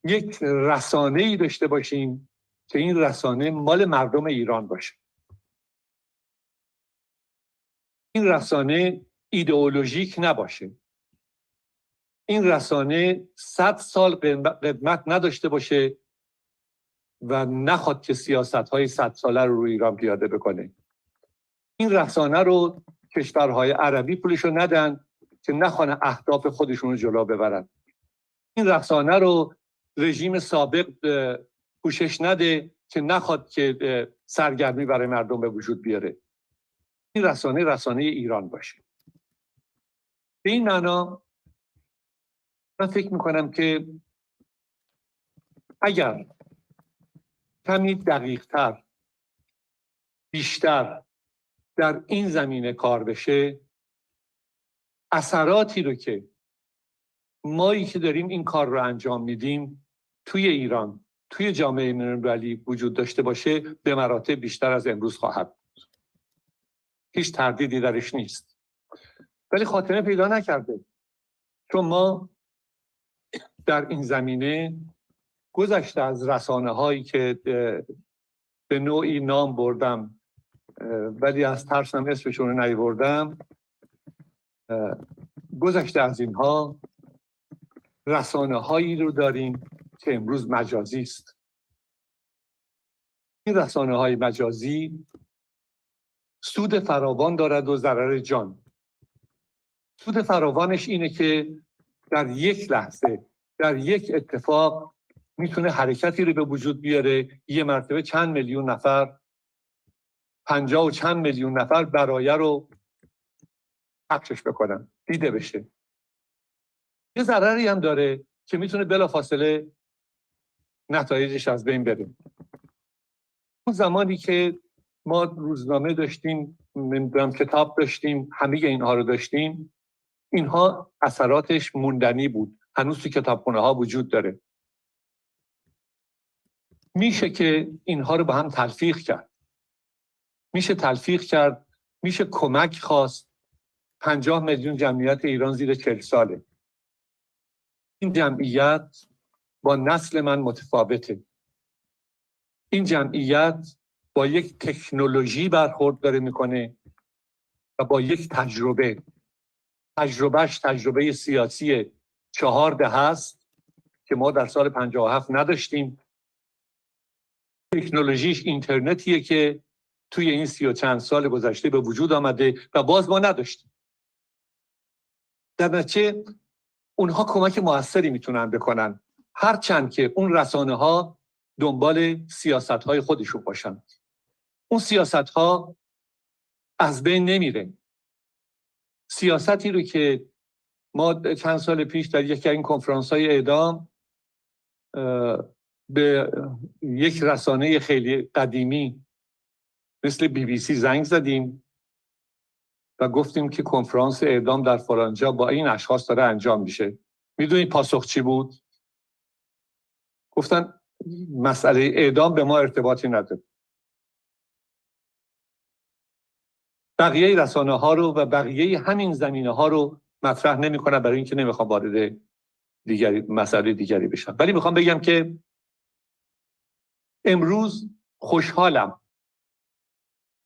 یک رسانه‌ای داشته باشیم که این رسانه مال مردم ایران باشه. این رسانه ایدئولوژیک نباشه. این رسانه 100 سال قدمت نداشته باشه و نخواد که سیاست‌های 100 ساله رو روی ایران پیاده بکنه. این رسانه رو کشورهای عربی پولشو ندن که نخوان اهداف خودشون رو جلو ببرن. این رسانه رو رژیم سابق پوشش نده که نخواد که سرگرمی برای مردم به وجود بیاره. این رسانه ایران باشه. به این معنا من فکر میکنم که اگر کمی دقیق‌تر بیشتر در این زمینه کار بشه، اثراتی رو که مایی که داریم این کار رو انجام میدیم توی ایران، توی جامعه بین‌المللی وجود داشته باشه، به مراتب بیشتر از امروز خواهد بود. هیچ تردیدی درش نیست. ولی خاتمه پیدا نکرده. چون ما در این زمینه گذشته از رسانه‌هایی که به نوعی نام بردم ولی از ترسم اسمشون رو نیاوردم. گذشته از اینها رسانه هایی رو داریم که امروز مجازی است. این رسانه های مجازی سود فراوان دارد و ضرر جان. سود فراوانش اینه که در یک لحظه، در یک اتفاق میتونه حرکتی رو به وجود بیاره، یه مرتبه چند میلیون نفر، 50 و چند میلیون نفر برایه رو پخشش بکنن، دیده بشه. یه ضرری هم داره که میتونه بلافاصله نتایجش از بین بره. اون زمانی که ما روزنامه داشتیم، نمیدونم کتاب داشتیم، همه اینها رو داشتیم، اینها اثراتش موندنی بود، هنوز تو کتابخونه ها وجود داره. میشه که اینها رو با هم تلفیق کرد، میشه تلفیق کرد، میشه کمک خواست. 50 میلیون جمعیت ایران زیر 40 ساله. این جمعیت با نسل من متفاوته. این جمعیت با یک تکنولوژی برخورد داره میکنه و با یک تجربهش تجربه سیاسی 4 دهه است که ما در سال 57 نداشتیم. تکنولوژیش اینترنتیه که توی این 30 و چند سال گذشته به وجود آمده و باز ما نداشتیم. در نتیجه اونها کمک موثری میتونن بکنن، هرچند که اون رسانه ها دنبال سیاست های خودشون باشن. اون سیاست ها از بین نمیره. سیاستی رو که ما چند سال پیش در یکی از این کنفرانس های اعدام به یک رسانه خیلی قدیمی مثل BBC زنگ زدیم و گفتیم که کنفرانس اعدام در فلانجا با این اشخاص داره انجام میشه. میدونید پاسخ چی بود؟ گفتن مسئله اعدام به ما ارتباطی نداره. بقیه رسانه ها رو و بقیه همین زمینه ها رو مطرح نمی کنن برای اینکه نمیخوام وارد مسئله دیگری بشم. ولی میخوام بگم که امروز خوشحالم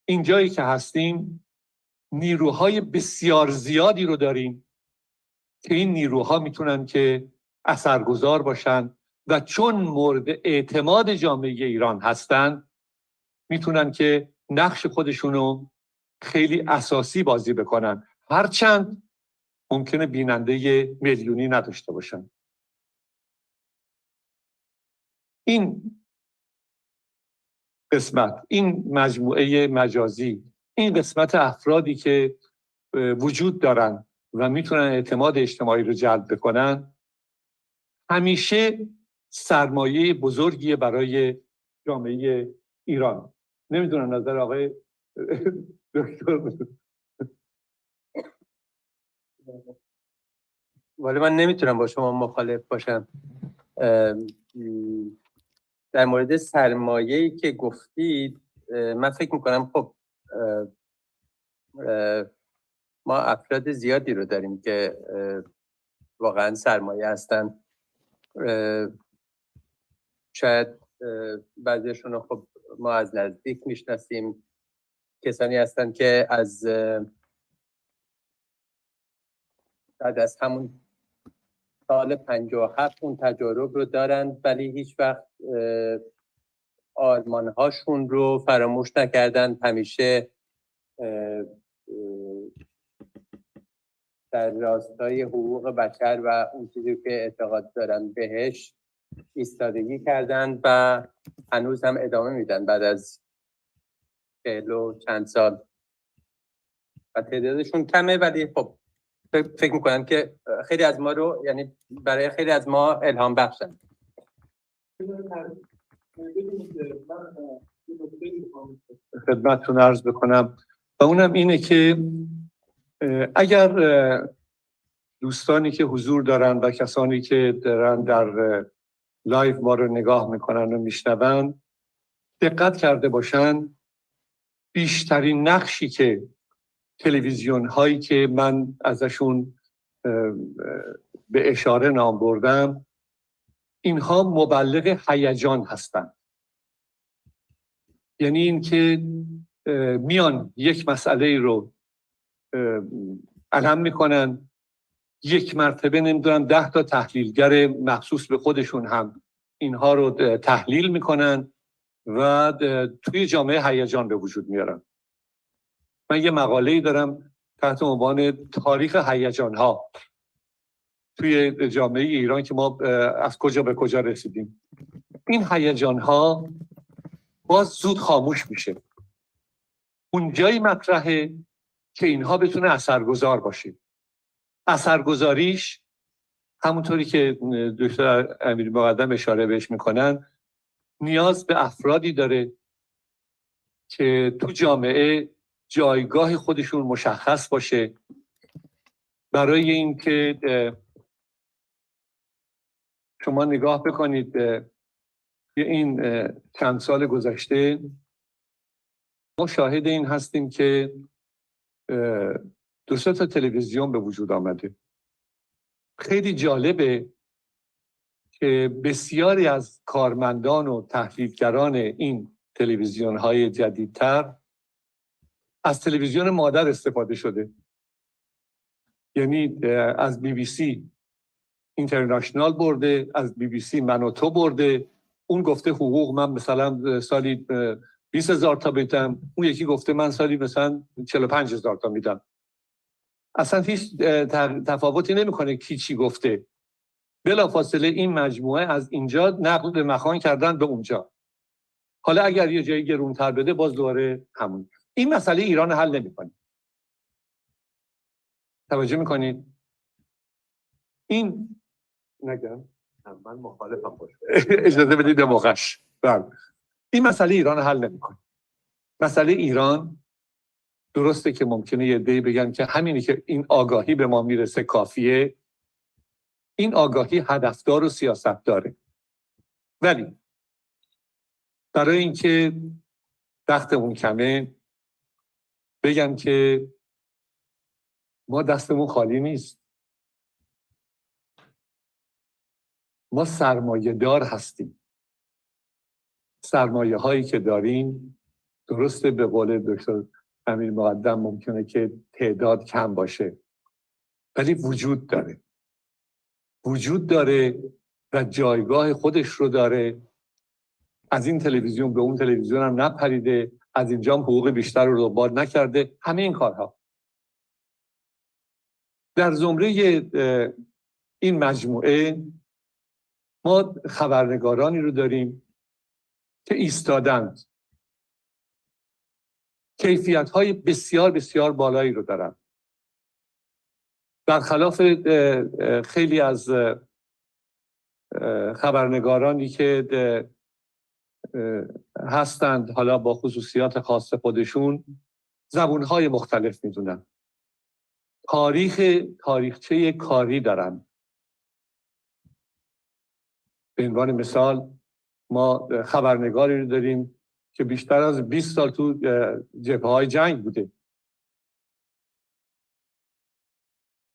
اینجایی که هستیم نیروهای بسیار زیادی رو داریم که این نیروها میتونن که اثرگذار باشن و چون مورد اعتماد جامعه ایران هستن میتونن که نقش خودشونو خیلی اساسی بازی بکنن، هرچند ممکنه بیننده میلیونی نداشته باشن. این قسمت، این مجموعه مجازی، این قسمت افرادی که وجود دارن و میتونن اعتماد اجتماعی رو جلب بکنن، همیشه سرمایه بزرگیه برای جامعه ایران. نمیدونم نظر آقای دکتر. ولی من نمیتونم با شما مخالف باشم. در مورد سرمایه‌ای که گفتید من فکر میکنم خب ما افراد زیادی رو داریم که واقعا سرمایه هستن. شاید بعضیشون رو خب ما از نزدیک میشناسیم، کسانی هستن که از بعد از همون سال 57 اون تجارب رو دارن ولی هیچ وقت آرمان‌هاشون رو فراموش نکردن، همیشه در راستای حقوق بشر و اون چیزی که اعتقاد دارن بهش ایستادگی کردن و هنوز هم ادامه میدن بعد از 40 و چند سال و تعدادشون کمه ولی خب فکر میکنم که خیلی از ما رو، یعنی برای خیلی از ما الهام بخشن. خدمتتون عرض بکنم و اونم اینه که اگر دوستانی که حضور دارن و کسانی که دارن در لایو ما رو نگاه میکنن و میشنون دقت کرده باشن، بیشترین نقشی که تلویزیون هایی که من ازشون به اشاره نام بردم اینها مبلغ هیجان هستند. یعنی این که میان یک مسئله رو علم میکنن، یک مرتبه نمیدونم 10 تا تحلیلگر مخصوص به خودشون هم اینها رو تحلیل میکنن و توی جامعه هیجان به وجود میارن. من یه مقاله‌ای دارم تحت عنوان تاریخ هیجان ها توی جامعه ایران که ما از کجا به کجا رسیدیم. این هیجان ها باز زود خاموش میشه. اونجایی مطرحه که اینها بتونه اثرگذار باشه. اثرگذاریش همونطوری که دکتر امیر مقدم اشاره بهش میکنن نیاز به افرادی داره که تو جامعه جایگاه خودشون مشخص باشه، برای اینکه شما نگاه بکنید این چند سال گذشته ما شاهد این هستیم که 2 تا تلویزیون به وجود آمده. خیلی جالبه که بسیاری از کارمندان و تحلیلگران این تلویزیون های جدیدتر از تلویزیون مادر استفاده شده. یعنی از BBC اینترنشنال برده، از BBC من و تو برده. اون گفته حقوق من مثلا سالی 20,000 تا بدم، اون یکی گفته من سالی مثلا 45,000 تا میدم. اصلا هیچ تفاوتی نمیکنه کی چی گفته. بلافاصله این مجموعه از اینجا نقل به مکان کردن به اونجا. حالا اگر یه جایی گرونتر بده باز دوباره همون. این مسئله ایران حل نمیکنه. توجه میکنید؟ این نگم من مخالفم باشه. اجازه بدید موقعش. این مسئله ایران حل نمیکنه. مسئله ایران درسته که ممکنه یه عده‌ای بگن که همینی که این آگاهی به ما میرسه کافیه. این آگاهی هدفدار و سیاست داره. ولی برای اینکه وقتمون کمه بگم که ما دستمون خالی نیست. ما سرمایه دار هستیم. سرمایه هایی که داریم درسته به قول دکتر امیر مقدم ممکنه که تعداد کم باشه ولی وجود داره. وجود داره و جایگاه خودش رو داره. از این تلویزیون به اون تلویزیون هم نپریده، از اینجا هم حقوق بیشتر رو دنبال نکرده. همه این کارها در زمره این مجموعه ما خبرنگارانی رو داریم که ایستادند، کیفیت‌های بسیار بسیار بالایی رو دارن، برخلاف خیلی از خبرنگارانی که هستند حالا با خصوصیات خاص خودشون زبون‌های مختلف میدونن، تاریخچه کاری دارن. به عنوان مثال ما خبرنگاری رو داریم که بیشتر از 20 سال تو جبهه‌های جنگ بوده.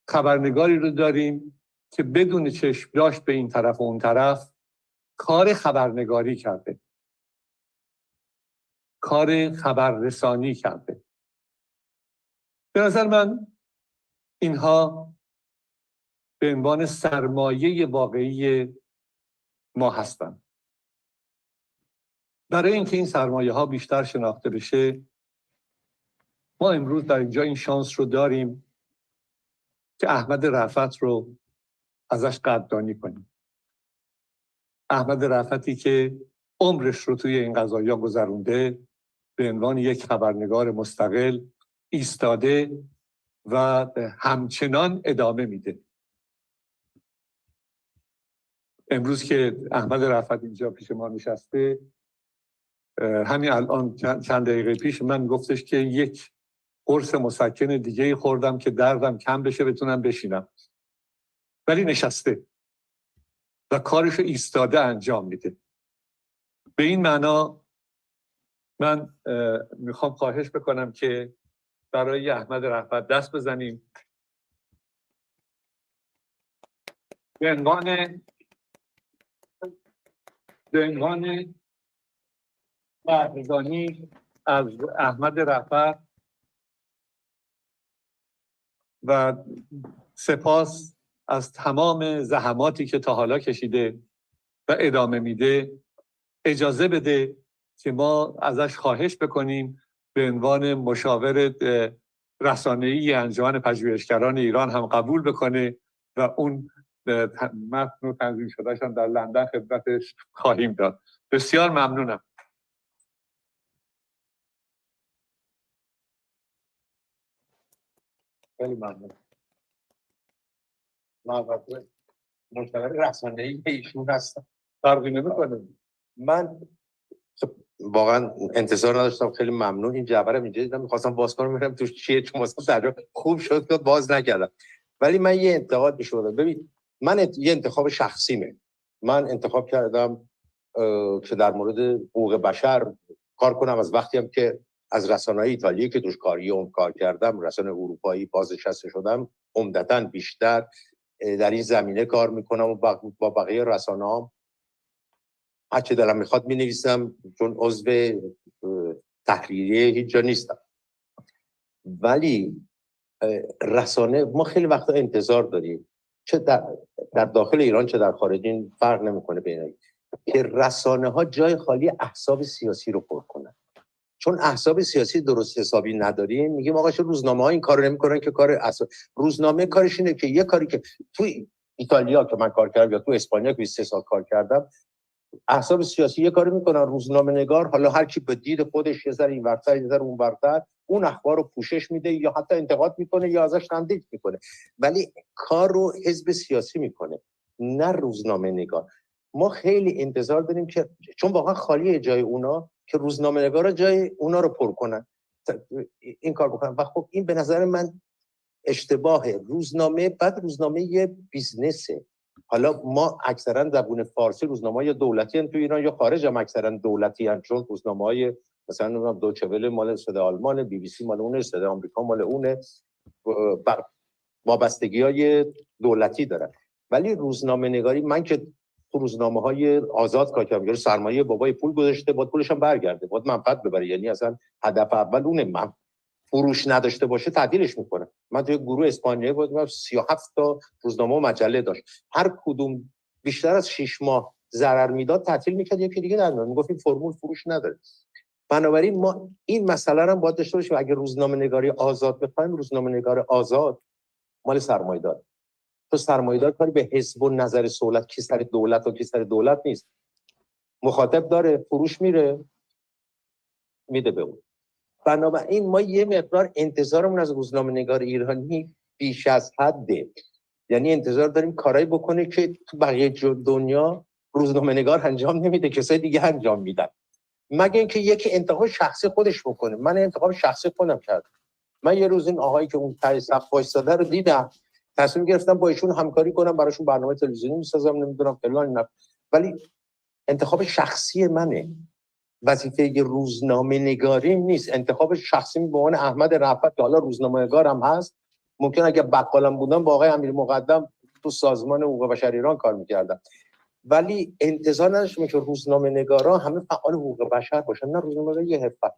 خبرنگاری رو داریم که بدون چشم داشت به این طرف و اون طرف کار خبرنگاری کرده، کار خبررسانی کرده. به نظر من اینها به عنوان سرمایه واقعی ما هستند. برای اینکه این سرمایه ها بیشتر شناخته بشه ما امروز در اینجا این شانس رو داریم که احمد رفعت رو ازش قدردانی کنیم. احمد رفعتی که عمرش رو توی این قضایا گذرونده، به عنوان یک خبرنگار مستقل ایستاده و همچنان ادامه میده. امروز که احمد رفعت اینجا پیش ما نشسته، همین الان چند دقیقه پیش من گفتش که یک قرص مسکن دیگه خوردم که دردم کم بشه بتونم بشینم، ولی نشسته و کارشو ایستاده انجام میده. به این معنا من میخوام خواهش بکنم که برای احمد رفعت دست بزنیم. به عنوان قدردانی از احمد رفعت و سپاس از تمام زحماتی که تا حالا کشیده و ادامه میده، اجازه بده که ما ازش خواهش بکنیم به عنوان مشاور رسانه‌ای انجمن پژوهشگران ایران هم قبول بکنه و اون متن و تنظیم شدهش هم در لندن خدمتش خواهیم داد. بسیار ممنونم. خیلی ممنونم. مشاور رسانه‌ای ایشون هستم. فرقی نمی‌کنه. من واقعا انتظار نداشتم، خیلی ممنون. این جعبه رو اینجا دیدم می‌خواستم باز کنم ببینم توش چیه، چون مثلا درجا خوب شد که باز نکردم. ولی من یه انتقاد می‌شود. ببین من یه انتخاب شخصیمه. من انتخاب کردم که در مورد حقوق بشر کار کنم از وقتی هم که از رسانه‌های ایتالیایی که توش کار کردم، رسانه اروپایی بازنشسته شدم، عمدتاً بیشتر در این زمینه کار میکنم و با بقیه رسانه‌ها هرچه دلم میخواد مینویسم، چون عضو تحریریه هیچ جا نیستم. ولی رسانه ما خیلی وقتا انتظار داریم، چه در داخل ایران چه در خارج، این فرق نمیکنه بین، که رسانه ها جای خالی احزاب سیاسی رو پر کنن. چون احزاب سیاسی درست حسابی نداریم، میگیم آقا چه روزنامه ها این کارو نمیکنن که کار روزنامه کارش اینه که یه کاری که تو ایتالیا که من کار کردم یا تو اسپانیا که 23 سال کار کردم، احزاب سیاسی یه کاری میکنن، روزنامه نگار حالا هر کی به دید خودش یه ذره این ورتر یه ذره اون ورتر اون اخبار رو پوشش میده یا حتی انتقاد میکنه یا ازش تندید میکنه، ولی کار رو حزب سیاسی میکنه نه روزنامه نگار. ما خیلی انتظار داریم که چون واقعا خالیه جای اونا که روزنامه نگارا جای اونا رو پر کنن، این کار بکنن. و خب این به نظر من اشتباهه. روزنامه یه بیزنسه. حالا ما اکثرا زبون فارسی روزنامه‌های دولتی ان تو ایران یا خارج هم اکثرا دولتی ان، چون روزنامه‌های مثلا دوچه ول مال صدا آلمان، بی بی سی مال اونه، صدا آمریکا مال اونه، وابستگی‌های دولتی دارن. ولی روزنامه نگاری، من که تو روزنامه‌های آزاد کار کردم، سرمایه بابای پول گذاشته، بعد پولش هم برگرده، بعد منفعت ببره، یعنی اصلا هدف اول اونه. من فروش نداشته باشه تعطیلش میکنه. من توی گروه اسپانیایی بودم 37 تا روزنامه و مجله داشت، هر کدوم بیشتر از 6 ماه ضرر میداد تعطیل میکرد، یکی دیگه نداد، میگفت این فرمول فروش نداره. بنابراین ما این مسئله رو باید داشته باشیم. اگه روزنامه نگاری آزاد بخوایم، روزنامه نگار آزاد مال سرمایه‌دار. تو سرمایه‌دار کاری به حزب و نظر دولت، کی سر دولت و کی سر دولت نیست. مخاطب داره، فروش میره میده به اون. بنابراین ما یه مقدار انتظارمون از روزنامه نگار ایرانی بیش از حده. یعنی انتظار داریم کارایی بکنه که تو بقیه دنیا روزنامه نگار انجام نمیده، کسای دیگه انجام میدن، مگه اینکه یکی انتخاب شخصی خودش بکنه. من انتخاب شخصی خودم کردم. من یه روز این آقایی که اون ته صف وایساده رو دیدم، تصمیم گرفتم با ایشون همکاری کنم، براشون برنامه تلویزیونی میسازم، نمیدونم فلان، ولی انتخاب شخصی منه. وظیفه روزنامه نگاریم نیست. انتخاب شخصی به عنوان احمد رفعت که حالا روزنامه نگار هم هست، ممکن اگه بقالم بودم با آقای امیر مقدم تو سازمان حقوق بشر ایران کار میکردم، ولی انتظار نداشتم که روزنامه نگارا همه فعال حقوق بشر باشن. نه، روزنامه نگار یه حرفت.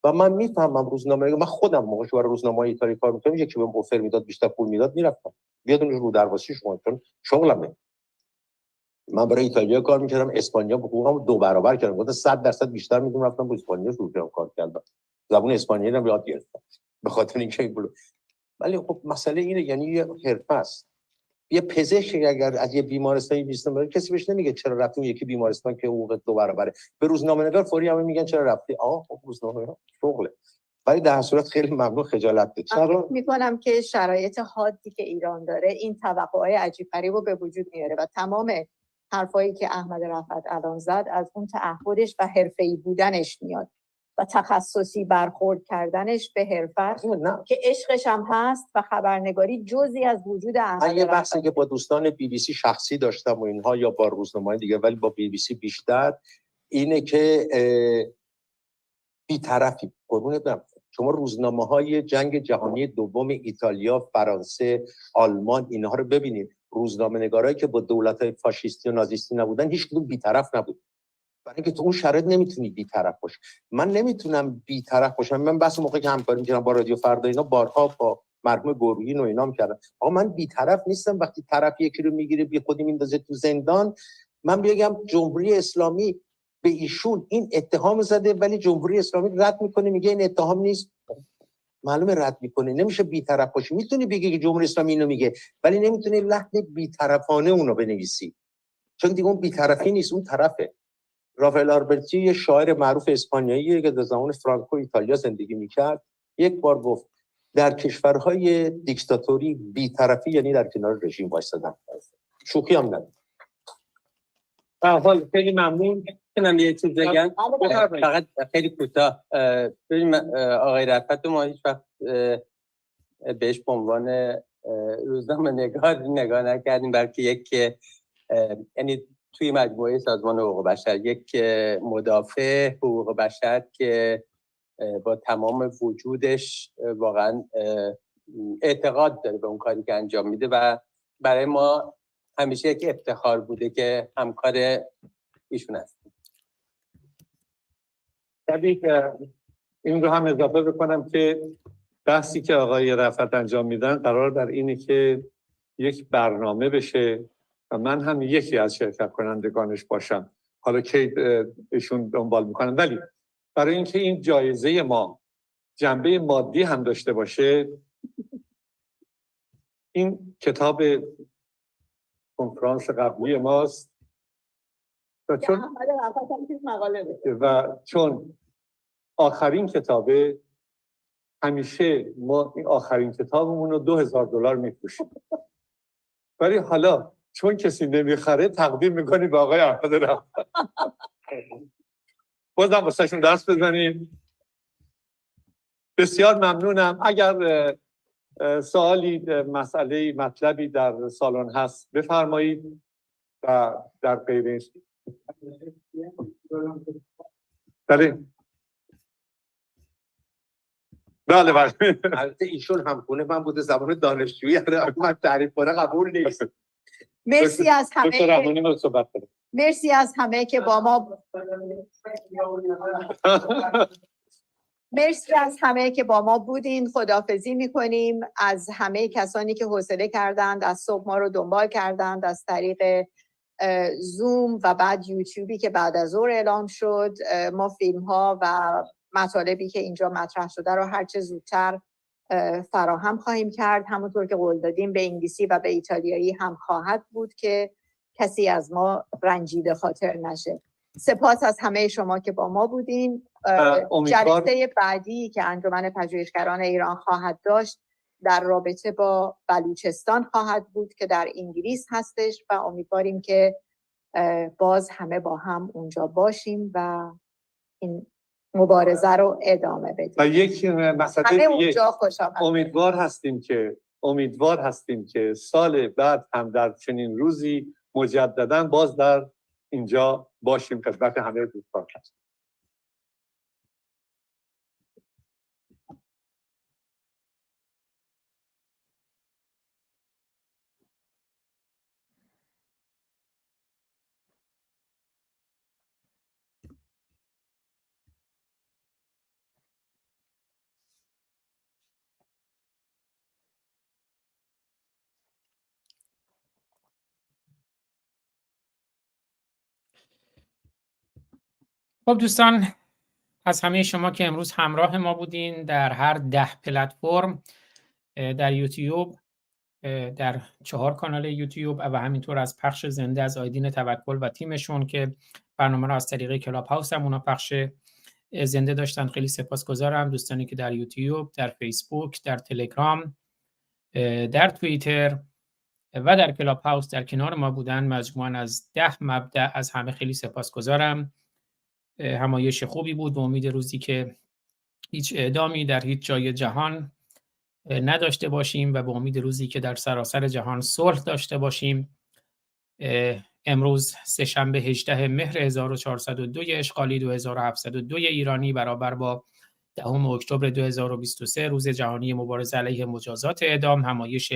و من میفهمم روزنامه نگار، من خودم موقعی برای روزنامه ایتالیایی کار میکردم، یکی بهم اوفر میداد بیشتر پول میداد، میرفتم بیاد اون رو درواسی شما، چون شغلمه. من برای ایتالیا کار میکردم، اسپانیا حقوقم 2 برابر کردم، گفتم 100% بیشتر میدونم، رفتم با اسپانیا شروع کردم کار کردم، زبان اسپانیایی رو یاد گرفتم به خاطر اینکه ولی خب مسئله اینه، یعنی یه حرفه است. یه پزشک اگر از یه بیمارستانی بیستون بره، کسی بهش نمیگه چرا رفتی اون یکی بیمارستان که حقوق 2 برابره. به روزنامه نگار فوری هم میگن چرا رفتی. خب روزنامه نگار شغله. ولی در صورت خیلی ممنون، خجالت بکشید. می‌کنم که شرایط حادی که ایران داره این توقعهای عجیب غریب رو به وجود میاره و تمام حرفایی که احمد رفعت الان زد از اون تعهدش و حرفه‌ای بودنش میاد و تخصصی برخورد کردنش به حرفت که عشقش هم هست و خبرنگاری جزئی از وجود احمد رفعت. من یه بحثی که با دوستان بی بی سی شخصی داشتم و اینها، یا با روزنامه‌های دیگه، ولی با بی بی سی بیشتر، اینه که بی‌طرفی. قربونت برم، شما روزنامه‌های جنگ جهانی دوم ایتالیا، فرانسه، آلمان، اینها رو ببینید. روزنامه‌نگارایی که با دولت‌های فاشیستی و نازیستی نبودن، هیچ کدوم بی‌طرف نبود. برای اینکه تو اون شرایط نمیتونی بی‌طرف باشی. من نمیتونم بی‌طرف باشم. من بس موقعی که همکاری می‌کردم با رادیو فردا اینا بارها با مرحوم گروهی و اینا می‌کردم. آقا من بی‌طرف نیستم. وقتی طرف یکی رو میگیره بی خودی میندازه تو زندان، من بگم جمهوری اسلامی به ایشون این اتهام زده ولی جمهوری اسلامی رد میکنه، میگه این اتهام نیست. معلومه رد میکنه. نمیشه بی‌طرف باشی. میتونی بگی که جمهوری اسلامی اینو میگه ولی نمیتونی لحن بی‌طرفانه اونو بنویسی، چون دیگه اون بی‌طرفی نیست، اون طرفه. رافائل آلبرتی یه شاعر معروف اسپانیایی که در زمان فرانکو ایتالیا زندگی میکرد یک بار گفت در کشورهای دیکتاتوری بی‌طرفی یعنی در کنار رژیم وایسادن. شوخی هم نداره. به هر حال خیلی ممنون. من یه چیز بگم فقط خیلی کوتاه. ببین آقای رفعت ما هیچ وقت بهش به عنوان روزنامه نگاه نکردیم، بلکه یک یعنی توی مجموعه سازمان حقوق بشر یک مدافع حقوق بشر که با تمام وجودش واقعا اعتقاد داره به اون کاری که انجام میده و برای ما همیشه یک افتخار بوده که همکار ایشون هستیم. این رو هم اضافه بکنم که بحثی که آقای رفعت انجام میدن قرار بر اینه که یک برنامه بشه و من هم یکی از شرکت کنندگانش باشم. حالا که ایشون دنبال میکنن، ولی برای اینکه این جایزه ما جنبه مادی هم داشته باشه، این کتاب کنفرانس قبلی ماست و چون آخرین کتابه، همیشه ما این آخرین کتابمون رو $2000 میفروشیم، ولی حالا چون کسی نمیخره تقدیم میکنیم به آقای احمد رفعت. بازم واسه شون دست بزنیم. بسیار ممنونم. اگر سوالی، مسئله، مطلبی در سالن هست بفرمایید و در غیر این بله البته ایشون همخونه من بوده، زبان دانشجویی من تعریف کنه قبول نیست. مرسی از همه که با ما مرسی از همه که با ما بودین. خداحافظی میکنیم از همه کسانی که حوصله کردند، از صبح ما رو دنبال کردند از طریق زوم و بعد یوتیوبی که بعد از ظهر اعلام شد. ما فیلم ها و مطالبی که اینجا مطرح شده رو هرچه زودتر فراهم خواهیم کرد. همونطور که قول دادیم به انگلیسی و به ایتالیایی هم خواهد بود که کسی از ما رنجیده خاطر نشه. سپاس از همه شما که با ما بودین. جلسه بعدی که انجمن پژوهشگران ایران خواهد داشت در رابطه با بلوچستان خواهد بود که در انگلیس هستش و امیدواریم که باز همه با هم اونجا باشیم و این مبارزه رو ادامه بدیم. و یک مسئله امیدوار هستیم که سال بعد هم در چنین روزی مجددا باز در اینجا باشیم خدمت همه دوستان. خب دوستان، از همه شما که امروز همراه ما بودین در هر 10 پلتفرم، در یوتیوب، در 4 کانال یوتیوب و همینطور از پخش زنده از آیدین توکل و تیمشون که برنامه را از طریق کلاب هاوس هم اونا پخش زنده داشتن. خیلی سپاسگزارم. دوستانی که در یوتیوب، در فیسبوک، در تلگرام، در توییتر و در کلاب هاوس در کنار ما بودن، مجموعاً از 10 مبدأ، از همه خیلی سپاسگزارم. همایش خوبی بود. به امید روزی که هیچ اعدامی در هیچ جای جهان نداشته باشیم و به امید روزی که در سراسر جهان صلح داشته باشیم. امروز سه‌شنبه 18 مهر 1402 اشغالی 2702 ایرانی برابر با 10 اکتبر 2023 روز جهانی مبارزه علیه مجازات اعدام، همایش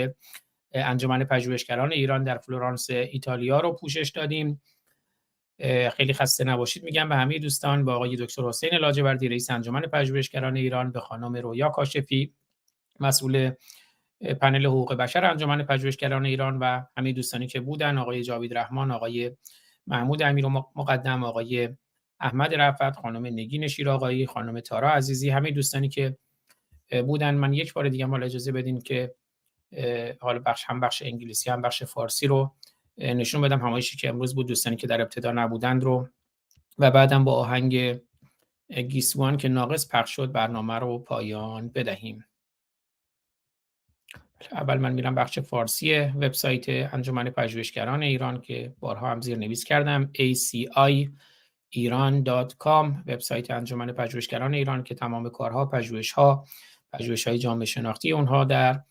انجمن پژوهشگران ایران در فلورانس ایتالیا رو پوشش دادیم. خیلی خسته نباشید میگم به همه دوستان، به آقای دکتر حسین لاجوردی رئیس انجمن پژوهشگران ایران، به خانم رویا کاشفی مسئول پنل حقوق بشر انجمن پژوهشگران ایران و همه دوستانی که بودن، آقای جاوید رحمان، آقای محمود امیر مقدم، آقای احمد رفعت، خانم نگین شیرآقایی، خانم تارا عزیزی، همه دوستانی که بودن. من یک بار دیگه حالا اجازه بدین که حالا بخش انگلیسی هم بخش فارسی رو نشون بدم، همایشی که امروز بود، دوستانی که در ابتدا نبودند رو، و بعدم با آهنگ گیسوان که ناقص پخش شد برنامه رو پایان بدهیم. اول من میرم بخش فارسی وبسایت انجمن پژوهشگران ایران که بارها هم زیرنویس کردم، aciiran.com، وبسایت انجمن پژوهشگران ایران که تمام کارها، پژوهش‌های جامعه شناختی اونها در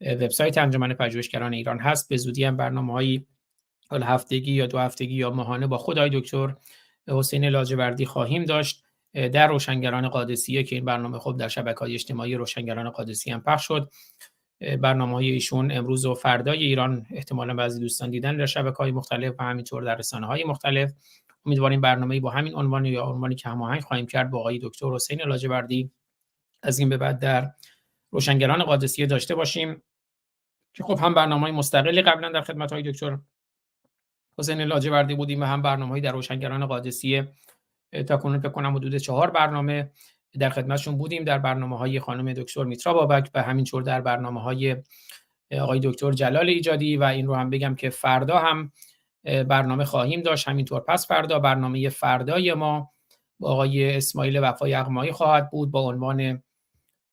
وبسایت انجمن پژوهشگران ایران هست. به زودی هم برنامه‌های هفتگی یا 2 هفتگی یا ماهانه با خدای دکتر حسین لاجوردی خواهیم داشت در روشنگران قادسیه که این برنامه خب در شبکه‌های اجتماعی روشنگران قادسیه هم پخش شد. برنامه‌های ایشون امروز و فردای ایران احتمالاً بعضی دوستان دیدن در شبکه‌های مختلف و همینطور در رسانه‌های مختلف. امیدواریم برنامه‌ای با همین عنوان یا عنوانی که هماهنگ خواهیم کرد با آقای دکتر حسین لاجوردی از این به بعد در روشنگران قادسیه داشته باشیم که خب هم برنامه‌های مستقلی قبلا در خدمت های دکتر حسین لاجوردی بودیم و هم برنامه‌های در روشنگران قادسیه. تا کنون فکر کنم حدود 4 برنامه در خدمتشون بودیم، در برنامه‌های خانم دکتر میترا بابک و همینطور در برنامه‌های آقای دکتر جلال ایجادی، و این رو هم بگم که فردا هم برنامه خواهیم داشت، همینطور پس فردا برنامه فردای ما با آقای اسماعیل وفای اقمایی خواهد بود با عنوان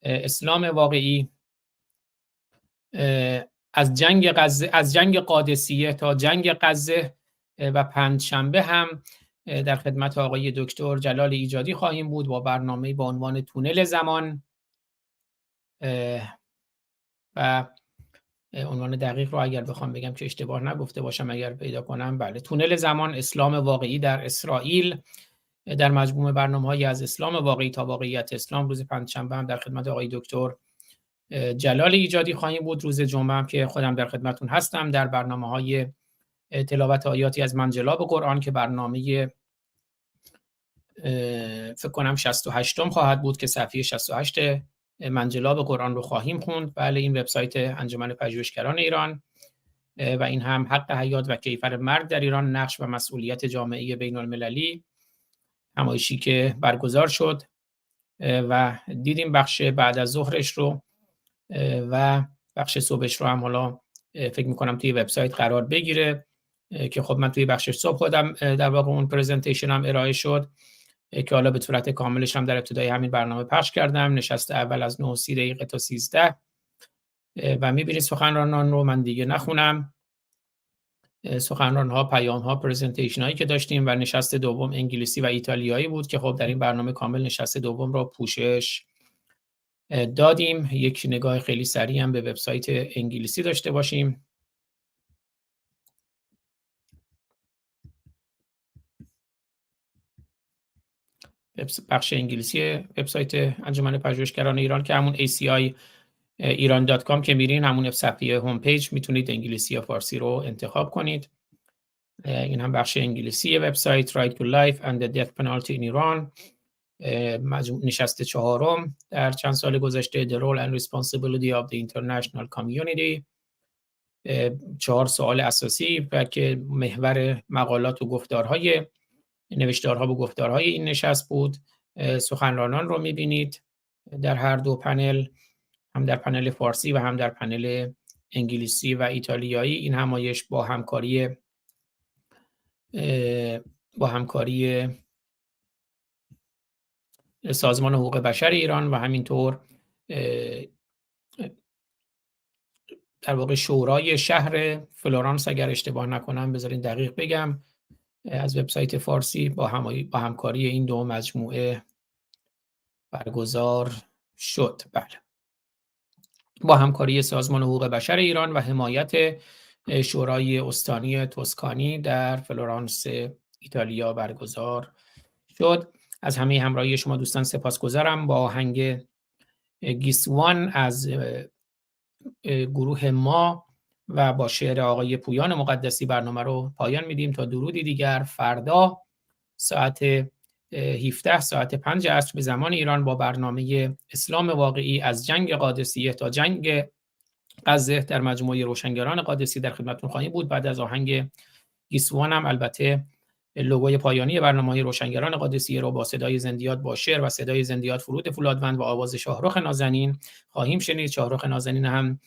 اسلام واقعی، از جنگ قادسیه تا جنگ غزه، و پنجشنبه هم در خدمت آقای دکتر جلال ایجادی خواهیم بود با برنامه با عنوان تونل زمان، و عنوان دقیق رو اگر بخوام بگم که اشتباه نگفته باشم اگر پیدا کنم، بله، تونل زمان، اسلام واقعی در اسرائیل، در مجموعه برنامه‌های از اسلام واقعی تا واقعیت اسلام. روز پنجشنبه هم در خدمت آقای دکتر جلال ایجادی خواهیم بود. روز جمعه هم که خودم در خدمتون هستم در برنامه‌های تلاوت آیاتی از منجلاب قرآن که برنامه فکر کنم 68م خواهد بود که صفحه 68 منجلاب قرآن رو خواهیم خوند. بله، این وبسایت انجمن پژوهشگران ایران و این هم حق حیات و کیفر مرگ در ایران، نقش و مسئولیت جامعه بین المللی، همایشی که برگزار شد و دیدیم بخش بعد از ظهرش رو و بخش صبحش رو هم حالا فکر میکنم توی وبسایت قرار بگیره که خب من توی بخش صبح خودم در واقع اون پرزنتیشن هم ارائه شد که حالا به صورت کاملش هم در ابتدای همین برنامه پخش کردم. نشست اول از 9:30 تا 13 و میبینید سخنرانان رو من دیگه نخونم، سخنران‌ها، پیام‌ها، پرزنتیشن هایی که داشتیم، و نشست دوم انگلیسی و ایتالیایی بود که خب در این برنامه کامل نشست دوم رو پوشش دادیم. یک نگاه خیلی سریع هم به وبسایت انگلیسی داشته باشیم. بخش انگلیسی وبسایت انجمن پژوهشگران ایران که همون aciiran.com که میرین همون صفحه هوم پیج میتونید انگلیسی یا فارسی رو انتخاب کنید. این هم بخش انگلیسی وبسایت Right to Life and the Death Penalty in Iran، نشست 4م در چند سال گذشته، The Role and Responsibility of the International Community. 4 سوال اساسی و که محور مقالات و گفتارهای نوشتارها و گفتارهای این نشست بود. سخنرانان رو میبینید در هر دو پنل، هم در پنل فارسی و هم در پنل انگلیسی و ایتالیایی. این همایش با همکاری سازمان حقوق بشر ایران و همینطور در واقع شورای شهر فلورانس، اگر اشتباه نکنم بذارین دقیق بگم، از وبسایت فارسی با همکاری این دو مجموعه برگزار شد. بله، با همکاری سازمان حقوق بشر ایران و حمایت شورای استانی توسکانی در فلورانس ایتالیا برگزار شد. از همه همراهی شما دوستان سپاسگزارم. با آهنگ گیسوان از گروه ما و با شعر آقای پویان مقدسی برنامه رو پایان میدیم تا درودی دیگر. فردا ساعت 17 ساعت 5 عصر به زمان ایران با برنامه اسلام واقعی از جنگ قادسیه تا جنگ غزه در مجموعه روشنگران قادسی در خدمتتون خواهیم بود. بعد از آهنگ گیسوان هم البته لوگوی پایانی برنامه روشنگران قادسیه رو با صدای زندیات با شعر و صدای زندیات فرود فولادوند و آواز شاهرخ نازنین خواهیم شنید. شاهرخ نازنین هم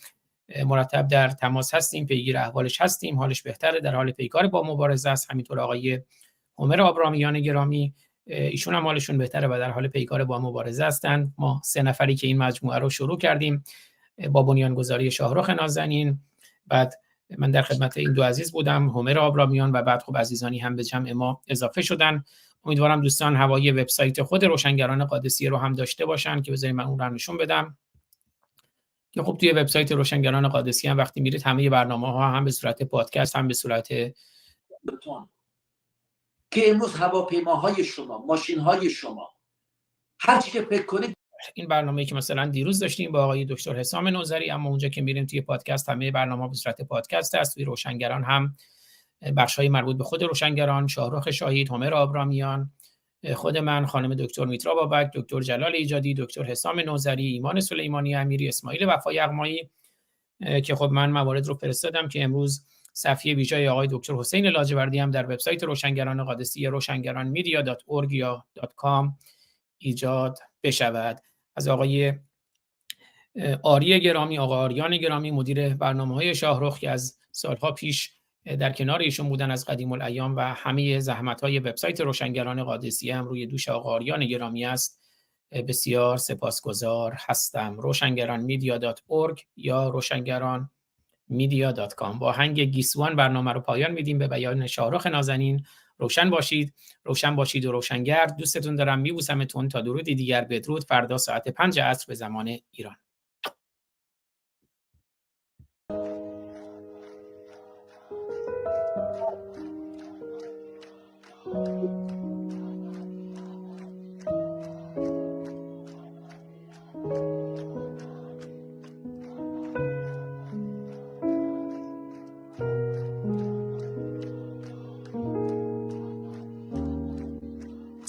مرتب در تماس هستیم، پیگیر احوالش هستیم، حالش بهتره، در حال پیکار با مبارزه است. همینطور آقای همراه آبرامیان گرامی، ایشون هم حالشون بهتره و در حال پیکار با مبارزه هستند. ما 3 نفری که این مجموعه رو شروع کردیم با بنیانگذاری شاهرخ نازنین، بعد من در خدمت این دو عزیز بودم، همراه آبرامیان، و بعد خب عزیزانی هم به جمع ما اضافه شدن. امیدوارم دوستان هوای وبسایت خود روشنگران قادسیه رو هم داشته باشن که بذارید من اون رو نشون بدم که خب توی وبسایت روشنگران قادسیه هم وقتی میرید همه برنامه‌ها هم به صورت پادکست هم به صورت که امروز هواپیماهای شما، ماشین‌های شما، هر چی که فکر کنید. این برنامه‌ای که مثلا دیروز داشتیم با آقای دکتر حسام نوذری، اما اونجا که میریم توی پادکست همه برنامه‌ها به صورت پادکست هست. توی روشنگران هم بخش‌های مربوط به خود روشنگران، شاهرخ شاهید، همراه آبرامیان، خود من، خانم دکتر میترا بابک، دکتر جلال ایجادی، دکتر حسام نوذری، ایمان سلیمانی امیری، اسماعیل وفای یغمایی که خب من موارد رو فرستادم که امروز صفحه ویژه آقای دکتر حسین لاجوردی هم در وبسایت روشنگران قادسیه روشنگرانmedia.org یا .com ایجاد بشود. از آقای آری گرامی، آقا آریان گرامی، مدیر برنامه‌های شاهرخ که از سالها پیش در کنار ایشون بودن از قدیم الایام و همه زحمت‌های وبسایت روشنگران قادسیه هم روی دوش آقا آریان گرامی است، بسیار سپاسگزار هستم. روشنگرانmedia.org یا روشنگرانmedia.com. با آهنگ گیسوان برنامه رو پایان میدیم به بیان شاهرخ نازنین. روشن باشید، روشن باشید و روشنگر. دوستتون دارم، میبوسمتون. تا درودی دیگر، بدرود. فردا ساعت 5 عصر به زمان ایران.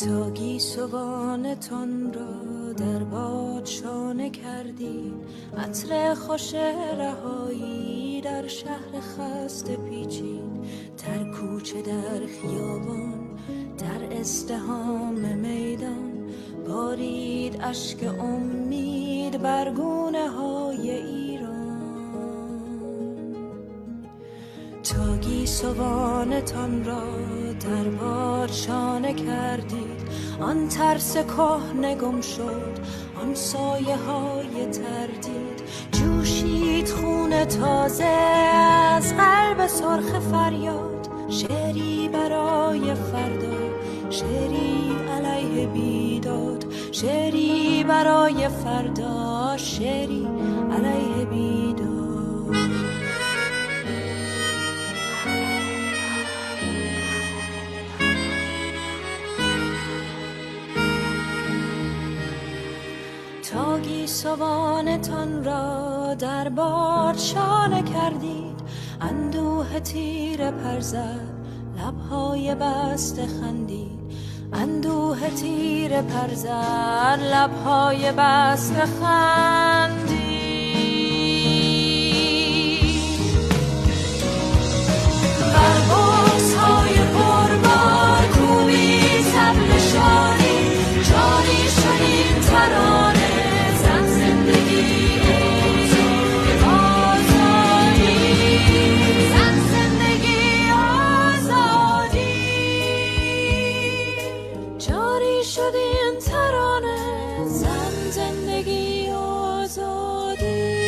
تا گیسوانتان را در باد شانه کردیم، عطر خوش رهایی در شهر خسته پیچید، در کوچه در خیابان در ازدحام میدان، بارید اشک امید بر گونه های ایران. تا گیسوانتان را در باد شانه کردید، آن ترس کهنه گم شد، آن سایه های تردید، جوشید خون تازه از قلب سرخ فریاد، شعری برای فردا، شعری علیه بیداد، شعری برای فردا، شعری علیه بیداد. تا گیسوانتان را در باد شانه کردید، اندوه تیر پر زد، لبهای بسته خندید، اندوه تیر پر زد، لبهای بسته خندید. بربازهای پربار کوبید طبل شادی، جاری شدیم ترانه، زن زندگی آزادی، زن زندگی آزادی، جاری شدیم ترانه، زن زندگی آزادی.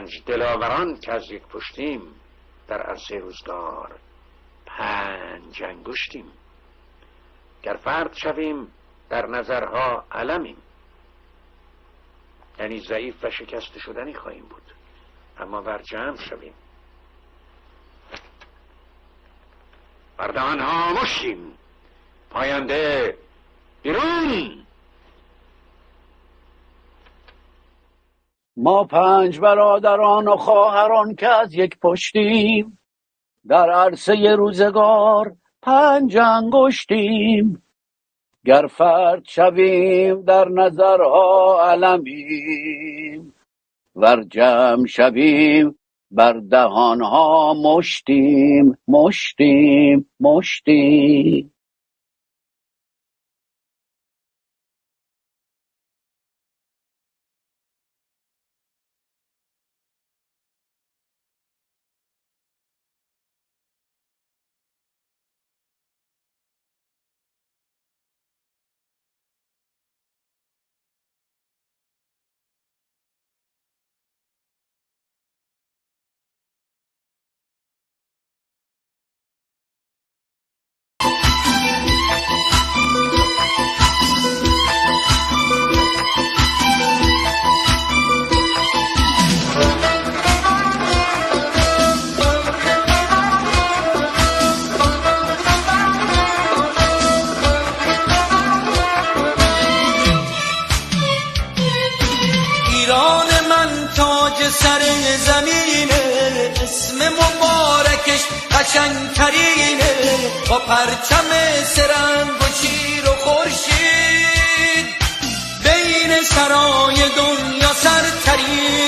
5 دلاوران که از یک پشتیم، در عرصه روزگار 5 انگشتیم. گر فرد شویم در نظرها علمیم، یعنی ضعیف و شکست شدنی خواهیم بود، اما بر جمع شویم بر آنها مشتیم. پاینده بیرون. ما 5 برادران و خواهران که از یک پشتیم، در عرصه روزگار 5 انگشتیم. گر فرد شویم در نظرها علمیم، ور جمع شویم بر دهانها مشتیم. مشتیم مشتیم. سر زمینه، اسم مبارکش قشنگترینه، با پرچم سرنگ و شیر و خورشید، بین سرای دنیا سرترین